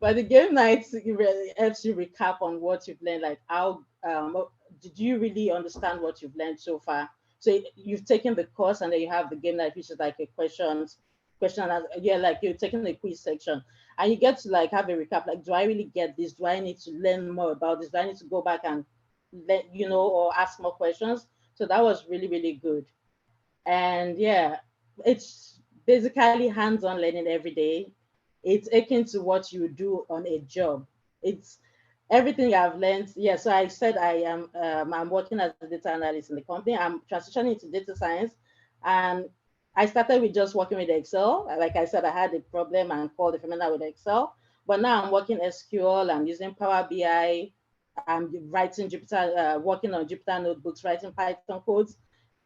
But the game night really helps you recap on what you've learned, like how did you really understand what you've learned so far? So you've taken the course and then you have the game night, which is like a question and answer. Yeah, like you're taking a quiz section and you get to like have a recap. Like, do I really get this? Do I need to learn more about this? Do I need to go back and let you know or ask more questions? So that was really, really good. And yeah, it's basically hands-on learning every day. It's akin to what you do on a job. It's everything I've learned. Yeah, so I said I'm working as a data analyst in the company. I'm transitioning into data science, and I started with just working with Excel. Like I said, I had a problem and called the familiar with Excel, but now I'm working SQL. I'm using Power BI. I'm writing Jupyter, working on Jupyter notebooks, writing Python codes,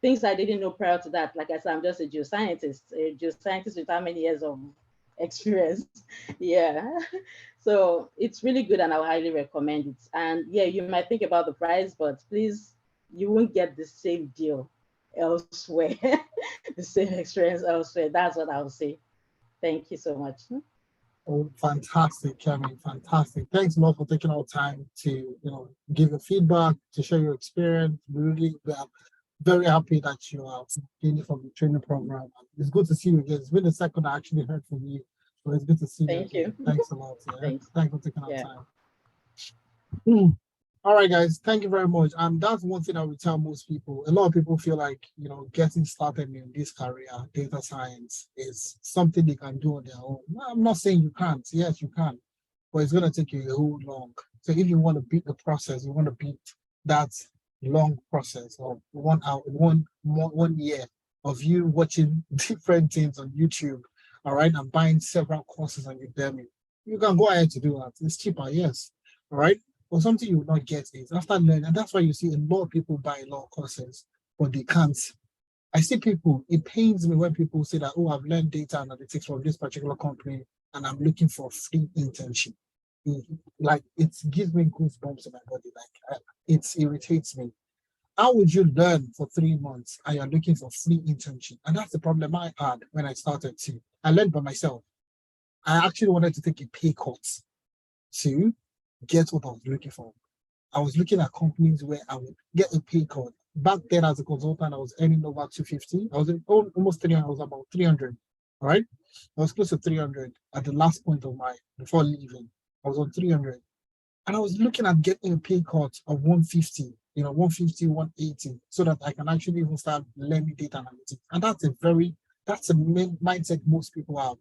things I didn't know prior to that. Like I said, I'm just a geoscientist with how many years of experience. Yeah. So it's really good and I would highly recommend it. And yeah, you might think about the price, but please, you won't get the same deal elsewhere, the same experience elsewhere. That's what I would say. Thank you so much. Oh, fantastic, Kemi, fantastic. Thanks a lot for taking our time to, give your feedback, to share your experience. We are very happy that you are gaining from the training program. It's good to see you again. It's been the second I actually heard from you. So it's good to see you again. Thanks a lot. Yeah? Thanks for taking our time. All right, guys, thank you very much. And that's one thing I would tell most people. A lot of people feel like, getting started in this career, data science, is something they can do on their own. No, I'm not saying you can't. Yes, you can, but it's going to take you a whole long. So if you want to beat the process, you want to beat that long process of 1 hour, 1 year of you watching different things on YouTube, all right, and buying several courses on Udemy, you can go ahead to do that. It's cheaper, yes, all right. But something you will not get is after learning, and that's why you see a lot of people buy a lot of courses, but they can't. I see people, it pains me when people say that, oh, I've learned data analytics from this particular company and I'm looking for a free internship. Like, it gives me goosebumps in my body. Like, it irritates me. How would you learn for 3 months and you're looking for free internship? And that's the problem I had when I started too. I learned by myself. I actually wanted to take a pay cut to get what I was looking for. I was looking at companies where I would get a pay cut. Back then, as a consultant, I was earning over 250. I was almost 300. I was about 300. All right, I was close to 300 at the last point of before leaving. I was on 300, and I was looking at getting a pay cut of 150. 150, 180, so that I can actually even start learning data analytics. And that's a main mindset most people have.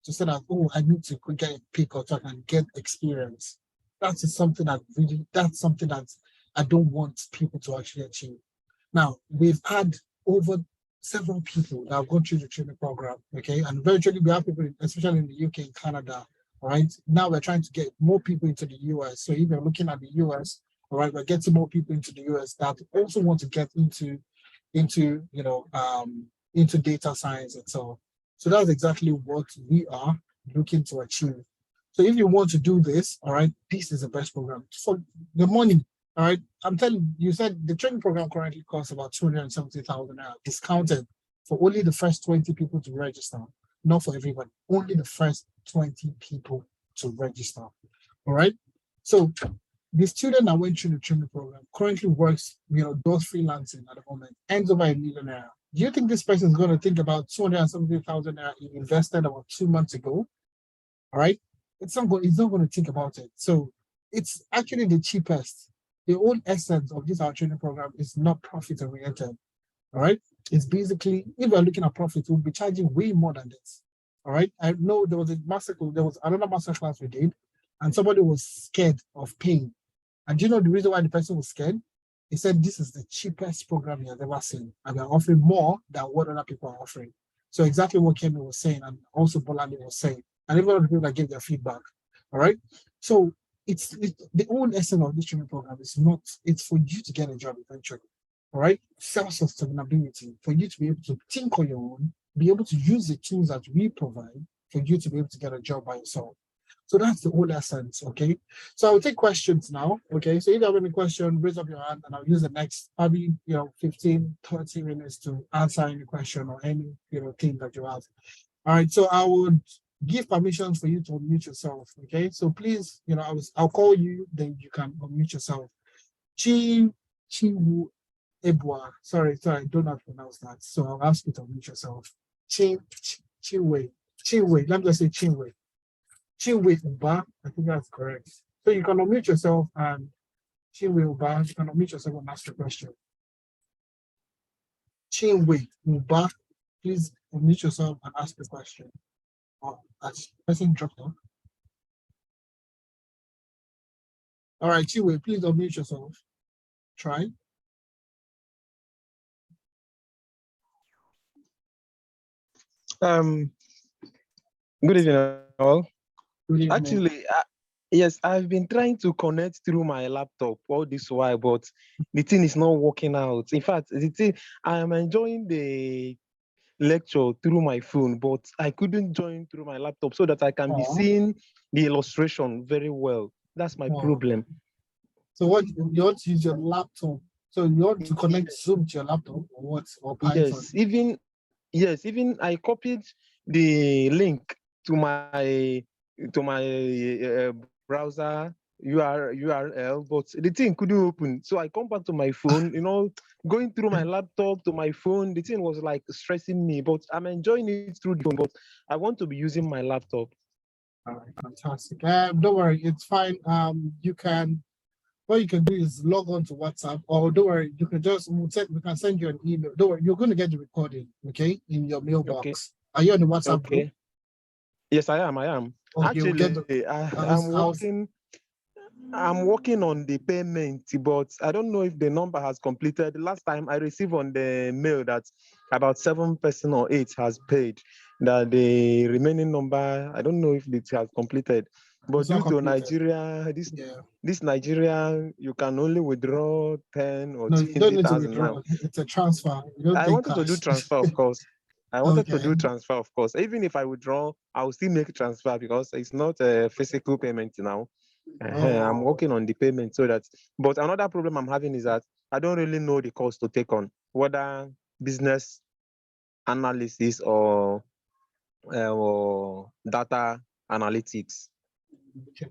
To say that, oh, I need to get a pay cut so I can get experience. That's something that I don't want people to actually achieve. Now, we've had over several people that have gone through the training program, okay? And virtually we have people, especially in the UK and Canada, all right? Now we're trying to get more people into the US. So if you're looking at the US, all right, we're getting more people into the US that also want to get into data science and so on. So that's exactly what we are looking to achieve. So if you want to do this, all right, this is the best program. For the money, all right, I'm telling you, said the training program currently costs about 270,000 discounted for only the first 20 people to register. Not for everyone, only the first 20 people to register. All right. So the student that went through the training program currently works, does freelancing at the moment, ends over a millionaire. Do you think this person is going to think about 270,000 he invested about 2 months ago? All right. It's not going to think about it. So it's actually the cheapest. The whole essence of this our training program is not profit oriented. All right. It's basically, if we're looking at profit, we'll be charging way more than this. All right. I know there was another masterclass we did, and somebody was scared of paying. And do you know the reason why the person was scared? He said this is the cheapest program he has ever seen, and we're offering more than what other people are offering. So exactly what Kemi was saying, and also Bolani was saying, and even other people that gave their feedback. All right. So it's the whole essence of this training program it's for you to get a job eventually. All right. Self-sustainability, for you to be able to think on your own, be able to use the tools that we provide for you to be able to get a job by yourself. So that's the whole essence, okay? So I'll take questions now, okay? So if you have any question, raise up your hand and I'll use the next probably, 15, 30 minutes to answer any question or any, thing that you have. All right, so I would give permission for you to unmute yourself, okay? So please, I'll call you, then you can unmute yourself. Chiwu Ebwa. Sorry, I do not pronounce that. So I'll ask you to unmute yourself. Chinwe. Let me just say Chinwe. Chinwe Uba. I think that's correct. So you can unmute yourself and Chinwe Uba, you can unmute yourself and ask the question. Chinwe Uba, please unmute yourself and ask the question. Oh, that's person dropped off. All right, Chinwe, please unmute yourself. Try. Good evening, all. Good evening. Actually, yes, I've been trying to connect through my laptop all this while, but the thing is not working out. In fact, I am enjoying the lecture through my phone, but I couldn't join through my laptop so that I can be seeing the illustration very well. That's my problem. So what you want to use your laptop? So you want to connect Zoom to your laptop or what? Or Python? Yes, even I copied the link to my browser URL, but the thing couldn't open. So I come back to my phone, going through my laptop to my phone, the thing was like stressing me, but I'm enjoying it through the phone, but I want to be using my laptop. All right, fantastic. Don't worry, it's fine. What you can do is log on to WhatsApp, or don't worry, you can we can send you an email. Don't worry, you're going to get the recording, okay, in your mailbox. Okay. Are you on the WhatsApp group? Yes, I am. Okay, Actually, I'm working on the payment, but I don't know if the number has completed. Last time I received on the mail that about 7 person or 8 has paid. That the remaining number, I don't know if it has completed. But due to Nigeria, this Nigeria, you can only withdraw 10 or No, you don't need to 20,000 withdraw. now. It's a transfer. You don't I wanted to do transfer, of course. Even if I withdraw, I will still make transfer because it's not a physical payment now. I'm working on the payment so that. But another problem I'm having is that I don't really know the course to take on, whether business analysis or data analytics.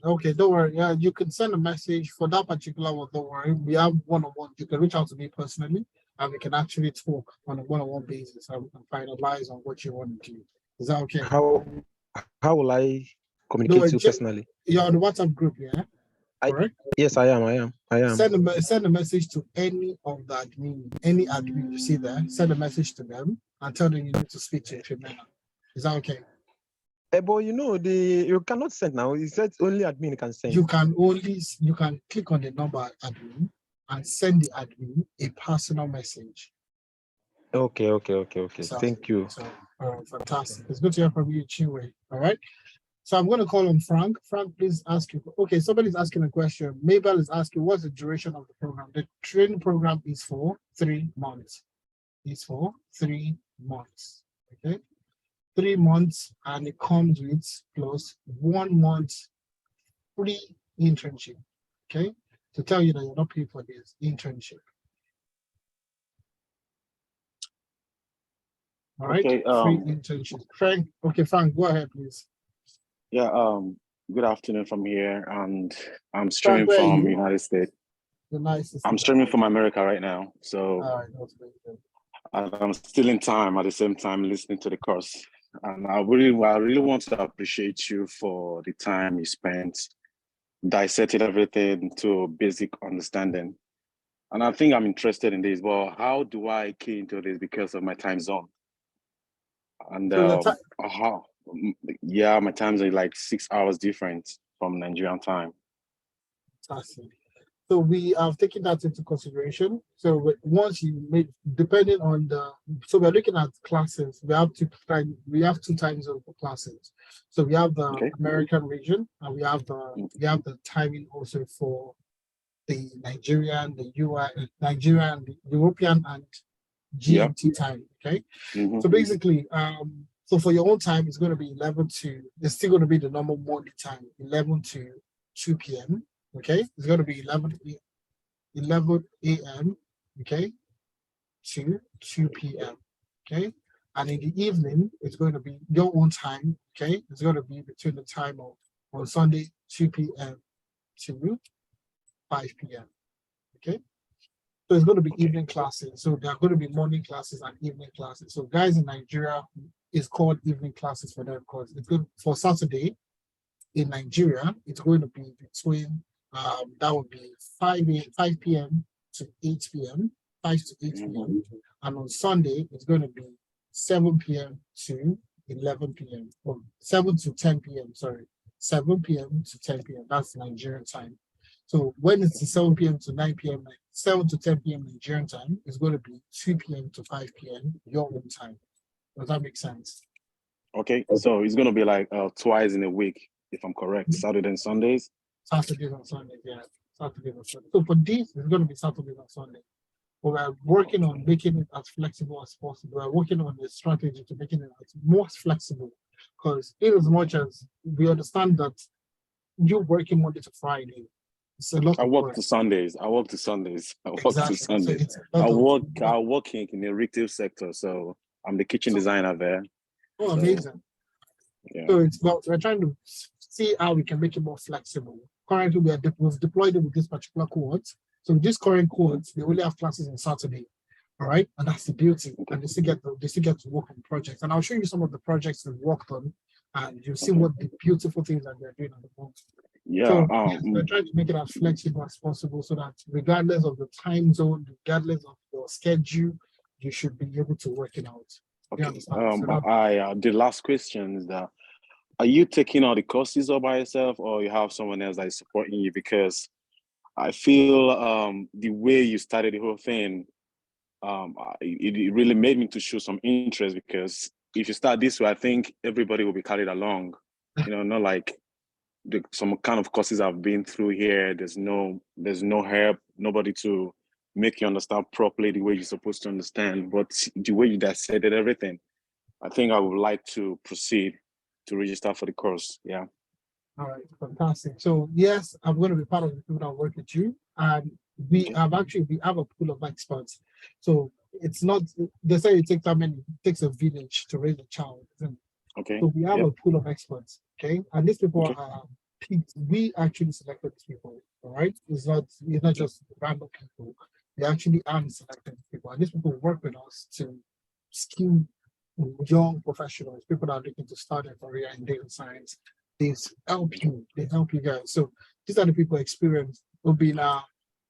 Okay, don't worry. Yeah, you can send a message for that particular one. Don't worry. We have one-on-one. You can reach out to me personally, and we can actually talk on a one-on-one basis and we can finalize on what you want to do. Is that okay? How will I communicate to you personally? You're on the WhatsApp group, yeah? Correct? Yes, I am. Send a message to any of the any admin you see there. Send a message to them and tell them you need to speak to Femena. Is that okay? But you cannot send now. It says only admin can send. You can click on the number admin and send the admin a personal message. Okay. Thank you. So, fantastic. It's good to hear from you, Chinwe. All right. So I'm going to call on Frank. Frank, please ask you. Okay, somebody's asking a question. Mabel is asking, what's the duration of the program? The training program is for 3 months. It's for 3 months. Okay. 3 months, and it comes with plus 1 month free internship. Okay. To tell you that you're not paying for this internship. All right. Okay, free internship. Frank, go ahead, please. Yeah, good afternoon from here, and I'm streaming from United States. I'm streaming from America right now, so I'm still in time at the same time listening to the course. And I really want to appreciate you for the time you spent dissecting everything to a basic understanding. And I think I'm interested in this, but how do I key into this because of my time zone? And yeah, my time zone is like 6 hours different from Nigerian time. Fantastic. So we have taken that into consideration. So once you make, depending on so we're looking at classes. We have 2 time zones for classes. So we have the American region, and we have the timing also for the Nigerian, the Nigerian, the European, and GMT time. Okay. So basically, So for your own time, it's going to be 11 to, it's still going to be the normal morning time, 11 to 2 p.m. Okay, it's going to be 11 a.m. Okay, to 2 p.m. Okay, and in the evening, it's going to be your own time. Okay, it's going to be between the time of on Sunday 2 p.m. to 5 p.m. Okay, so it's going to be evening classes. So there are going to be morning classes and evening classes. So guys in Nigeria, it's called evening classes for them because it's good for Saturday. In Nigeria, it's going to be between that would be 5 p.m. to 8 p.m. 5 to 8 p.m. And on Sunday, it's going to be 7 p.m. to 11 p.m. or 7 to 10 p.m. Sorry, 7 p.m. to 10 p.m. That's Nigerian time. So when it's 7 p.m. to 9 p.m., 7 to 10 p.m. Nigerian time, it's going to be 2 p.m. to 5 p.m. your own time. Does that make sense? Okay, so it's gonna be like twice in a week, if I'm correct, Saturday and Sundays. Saturdays and Sundays, yeah. Saturdays and Sundays. So for this, it's going to be Saturdays and Sundays. But we're working on making it as flexible as possible. We're working on the strategy to making it as more flexible. Because in as much as we understand that you're working Monday to Friday, it's a lot I of work work. to Sundays. I work to Sundays. I work Exactly. to So Sundays. it's a lot of I work in the retail sector, so I'm the kitchen designer there. Oh, So, amazing. yeah. So it's about, we're trying to see how we can make it more flexible. Currently, we've deployed it with this particular cohort. So with this current cohort, they only have classes on Saturday. All right. And that's the beauty. And they still get to work on projects. And I'll show you some of the projects we've worked on, and you'll see what the beautiful things that they're doing at the moment. Yeah. So yes, we're trying to make it as flexible as possible so that regardless of the time zone, regardless of your schedule, you should be able to work it out. You Okay. understand? So the last question is that are you taking all the courses all by yourself, or you have someone else that is supporting you? Because I feel the way you started the whole thing, it really made me to show some interest, because if you start this way, I think everybody will be carried along. You know, not like some kind of courses I've been through here. There's no help, nobody to make you understand properly the way you're supposed to understand. But the way you dissected everything, I think I would like to proceed to register for the course. Yeah. all right, fantastic. So yes, I'm going to be part of the people that work with you, and we have a pool of experts. So it's not, they say it takes a village to raise a child. Okay. So we have a pool of experts. Okay, and these people Okay. are picked. We actually selected these people. All right, it's not just random people. We actually selected people, and these people work with us to skill young professionals, people that are looking to start a career in data science. They help you guys. So these are the people experienced, Obina,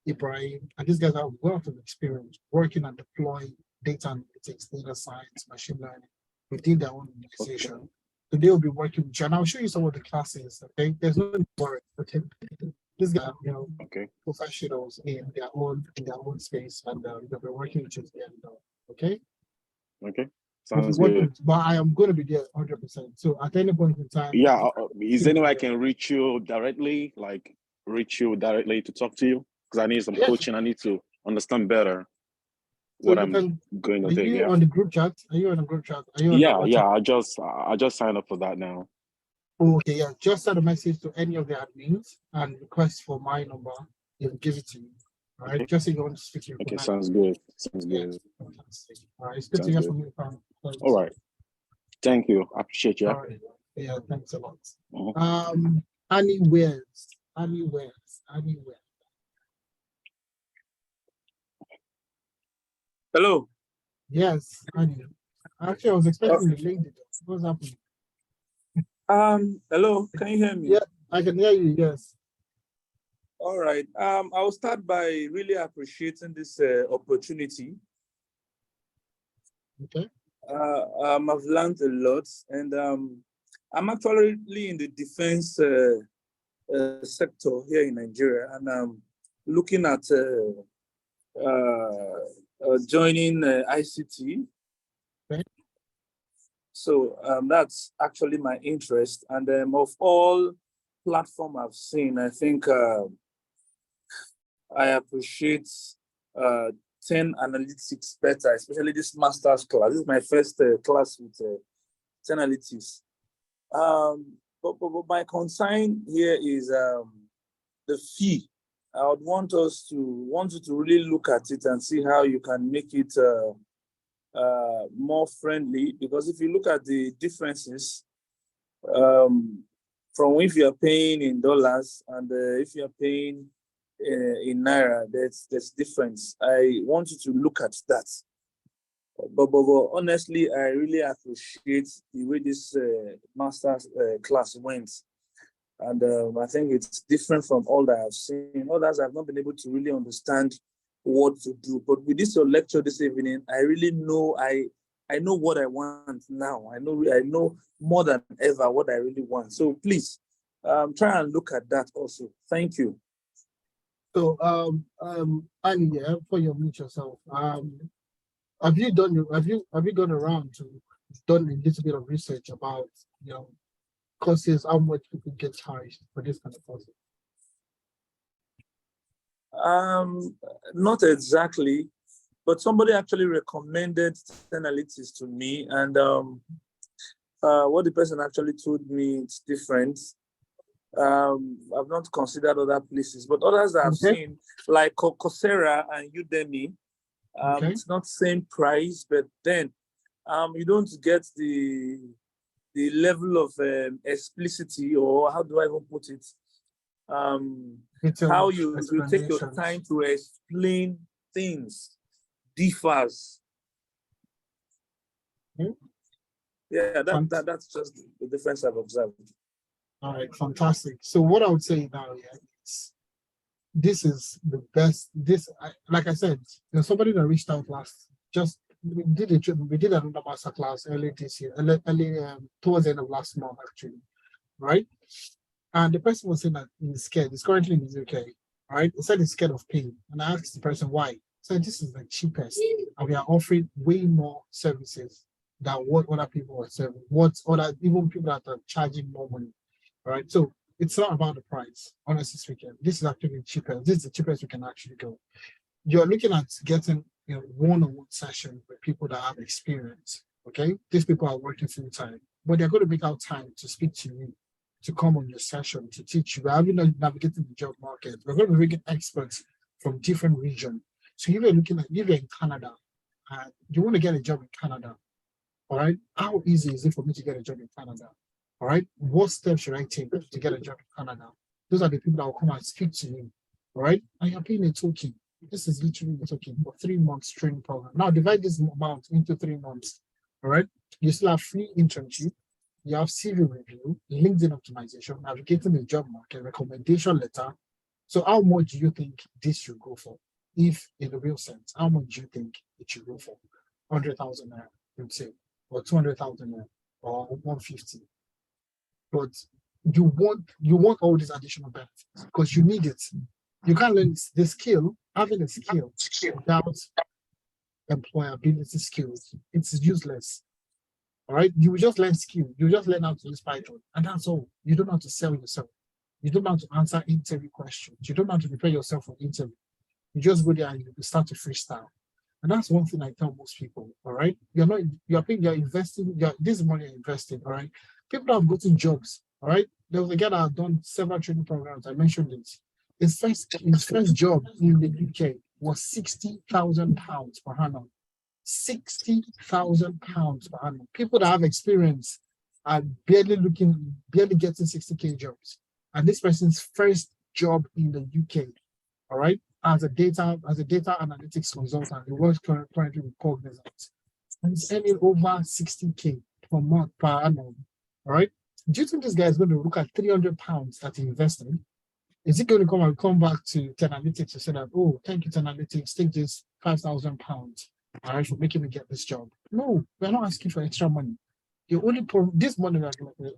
Ibrahim, and these guys have wealth of experience working and deploying data analytics, data science, machine learning within their own organization. Okay. So they will be working with you, and I'll show you some of the classes. Okay, there's no need to worry. Okay, these guys, okay, professionals in their own space, and they'll be working with you together. Okay. Okay. Sounds good. But I am going to be there 100%. So at any point in time, yeah, is there any way I can reach you directly, to talk to you? Because I need some coaching. I need to understand better what I'm going to do. Are you on the group chat? Are you on the group chat? Are you on yeah. I just signed up for that now. Okay, yeah. Just send a message to any of the admins and request for my number. They'll give it to you. All right. Okay. Just so you want to speak to your Okay, sounds good. Sounds good. Fantastic. All right. It's good to hear from you. All right. Thank you. I appreciate you. All right. Yeah, thanks a lot. Anywhere. Hello. Yes, Annie. Actually, I was expecting the lady. What's happening? Hello. Can you hear me? Yeah, I can hear you. Yes. All right. I'll start by really appreciating this opportunity. Okay. I've learned a lot, and I'm actually in the defense sector here in Nigeria, and I'm looking at joining ICT. Okay. So that's actually my interest, and of all platforms I've seen, I think I appreciate 10 analytics better, especially this master's class. This is my first class with analytics. But my concern here is the fee. I would want you to really look at it and see how you can make it more friendly. Because if you look at the differences from if you are paying in dollars and if you are paying in naira, there's difference. I want you to look at that. But honestly, I really appreciate the way this master class went. And I think it's different from all that I've seen. Others I've not been able to really understand what to do. But with this your lecture this evening, I really know I know what I want now. I know more than ever what I really want. So please try and look at that also. Thank you. So Annie, yeah, before you mute yourself, have you gone around to done a little bit of research about courses, how much people get charged for this kind of courses? Not exactly, but somebody actually recommended analytics to me, and what the person actually told me it's different. I've not considered other places, but others that I've seen, like Coursera and Udemy, it's not same price, but then you don't get the level of explicitity, or how do I even put it? How you take your time to explain things differs. Yeah, that's just the difference I've observed. All right, fantastic. So what I would say now, is this is the best. Like I said, there's somebody that reached out we did another masterclass early this year, towards the end of last month actually, right? And the person was saying that he's scared. He's currently in the UK, right? He said he's scared of paying, and I asked the person why. He said this is the cheapest, and we are offering way more services than what other people are serving. Even people that are charging more money, right? So it's not about the price, honestly speaking. This is actually cheaper. This is the cheapest we can actually go. You're looking at getting one-on-one session with people that have experience. Okay, these people are working full time, but they're going to make out time to speak to you, to come on your session, to teach you. We're navigating the job market. We're going to be bringing experts from different regions. So if you're in Canada and you want to get a job in Canada, all right, how easy is it for me to get a job in Canada? All right, what steps should I take to get a job in Canada? Those are the people that will come and speak to you, all right? And you're paying a token. This is literally a token for 3 months training program. Now divide this amount into 3 months, all right? You still have free internship, you have CV review, LinkedIn optimization, navigating the job market, recommendation letter. So how much do you think this should go for? If in the real sense, how much do you think it should go for? 100,000 naira, you'd say, or 200,000 naira, or 150. But you want all these additional benefits because you need it. You can't learn the skill, having a skill without employability skills. It's useless. All right, you will just learn skill. You just learn how to use Python, and that's all. You don't know how to sell yourself. You don't know how to answer interview questions. You don't know how to prepare yourself for interview. You just go there and you start to freestyle. And that's one thing I tell most people. All right, you're investing. This money you're investing. All right, people that have gotten jobs. All right, there was a guy that had done several training programs. I mentioned this. His first job in the UK was £60,000 per annum. £60,000 per annum. People that have experience are barely getting 60K jobs. And this person's first job in the UK, all right, as a data analytics consultant, he works currently with Cognizant, and he's earning over 60K per month per annum. All right. Do you think this guy is going to look at £300 that he invested? Is he going to come back to Analytics and say that, oh, thank you, Analytics, take this £5,000, all right, for making me get this job? No, we're not asking for extra money. The only this money,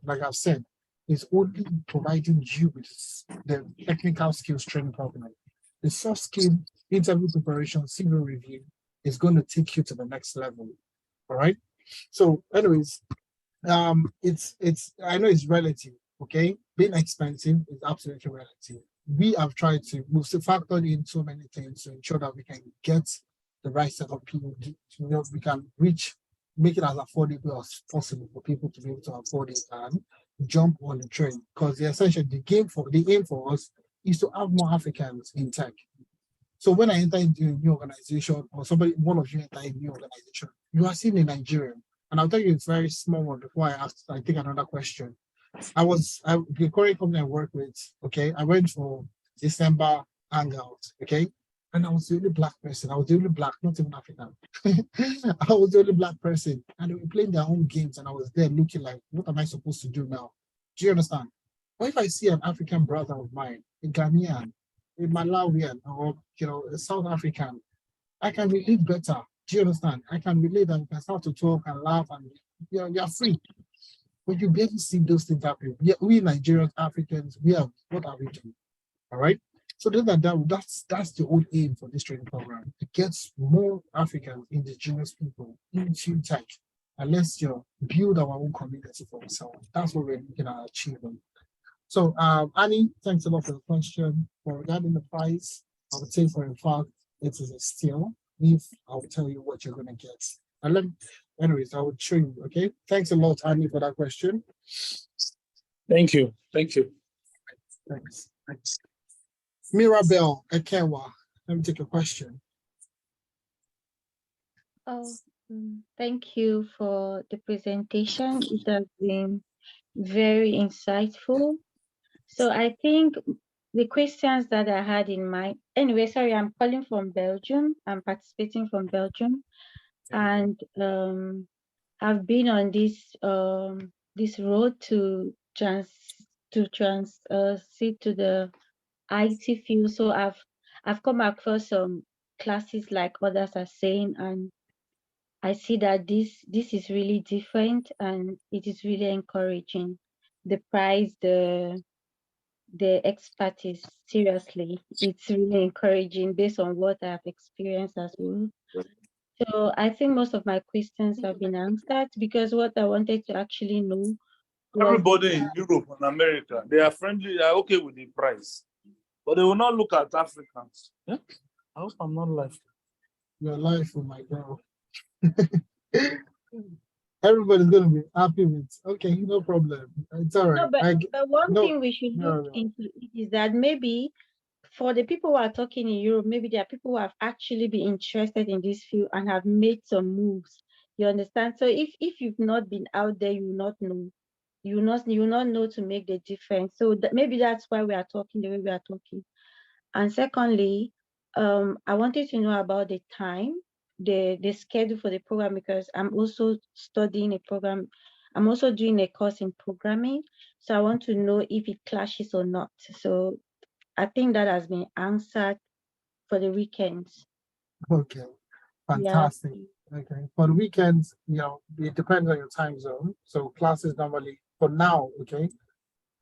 like I've said, is only providing you with the technical skills training program. The soft skill, interview preparation, CV review is going to take you to the next level. All right. So, anyways, it's I know it's relative. Okay, being expensive is absolutely relative. We've factored in so many things to ensure that we can get the right set of people. We can reach make it as affordable as possible for people to be able to afford it and jump on the train. Because the aim for us is to have more Africans in tech. So when I enter into a new organization, or one of you enter a new organization, you are seeing a Nigerian. And I'll tell you a very small one before I take another question. The current company I work with, okay, I went for December hangout, okay, and I was the only black person. I was the only black, not even African. I was the only black person, and they were playing their own games, and I was there looking like, what am I supposed to do now? Do you understand? What if I see an African brother of mine, a Ghanaian, a Malawian, or a South African, I can relate better. Do you understand? I can relate and can start to talk and laugh, and you're free. But you barely see those things happen. We Nigerians, Africans, what are we doing? All right. So that's the whole aim for this training program. It gets more Africans, indigenous people into tech. And let's build our own community for ourselves. That's what we're looking at achieving. So Annie, thanks a lot for the question. Regarding the price, I would say for a fact it is a steal. If I'll tell you what you're gonna get. Anyways, I would show you. Okay. Thanks a lot, Annie, for that question. Thank you. Thank you. Thanks. Mirabel Ekewa, let me take a question. Oh, thank you for the presentation. It has been very insightful. So I think the questions that I had in mind, anyway, sorry, I'm calling from Belgium. I'm participating from Belgium. And I've been on this road to sit to the IT field. So I've come across some classes like others are saying, and I see that this is really different and it is really encouraging. The price, the expertise, seriously, it's really encouraging based on what I've experienced as well. So I think most of my questions have been answered, because what I wanted to actually know was everybody in Europe and America, they are friendly, they are okay with the price, but they will not look at Africans. Yeah? I hope I'm not live. You're live, oh my girl. Everybody's going to be happy with. Okay, no problem. It's all right. No, but one thing we should look into is that maybe for the people who are talking in Europe, maybe there are people who have actually been interested in this field and have made some moves. You understand? So if you've not been out there, you will not know. You will not know to make the difference. So maybe that's why we are talking the way we are talking. And secondly, I wanted to know about the time, the schedule for the program, because I'm also studying a program. I'm also doing a course in programming. So I want to know if it clashes or not. So I think that has been answered for the weekends. Okay, fantastic. Yeah. Okay, for the weekends, it depends on your time zone. So classes normally, for now, okay,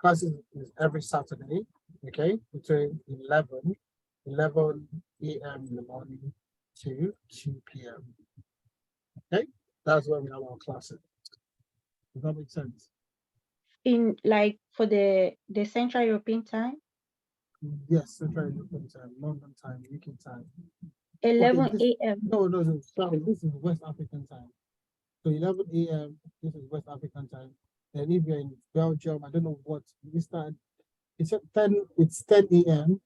classes is every Saturday, okay, between 11 a.m. in the morning to 2 p.m. Okay, that's when we have our classes. Does that make sense? In for the Central European time? Yes, Central European time, London time, UK time. 11 a.m. No, sorry, this is West African time. So 11 a.m. this is West African time. And if you're in Belgium, I don't know what Eastern. It's 10 a.m.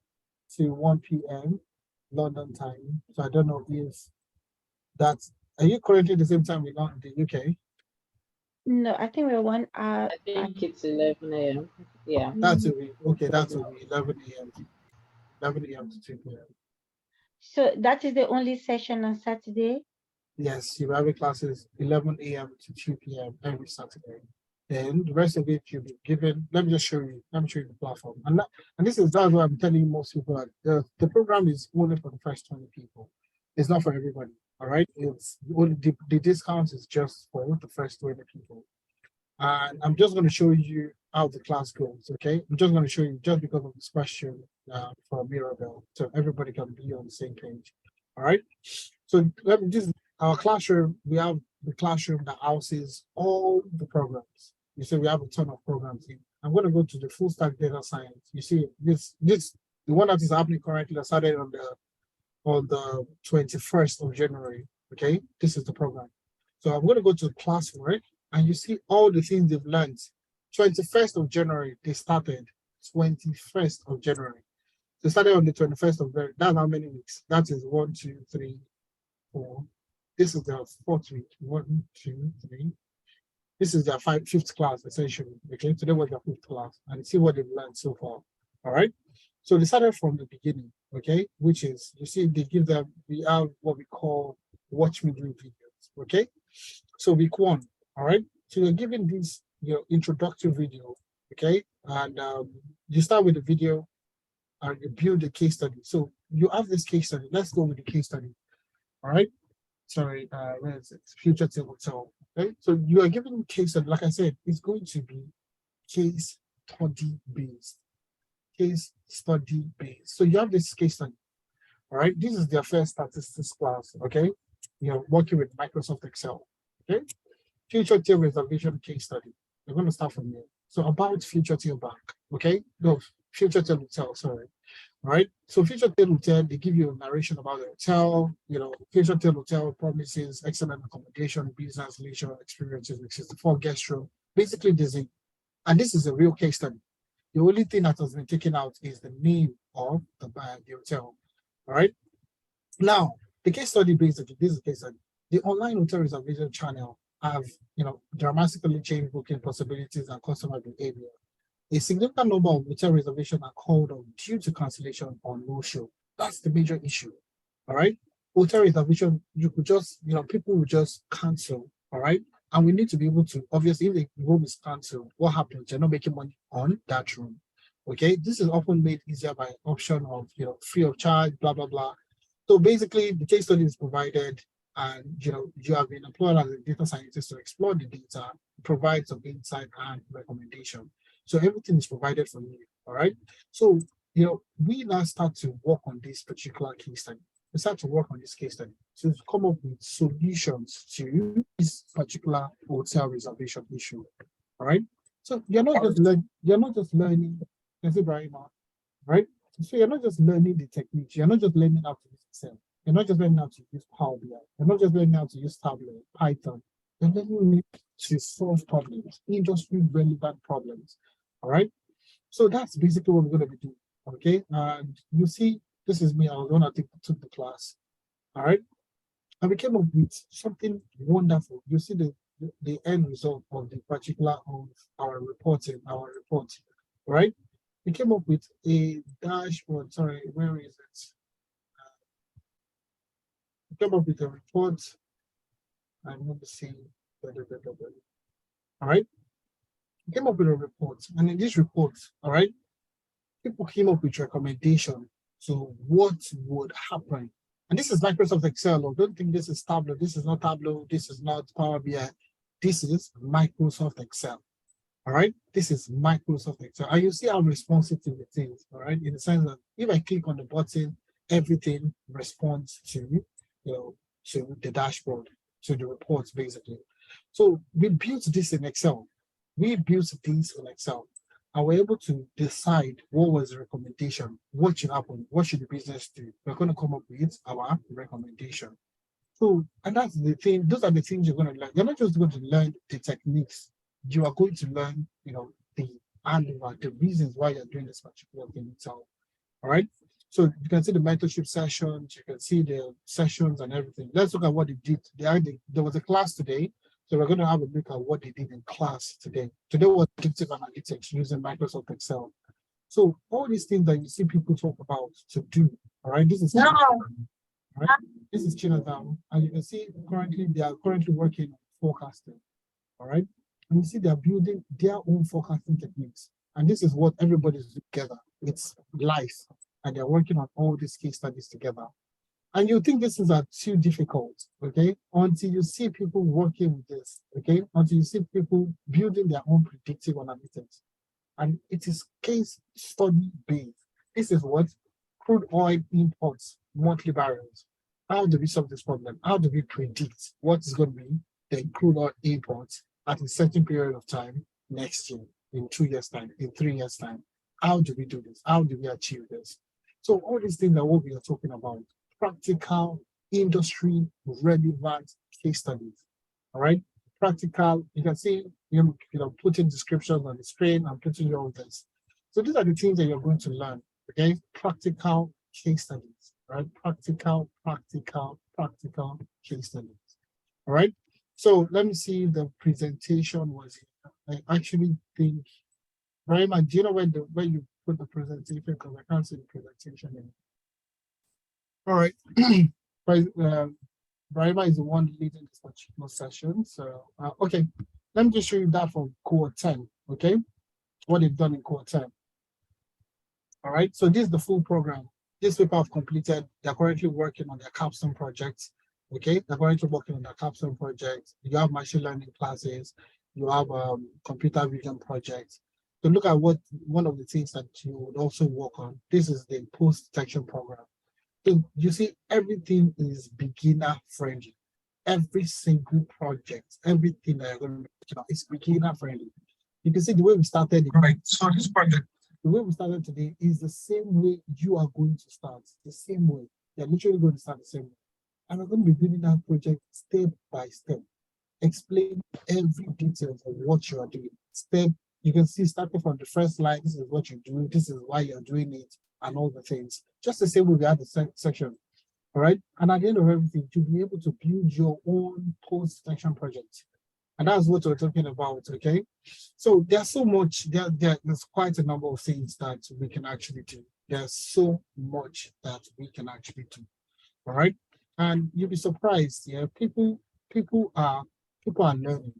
to 1 p.m. London time. So I don't know if that's. Are you currently the same time in the UK? No, I think we're 1 hour. I think it's 11 a.m. Yeah. That's okay. That's 11 a.m. 11 a.m. to 2 p.m. So that is the only session on Saturday? Yes, your private classes 11 a.m. to 2 p.m. every Saturday. Then the rest of it you'll be given. Let me show you the platform. And that's what I'm telling most people that the program is only for the first 20 people. It's not for everybody. All right. It's only the discount is just for the first 20 people. And I'm just going to show you how the class goes. Okay. I'm just going to show you just because of this question from Mirabel, so everybody can be on the same page. All right. So let me just our classroom. We have the classroom that houses all the programs. You see, we have a ton of programs here. I'm going to go to the full stack data science. You see, this the one that is happening currently that started on the 21st of January. Okay, this is the program. So I'm going to go to classwork, and you see all the things they've learned. 21st of January, they started. 21st of January. They started on the 21st of January. That's how many weeks? That is 1, 2, 3, 4. This is their fourth week. 1, 2, 3. This is their fifth class, essentially. Okay, today was their fifth class, and see what they've learned so far. All right. So they started from the beginning, okay, which is, you see, they give them, we have what we call watch me do videos, okay? So week 1, all right? So you're given this, your introductory video, okay? And you start with the video and you build a case study. So you have this case study. Let's go with the case study, all right? Sorry, where is it? Future table. So, okay? So you are given case study, like I said, it's going to be case study based. Case study based. So you have this case study, all right? This is their first statistics class, okay? You're working with Microsoft Excel, okay? Future Tail Reservation case study. We're going to start from here. So about Future Tail Bank, okay? No, Future Tail Hotel, sorry. All right? So Future Tail Hotel, they give you a narration about the hotel, Future Tail Hotel promises excellent accommodation, business, leisure experiences with 64 guest room. Basically, and this is a real case study. The only thing that has been taken out is the name of the hotel. All right. Now, the case study basically, this is the case study. The online hotel reservation channel have, dramatically changed booking possibilities and customer behavior. A significant number of hotel reservations are called on due to cancellation or no show. That's the major issue. All right. Hotel reservation, you could just, people will just cancel. All right. And we need to be able to, obviously, if the room is cancelled, what happens? You're not making money on that room. Okay, this is often made easier by option of, free of charge, blah, blah, blah. So basically, the case study is provided, and, you have been employed as a data scientist to explore the data, provide some insight and recommendation. So everything is provided for you, all right? So, we now start to work on this particular case study. We start to work on this case study to come up with solutions to this particular hotel reservation issue. All right. So you're not just learning, Brahima, right? So you're not just learning the techniques, you're not just learning how to use Excel, you're not just learning how to use Power BI, you're not just learning how to use Tableau, Python, you're learning to solve problems, industry relevant problems. All right. So that's basically what we're going to be doing. Okay. And you see, this is me. I was one that took the class. All right. And we came up with something wonderful. You see the end result of the particular of our report. Right? We came up with a dashboard. Sorry, where is it? We came up with a report. I'm going to see. All right. We came up with a report. And in this report, all right, people came up with recommendation to what would happen. And this is Microsoft Excel. Oh, don't think this is Tableau. This is not Tableau. This is not Power BI. This is Microsoft Excel. All right. This is Microsoft Excel. And you see how responsive it is. All right. In the sense that if I click on the button, everything responds to, to the dashboard, to the reports, basically. So we built this in Excel. And we're able to decide what was the recommendation, what should happen, what should the business do. We're going to come up with our recommendation. So, and that's the thing, those are the things you're going to learn. You're not just going to learn the techniques, you are going to learn, the reasons why you're doing this particular thing itself. All right. So you can see the mentorship sessions, you can see the sessions and everything. Let's look at what they did. There was a class today. So we're going to have a look at what they did in class today. Today was predictive analytics using Microsoft Excel. So all these things that you see people talk about to do, all right, this is right? This is Chinatown, and you can see they are currently working on forecasting, all right? And you see they are building their own forecasting techniques. And this is what everybody's together. It's life, and they're working on all these case studies together. And you think this is too difficult, okay? Until you see people working with this, okay? Until you see people building their own predictive analytics. And it is case study based. This is what crude oil imports, monthly barrels. How do we solve this problem? How do we predict what is going to be the crude oil imports at a certain period of time next year, in 2 years' time, in 3 years' time? How do we do this? How do we achieve this? So all these things are what we are talking about. Practical, industry relevant case studies. All right. Practical, you can see, putting descriptions on the screen and putting all this. So these are the things that you're going to learn. Okay. Practical case studies, right? Practical case studies. All right. So let me see if the presentation was here. I actually think, Rayman, do you know where you put the presentation? Because I can't see the presentation in. All right. Brahima is the one leading this particular session. So, okay, let me just show you that from core 10, okay? What they've done in core 10. All right, so this is the full program. These people have completed, they're currently working on their capstone projects, okay? They're currently working on their capstone projects. You have machine learning classes, you have computer vision projects. So look at one of the things that you would also work on. This is the post-detection program. So you see, everything is beginner friendly. Every single project, everything that you're going to do is beginner friendly. You can see the way we started. Right. So this project, the way we started today is the same way you are going to start. The same way. You're literally going to start the same way. And we're going to be building that project step by step. Explain every detail of what you are doing. You can see starting from the first line, this is what you're doing, this is why you're doing it, and all the things. Just the same way we had the section, all right? And at the end of everything, to be able to build your own post-detection project. And that's what we're talking about, okay? So there's so much, there's quite a number of things that we can actually do. There's so much that we can actually do, all right? And you'll be surprised, yeah, people are learning,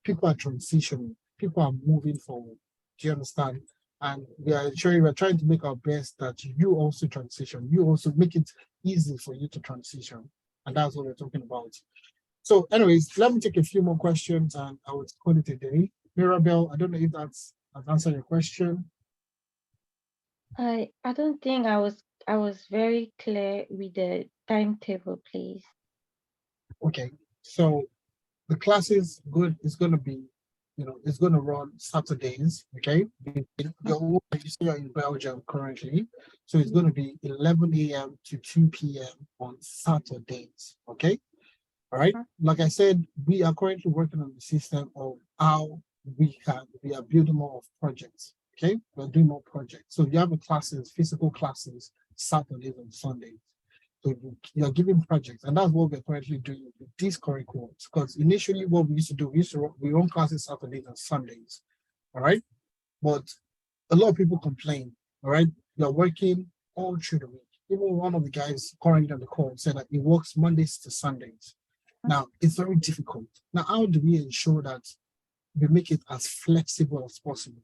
people are transitioning, people are moving forward. Do you understand? And we're trying to make our best that you also transition, you also make it easy for you to transition. And that's what we're talking about. So anyways, let me take a few more questions and I will call it a day. Mirabel, I don't know if that's answered your question. I don't think I was very clear with the timetable, please. Okay, so the class is going to be, it's going to run Saturdays, okay? You're in Belgium currently, so it's going to be 11 a.m. to 2 p.m. on Saturdays, okay? All right, like I said, we are currently working on the system of how we are building more of projects, okay? We're doing more projects. So you have classes, physical classes, Saturdays and Sundays. So you're giving projects, and that's what we're currently doing with these curriculums. Because initially, what we used to do, we run classes Saturdays and Sundays, all right? But a lot of people complain, all right? You're working all through the week. Even one of the guys currently on the call said that he works Mondays to Sundays. Now, it's very difficult. Now, how do we ensure that we make it as flexible as possible?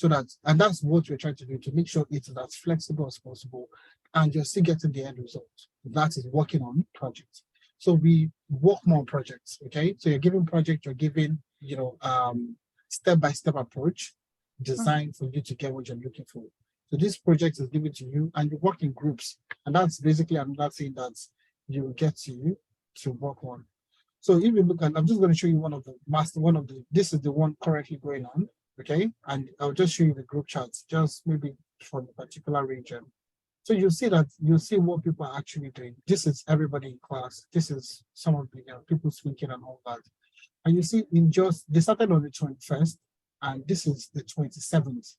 And that's what we're trying to do, to make sure it is as flexible as possible and you're still getting the end result. That is working on projects. So we work more on projects, okay? So you're giving project, you're giving, step-by-step approach designed for you to get what you're looking for. So this project is given to you and you work in groups. And that's basically another thing that you will get to work on. So if you look at, I'm just going to show you this is the one currently going on, okay? And I'll just show you the group charts, just maybe from a particular region. So you'll see what people are actually doing. This is everybody in class. This is some of the people speaking and all that. And you see, they started on the 21st, and this is the 27th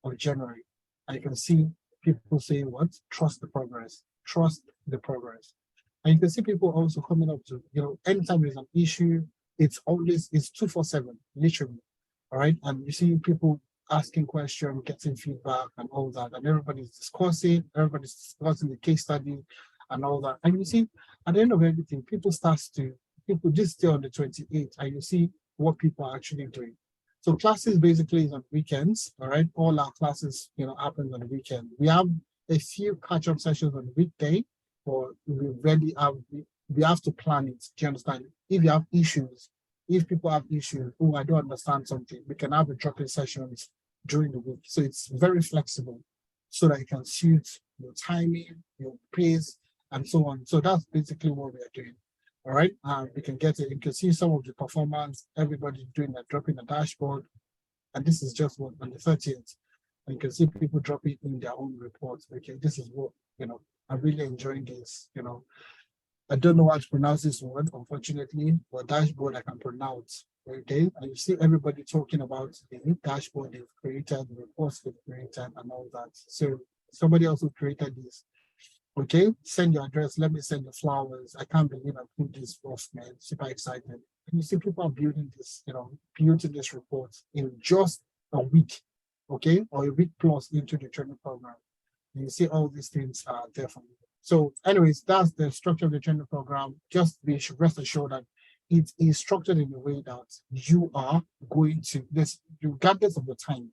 of January. And you can see people saying what? Trust the progress. Trust the progress. And you can see people also coming up to, anytime there's an issue, it's 247, literally. All right. And you see people asking questions, getting feedback and all that. And everybody's discussing the case study and all that. And you see, at the end of everything, people just stay on the 28th and you see what people are actually doing. So classes basically is on weekends. All right. All our classes, happen on the weekend. We have a few catch-up sessions on the weekday. Or we have to plan it. Do you understand? If you have issues, if people have issues, I don't understand something, we can have a drop-in sessions during the week. So it's very flexible so that it can suit your timing, your pace, and so on. So that's basically what we are doing. All right. We can you can see some of the performance, everybody doing a drop in the dashboard. And this is just what on the 30th. And you can see people dropping in their own reports. Okay, this is what, I'm really enjoying this, I don't know how to pronounce this word, unfortunately, but dashboard I can pronounce. Okay, and you see everybody talking about the dashboard they've created, the reports they've created, and all that. So somebody also created this. Okay, send your address. Let me send the flowers. I can't believe I put this off, man. Super excited. And you see people are building this, building this report in just a week, okay, or a week plus into the training program. And you see all these things are there for you. So, anyways, that's the structure of the training program. Just be rest assured that it is structured in a way that you are going to this, regardless of the time.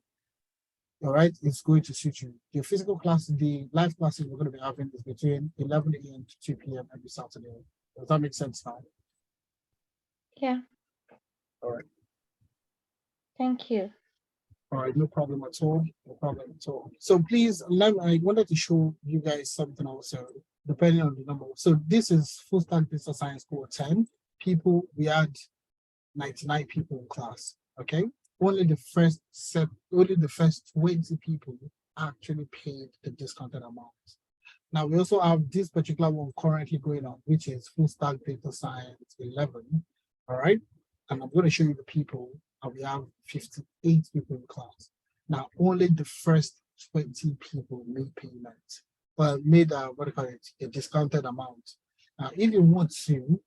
All right, it's going to suit you. The physical class, the live classes we're going to be having is between 11 a.m. to 2 p.m. every Saturday. Does that make sense now? Yeah. All right. Thank you. All right, no problem at all. No problem at all. So please, I wanted to show you guys something also, depending on the number. So this is Full Stack Data Science Core 10 people. We had 99 people in class. Okay. Only the first 20 people actually paid the discounted amount. Now we also have this particular one currently going on, which is Full Stack Data Science 11. All right. And I'm going to show you the people, and we have 58 people in class. Now only the first 20 people made payment, made a discounted amount. Now, if you want to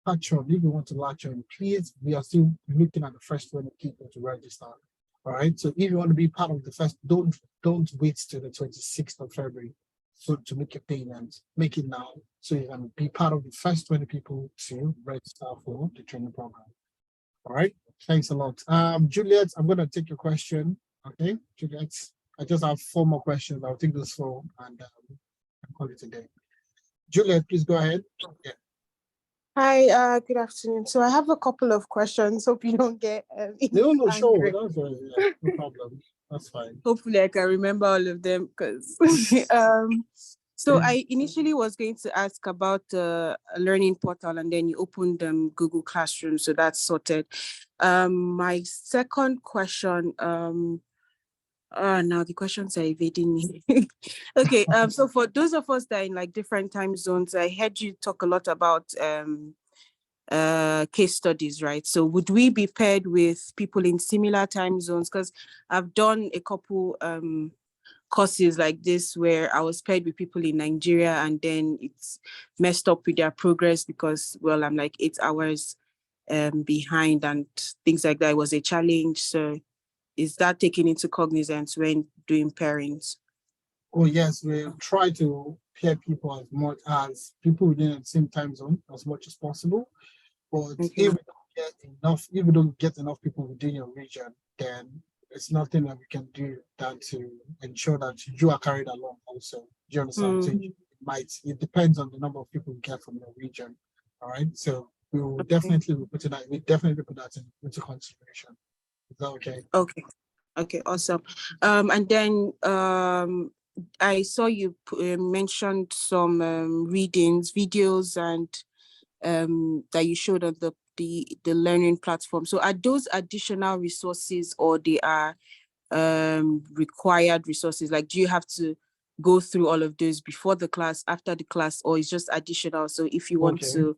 if you want to latch on, please, we are still looking at the first 20 people to register. All right. So if you want to be part of the first, don't wait till the 26th of February to make your payment. Make it now so you can be part of the first 20 people to register for the training program. All right. Thanks a lot. Juliet, I'm going to take your question. Okay, Juliet. I just have 4 more questions. I'll take those 4 and I'll call it a day. Juliet, please go ahead. Yeah. Hi, good afternoon. So I have a couple of questions. Hope you don't get no, sure. angry. That's yeah, no problem. That's fine. Hopefully I can remember all of them because so I initially was going to ask about the learning portal, and then you opened Google Classroom, so that's sorted. My second question, now the questions are evading me. Okay, so for those of us that are in like different time zones, I heard you talk a lot about case studies, right? So would we be paired with people in similar time zones? Because I've done a couple courses like this where I was paired with people in Nigeria, and then it's messed up with their progress because, well, I'm like 8 hours behind and things like that. It was a challenge. So is that taken into cognizance when doing pairings? Oh yes, we try to pair people as much as people within the same time zone as much as possible. But if we don't get enough people within your region, then it's nothing that we can do than to ensure that you are carried along also. Do you understand? So it depends on the number of people we get from your region. All right. So we will definitely put that into consideration. Is that okay? Okay, awesome. And then I saw you mentioned some readings, videos, and that you showed on the learning platform. So are those additional resources, or they are required resources? Like, do you have to go through all of those before the class, after the class, or it's just additional? So if you want to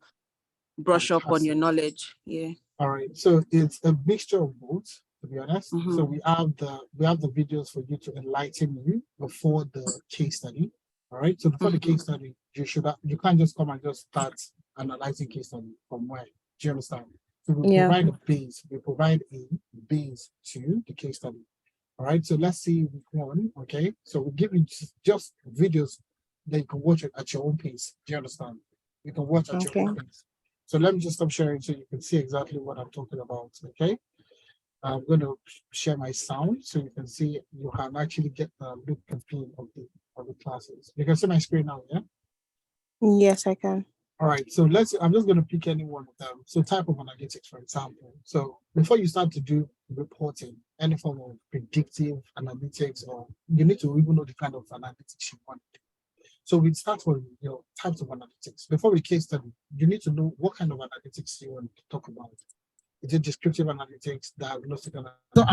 brush up on your knowledge, yeah. All right. So it's a mixture of both, to be honest. So we have the videos for you to enlighten you before the case study. All right. So before the case study, you can't just come and just start analyzing case study from where. Do you understand? So we provide a base. We provide a base to the case study. All right. So let's see week 1. Okay. So we give you just videos that you can watch it at your own pace. Do you understand? You can watch at your own pace. So let me just stop sharing so you can see exactly what I'm talking about. Okay. I'm going to share my sound so you can see, you can actually get the look and feel of the classes. You can see my screen now, yeah? Yes, I can. All right, so I'm just going to pick any one of them. So type of analytics, for example. So before you start to do reporting, any form of predictive analytics, or you need to even know the kind of analytics you want to do. So we start with types of analytics. Before we case study, you need to know what kind of analytics you want to talk about. Is it descriptive analytics, diagnostic analytics? So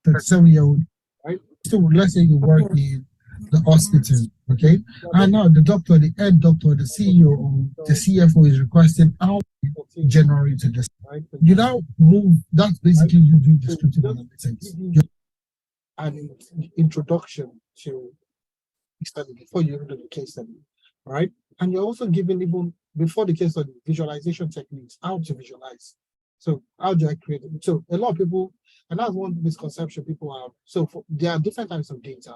37-year-old, right? So let's say you work in the hospital, okay? And now the doctor, the head doctor, the CEO, or the CFO is requesting how we generate this. You now move, that's basically you doing descriptive analytics. An introduction to study before you even do the case study, right? And you're also giving, even before the case study, visualization techniques, how to visualize. So how do I create it? So a lot of people, and that's one misconception people have. So there are different types of data.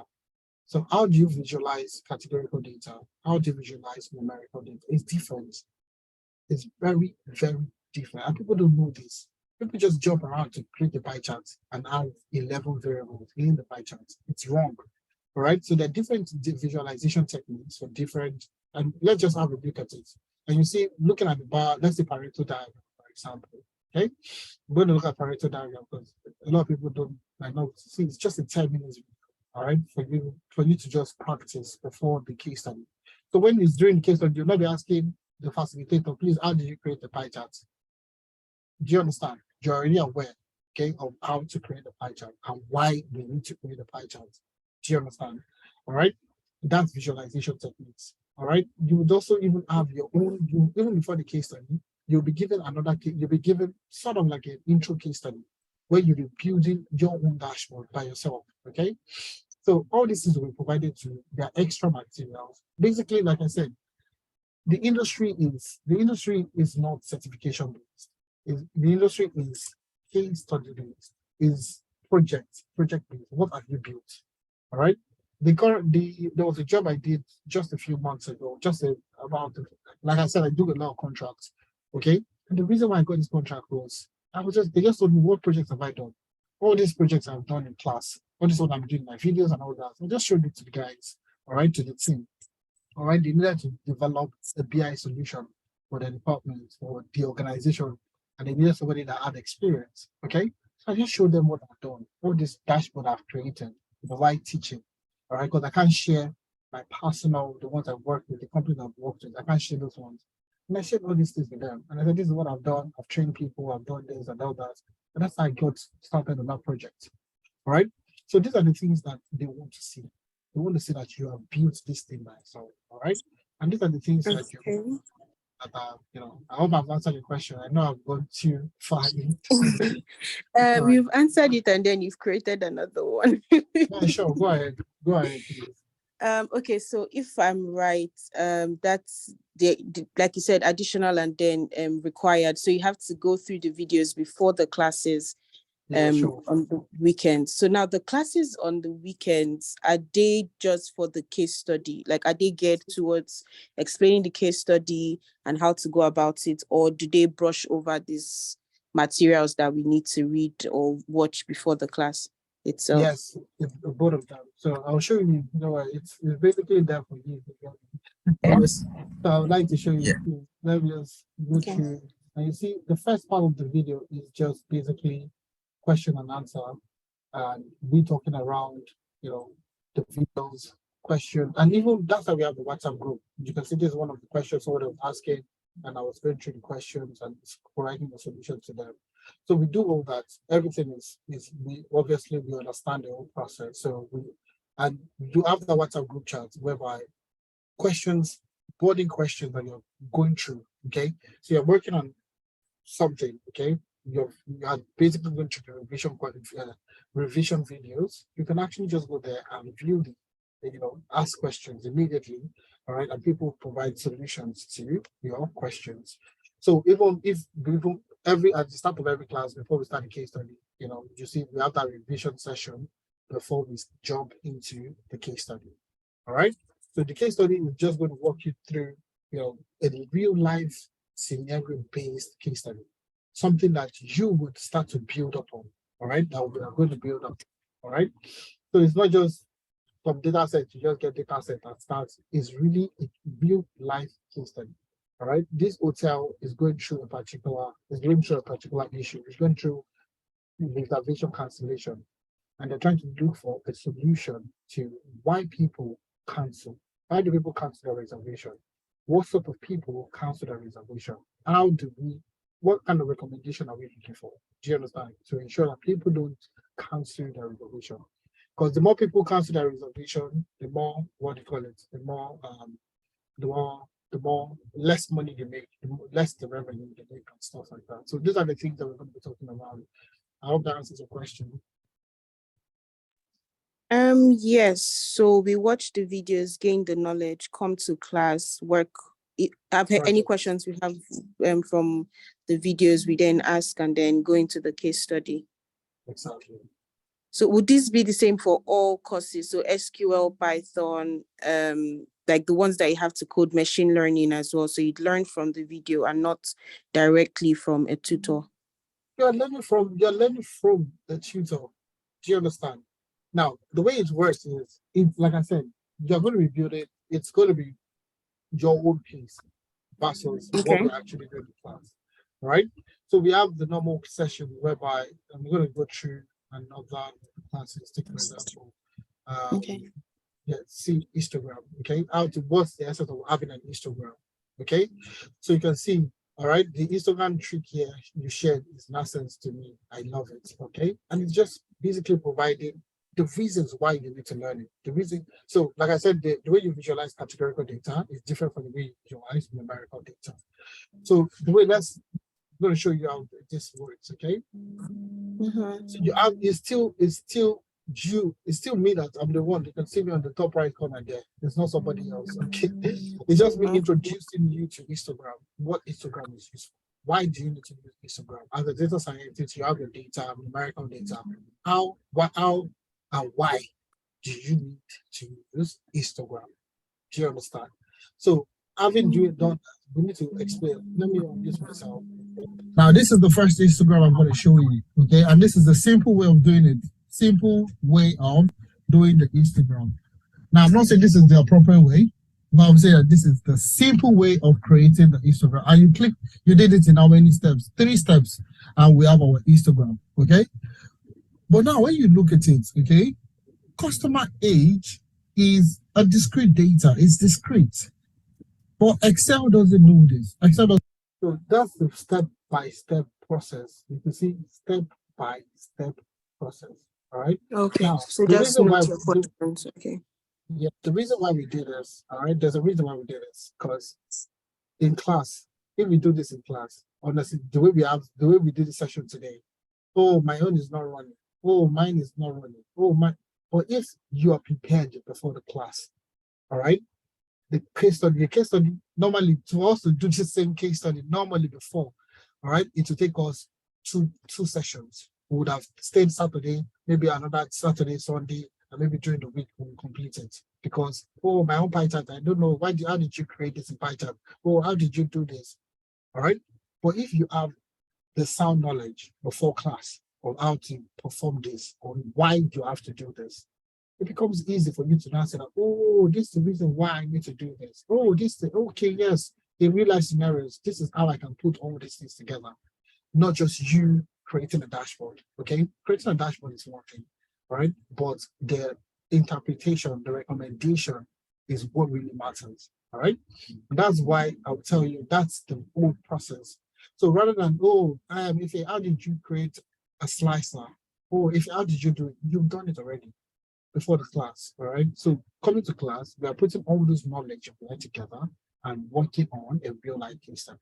So how do you visualize categorical data? How do you visualize numerical data? It's different. It's very, very different. And people don't know this. People just jump around to create the pie chart and have 11 variables in the pie chart. It's wrong. All right. So there are different visualization techniques for different, and let's just have a look at it. And you see, looking at the bar, let's say Pareto diagram, for example. Okay. I'm going to look at Pareto diagram because a lot of people don't know. See, it's just a 10 minutes video, all right, for you to just practice before the case study. So when it's during the case study, you'll not be asking the facilitator, please, how did you create the pie chart? Do you understand? You're already aware, okay, of how to create the pie chart and why we need to create the pie chart. Do you understand? All right. That's visualization techniques. All right. You would also even have your own, even before the case study, you'll be given another case, you'll be given sort of like an intro case study where you'll be building your own dashboard by yourself. Okay. So all this is will be provided to you. There are extra materials. Basically, like I said, the industry is not certification based. The industry is case study based, is project based. What have you built? All right. There was a job I did just a few months ago, like I said, I do a lot of contracts. Okay. And the reason why I got this contract was they just told me, what projects have I done? All these projects I've done in class. All this is what I'm doing, my videos and all that. I just showed it to the guys, all right, to the team. All right, they needed to develop a BI solution for the department or the organization, and they needed somebody that had experience. Okay, so I just showed them what I've done, all this dashboard I've created, the right teaching. All right, because I can't share my personal, the ones I've worked with, the companies I've worked with, I can't share those ones. And I shared all these things with them. And I said, this is what I've done. I've trained people, I've done this, I've done that. And that's how I got started on that project. All right. So these are the things that they want to see. They want to see that you have built this thing by yourself. All right. And these are the things that I hope I've answered your question. I know I've gone too far into You've answered it and then you've created another one. Yeah, sure. Go ahead, please. Okay, so if I'm right, that's like you said, additional and then required. So you have to go through the videos before the classes sure. on the weekends. So now the classes on the weekends, are they just for the case study? Like, are they geared towards explaining the case study and how to go about it? Or do they brush over these materials that we need to read or watch before the class itself? Yes, it's both of them. So I'll show you, it's basically there for you. So I would like to show you. Yeah. Let me just go through. And you see, the first part of the video is just basically question and answer, and we talking around, the videos, question, and even that's how we have the WhatsApp group. You can see this is one of the questions someone was asking, and I was going through the questions and providing the solution to them. So we do all that. Everything is we obviously we understand the whole process. So we do have the WhatsApp group chat whereby questions, boarding questions that you're going through. Okay, so you're working on something. Okay, you are basically going through the revision videos. You can actually just go there and view ask questions immediately. All right, and people provide solutions to your questions. So even at the start of every class, before we start the case study, you see we have that revision session before we jump into the case study. All right. So the case study is just going to walk you through, a real life scenario-based case study, something that you would start to build upon. All right, that we are going to build up. All right. So it's not just from data set, you just get data set that starts. It's really a real life case study. All right. This hotel is going through a particular issue. It's going through reservation cancellation, and they're trying to look for a solution to why people cancel. Why do people cancel their reservation? What sort of people cancel their reservation? What kind of recommendation are we looking for? Do you understand? To ensure that people don't cancel their reservation. Because the more people cancel their reservation, the more, what do you call it, the more less money they make, the less the revenue they make and stuff like that. So these are the things that we're going to be talking about. I hope that answers your question. Yes. So we watch the videos, gain the knowledge, come to class, work. Have any questions we have from the videos, we then ask and then go into the case study. Exactly. So would this be the same for all courses? So SQL, Python, like the ones that you have to code, machine learning as well. So you'd learn from the video and not directly from a tutor. You're learning from the tutor. Do you understand? Now, the way it works is, like I said, you're going to rebuild it. It's going to be your own pace versus what we're actually doing in class, right? So we have the normal session whereby I'm going to go through another classes. Take for example, yeah, see histogram. Okay, what's the essence of having an histogram? Okay, so you can see. All right, the histogram trick here you shared is nonsense to me. I love it. Okay, and it's just basically providing the reasons why you need to learn it. The reason, so like I said, the way you visualize categorical data is different from the way you visualize numerical data. So the way I'm going to show you how this works, okay? So you have, it's still me that I'm the one. You can see me on the top right corner there. It's not somebody else, okay? It's just me introducing you to histogram, what histogram is useful. Why do you need to use histogram? As a data scientist, you have your data, numerical data. How, and why do you need to use histogram? Do you understand? So having done, we need to explain. Let me introduce myself. Now, this is the first histogram I'm going to show you, okay? And this is the simple way of doing it. Simple way of doing the histogram. Now, I'm not saying this is the appropriate way, but I'm saying that this is the simple way of creating the histogram. And you did it in how many steps? 3 steps, and we have our histogram, okay? But now, when you look at it, okay, customer age is a discrete data. It's discrete. But Excel doesn't know this. So that's the step-by-step process. You can see step-by-step process. All right. Okay. Now, So the just reason why the reason why we do this, all right, there's a reason why we do this, because in class, if we do this in class, honestly, the way we did the session today, oh, my own is not running. Oh, mine is not running. Oh, my. But if you are prepared before the class, all right, the case study, normally to us to do the same case study normally before, all right, it will take us two sessions. We would have stayed Saturday, maybe another Saturday, Sunday, and maybe during the week we'll complete it. Because, oh, my own Python, I don't know, how did you create this in Python? Oh, how did you do this? All right. But if you have the sound knowledge before class on how to perform this, on why you have to do this, it becomes easy for you to now say that, oh, this is the reason why I need to do this. Oh, okay, yes, in real life scenarios, this is how I can put all these things together. Not just you creating a dashboard, okay? Creating a dashboard is one thing, right? But the interpretation, the recommendation is what really matters, all right? And that's why I'll tell you that's the whole process. So rather than, how did you create a slicer? Oh, how did you do it? You've done it already before the class, all right? So coming to class, we are putting all this knowledge together and working on a real life case study.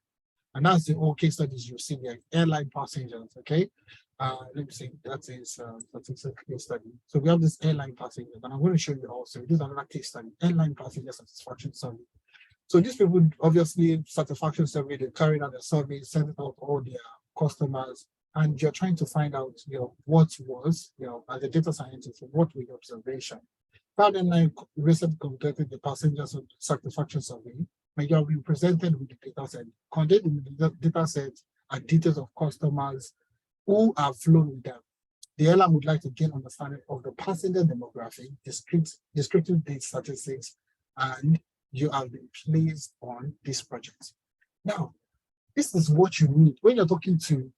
And that's the whole case studies you see there, airline passengers, okay? Let me see, that is a case study. So we have this airline passengers, and I'm going to show you also, this is another case study, airline passenger satisfaction survey. So these people, obviously, satisfaction survey, they carried out a survey, sent it out to all their customers, and you're trying to find out, what was, as a data scientist, what were your observation. That airline recently completed the passenger satisfaction survey, and you have been presented with the data set. Contained in the data set are details of customers who have flown with them. The airline would like to gain understanding of the passenger demographic, descriptive data statistics, and you have been placed on this project. Now, this is what you need when you're talking to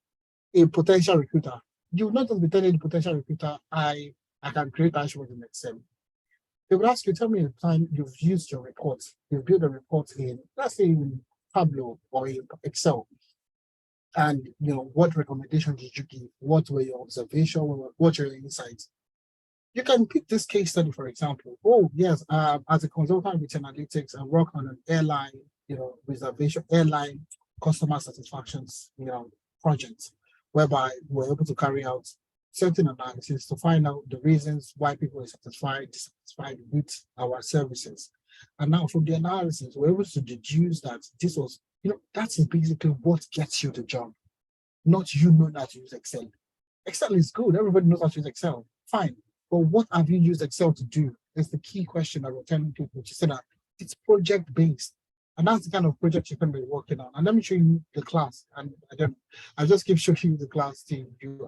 a potential recruiter. You will not just be telling the potential recruiter, I can create dashboards in Excel. They will ask you, tell me the time you've used your reports. You've built a report in, let's say, in Tableau or in Excel. And what recommendations did you give? What were your observations? What were your insights? You can pick this case study, for example. Oh, yes, as a consultant with analytics, I work on an airline, reservation, airline customer satisfactions, project, whereby we're able to carry out certain analysis to find out the reasons why people are dissatisfied with our services. And now from the analysis, we're able to deduce that this was, that is basically what gets you the job, not you knowing how to use Excel. Excel is good. Everybody knows how to use Excel. Fine. But what have you used Excel to do? Is the key question that we're telling people to say that it's project based. And that's the kind of project you're going to be working on. And let me show you the class. And I just keep showing you the class team.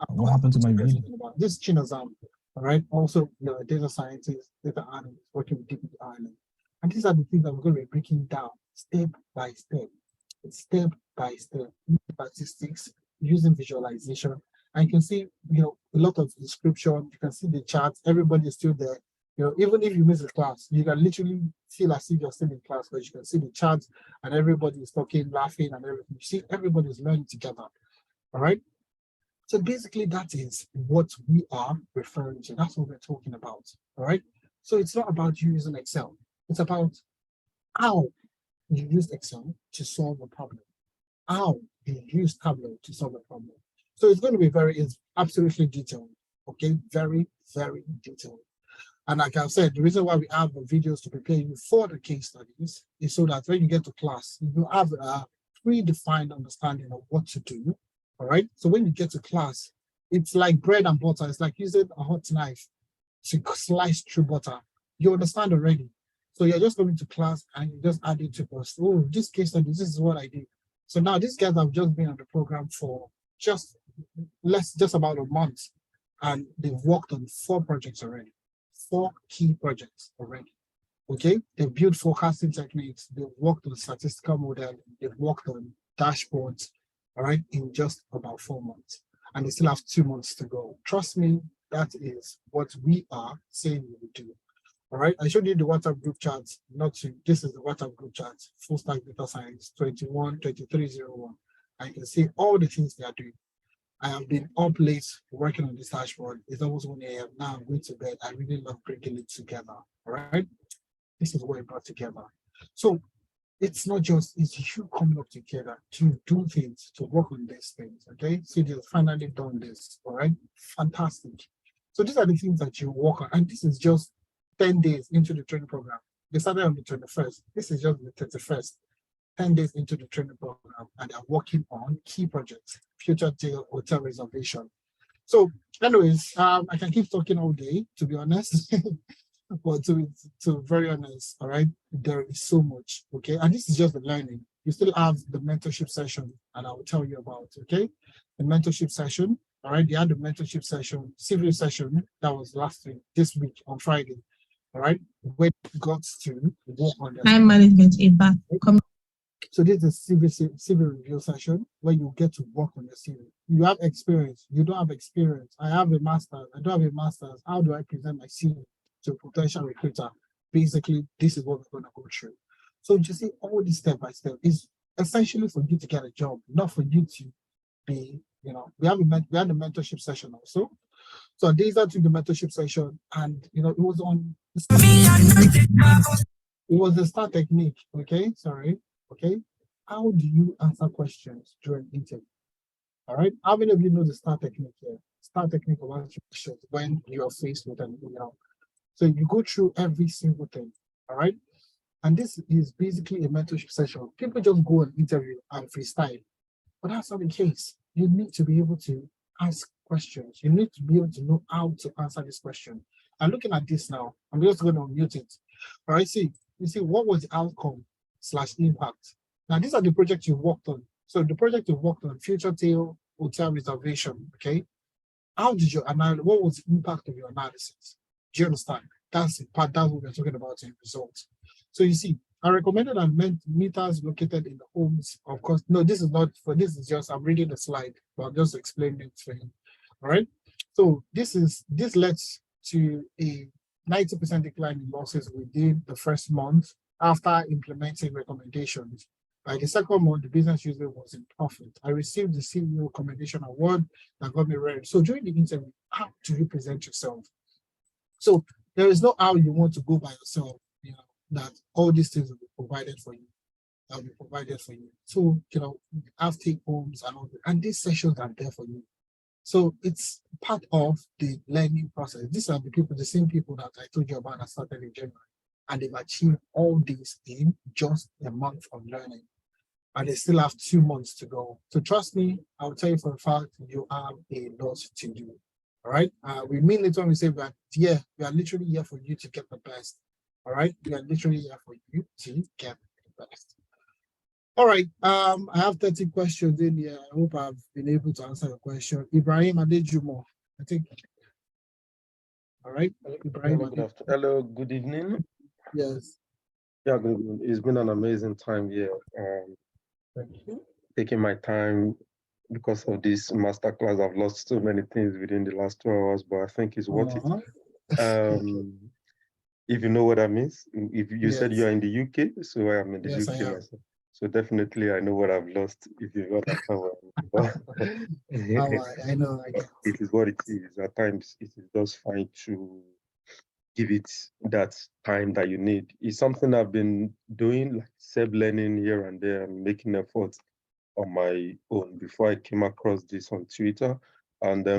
What happened to my video? This is Chinazam, all right? Also, a data scientist, data analyst working with DPD Ireland. And these are the things that we're going to be breaking down step by step, statistics, using visualization. And you can see, a lot of description. You can see the charts. Everybody is still there. Even if you miss a class, you can literally feel as if you're still in class because you can see the charts and everybody is talking, laughing, and everything. You see, everybody is learning together. All right. So basically, that is what we are referring to. That's what we're talking about. All right. So it's not about you using Excel. It's about how you use Excel to solve a problem. How you use Tableau to solve a problem. So it's going to be it's absolutely detailed, okay? Very, very detailed. And like I said, the reason why we have the videos to prepare you for the case studies is so that when you get to class, you have a predefined understanding of what to do, all right? So when you get to class, it's like bread and butter. It's like using a hot knife to slice through butter. You understand already. So you're just going to class and you just add it to us. Oh, this case study, this is what I did. So now these guys have just been on the program for just about a month, and they've worked on 4 projects already, 4 key projects already. Okay, they've built forecasting techniques, they've worked on statistical model, they've worked on dashboards, all right, in just about 4 months, and they still have 2 months to go. Trust me, that is what we are saying we will do. All right, I showed you the WhatsApp group chat. This is the WhatsApp group chat, Full Stack Data Science 21-2301. I can see all the things they are doing. I have been up late working on this dashboard. It's almost 1 a.m. Now I'm going to bed. I really love bringing it together. All right, this is what I brought together. So it's not just, it's you coming up together to do things, to work on these things. Okay, so they've finally done this. All right, fantastic. So these are the things that you work on, and this is just 10 days into the training program. They started on the 21st. This is just the 31st. 10 days into the training program, and they're working on key projects, future hotel reservation. So anyways, I can keep talking all day, to be honest, but to very honest, all right, there is so much, okay? And this is just the learning. You still have the mentorship session, and I will tell you about, okay? The mentorship session, all right? They had the mentorship session, civil session, that was this week on Friday, all right? Where we got to work on time management feedback. So this is a civil review session where you get to work on your CV. You have experience, you don't have experience. I have a master's, I don't have a master's. How do I present my CV to a potential recruiter? Basically, this is what we're going to go through. So you see, all this step by step is essentially for you to get a job, not for you to be, we had the mentorship session also. So these are to the mentorship session, and it was on. It was the STAR technique. Okay, sorry. Okay, how do you answer questions during interview? All right, how many of you know the STAR technique here? STAR technique of answering questions when you are faced with an email. So you go through every single thing. All right, and this is basically a mentorship session. People just go and interview and freestyle, but that's not the case. You need to be able to ask questions. You need to be able to know how to answer this question. I'm looking at this now. I'm just going to mute it. All right, you see what was the outcome / impact. Now, these are the projects you worked on. So the project you worked on, future tail hotel reservation, okay? How did you analyze, what was the impact of your analysis? Do you understand? That's the part, that's what we're talking about in results. So you see, I recommended and meters located in the homes. Of course, no, this is not for this is just I'm reading the slide, but I'm just explaining it for you. All right. So this led to a 90% decline in losses within the first month after implementing recommendations. By the second month, the business user was in profit. I received the CEO Commendation Award that got me ready. So during the interview, how do you present yourself? So there is no how you want to go by yourself, that all these things will be provided for you. So, have take homes and all that, and these sessions are there for you. So it's part of the learning process. These are the same people that I told you about that started in January, and they've achieved all these in just a month of learning. And they still have 2 months to go. So trust me, I'll tell you for a fact, you have a lot to do. All right. We mean it when we say we are literally here for you to get the best. All right. We are literally here for you to get the best. All right. I have 30 questions in here. I hope I've been able to answer your question. Ibrahim Adejumo, I think. All right. Ibrahim. Hello, good evening. Yes. Yeah, it's been an amazing time here. Taking my time because of this masterclass. I've lost so many things within the last 2 hours, but I think it's worth it. If you know what I mean. If you said you're in the UK, so I am in the UK myself. So definitely I know what I've lost. If you understand what I know. It is what it is. At times it is just fine to give it that time that you need. It's something I've been doing, like self-learning here and there, and making efforts on my own before I came across this on Twitter. And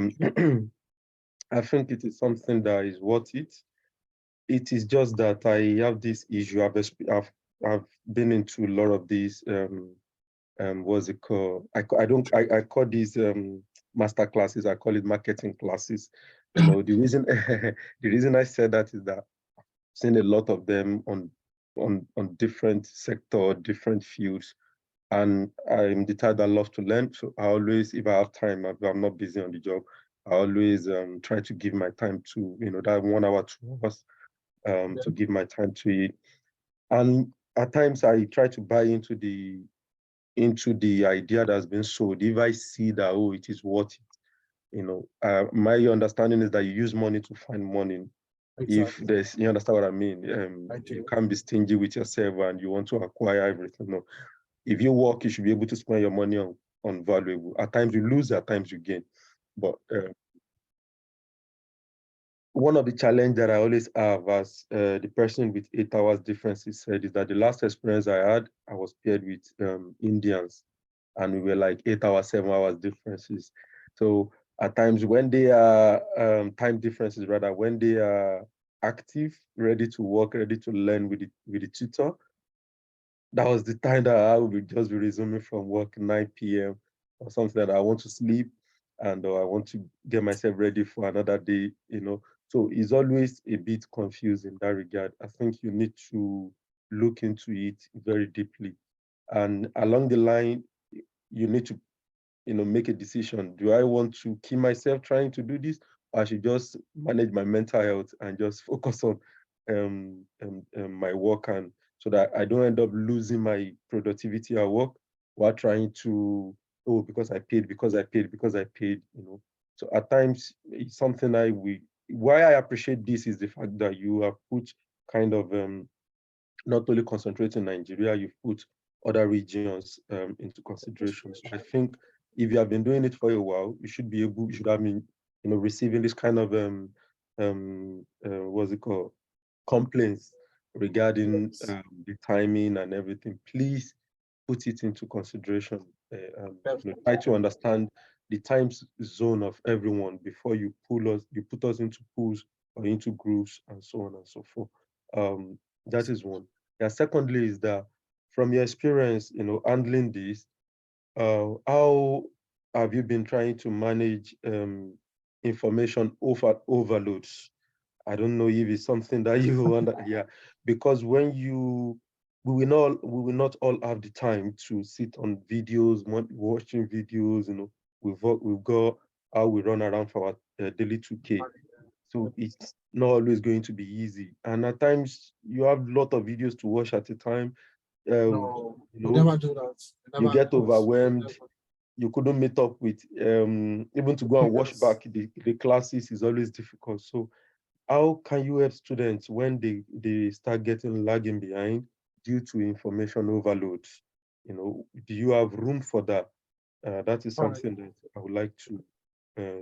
I think it is something that is worth it. It is just that I have this issue. I've been into a lot of these what's it called? I call these master classes, I call it marketing classes. The reason the reason I said that is that I've seen a lot of them on different sector, different fields. And I'm the type that loves to learn. So I always, if I have time, if I'm not busy on the job, I always try to give my time to, that 1 hour, 2 hours, to give my time to it. And at times I try to buy into the idea that's been sold. If I see that, oh, it is worth it, my understanding is that you use money to find money. Exactly. If you understand what I mean, you can't be stingy with yourself and you want to acquire everything. No. If you work, you should be able to spend your money on valuable. At times you lose, at times you gain. But one of the challenges that I always have as the person with 8 hours differences said is that the last experience I had, I was paired with Indians, and we were like 8 hours, 7 hours differences. So at times when they are time differences, rather, when they are active, ready to work, ready to learn with the tutor, that was the time that I would just be resuming from work 9 p.m. or something that I want to sleep and I want to get myself ready for another day, So it's always a bit confused in that regard. I think you need to look into it very deeply. And along the line, you need to, make a decision. Do I want to keep myself trying to do this? Or I should just manage my mental health and just focus on my work, and so that I don't end up losing my productivity at work while trying to, because I paid. So at times it's something why I appreciate this is the fact that you have put kind of not only concentrating in Nigeria, you've put other regions into consideration. So I think if you have been doing it for a while, you should have been, receiving this kind of what's it called, complaints regarding the timing and everything. Please put it into consideration. Try to understand the time zone of everyone before you put us into pools or into groups and so on and so forth. That is one. Yeah. Secondly, is that from your experience, handling this, how have you been trying to manage information overloads? I don't know if it's something that you yeah, because we will not all have the time to sit on videos, watching videos. We've got how we run around for our daily 2K. So it's not always going to be easy. And at times you have a lot of videos to watch at a time. No, we never do that. You get overwhelmed. You couldn't meet up with, even to go and watch back the classes is always difficult. So how can you help students when they start getting lagging behind due to information overload? Do you have room for that? That is something that I would like to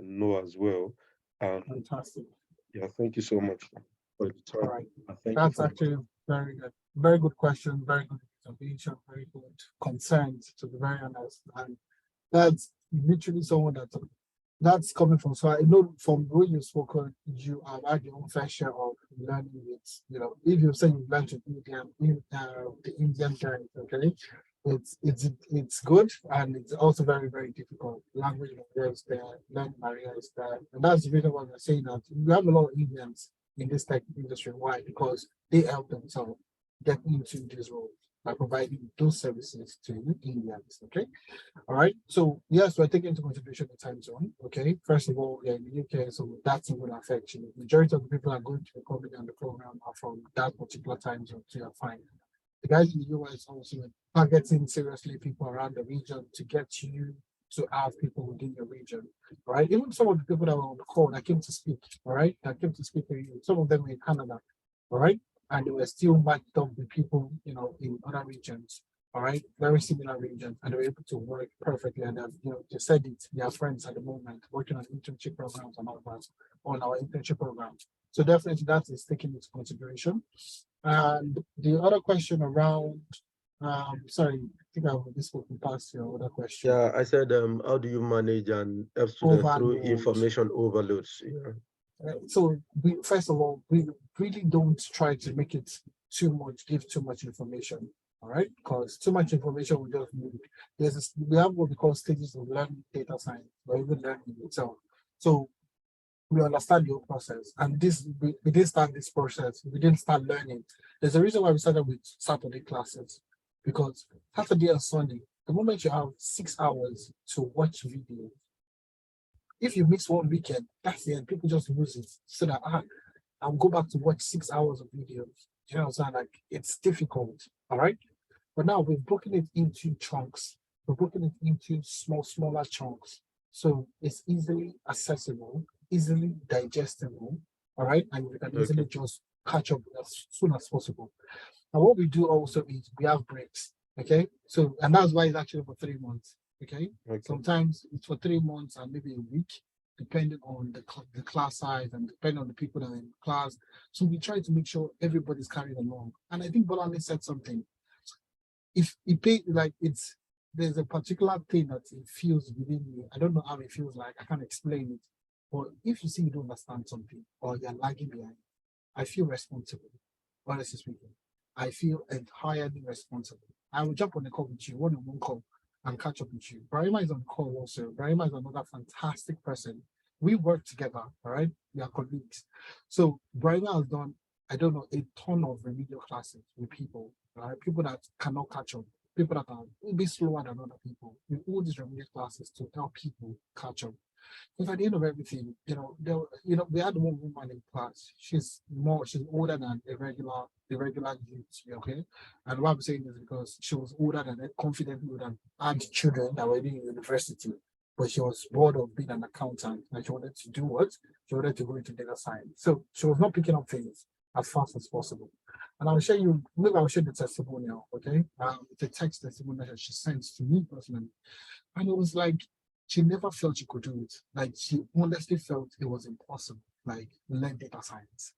know as well. Fantastic. Yeah, thank you so much for the time. All right. Thank That's you actually very good question, very good observation, very good concerns, to be very honest. And that's literally someone that's coming from. So I know from the way you've spoken, you have had your own fair share of learning with, if you say you've learned with the Indian parents, okay, it's good, and it's also very, very difficult. Language barrier is there, learning barrier is there. And that's the reason why we're saying that we have a lot of Indians in this tech industry. Why? Because they help themselves get into these roles by providing those services to Indians. Okay. All right. So yes, we're taking into consideration the time zone. Okay. First of all, we're in the UK, so that's going to affect you. The majority of the people that are going to be coming on the program are from that particular time zone, so you're fine. The guys in the US also targeting seriously people around the region to get you to have people within your region. All right. Even some of the people that were on the call that came to speak, all right, that came to speak for you, some of them were in Canada, all right, and they were still matched up with people, in other regions. All right, very similar regions, and they were able to work perfectly. And they said it, they are friends at the moment, working on internship programs and all that, on our internship program. So definitely that is taken into consideration. And the other question around, sorry, I think I've already spoken past your other question. Yeah, I said, how do you manage and help students through information overloads? Yeah. So first of all, we really don't try to make it too much, give too much information. All right, because too much information will just move. We have what we call stages of learning data science, or even learning itself. So we understand your process, and we didn't start this process. We didn't start learning. There's a reason why we started with Saturday classes, because Saturday and Sunday, the moment you have 6 hours to watch video, if you miss one weekend, that's the end. People just lose it. So that I'll go back to watch 6 hours of videos. You know what I'm saying? Like, it's difficult. All right. But now we've broken it into chunks. We're broken it into smaller chunks. So it's easily accessible, easily digestible. All right. And you can easily just catch up as soon as possible. And what we do also is we have breaks. Okay. So, and that's why it's actually for 3 months. Okay. Sometimes it's for 3 months and maybe a week, depending on the class size and depending on the people that are in class. So we try to make sure everybody's carried along. And I think Bolani said something. If it pay, like, there's a particular thing that it feels within me. I don't know how it feels like. I can't explain it. But if you see you don't understand something or you're lagging behind, I feel responsible. Honestly speaking, I feel entirely responsible. I will jump on the call with you, one-on-one call, and catch up with you. Brahima is on the call also. Brahima is another fantastic person. We work together, all right? We are colleagues. So Brahima has done, I don't know, a ton of remedial classes with people, right? People that cannot catch up, people that are a bit slower than other people. We all these remedial classes to help people catch up. Because at the end of everything, we had one woman in class. She's older than the regular youth, okay? And what I'm saying is because she was older than, confidently older than, had children that were in university, but she was bored of being an accountant and she wanted to do what? She wanted to go into data science. So she was not picking up things as fast as possible. And I'll show you, maybe I'll show the testimonial, okay? The text testimonial that she sent to me personally. And it was like, she never felt she could do it. Like, she honestly felt it was impossible, like, learn data science.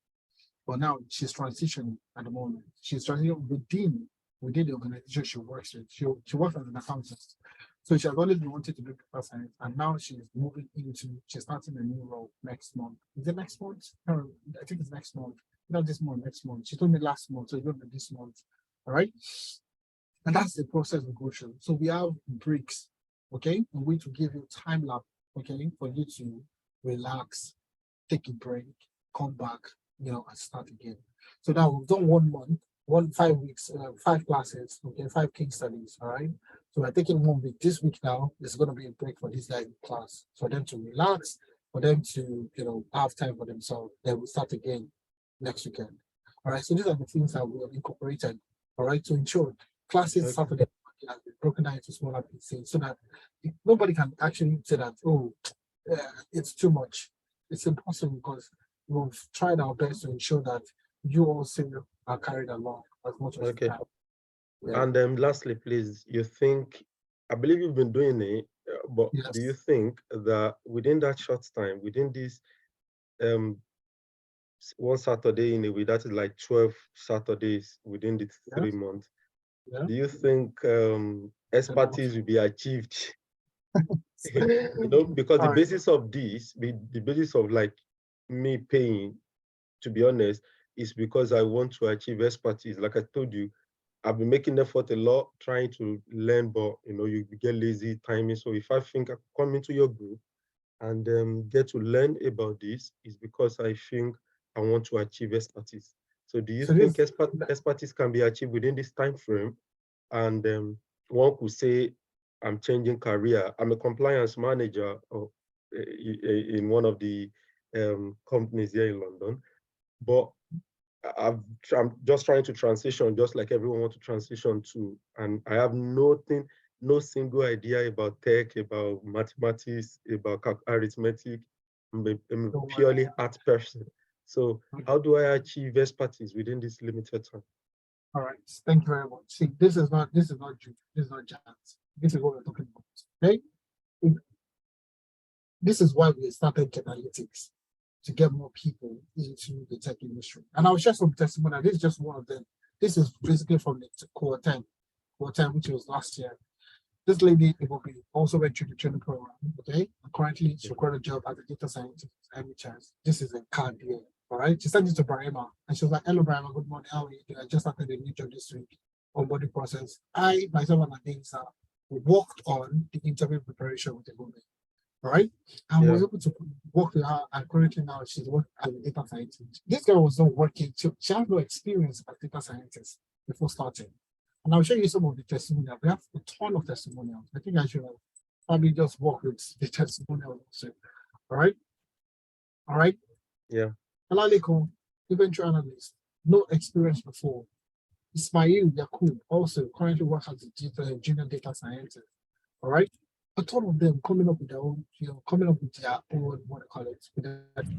But now she's transitioning at the moment. She's transitioning within the organization she works with. She works as an accountant. So she has always been wanting to do data science, and now she's she's starting a new role next month. Is it next month? No, I think it's next month. Not this month, next month. She told me last month, so it's going to be this month. All right. And that's the process we go through. So we have breaks, okay? I'm going to give you time lapse, okay, for you to relax, take a break, come back, and start again. So now we've done 1 month, 5 weeks, 5 classes, okay, 5 case studies, all right? So we're taking 1 week. This week now, there's going to be a break for this guy in class, for them to relax, for them to, have time for themselves. Then we'll start again next weekend. All right, so these are the things that we have incorporated, all right, to ensure classes Saturday has been broken down into smaller pieces so that nobody can actually say that, it's too much. It's impossible because we've tried our best to ensure that you also are carried along as much as you can. Yeah. And then lastly, please, I believe you've been doing it, but do you think that within that short time, within this one Saturday in a week. That is like 12 Saturdays within the 3 months. Yeah. Do you think expertise will be achieved? Because the basis of this, the basis of like me paying, to be honest, is because I want to achieve expertise. Like I told you, I've been making effort a lot, trying to learn, but you get lazy timing. So if I think I come into your group and get to learn about this, is because I think I want to achieve expertise. So do you think expertise can be achieved within this time frame? And one could say, I'm changing career. I'm a compliance manager in one of the companies here in London, but I'm just trying to transition, just like everyone wants to transition to, and I have no single idea about tech, about mathematics, about arithmetic. I'm a purely art person. So how do I achieve expertise within this limited time? All right, thank you very much. See, this is not jazz. This is what we're talking about. Okay, this is why we started Analytics, to get more people into the tech industry. And I'll share some testimony. This is just one of them. This is basically from the core 10, which was last year. This lady also went through the training program. Okay, and currently she got a job as a data scientist at MHS. This is a card here. All right, she sent it to Brahima, and she was like, "Hello, Brahima, good morning. How are you doing? I just started a new job this week, onboarding process. I myself and Adisa worked on the interview preparation with the woman. All right, and was able to work with her, and currently now she's working as a data scientist. This girl was not working; she had no experience as a data scientist before starting. And I'll show you some of the testimonials. We have a ton of testimonials. I think I should probably just work with the testimonials also. All right. All right. Yeah. Alaliko, eventual analyst, no experience before. Ismail Yakub also currently works as a junior data scientist. All right. A ton of them coming up with their own, coming up with their own, what do call it?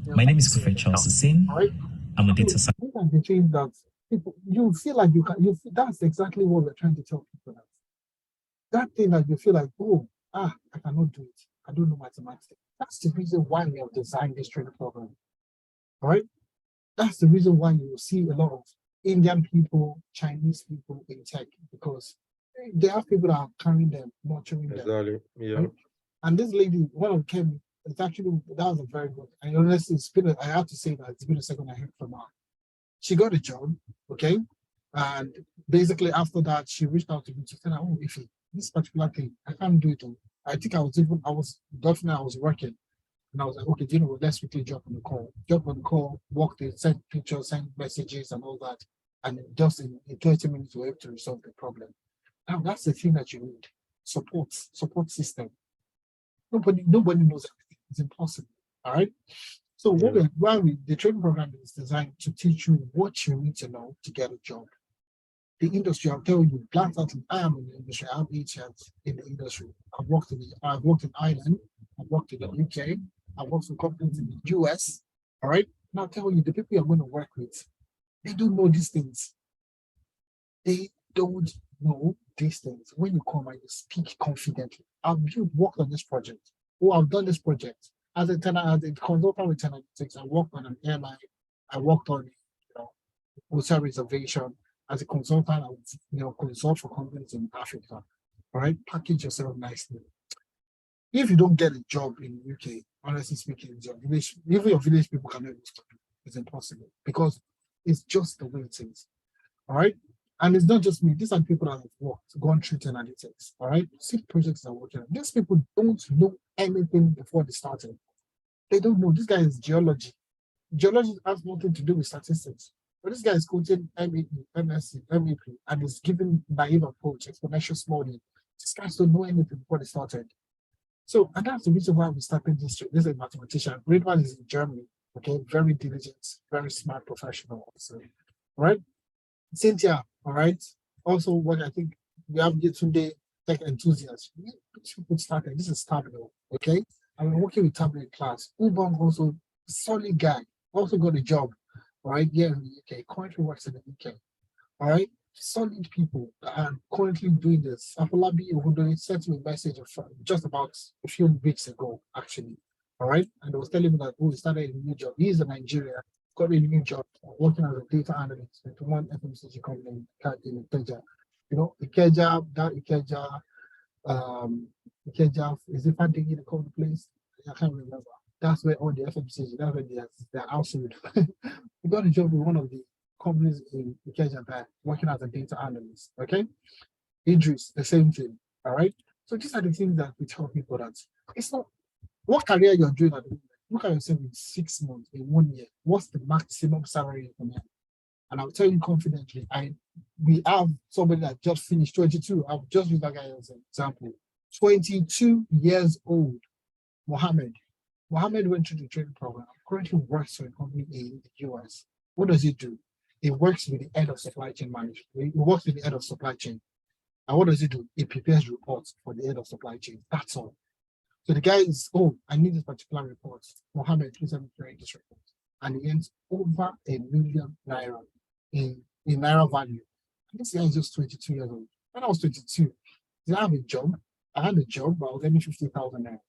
My name is Kufre Charles Hussein. All right. I'm a data scientist. These are the things that people, you feel like that's exactly what we're trying to tell people. That thing that you feel like, I cannot do it. I don't know mathematics. That's the reason why we have designed this training program. All right. That's the reason why you will see a lot of Indian people, Chinese people in tech, because they have people that are carrying them, nurturing them. Exactly. Yeah. Right? And this lady, one of them, it's actually, that was a very good. And honestly, I have to say that it's been a second I heard from her. She got a job, okay? And basically after that, she reached out to me. She said, "Oh, if this particular thing, I can't do it." I think I was working. And I was like, "Okay, let's quickly jump on the call, walk the send pictures, send messages and all that." And just in 30 minutes, we were able to resolve the problem. Now that's the thing that you need. Support system. Nobody knows everything. It's impossible. All right. So the training program is designed to teach you what you need to know to get a job. The industry, I'll tell you, I am in the industry. I have 8 years in the industry. I've worked in Ireland. I've worked in the UK. I've worked for companies in the US. All right. Now I'll tell you, the people you're going to work with, they don't know these things. They don't know these things. When you come and you speak confidently, I've worked on this project. I've done this project. As a consultant with Analytics, I worked on an airline. I worked on, hotel reservation. As a consultant, I would, consult for companies in Africa. All right, package yourself nicely. If you don't get a job in the UK, honestly speaking, even your village people cannot stop you. It's impossible because it's just the way it is. All right, and it's not just me. These are people that have gone through Analytics. All right, 6 projects are working on. These people don't know anything before they started. They don't know. This guy is geology. Geology has nothing to do with statistics. But this guy is quoting MEP, MSc, MEP, and is giving naive approach, exponential smalling. These guys don't know anything before they started. So, and that's the reason why we started this. This is a mathematician. Great one is in Germany. Okay, very diligent, very smart professional. Also, right? Cynthia, all right. Also, what I think we have today, tech enthusiasts. We put started. This is Tableau, okay? And we're working with Tableau in class. Ubang also solid guy, also got a job, right here in the UK. Currently works in the UK, all right. Solid people that are currently doing this. Afolabi Ogundoyin sent me a message just about a few weeks ago, actually, all right. And he was telling me that he started a new job. He's in Nigeria, got a new job working as a data analyst at one FMCG company in Ikeja. You know, Ikeja, is it Fadigi they call the place? I can't remember. That's where all the FMCG, that's where they're outsourced. We got a job with one of the companies in Ikeja there, working as a data analyst. Okay. Idris, the same thing. All right. So these are the things that we tell people that it's not what career you're doing at the moment. Look at yourself in 6 months, in 1 year. What's the maximum salary you can earn? And I'll tell you confidently, we have somebody that just finished 22. I'll just use that guy as an example. 22 years old, Mohammed. Mohammed went through the training program, currently works for a company in the US. What does he do? He works with the head of supply chain management. He works with the head of supply chain. And what does he do? He prepares reports for the head of supply chain. That's all. So the guy is, oh, I need this particular report. Mohammed, please let me create this report. And he earns over ₦1 million in Naira value. And this guy is just 22 years old. When I was 22, did I have a job? I had a job, but I was earning 50,000 Naira.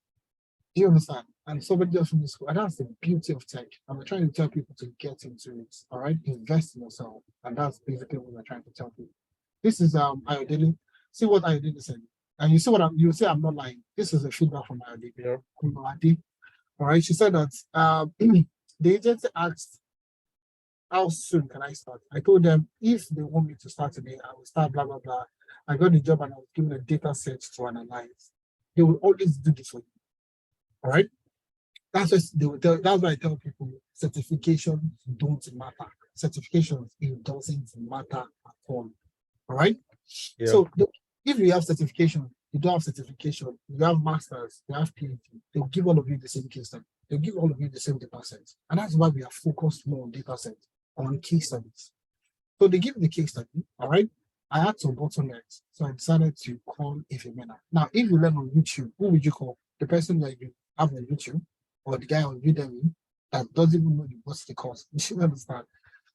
Do you understand? And somebody just from the school. And that's the beauty of tech. And we're trying to tell people to get into it. All right, invest in yourself. And that's basically what we're trying to tell people. This is Ayodele. See what Ayodele said. And you see what you say I'm not lying. This is a feedback from Ayodele. All right, she said that the agency asked, how soon can I start? I told them if they want me to start today, I will start blah blah blah. I got the job and I was given a data set to analyze. They will always do this for you. All right. That's what they will tell. That's why I tell people certifications don't matter. Certifications, it doesn't matter at all. All right. Yeah. So if you have certification, you don't have certification, you have masters, you have PhD, they'll give all of you the same case study. They'll give all of you the same data sets. And that's why we are focused more on data sets, on case studies. So they give the case study, all right? I had some bottlenecks, so I decided to call a female. Now, if you learn on YouTube, who would you call? The person that you have on YouTube or the guy on Udemy that doesn't even know what's the course? You should understand.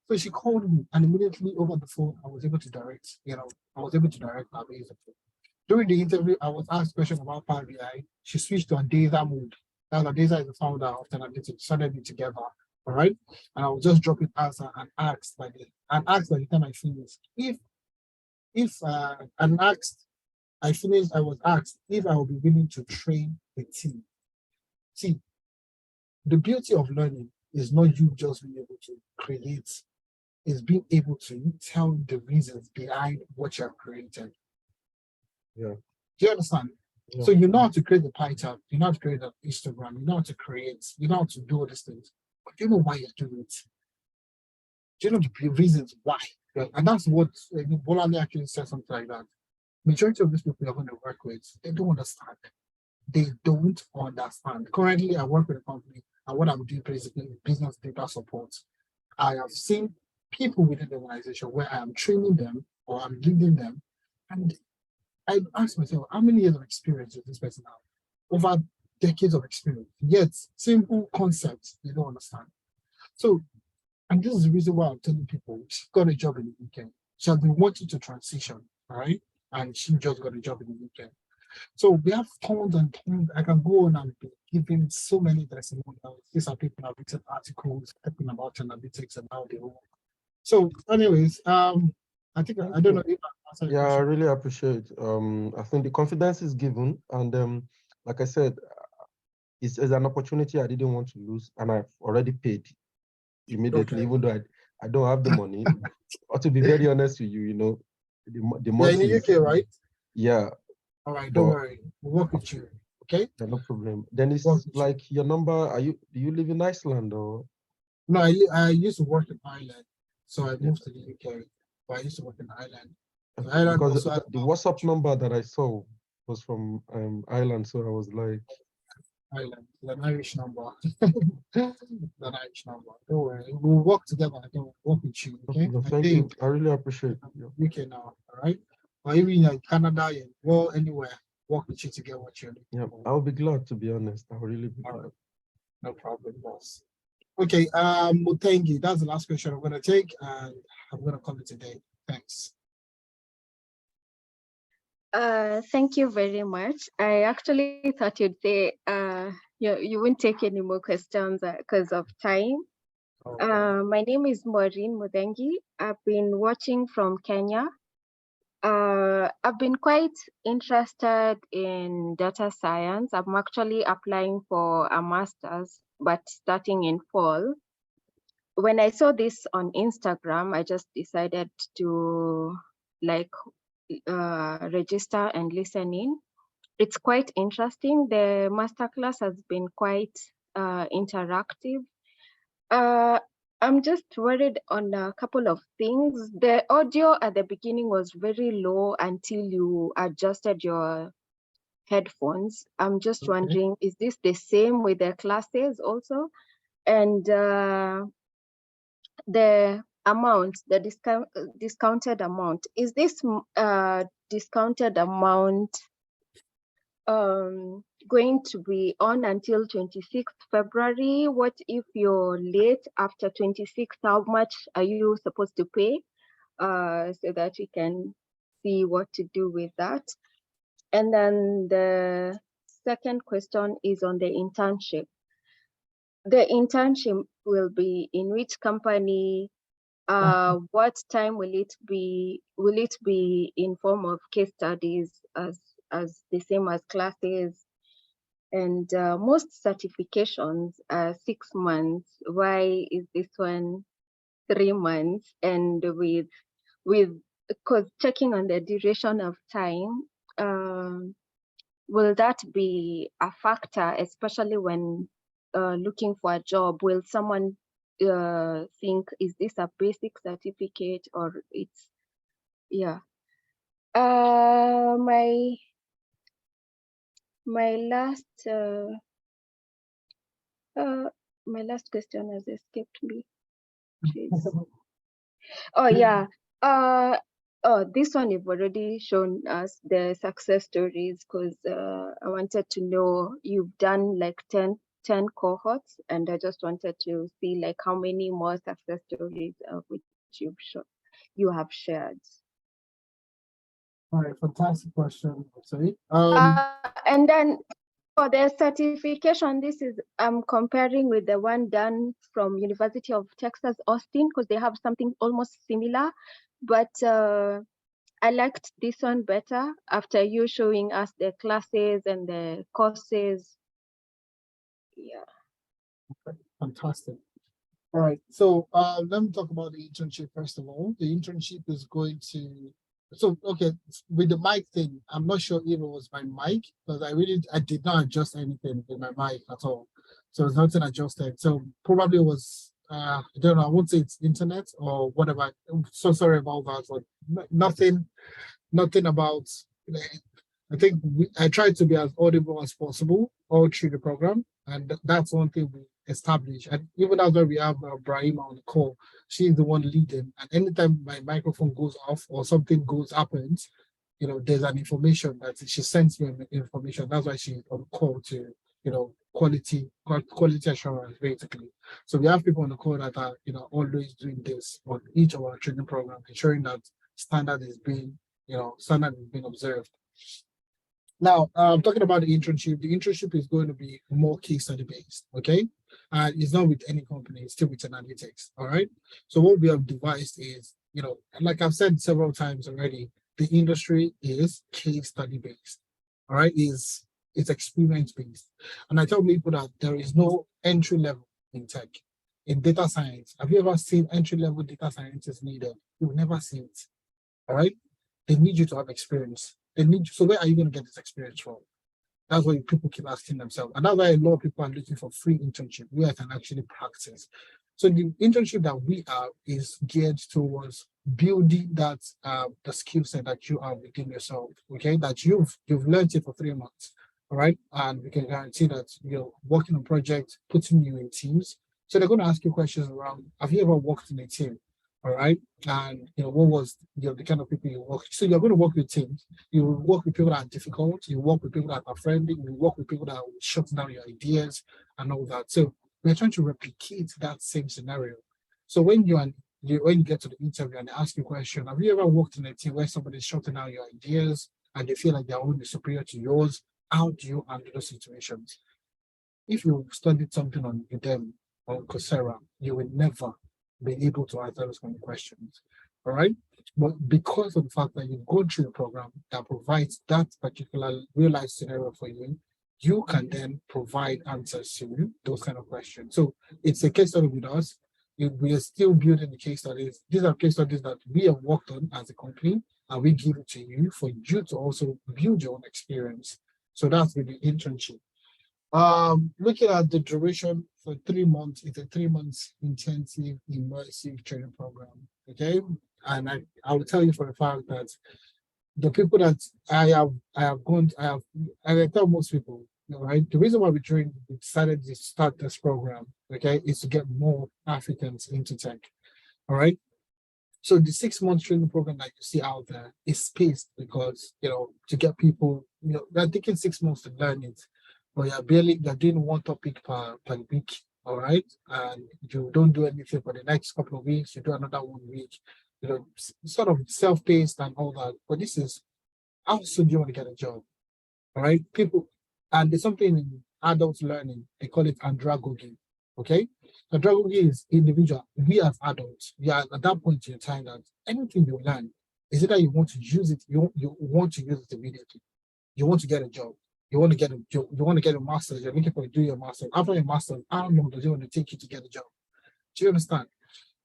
So she called me, and immediately over the phone, I was able to direct, her basically. During the interview, I was asked questions about Power BI. She switched to a data mode. Now, Adeza is the founder of Analytics, started it together, all right? And I was just dropping answer and asked by the time I finished. I was asked if I would be willing to train a team. See, the beauty of learning is not you just being able to create, is being able to tell the reasons behind what you have created. Yeah. Do you understand? Yeah. So you know how to create the pie chart, you know how to create an Instagram, you know how to create, you know how to do all these things. But do you know why you're doing it? Do you know the reasons why? Yeah. And that's what Bolani actually said something like that. Majority of these people you're going to work with, they don't understand. They don't understand. Currently, I work with a company, and what I'm doing basically is business data support. I have seen people within the organization where I am training them or I'm leading them, and I ask myself, how many years of experience does this person have? Over decades of experience. Yet, simple concepts they don't understand. So, and this is the reason why I'm telling people she got a job in the weekend. She has been wanting to transition, all right? And she just got a job in the weekend. So we have tons and tons. I can go on and be giving so many testimonials. These are people who have written articles talking about analytics and how they work. So, anyways, I think I don't know if I answered your Yeah, I question. really appreciate. I think the confidence is given, and like I said, it's an opportunity I didn't want to lose, and I've already paid immediately, Okay. even though I don't have the money. Or to be very honest with you, the Yeah, month in the is, UK, right? yeah, All right, don't but worry. We'll work with you. Okay? yeah, no problem. Then it's Work with you. like your number. Do you live in Iceland or? No, I used to work in Ireland, so I moved to the UK. But I used to work in Ireland. So Okay, Ireland because also has the WhatsApp number that I saw was from Ireland, so I was like, Ireland, the Irish number. The Irish number. Don't worry. We'll work together. I can work with you. Okay? no, I thank you. think I really appreciate it. UK now, all right? Or even in Canada, well, anywhere, work with you to get what you're looking Yeah, for. I'll be glad, to be honest. I'll really be glad. No problem, boss. Okay, Mutengi, that's the last question I'm gonna take, and I'm gonna call it a day. Thanks. Thank you very much. I actually thought you'd say you wouldn't take any more questions because of time. My name is Maureen Mudengi. I've been watching from Kenya. I've been quite interested in data science. I'm actually applying for a master's, but starting in fall. When I saw this on Instagram, I just decided to register and listen in. It's quite interesting. The masterclass has been quite interactive. I'm just worried on a couple of things. The audio at the beginning was very low until you adjusted your headphones. I'm just wondering, is this the same with the classes also? And the amount, the discounted amount, is this discounted amount going to be on until 26th February? What if you're late after 26th? How much are you supposed to pay? So that we can see what to do with that. And then the second question is on the internship. The internship will be in which company? What time will it be? Will it be in form of case studies as the same as classes? And most certifications are 6 months. Why is this one 3 months? And with because checking on the duration of time, will that be a factor, especially when looking for a job? Will someone think, is this a basic certificate or it's, yeah. My last question has escaped me. Jeez. Oh yeah. This one you've already shown us the success stories, because I wanted to know, you've done like 10 cohorts, and I just wanted to see like how many more success stories which you have shared. All right, fantastic question. Sorry. And then for the certification, this is comparing with the one done from University of Texas, Austin, because they have something almost similar, but I liked this one better after you showing us the classes and the courses. Yeah. Okay, fantastic. All right, so let me talk about the internship first of all. The internship is going to, so okay, with the mic thing, I'm not sure if it was my mic, because I did not adjust anything with my mic at all. So it's nothing adjusted. So probably it was, I don't know, I won't say it's internet or whatever. I'm so sorry about that, but nothing about, I think I tried to be as audible as possible all through the program, and that's one thing we established. And even after we have Brahima on the call, she's the one leading. And anytime my microphone goes off or something happens, there's an information that she sends me information. That's why she's on call to, quality assurance basically. So we have people on the call that are, always doing this on each of our training programs, ensuring that standard is being observed. Now, talking about the internship is going to be more case study based, okay? And it's not with any company, it's still with analytics, all right? So what we have devised is, like I've said several times already, the industry is case study based, all right? It's experience based. And I tell people that there is no entry level in tech. In data science, have you ever seen entry level data scientists needed? You've never seen it, all right? They need you to have experience. So where are you going to get this experience from? That's what people keep asking themselves. And that's why a lot of people are looking for free internship where I can actually practice. So the internship that we have is geared towards building that the skill set that you have within yourself, okay? That you've learned it for 3 months, all right? And we can guarantee that you're working on projects, putting you in teams. So they're going to ask you questions around, have you ever worked in a team? All right. And what was the kind of people you work? So you're going to work with teams. You work with people that are difficult. You work with people that are friendly. You work with people that will shut down your ideas and all that. So we're trying to replicate that same scenario. So when you get to the interview and they ask you a question, have you ever worked in a team where somebody's shutting down your ideas and they feel like they're only superior to yours? How do you handle those situations? If you studied something on them, on Coursera, you will never be able to answer those kind of questions. All right. But because of the fact that you've gone through a program that provides that particular real life scenario for you, you can then provide answers to those kind of questions. So it's a case study with us. We are still building the case studies. These are case studies that we have worked on as a company, and we give it to you for you to also build your own experience. So that's with the internship. Looking at the duration for 3 months, it's a 3 months intensive immersive training program. Okay, and I will tell you for a fact that the people that I tell most people, right? The reason why we decided to start this program, okay, is to get more Africans into tech. All right. So the 6 month training program that you see out there is spaced because, to get people, they're taking 6 months to learn it, but you're doing one topic per week, all right? And you don't do anything for the next couple of weeks, you do another 1 week, sort of self-paced and all that. But this is, how soon do you want to get a job, all right? And there's something in adult learning, they call it andragogy, okay? Andragogy is individual. We as adults, we are at that point in time that anything you learn is either you want to use it, you want to use it immediately. You want to get a job. You want to get a master's. You're looking for do your master's. After your master's, how long does it want to take you to get a job? Do you understand?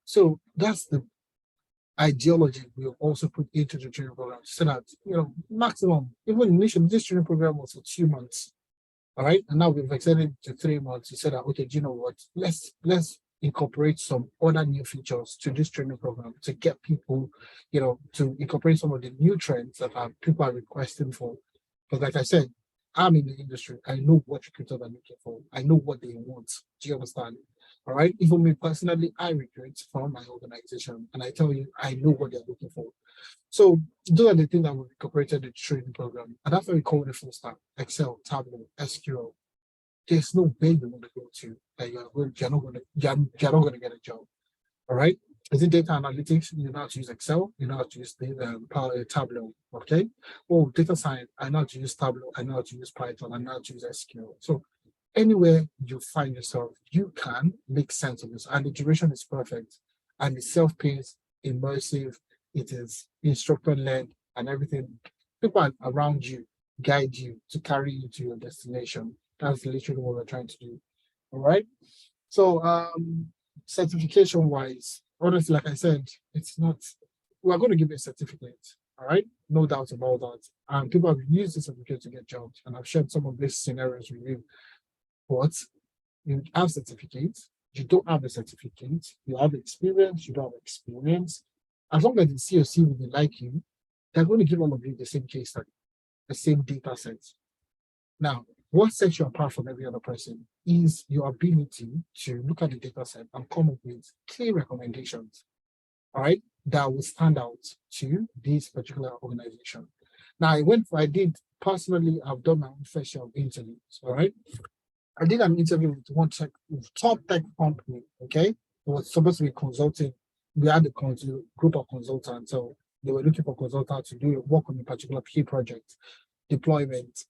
So that's the ideology we also put into the training program, so that maximum, even initially this training program was for 2 months. All right, and now we've extended to 3 months. You said that, okay, do you know what? Let's incorporate some other new features to this training program to get people, to incorporate some of the new trends that people are requesting for. Because like I said, I'm in the industry. I know what recruiters are looking for. I know what they want. Do you understand? All right. Even me personally, I recruit from my organization, and I tell you, I know what they're looking for. So those are the things that we incorporated in the training program, and that's why we call it a full stack: Excel, Tableau, SQL. There's no way you want to go to that you're not going to get a job. All right. Is it data analytics? You know how to use Excel. You know how to use Tableau. Okay. Oh, data science. I know how to use Tableau. I know how to use Python. I know how to use SQL. So anywhere you find yourself, you can make sense of this. And the duration is perfect. And it's self-paced, immersive. It is instructor-led and everything. People around you guide you to carry you to your destination. That's literally what we're trying to do. All right. So certification wise, honestly, like I said, it's not, we're going to give you a certificate. All right. No doubt about that. And people have used this certificate to get jobs. And I've shared some of these scenarios with you. But you have certificates, you don't have a certificate, you have experience, you don't have experience. As long as the COC will like you, they're going to give all of you the same case study, the same data set. Now, what sets you apart from every other person is your ability to look at the data set and come up with clear recommendations, all right, that will stand out to this particular organization. Now, I did personally, I've done my own fair share of interviews, all right. I did an interview with top tech company, okay? It was supposed to be consulting. We had a group of consultants, so they were looking for consultants to work on a particular key project, deployment.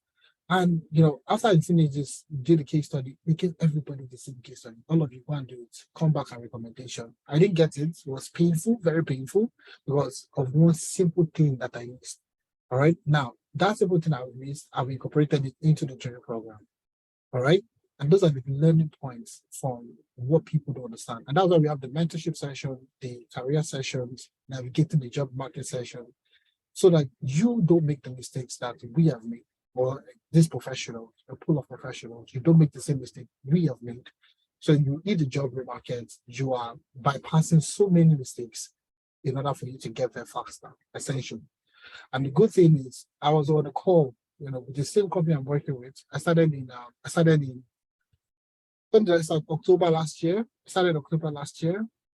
And, after I finished this, did the case study, we gave everybody the same case study. All of you go and do it. Come back and recommendation. I didn't get it. It was painful, very painful, because of one simple thing that I missed. All right. Now, that simple thing I missed, I've incorporated it into the training program. All right. And those are the learning points from what people don't understand. And that's why we have the mentorship session, the career sessions, navigating the job market session, so that you don't make the mistakes that we have made, or this professional, a pool of professionals, you don't make the same mistake we have made. So you need the job market, you are bypassing so many mistakes in order for you to get there faster, essentially. And the good thing is, I was on a call, with the same company I'm working with. I started in October last year.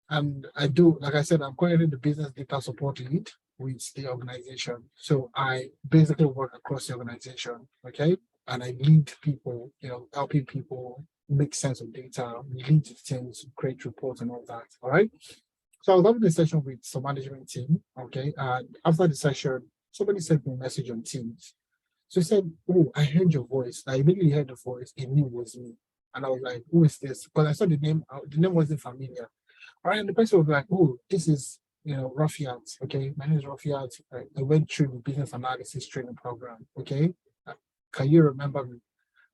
And I do, like I said, I'm currently the business data support lead with the organization. So I basically work across the organization, okay? And I lead people, helping people make sense of data, lead teams, create reports and all that, all right? So I was having a session with some management team, okay? And after the session, somebody sent me a message on Teams. So he said, oh, I heard your voice. I immediately heard the voice, and knew it was me. And I was like, who is this? Because I saw the name wasn't familiar. All right, and the person was like, oh, this is, Rafiat, okay? My name is Rafiat. I went through the business analysis training program, okay? Can you remember me?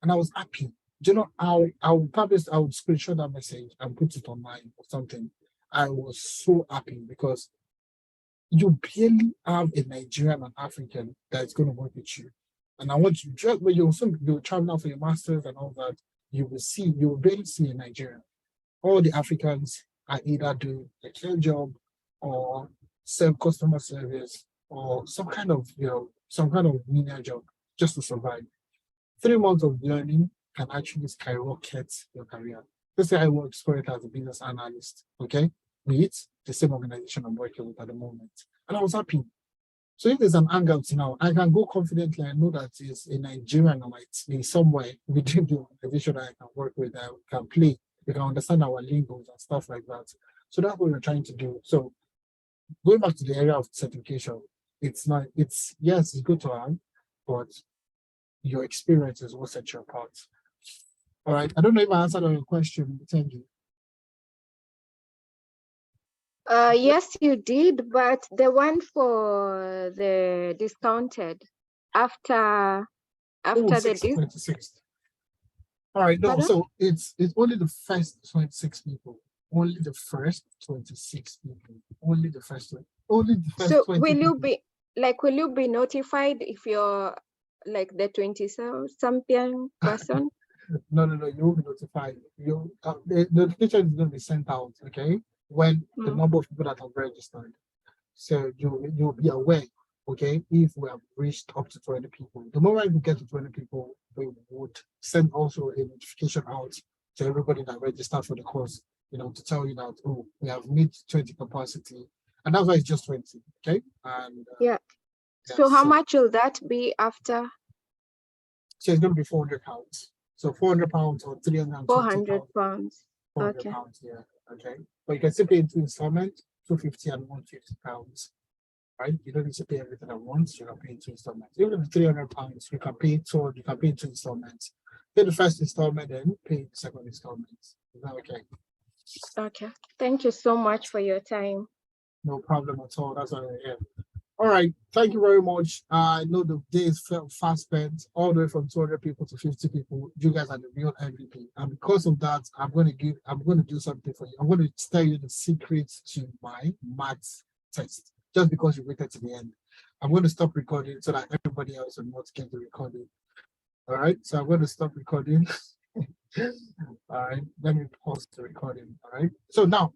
And I was happy. Do you know, I would screenshot that message and put it online or something. I was so happy because you barely have a Nigerian and African that's going to work with you. And I want you, just when you'll travel out for your masters and all that, you will barely see a Nigerian. All the Africans are either doing a care job or serve customer service or some kind of menial job just to survive. 3 months of learning can actually skyrocket your career. Let's say I work for it as a business analyst, okay? With the same organization I'm working with at the moment. And I was happy. So if there's an hangout now, I can go confidently. I know that it's a Nigerian or in somewhere within the organization I can work with, I can play, we can understand our lingos and stuff like that. So that's what we're trying to do. So going back to the area of certification, it's good to have, but your experience is what sets you apart. All right. I don't know if I answered your question. Thank you. Yes, you did, but the one for the discounted after the 26th. All right, no, Pardon? so it's only the first 26 people. Only the first 26 people. Only the first 20 will you people. will you be notified if you're like the 20-something person? No, you will be notified. The notification is going to be sent out, okay, when the number of people that have registered. So you'll be aware, okay, if we have reached up to 20 people. The moment we get to 20 people, we would send also a notification out to everybody that registered for the course, to tell you that, oh, we have met 20 capacity. And that's why it's just 20, okay? And yeah. So how much will that be after? So it's going to be 400 pounds. So 400 pounds or 320 400 pounds. 400 Okay. pounds, yeah, okay. But you can still pay in 2 installments, 250 and 150 pounds. Right? You don't need to pay everything at once, you can pay in 2 installments. Even if 300 pounds, you can pay in 2 installments. Pay the first installment, then pay the second installment. Is that okay? Okay. Thank you so much for your time. No problem at all. That's why we're here. All right. Thank you very much. I know the days felt fast spent, all the way from 200 people to 50 people. You guys are the real MVP. And because of that, I'm going to do something for you. I'm going to tell you the secrets to my maths test. Just because you waited to the end. I'm going to stop recording so that everybody else will not get the recording. All right, so I'm going to stop recording. All right, let me pause the recording. All right, so now,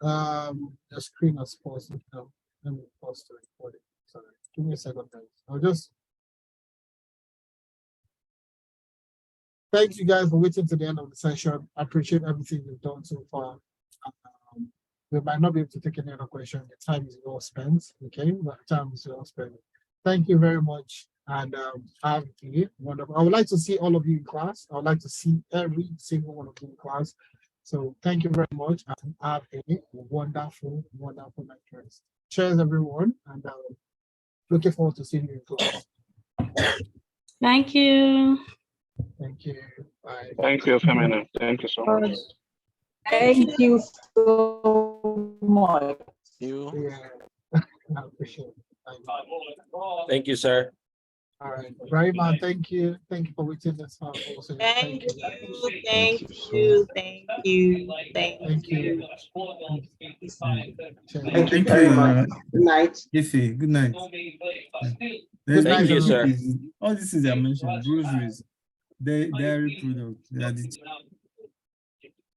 the screen has paused. Now, let me pause the recording. Sorry, give me a second, guys. I'll just thank you guys for waiting to the end of the session. I appreciate everything you've done so far. We might not be able to take any other question. The time is well spent. Okay, but time is well spent. Thank you very much. And have a wonderful. I would like to see all of you in class. I would like to see every single one of you in class. So thank you very much and have a wonderful, wonderful night rest. Cheers, everyone. And looking forward to seeing you in class. Thank you. Thank you. Bye. Thank you, Femina. Thank you so much. Thank you so much. Yeah, I appreciate it. Thank you, sir. All right, Rahima, thank you. Thank you for waiting this far. Also, Thank you. Thank you. Thank you. Thank you. Thank you very much. Good night. Ife, good night. Thank you, sir. All this is I mentioned, groceries, dairy products, they are the